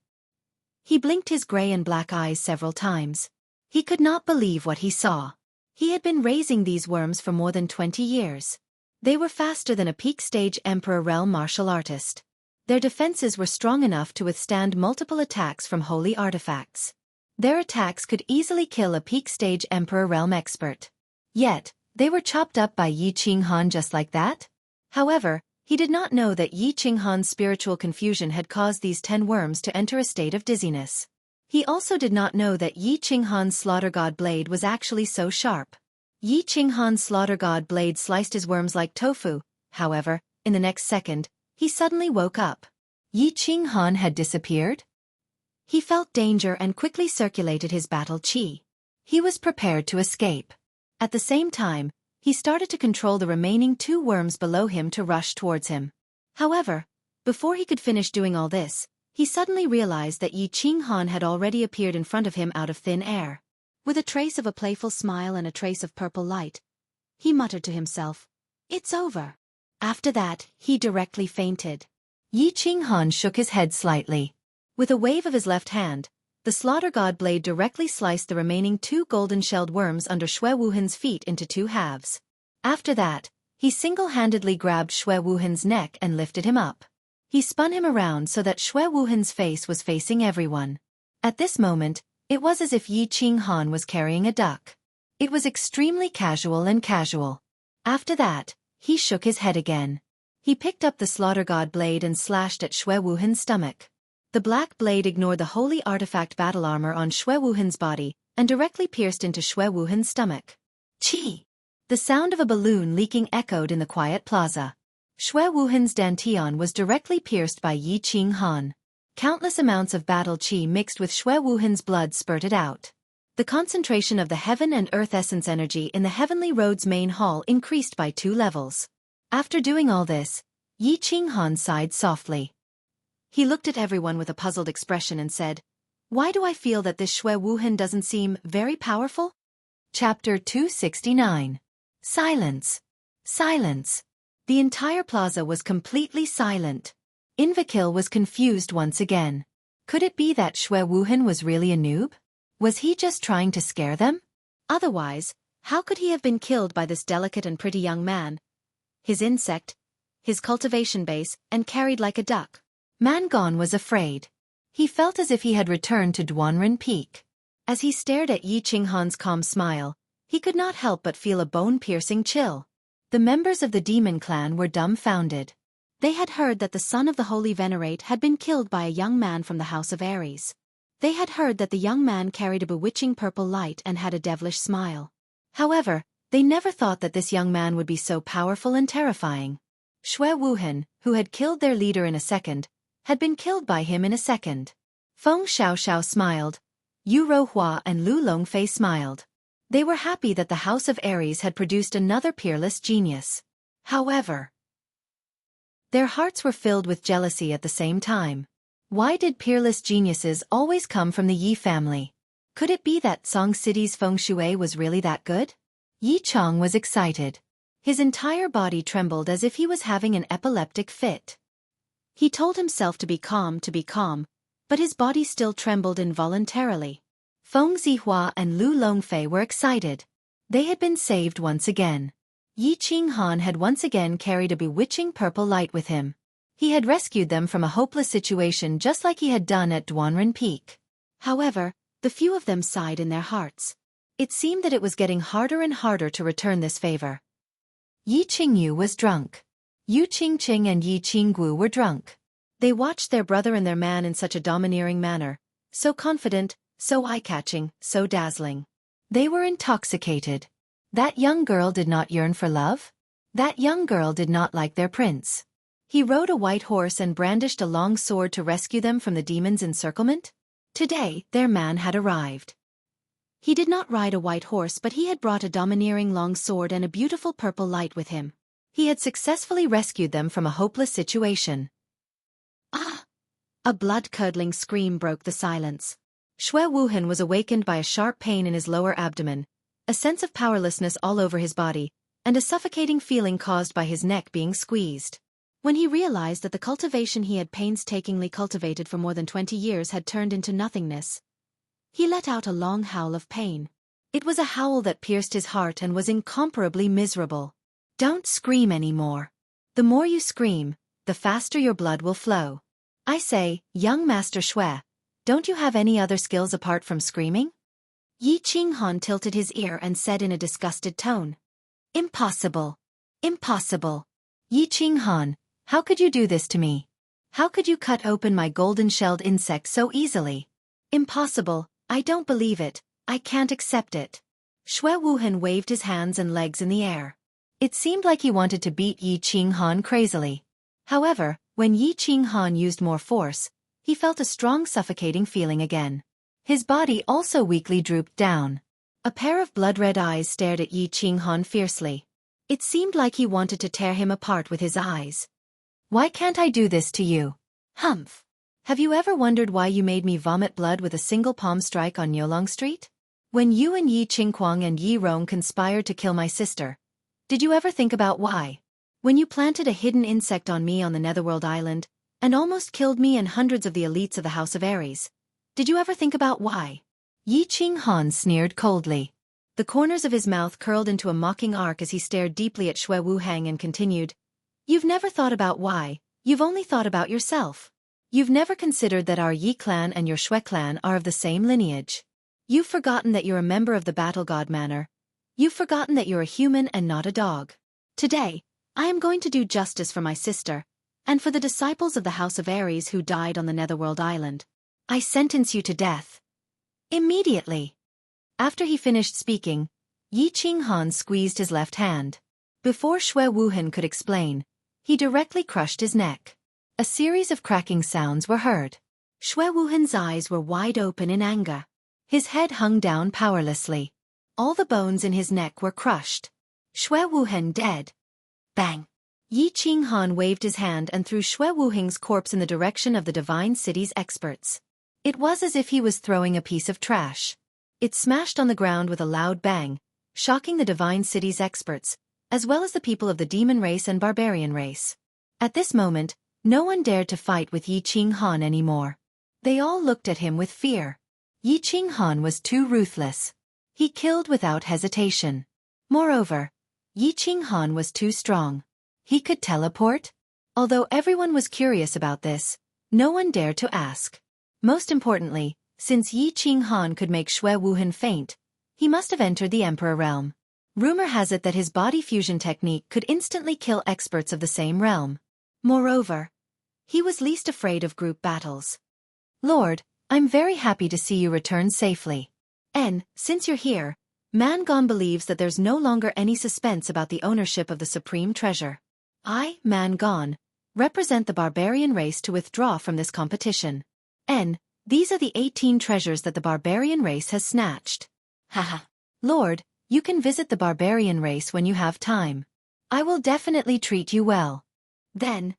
He blinked his gray and black eyes several times. He could not believe what he saw. He had been raising these worms for more than 20 years. They were faster than a peak-stage Emperor realm martial artist. Their defenses were strong enough to withstand multiple attacks from holy artifacts. Their attacks could easily kill a peak-stage Emperor realm expert. Yet, they were chopped up by Yi Qinghan just like that? However, he did not know that Yi Qinghan's spiritual confusion had caused these 10 worms to enter a state of dizziness. He also did not know that Yi Qinghan's slaughter god blade was actually so sharp. Yi Qinghan's slaughter god blade sliced his worms like tofu. However, in the next second, he suddenly woke up. Yi Qinghan had disappeared? He felt danger and quickly circulated his battle chi. He was prepared to escape. At the same time, he started to control the remaining 2 worms below him to rush towards him. However, before he could finish doing all this, he suddenly realized that Yi Qinghan had already appeared in front of him out of thin air. With a trace of a playful smile and a trace of purple light, he muttered to himself, "It's over." After that, he directly fainted. Yi Qinghan shook his head slightly. With a wave of his left hand, the slaughter god blade directly sliced the remaining 2 golden-shelled worms under Xue Wuhan's feet into 2 halves. After that, he single-handedly grabbed Xue Wuhan's neck and lifted him up. He spun him around so that Xue Wuhan's face was facing everyone. At this moment, it was as if Yi Qinghan was carrying a duck. It was extremely casual and casual. After that, he shook his head again. He picked up the slaughter god blade and slashed at Xue Wuhan's stomach. The black blade ignored the holy artifact battle armor on Xue Wuhan's body and directly pierced into Xue Wuhan's stomach. Chi! The sound of a balloon leaking echoed in the quiet plaza. Xue Wuhan's dantian was directly pierced by Yi Qinghan. Countless amounts of battle chi mixed with Xue Wuhan's blood spurted out. The concentration of the heaven and earth essence energy in the Heavenly Road's main hall increased by 2 levels. After doing all this, Yi Qinghan sighed softly. He looked at everyone with a puzzled expression and said, "Why do I feel that this Xue Wuhan doesn't seem very powerful?" Chapter 269. Silence. Silence. The entire plaza was completely silent. Invakil was confused once again. Could it be that Xue Wuhan was really a noob? Was he just trying to scare them? Otherwise, how could he have been killed by this delicate and pretty young man? His insect, his cultivation base, and carried like a duck. Mangon was afraid. He felt as if he had returned to Duanren Peak. As he stared at Yi Qinghan's calm smile, he could not help but feel a bone-piercing chill. The members of the demon clan were dumbfounded. They had heard that the son of the Holy Venerate had been killed by a young man from the House of Ares. They had heard that the young man carried a bewitching purple light and had a devilish smile. However, they never thought that this young man would be so powerful and terrifying. Xue Wuhan, who had killed their leader in a second, had been killed by him in a second. Feng Xiaoxiao smiled. Yu Rohua and Lu Longfei smiled. They were happy that the House of Ares had produced another peerless genius. However, their hearts were filled with jealousy at the same time. Why did peerless geniuses always come from the Yi family? Could it be that Song City's feng shui was really that good? Yi Chong was excited. His entire body trembled as if he was having an epileptic fit. He told himself to be calm, but his body still trembled involuntarily. Feng Zihua and Lu Longfei were excited. They had been saved once again. Yi Qinghan had once again carried a bewitching purple light with him. He had rescued them from a hopeless situation just like he had done at Duanren Peak. However, the few of them sighed in their hearts. It seemed that it was getting harder and harder to return this favor. Yi Qingyu was drunk. Yu Qingqing and Yi Qinggu were drunk. They watched their brother and their man in such a domineering manner, so confident, so eye-catching, so dazzling. They were intoxicated. That young girl did not yearn for love? That young girl did not like their prince. He rode a white horse and brandished a long sword to rescue them from the demon's encirclement? Today, their man had arrived. He did not ride a white horse, but he had brought a domineering long sword and a beautiful purple light with him. He had successfully rescued them from a hopeless situation. Ah! A blood-curdling scream broke the silence. Xue Wuhan was awakened by a sharp pain in his lower abdomen, a sense of powerlessness all over his body, and a suffocating feeling caused by his neck being squeezed. When he realized that the cultivation he had painstakingly cultivated for more than 20 years had turned into nothingness, he let out a long howl of pain. It was a howl that pierced his heart and was incomparably miserable. Don't scream anymore. The more you scream, the faster your blood will flow. I say, young Master Xue, don't you have any other skills apart from screaming? Yi Qinghan tilted his ear and said in a disgusted tone. Impossible. Impossible. Yi Qinghan, how could you do this to me? How could you cut open my golden-shelled insect so easily? Impossible, I don't believe it, I can't accept it. Xue Wuhan waved his hands and legs in the air. It seemed like he wanted to beat Yi Qinghan crazily. However, when Yi Qinghan used more force, he felt a strong suffocating feeling again. His body also weakly drooped down. A pair of blood-red eyes stared at Yi Qinghan fiercely. It seemed like he wanted to tear him apart with his eyes. Why can't I do this to you? Humph! Have you ever wondered why you made me vomit blood with a single palm strike on Yolong Street? When you and Yi Qingquang and Yi Rong conspired to kill my sister, did you ever think about why? When you planted a hidden insect on me on the Netherworld Island, and almost killed me and hundreds of the elites of the House of Ares, Did you ever think about why? Yi Qinghan sneered coldly. The corners of his mouth curled into a mocking arc as he stared deeply at Xue Wuheng and continued. You've never thought about why, you've only thought about yourself. You've never considered that our Yi clan and your Xue clan are of the same lineage. You've forgotten that you're a member of the Battle God Manor. You've forgotten that you're a human and not a dog. Today, I am going to do justice for my sister, and for the disciples of the House of Ares who died on the Netherworld Island. I sentence you to death. Immediately. After he finished speaking, Yi Qinghan squeezed his left hand. Before Xue Wuhan could explain, he directly crushed his neck. A series of cracking sounds were heard. Xue Wuhan's eyes were wide open in anger. His head hung down powerlessly. All the bones in his neck were crushed. Xue Wuhan dead. Bang! Yi Qinghan waved his hand and threw Xue Wuheng's corpse in the direction of the Divine City's experts. It was as if he was throwing a piece of trash. It smashed on the ground with a loud bang, shocking the Divine City's experts, as well as the people of the demon race and barbarian race. At this moment, no one dared to fight with Yi Qinghan anymore. They all looked at him with fear. Yi Qinghan was too ruthless. He killed without hesitation. Moreover, Yi Qinghan was too strong. He could teleport? Although everyone was curious about this, no one dared to ask. Most importantly, since Yi Qinghan could make Xue Wuhan faint, he must have entered the Emperor realm. Rumor has it that his body fusion technique could instantly kill experts of the same realm. Moreover, he was least afraid of group battles. Lord, I'm very happy to see you return safely. Since you're here, Mangon believes that there's no longer any suspense about the ownership of the supreme treasure. I, Mangon, represent the barbarian race to withdraw from this competition. These are the 18 treasures that the barbarian race has snatched. Haha. Lord, you can visit the barbarian race when you have time. I will definitely treat you well. Then,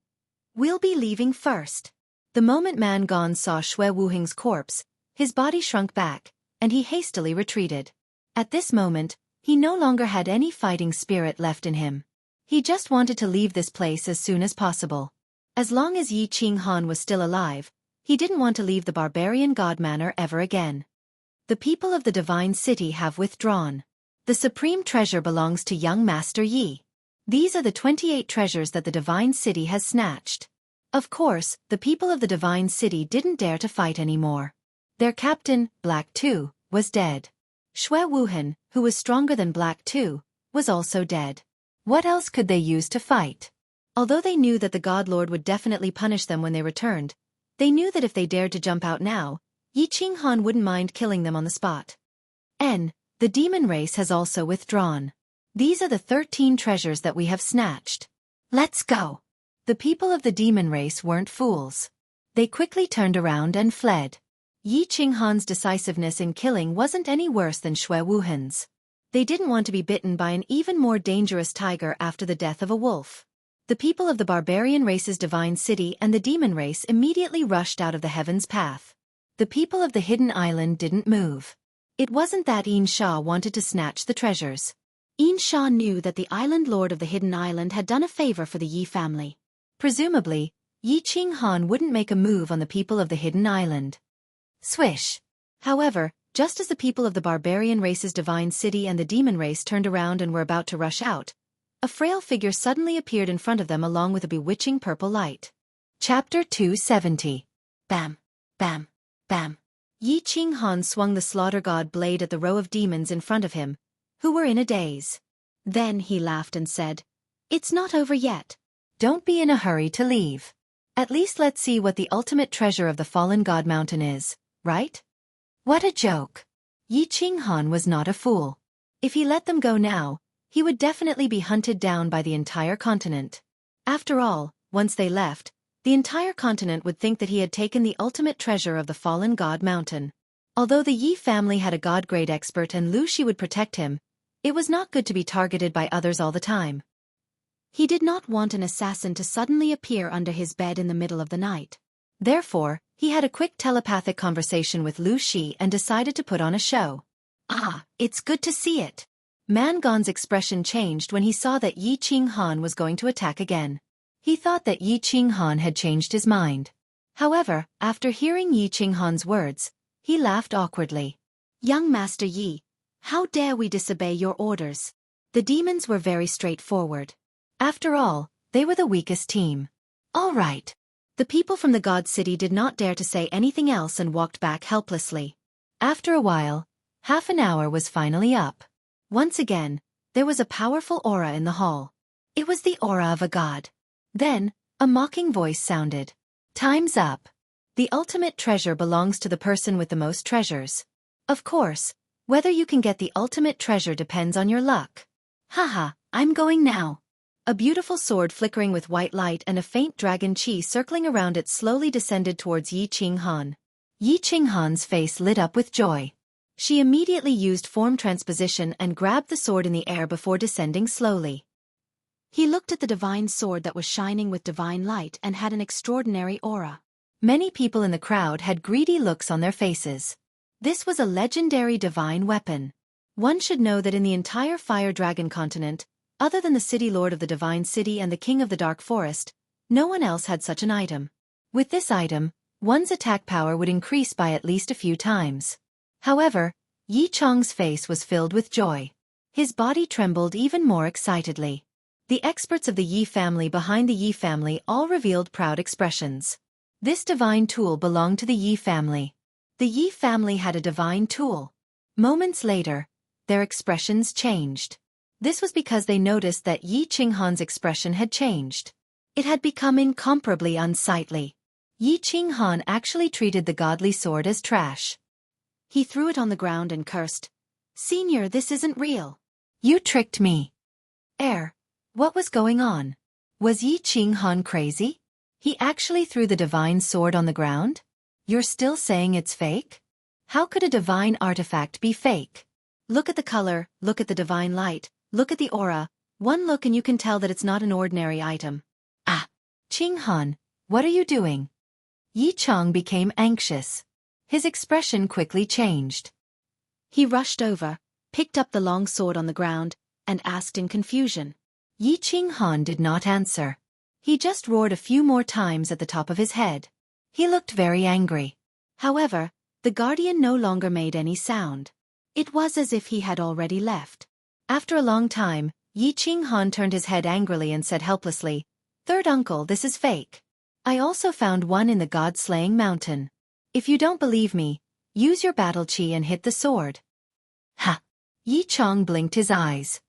we'll be leaving first. The moment Mangon saw Xue Wuheng's corpse, his body shrunk back, and he hastily retreated. At this moment, he no longer had any fighting spirit left in him. He just wanted to leave this place as soon as possible. As long as Yi Qinghan was still alive, he didn't want to leave the barbarian god manor ever again. The people of the Divine City have withdrawn. The supreme treasure belongs to young Master Yi. These are the 28 treasures that the Divine City has snatched. Of course, the people of the Divine City didn't dare to fight anymore. Their captain, Black 2, was dead. Xue Wuhan, who was stronger than Black 2, was also dead. What else could they use to fight? Although they knew that the God Lord would definitely punish them when they returned, they knew that if they dared to jump out now, Yi Qinghan wouldn't mind killing them on the spot. The demon race has also withdrawn. These are the 13 treasures that we have snatched. Let's go. The people of the demon race weren't fools. They quickly turned around and fled. Yi Qinghan's decisiveness in killing wasn't any worse than Xue Wuhan's. They didn't want to be bitten by an even more dangerous tiger after the death of a wolf. The people of the barbarian race's divine city and the demon race immediately rushed out of the heaven's path. The people of the hidden island didn't move. It wasn't that Insha wanted to snatch the treasures. Insha knew that the island lord of the hidden island had done a favor for the Yi family. Presumably, Yi Qinghan wouldn't make a move on the people of the hidden island. Swish! However, just as the people of the barbarian race's divine city and the demon race turned around and were about to rush out, a frail figure suddenly appeared in front of them along with a bewitching purple light. Chapter 270. Bam! Bam! Bam! Yi Qinghan swung the slaughter god blade at the row of demons in front of him, who were in a daze. Then he laughed and said, "It's not over yet. Don't be in a hurry to leave. At least let's see what the ultimate treasure of the fallen god mountain is, right?" What a joke! Yi Qinghan was not a fool. If he let them go now, he would definitely be hunted down by the entire continent. After all, once they left, the entire continent would think that he had taken the ultimate treasure of the fallen god mountain. Although the Yi family had a god-grade expert and Lu Shi would protect him, it was not good to be targeted by others all the time. He did not want an assassin to suddenly appear under his bed in the middle of the night. Therefore, he had a quick telepathic conversation with Lu Shi and decided to put on a show. "Ah, it's good to see it." Mangon's expression changed when he saw that Yi Qinghan was going to attack again. He thought that Yi Qinghan had changed his mind. However, after hearing Yi Qinghan's words, He laughed awkwardly. Young Master Yi, how dare we disobey your orders? The demons were very straightforward. After all, they were the weakest team. All right. The people from the God City did not dare to say anything else and walked back helplessly. After a while, half an hour was finally up. Once again, there was a powerful aura in the hall. It was the aura of a god. Then, a mocking voice sounded. Time's up. The ultimate treasure belongs to the person with the most treasures. Of course, whether you can get the ultimate treasure depends on your luck. Haha, I'm going now. A beautiful sword flickering with white light and a faint dragon chi circling around it slowly descended towards Yi Qinghan. Yi Qinghan's face lit up with joy. She immediately used form transposition and grabbed the sword in the air before descending slowly. He looked at the divine sword that was shining with divine light and had an extraordinary aura. Many people in the crowd had greedy looks on their faces. This was a legendary divine weapon. One should know that in the entire Fire Dragon continent, other than the City Lord of the Divine City and the King of the Dark Forest, no one else had such an item. With this item, one's attack power would increase by at least a few times. However, Yi Chong's face was filled with joy. His body trembled even more excitedly. The experts of the Yi family behind the Yi family all revealed proud expressions. This divine tool belonged to the Yi family. The Yi family had a divine tool. Moments later, their expressions changed. This was because they noticed that Yi Qinghan's expression had changed. It had become incomparably unsightly. Yi Qinghan actually treated the godly sword as trash. He threw it on the ground and cursed. Senior, this isn't real. You tricked me. What was going on? Was Yi Qinghan crazy? He actually threw the divine sword on the ground? You're still saying it's fake? How could a divine artifact be fake? Look at the color, look at the divine light, look at the aura. One look and you can tell that it's not an ordinary item. Ah! Qinghan, what are you doing? Yi Chong became anxious. His expression quickly changed. He rushed over, picked up the long sword on the ground, and asked in confusion. Yi Qinghan did not answer. He just roared a few more times at the top of his head. He looked very angry. However, the guardian no longer made any sound. It was as if he had already left. After a long time, Yi Qinghan turned his head angrily and said helplessly, Third uncle, this is fake. I also found one in the God-slaying mountain. If you don't believe me, use your battle chi and hit the sword. Ha! Yi Chong blinked his eyes.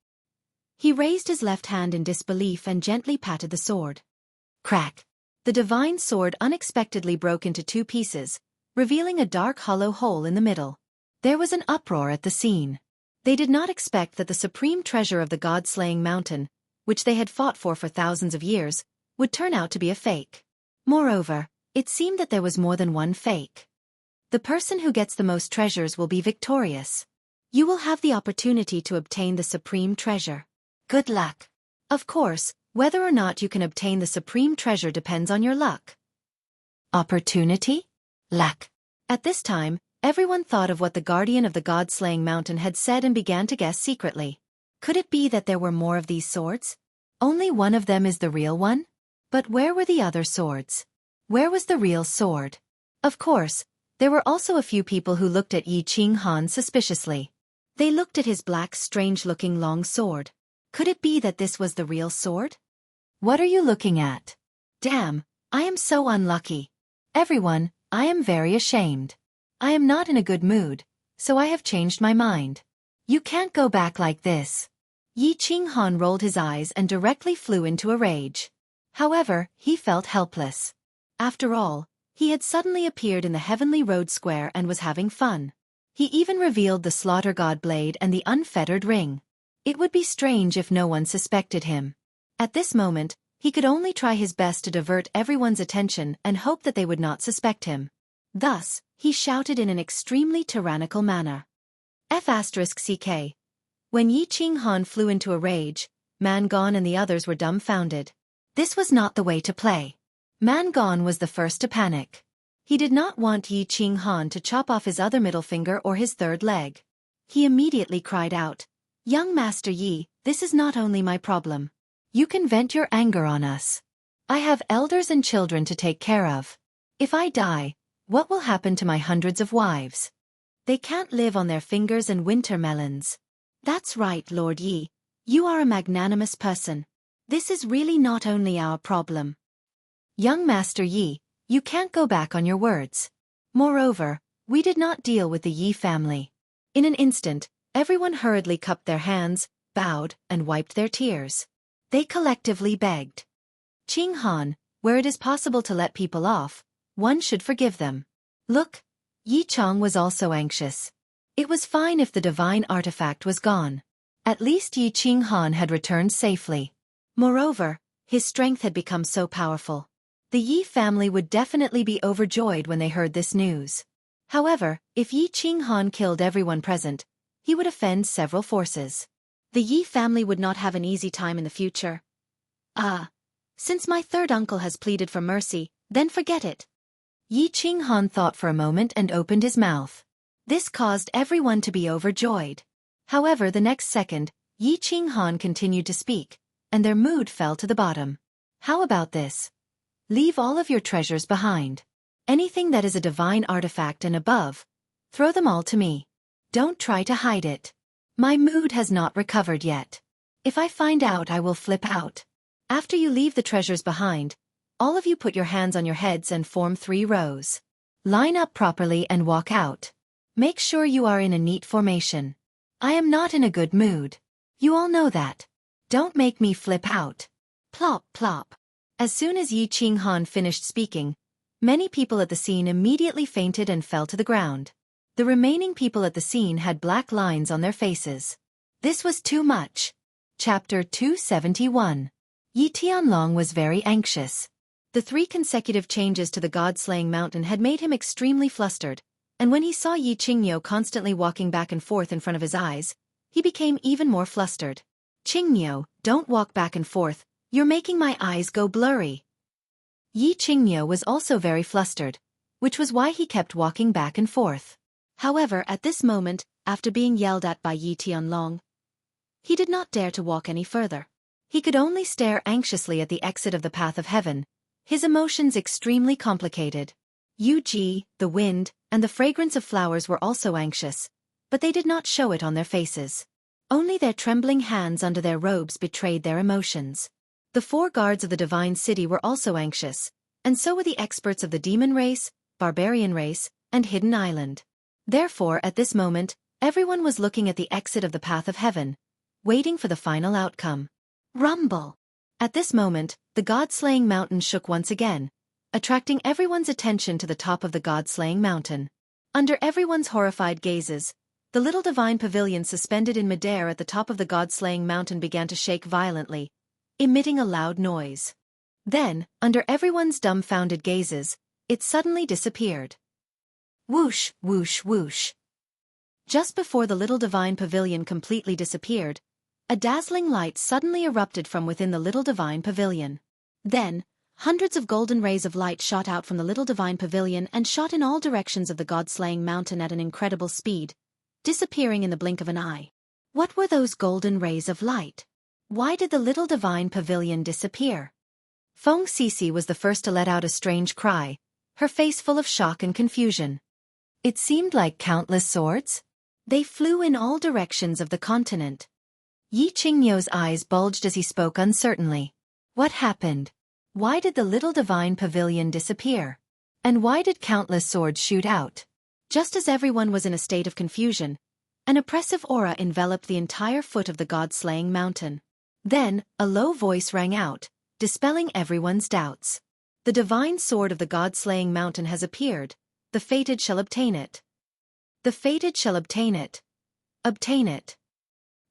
He raised his left hand in disbelief and gently patted the sword. Crack! The divine sword unexpectedly broke into two pieces, revealing a dark hollow hole in the middle. There was an uproar at the scene. They did not expect that the supreme treasure of the God-slaying mountain, which they had fought for thousands of years, would turn out to be a fake. Moreover, it seemed that there was more than one fake. The person who gets the most treasures will be victorious. You will have the opportunity to obtain the supreme treasure. Good luck. Of course, whether or not you can obtain the supreme treasure depends on your luck. Opportunity? Luck. At this time, everyone thought of what the guardian of the God-slaying mountain had said and began to guess secretly. Could it be that there were more of these swords? Only one of them is the real one? But where were the other swords? Where was the real sword? Of course, there were also a few people who looked at Yi Qinghan suspiciously. They looked at his black, strange-looking long sword. Could it be that this was the real sword? What are you looking at? Damn, I am so unlucky. Everyone, I am very ashamed. I am not in a good mood, so I have changed my mind. You can't go back like this. Yi Qinghan rolled his eyes and directly flew into a rage. However, he felt helpless. After all, he had suddenly appeared in the heavenly road square and was having fun. He even revealed the slaughter god blade and the unfettered ring. It would be strange if no one suspected him. At this moment, he could only try his best to divert everyone's attention and hope that they would not suspect him. Thus, he shouted in an extremely tyrannical manner. F***CK. When Yi Qinghan flew into a rage, Mangon and the others were dumbfounded. This was not the way to play. Mangon was the first to panic. He did not want Yi Qinghan to chop off his other middle finger or his third leg. He immediately cried out, Young Master Yi, this is not only my problem. You can vent your anger on us. I have elders and children to take care of. If I die, What will happen to my hundreds of wives? They can't live on their fingers and winter melons. That's right, Lord Yi. You are a magnanimous person. This is really not only our problem. Young Master Yi, you can't go back on your words. Moreover, we did not deal with the Yi family. In an instant, everyone hurriedly cupped their hands, bowed, and wiped their tears. They collectively begged. Qing Han, where it is possible to let people off, one should forgive them. Look, Yi Chong was also anxious. It was fine if the divine artifact was gone. At least Yi Qing Han had returned safely. Moreover, his strength had become so powerful. The Yi family would definitely be overjoyed when they heard this news. However, if Yi Qing Han killed everyone present, he would offend several forces. The Yi family would not have an easy time in the future. Since my third uncle has pleaded for mercy, then forget it. Yi Qing Han thought for a moment and opened his mouth. This caused everyone to be overjoyed. However, the next second, Yi Qing Han continued to speak, and their mood fell to the bottom. How about this? Leave all of your treasures behind. Anything that is a divine artifact and above, throw them all to me. Don't try to hide it. My mood has not recovered yet. If I find out, I will flip out. After you leave the treasures behind, all of you put your hands on your heads and form 3 rows. Line up properly and walk out. Make sure you are in a neat formation. I am not in a good mood. You all know that. Don't make me flip out. Plop, plop. As soon as Yi Qing Han finished speaking, many people at the scene immediately fainted and fell to the ground. The remaining people at the scene had black lines on their faces. This was too much. Chapter 271. Yi Tianlong was very anxious. The 3 consecutive changes to the God-slaying mountain had made him extremely flustered, and when he saw Yi Qingniu constantly walking back and forth in front of his eyes, he became even more flustered. Qingniu, don't walk back and forth, you're making my eyes go blurry. Yi Qingniu was also very flustered, which was why he kept walking back and forth. However, at this moment, after being yelled at by Yi Tianlong, he did not dare to walk any further. He could only stare anxiously at the exit of the path of heaven, his emotions extremely complicated. Yu Ji, the wind, and the fragrance of flowers were also anxious, but they did not show it on their faces. Only their trembling hands under their robes betrayed their emotions. The 4 guards of the divine city were also anxious, and so were the experts of the demon race, barbarian race, and hidden island. Therefore, at this moment, everyone was looking at the exit of the path of heaven, waiting for the final outcome. Rumble! At this moment, the God-slaying mountain shook once again, attracting everyone's attention to the top of the God-slaying mountain. Under everyone's horrified gazes, the little divine pavilion suspended in midair at the top of the God-slaying mountain began to shake violently, emitting a loud noise. Then, under everyone's dumbfounded gazes, it suddenly disappeared. Whoosh, whoosh, whoosh. Just before the little divine pavilion completely disappeared, a dazzling light suddenly erupted from within the little divine pavilion. Then, hundreds of golden rays of light shot out from the little divine pavilion and shot in all directions of the God-slaying mountain at an incredible speed, disappearing in the blink of an eye. What were those golden rays of light? Why did the little divine pavilion disappear? Feng Sisi was the first to let out a strange cry, her face full of shock and confusion. It seemed like countless swords. They flew in all directions of the continent. Yi Qingniu's eyes bulged as he spoke uncertainly. What happened? Why did the little divine pavilion disappear? And why did countless swords shoot out? Just as everyone was in a state of confusion, an oppressive aura enveloped the entire foot of the God-slaying mountain. Then, a low voice rang out, dispelling everyone's doubts. The divine sword of the God-slaying mountain has appeared. The fated shall obtain it. The fated shall obtain it. Obtain it.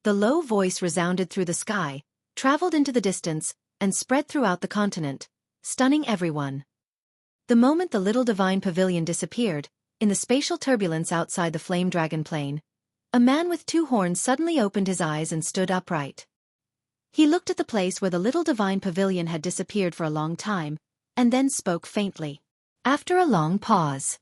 The low voice resounded through the sky, traveled into the distance, and spread throughout the continent, stunning everyone. The moment the little divine pavilion disappeared, in the spatial turbulence outside the flame dragon plane, a man with 2 horns suddenly opened his eyes and stood upright. He looked at the place where the little divine pavilion had disappeared for a long time, and then spoke faintly. After a long pause.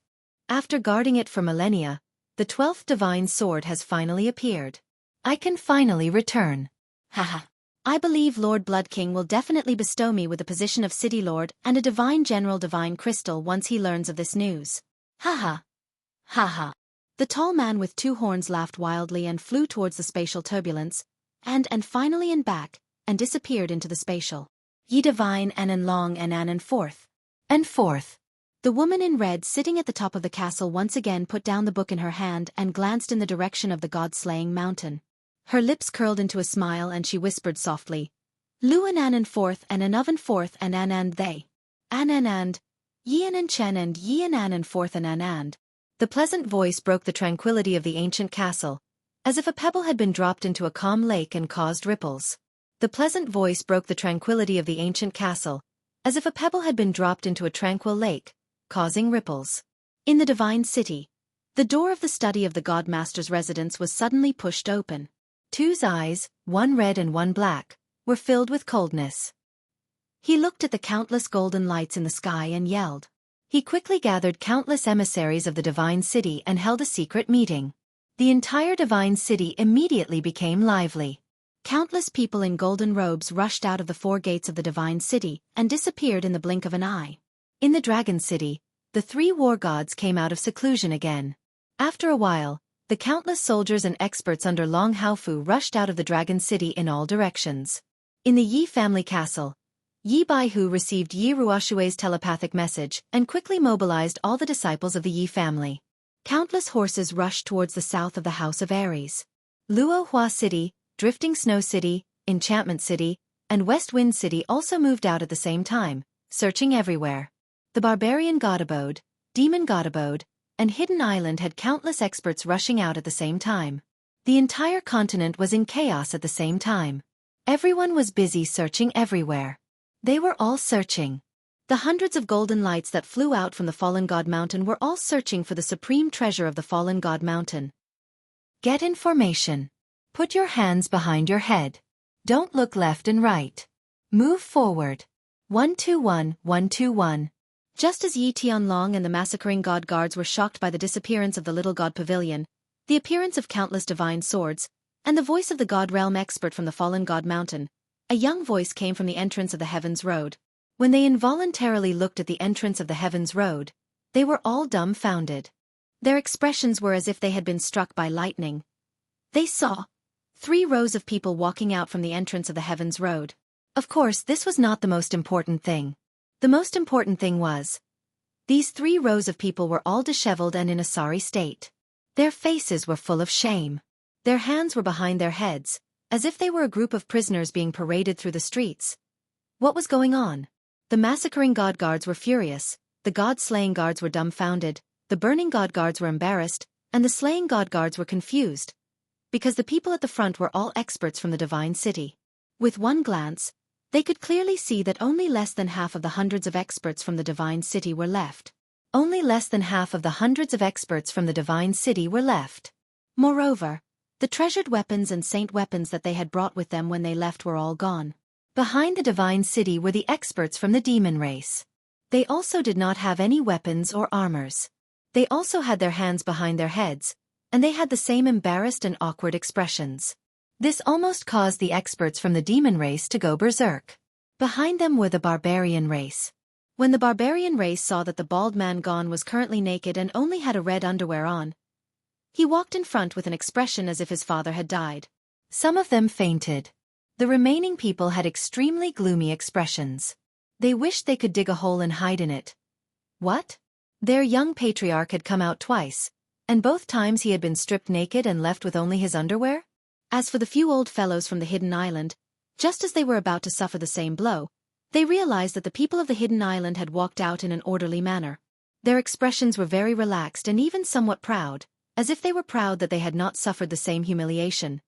After guarding it for millennia, the 12th divine sword has finally appeared. I can finally return. Haha. I believe Lord Blood King will definitely bestow me with the position of City Lord and a Divine General Divine Crystal once he learns of this news. Ha ha. Ha ha. The tall man with two horns laughed wildly and flew towards the spatial turbulence, and finally and back, and disappeared into the spatial. Ye divine and long and forth. And forth. The woman in red sitting at the top of the castle once again put down the book in her hand and glanced in the direction of the god-slaying mountain. Her lips curled into a smile and she whispered softly, Lu and forth and forth and they. And, ye and chen and ye and forth and. The pleasant voice broke the tranquility of the ancient castle, as if a pebble had been dropped into a calm lake and caused ripples. The pleasant voice broke the tranquility of the ancient castle, as if a pebble had been dropped into a tranquil lake, causing ripples. In the divine city, the door of the study of the godmaster's residence was suddenly pushed open. Two's eyes, one red and one black, were filled with coldness. He looked at the countless golden lights in the sky and yelled. He quickly gathered countless emissaries of the divine city and held a secret meeting. The entire divine city immediately became lively. Countless people in golden robes rushed out of the four gates of the divine city and disappeared in the blink of an eye. In the dragon city, the three war gods came out of seclusion again. After a while, the countless soldiers and experts under Long Haofu rushed out of the dragon city in all directions. In the Yi family castle, Yi Baihu received Yi Ruoshue's telepathic message and quickly mobilized all the disciples of the Yi family. Countless horses rushed towards the south of the House of Aries. Luo Hua City, Drifting Snow City, Enchantment City, and West Wind City also moved out at the same time, searching everywhere. The Barbarian God Abode, Demon God Abode, and Hidden Island had countless experts rushing out at the same time. The entire continent was in chaos at the same time. Everyone was busy searching everywhere. They were all searching. The hundreds of golden lights that flew out from the Fallen God Mountain were all searching for the supreme treasure of the Fallen God Mountain. Get in formation. Put your hands behind your head. Don't look left and right. Move forward. 121, 121. Just as Yi Tianlong and the massacring god guards were shocked by the disappearance of the little god pavilion, the appearance of countless divine swords, and the voice of the god realm expert from the Fallen God Mountain, a young voice came from the entrance of the Heavens Road. When they involuntarily looked at the entrance of the Heavens Road, they were all dumbfounded. Their expressions were as if they had been struck by lightning. They saw 3 rows of people walking out from the entrance of the Heavens Road. Of course, this was not the most important thing. The most important thing was, these 3 rows of people were all disheveled and in a sorry state. Their faces were full of shame. Their hands were behind their heads, as if they were a group of prisoners being paraded through the streets. What was going on? The massacring god guards were furious, the god-slaying guards were dumbfounded, the burning god guards were embarrassed, and the slaying god guards were confused, because the people at the front were all experts from the divine city. With one glance, they could clearly see that only less than half of the hundreds of experts from the divine city were left. Only less than half of the hundreds of experts from the divine city were left. Moreover, the treasured weapons and saint weapons that they had brought with them when they left were all gone. Behind the divine city were the experts from the demon race. They also did not have any weapons or armors. They also had their hands behind their heads, and they had the same embarrassed and awkward expressions. This almost caused the experts from the demon race to go berserk. Behind them were the barbarian race. When the barbarian race saw that the bald man gone was currently naked and only had a red underwear on, he walked in front with an expression as if his father had died. Some of them fainted. The remaining people had extremely gloomy expressions. They wished they could dig a hole and hide in it. What? Their young patriarch had come out twice, and both times he had been stripped naked and left with only his underwear? As for the few old fellows from the Hidden Island, just as they were about to suffer the same blow, they realized that the people of the Hidden Island had walked out in an orderly manner. Their expressions were very relaxed and even somewhat proud, as if they were proud that they had not suffered the same humiliation.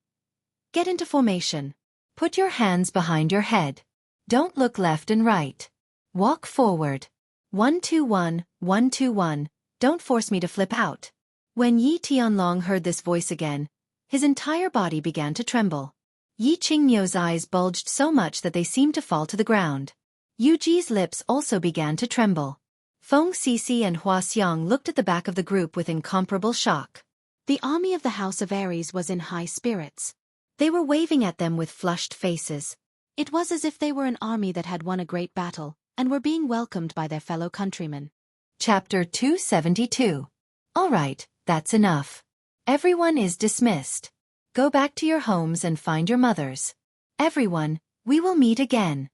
Get into formation. Put your hands behind your head. Don't look left and right. Walk forward. 121, 121, don't force me to flip out. When Yi Tianlong heard this voice again, his entire body began to tremble. Yi Qingmio's eyes bulged so much that they seemed to fall to the ground. Yu Ji's lips also began to tremble. Feng Sisi and Hua Xiang looked at the back of the group with incomparable shock. The army of the House of Aries was in high spirits. They were waving at them with flushed faces. It was as if they were an army that had won a great battle, and were being welcomed by their fellow countrymen. Chapter 272. All right, that's enough. Everyone is dismissed. Go back to your homes and find your mothers. Everyone, we will meet again.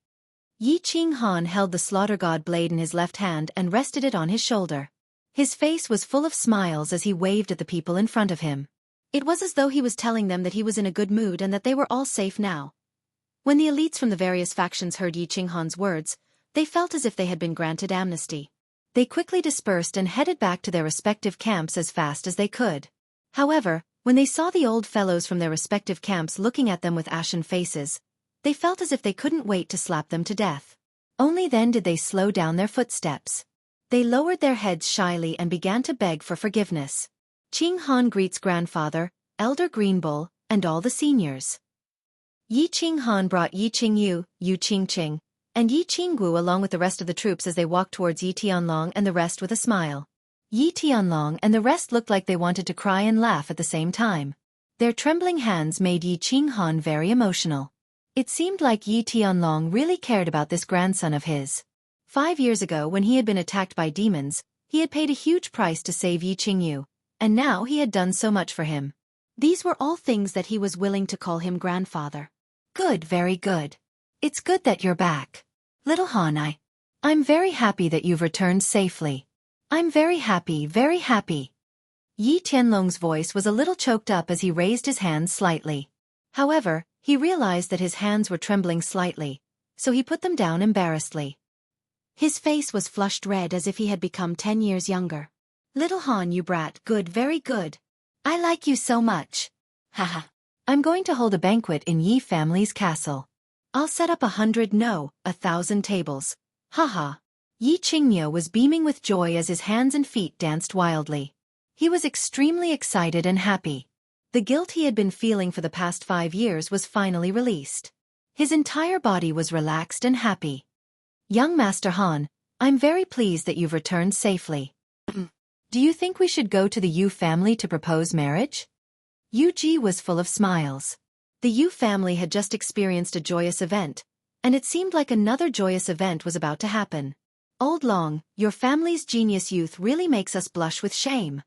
Yi Ching Han held the slaughter god blade in his left hand and rested it on his shoulder. His face was full of smiles as he waved at the people in front of him. It was as though he was telling them that he was in a good mood and that they were all safe now. When the elites from the various factions heard Yi Ching Han's words, they felt as if they had been granted amnesty. They quickly dispersed and headed back to their respective camps as fast as they could. However, when they saw the old fellows from their respective camps looking at them with ashen faces, they felt as if they couldn't wait to slap them to death. Only then did they slow down their footsteps. They lowered their heads shyly and began to beg for forgiveness. Ching Han greets grandfather, Elder Green Bull, and all the seniors. Yi Ching Han brought Yi Ching Yu, Yu Ching Ching, and Yi Ching Gu along with the rest of the troops as they walked towards Yi Tianlong and the rest with a smile. Yi Tianlong and the rest looked like they wanted to cry and laugh at the same time. Their trembling hands made Yi Ching Han very emotional. It seemed like Yi Tianlong really cared about this grandson of his. 5 years ago when he had been attacked by demons, he had paid a huge price to save Yi Ching Yu, and now he had done so much for him. These were all things that he was willing to call him grandfather. Good, very good. It's good that you're back. Little Han, I'm very happy that you've returned safely. I'm very happy, very happy. Yi Tianlong's voice was a little choked up as he raised his hands slightly. However, he realized that his hands were trembling slightly, so he put them down embarrassedly. His face was flushed red as if he had become 10 years younger. Little Han, you brat, good, very good. I like you so much. Haha. I'm going to hold a banquet in Yi family's castle. I'll set up 1,000 tables. Haha. Yi Qingmyo was beaming with joy as his hands and feet danced wildly. He was extremely excited and happy. The guilt he had been feeling for the past 5 years was finally released. His entire body was relaxed and happy. Young Master Han, I'm very pleased that you've returned safely. Do you think we should go to the Yu family to propose marriage? Yu Ji was full of smiles. The Yu family had just experienced a joyous event, and it seemed like another joyous event was about to happen. Old Long, your family's genius youth really makes us blush with shame.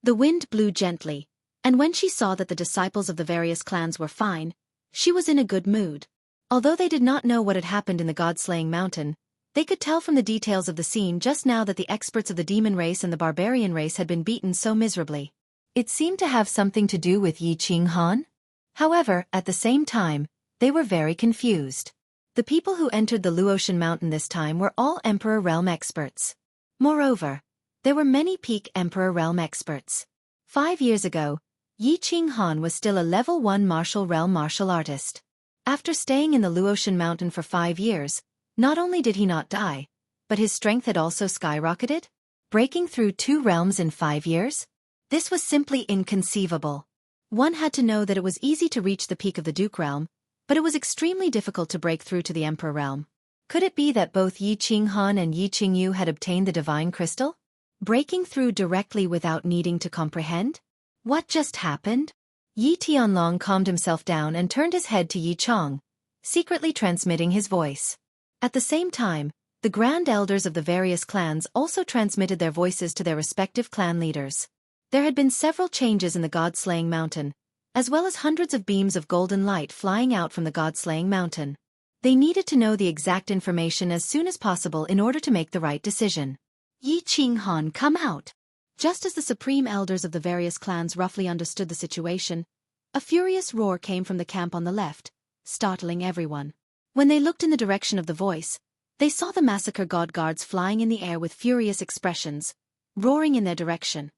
The wind blew gently, and when she saw that the disciples of the various clans were fine, she was in a good mood. Although they did not know what had happened in the God-slaying mountain, they could tell from the details of the scene just now that the experts of the demon race and the barbarian race had been beaten so miserably. It seemed to have something to do with Yi Ching Han. However, at the same time, they were very confused. The people who entered the Luotian Mountain this time were all Emperor Realm experts. Moreover, there were many peak Emperor Realm experts. 5 years ago, Yi Ching Han was still a level 1 martial realm martial artist. After staying in the Luotian Mountain for 5 years, not only did he not die, but his strength had also skyrocketed, breaking through 2 realms in 5 years? This was simply inconceivable. One had to know that it was easy to reach the peak of the Duke realm, but it was extremely difficult to break through to the Emperor realm. Could it be that both Yi Ching Han and Yi Ching Yu had obtained the divine crystal? Breaking through directly without needing to comprehend? What just happened? Yi Tianlong calmed himself down and turned his head to Yi Chong, secretly transmitting his voice. At the same time, the grand elders of the various clans also transmitted their voices to their respective clan leaders. There had been several changes in the God-slaying mountain, as well as hundreds of beams of golden light flying out from the God-slaying mountain. They needed to know the exact information as soon as possible in order to make the right decision. Yi Ching Han, come out! Just as the supreme elders of the various clans roughly understood the situation, a furious roar came from the camp on the left, startling everyone. When they looked in the direction of the voice, they saw the massacre god guards flying in the air with furious expressions, roaring in their direction.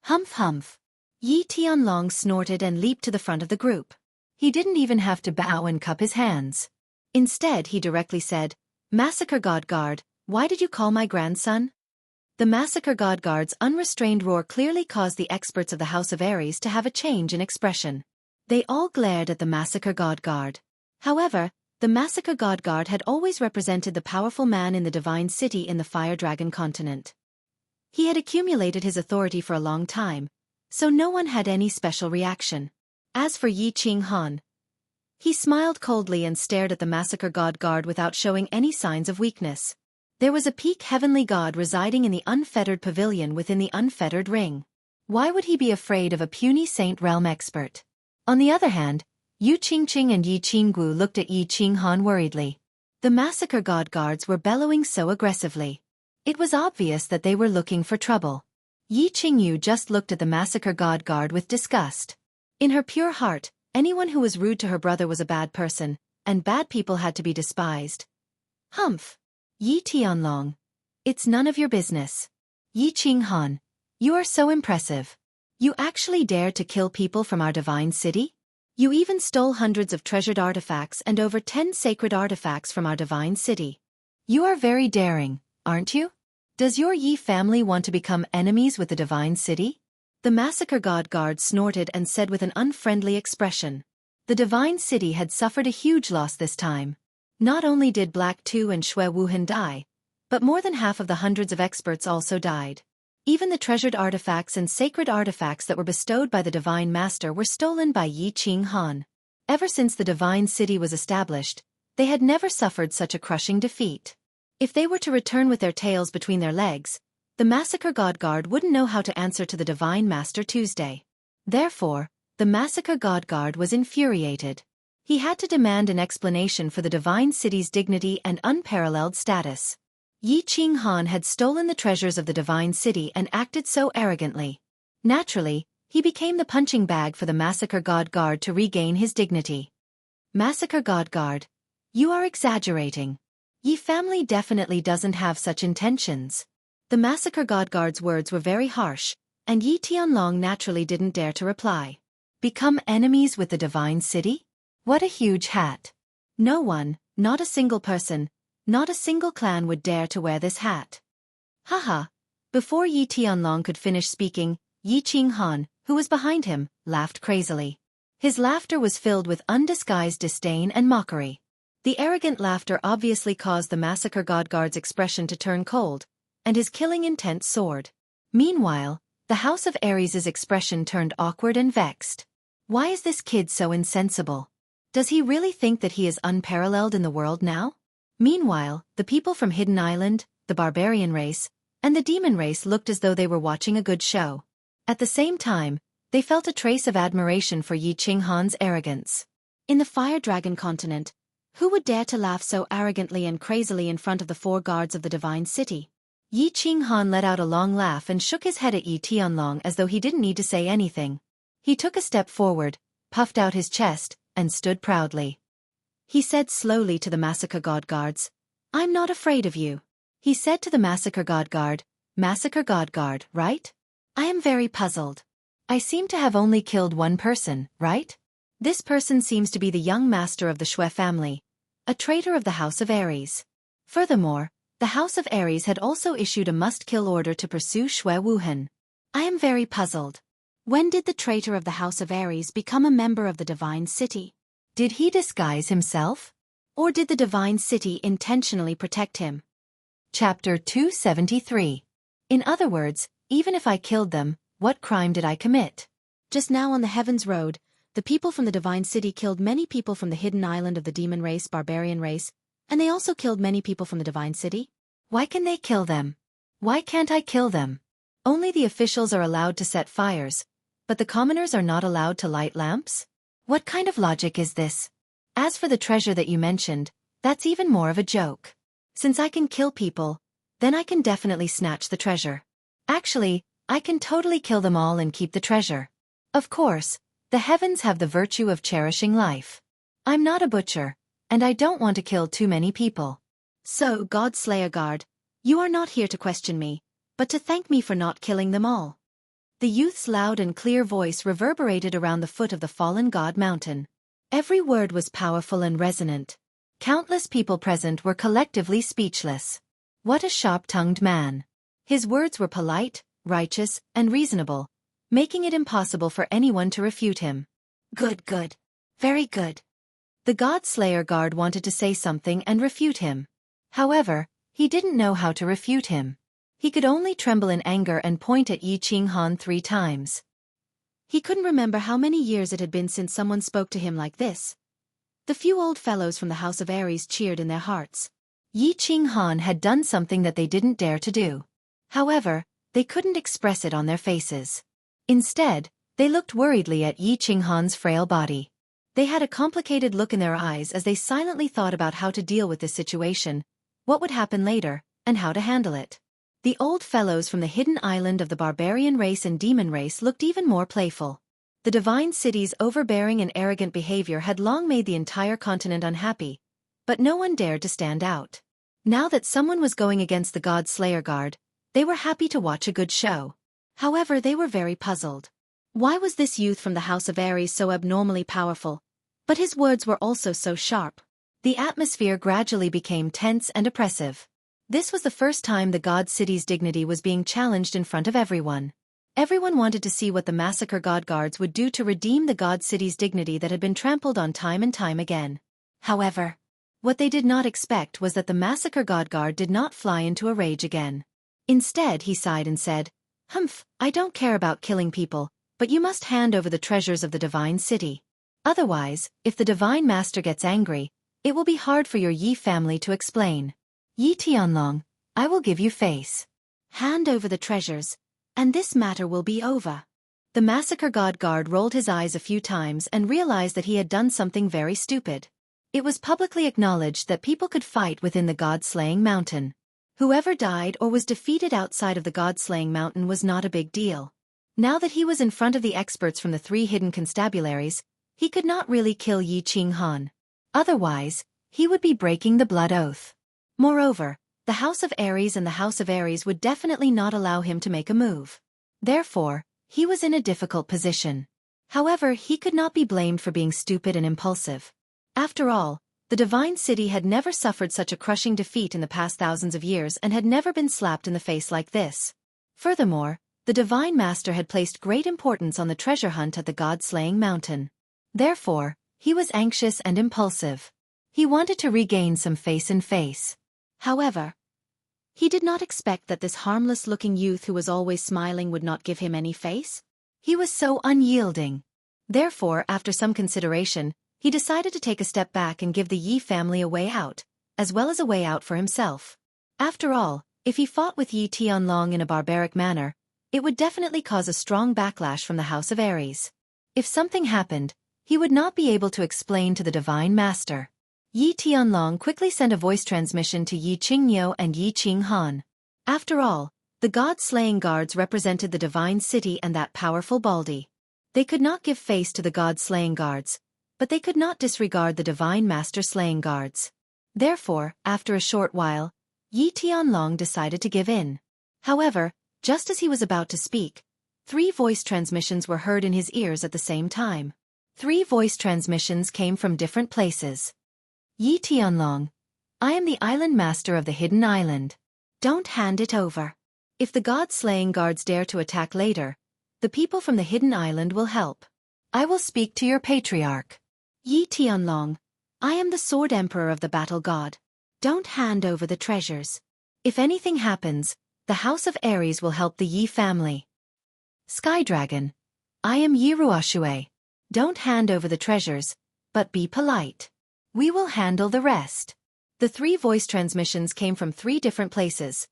Humph humph. Yi Tianlong snorted and leaped to the front of the group. He didn't even have to bow and cup his hands. Instead, he directly said, Massacre God Guard, why did you call my grandson? The Massacre God Guard's unrestrained roar clearly caused the experts of the House of Ares to have a change in expression. They all glared at the Massacre God Guard. However, the Massacre God Guard had always represented the powerful man in the divine city in the Fire Dragon continent. He had accumulated his authority for a long time, so no one had any special reaction. As for Yi Ching Han, he smiled coldly and stared at the Massacre God Guard without showing any signs of weakness. There was a peak heavenly god residing in the unfettered pavilion within the unfettered ring. Why would he be afraid of a puny saint realm expert? On the other hand, Yu Qingqing and Yi Qinggu looked at Yi Qinghan worriedly. The massacre god guards were bellowing so aggressively. It was obvious that they were looking for trouble. Yi Qingyu just looked at the massacre god guard with disgust. In her pure heart, anyone who was rude to her brother was a bad person, and bad people had to be despised. Humph! Yi Tianlong. It's none of your business. Yi Qinghan. You are so impressive. You actually dared to kill people from our divine city? You even stole hundreds of treasured artifacts and over 10 sacred artifacts from our divine city. You are very daring, aren't you? Does your Yi family want to become enemies with the divine city? The massacre god guard snorted and said with an unfriendly expression. The divine city had suffered a huge loss this time. Not only did Black Tu and Shui Wuhan die, but more than half of the hundreds of experts also died. Even the treasured artifacts and sacred artifacts that were bestowed by the Divine Master were stolen by Yi Qinghan. Ever since the Divine City was established, they had never suffered such a crushing defeat. If they were to return with their tails between their legs, the Massacre God Guard wouldn't know how to answer to the Divine Master Tuesday. Therefore, the Massacre God Guard was infuriated. He had to demand an explanation for the Divine City's dignity and unparalleled status. Yi Qinghan had stolen the treasures of the Divine City and acted so arrogantly. Naturally, he became the punching bag for the Massacre God Guard to regain his dignity. Massacre God Guard. You are exaggerating. Yi family definitely doesn't have such intentions. The Massacre God Guard's words were very harsh, and Yi Tianlong naturally didn't dare to reply. Become enemies with the Divine City? What a huge hat. No one, not a single person, not a single clan would dare to wear this hat. Haha. Before Yi Tianlong could finish speaking, Yi Qinghan, who was behind him, laughed crazily. His laughter was filled with undisguised disdain and mockery. The arrogant laughter obviously caused the Massacre God Guard's expression to turn cold, and his killing intent soared. Meanwhile, the House of Aries' expression turned awkward and vexed. Why is this kid so insensible? Does he really think that he is unparalleled in the world now? Meanwhile, the people from Hidden Island, the barbarian race, and the demon race looked as though they were watching a good show. At the same time, they felt a trace of admiration for Yi Qinghan's arrogance. In the Fire Dragon continent, who would dare to laugh so arrogantly and crazily in front of the 4 guards of the Divine City? Yi Qinghan let out a long laugh and shook his head at Yi Tianlong as though he didn't need to say anything. He took a step forward, puffed out his chest, and stood proudly. He said slowly to the Massacre God Guards, I'm not afraid of you. He said to the Massacre God Guard, Massacre God Guard, right? I am very puzzled. I seem to have only killed one person, right? This person seems to be the young master of the Shui family, a traitor of the House of Aries. Furthermore, the House of Aries had also issued a must-kill order to pursue Shui Wuhan. I am very puzzled. When did the traitor of the House of Aries become a member of the Divine City? Did he disguise himself? Or did the Divine City intentionally protect him? Chapter 273. In other words, even if I killed them, what crime did I commit? Just now on the Heavens Road, the people from the Divine City killed many people from the Hidden Island of the Demon Race, Barbarian Race, and they also killed many people from the Divine City. Why can they kill them? Why can't I kill them? Only the officials are allowed to set fires, but the commoners are not allowed to light lamps? What kind of logic is this? As for the treasure that you mentioned, that's even more of a joke. Since I can kill people, then I can definitely snatch the treasure. Actually, I can totally kill them all and keep the treasure. Of course, the heavens have the virtue of cherishing life. I'm not a butcher, and I don't want to kill too many people. So, God Slayer Guard, you are not here to question me, but to thank me for not killing them all. The youth's loud and clear voice reverberated around the foot of the fallen god mountain. Every word was powerful and resonant. Countless people present were collectively speechless. What a sharp-tongued man. His words were polite, righteous, and reasonable, making it impossible for anyone to refute him. Good, good. Very good. The God Slayer Guard wanted to say something and refute him. However, he didn't know how to refute him. He could only tremble in anger and point at Yi Qinghan 3 times. He couldn't remember how many years it had been since someone spoke to him like this. The few old fellows from the House of Aries cheered in their hearts. Yi Qinghan had done something that they didn't dare to do. However, they couldn't express it on their faces. Instead, they looked worriedly at Yi Qinghan's frail body. They had a complicated look in their eyes as they silently thought about how to deal with this situation, what would happen later, and how to handle it. The old fellows from the hidden island of the barbarian race and demon race looked even more playful. The divine city's overbearing and arrogant behavior had long made the entire continent unhappy, but no one dared to stand out. Now that someone was going against the God Slayer Guard, they were happy to watch a good show. However, they were very puzzled. Why was this youth from the House of Aries so abnormally powerful? But his words were also so sharp. The atmosphere gradually became tense and oppressive. This was the first time the God City's dignity was being challenged in front of everyone. Everyone wanted to see what the Massacre God Guards would do to redeem the God City's dignity that had been trampled on time and time again. However, what they did not expect was that the Massacre God Guard did not fly into a rage again. Instead, he sighed and said, "Humph, I don't care about killing people, but you must hand over the treasures of the Divine City. Otherwise, if the Divine Master gets angry, it will be hard for your Yi family to explain. Yi Tianlong, I will give you face. Hand over the treasures, and this matter will be over." The Massacre God Guard rolled his eyes a few times and realized that he had done something very stupid. It was publicly acknowledged that people could fight within the God-slaying mountain. Whoever died or was defeated outside of the God-slaying mountain was not a big deal. Now that he was in front of the experts from the 3 hidden constabularies, he could not really kill Yi Qinghan. Otherwise, he would be breaking the blood oath. Moreover, the House of Aries and the House of Aries would definitely not allow him to make a move. Therefore, he was in a difficult position. However, he could not be blamed for being stupid and impulsive. After all, the Divine City had never suffered such a crushing defeat in the past thousands of years and had never been slapped in the face like this. Furthermore, the Divine Master had placed great importance on the treasure hunt at the God-slaying mountain. Therefore, he was anxious and impulsive. He wanted to regain some face in face. However, he did not expect that this harmless-looking youth who was always smiling would not give him any face. He was so unyielding. Therefore, after some consideration, he decided to take a step back and give the Yi family a way out, as well as a way out for himself. After all, if he fought with Yi Tianlong in a barbaric manner, it would definitely cause a strong backlash from the House of Aries. If something happened, he would not be able to explain to the Divine Master. Yi Tianlong quickly sent a voice transmission to Yi Qingniu and Yi Qinghan. After all, the God-slaying guards represented the Divine City and that powerful Baldi. They could not give face to the God-slaying guards, but they could not disregard the Divine Master-slaying guards. Therefore, after a short while, Yi Tianlong decided to give in. However, just as he was about to speak, 3 voice transmissions were heard in his ears at the same time. 3 voice transmissions came from different places. "Yi Tianlong, I am the Island Master of the Hidden Island. Don't hand it over. If the God-slaying guards dare to attack later, the people from the Hidden Island will help. I will speak to your patriarch. Yi Tianlong, I am the Sword Emperor of the Battle God. Don't hand over the treasures. If anything happens, the House of Aries will help the Yi family. Sky Dragon, I am Yi Ruoxue. Don't hand over the treasures, but be polite. We will handle the rest." The 3 voice transmissions came from 3 different places: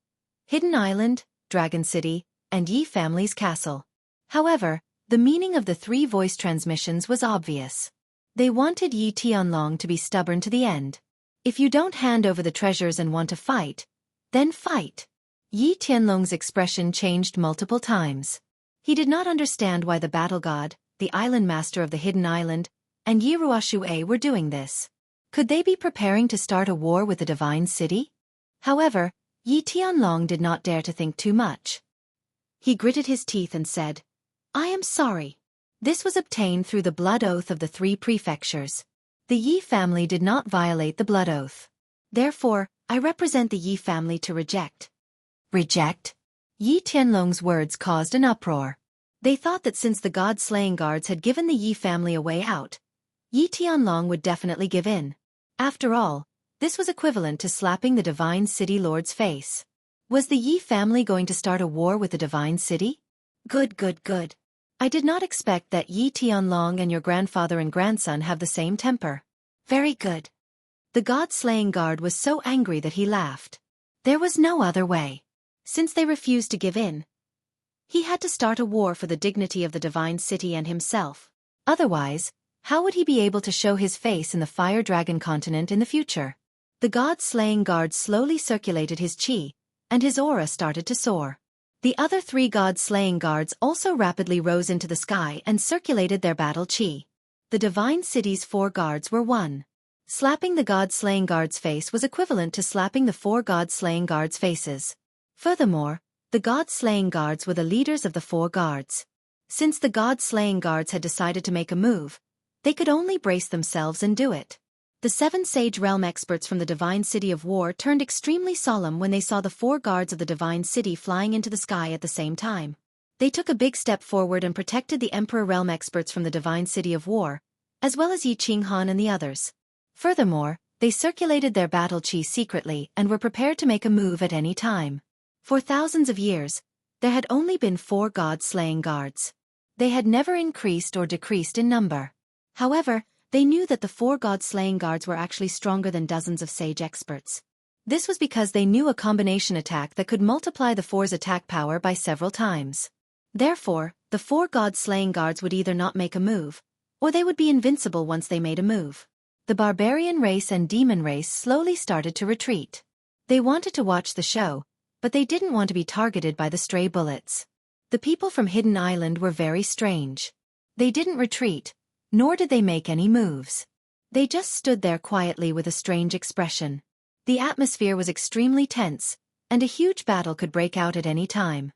Hidden Island, Dragon City, and Yi family's castle. However, the meaning of the 3 voice transmissions was obvious. They wanted Yi Tianlong to be stubborn to the end. If you don't hand over the treasures and want to fight, then fight. Yi Tianlong's expression changed multiple times. He did not understand why the battle god, the island master of the hidden island, and Yi Ruoxue were doing this. Could they be preparing to start a war with the Divine City? However, Yi Tianlong did not dare to think too much. He gritted his teeth and said, "I am sorry. This was obtained through the blood oath of the 3 prefectures. The Yi family did not violate the blood oath. Therefore, I represent the Yi family to reject." Reject? Yi Tianlong's words caused an uproar. They thought that since the God-slaying guards had given the Yi family a way out, Yi Tianlong would definitely give in. After all, this was equivalent to slapping the Divine City Lord's face. Was the Yi family going to start a war with the Divine City? Good, good, good. I did not expect that Yi Tianlong and your grandfather and grandson have the same temper. Very good. The god-slaying guard was so angry that he laughed. There was no other way. Since they refused to give in, he had to start a war for the dignity of the divine city and himself. Otherwise, how would he be able to show his face in the Fire Dragon continent in the future? The god-slaying guard slowly circulated his chi, and his aura started to soar. The other 3 god-slaying guards also rapidly rose into the sky and circulated their battle chi. The divine city's 4 guards were one. Slapping the god-slaying guard's face was equivalent to slapping the 4 god-slaying guards' faces. Furthermore, the god-slaying guards were the leaders of the 4 guards. Since the god-slaying guards had decided to make a move, they could only brace themselves and do it. The 7 Sage Realm experts from the Divine City of War turned extremely solemn when they saw the 4 guards of the Divine City flying into the sky at the same time. They took a big step forward and protected the Emperor Realm experts from the Divine City of War, as well as Yi Qinghan and the others. Furthermore, they circulated their battle chi secretly and were prepared to make a move at any time. For thousands of years, there had only been 4 god-slaying guards. They had never increased or decreased in number. However, they knew that the 4 god-slaying guards were actually stronger than dozens of sage experts. This was because they knew a combination attack that could multiply the 4's attack power by several times. Therefore, the 4 god-slaying guards would either not make a move, or they would be invincible once they made a move. The barbarian race and demon race slowly started to retreat. They wanted to watch the show, but they didn't want to be targeted by the stray bullets. The people from Hidden Island were very strange. They didn't retreat, nor did they make any moves. They just stood there quietly with a strange expression. The atmosphere was extremely tense, and a huge battle could break out at any time.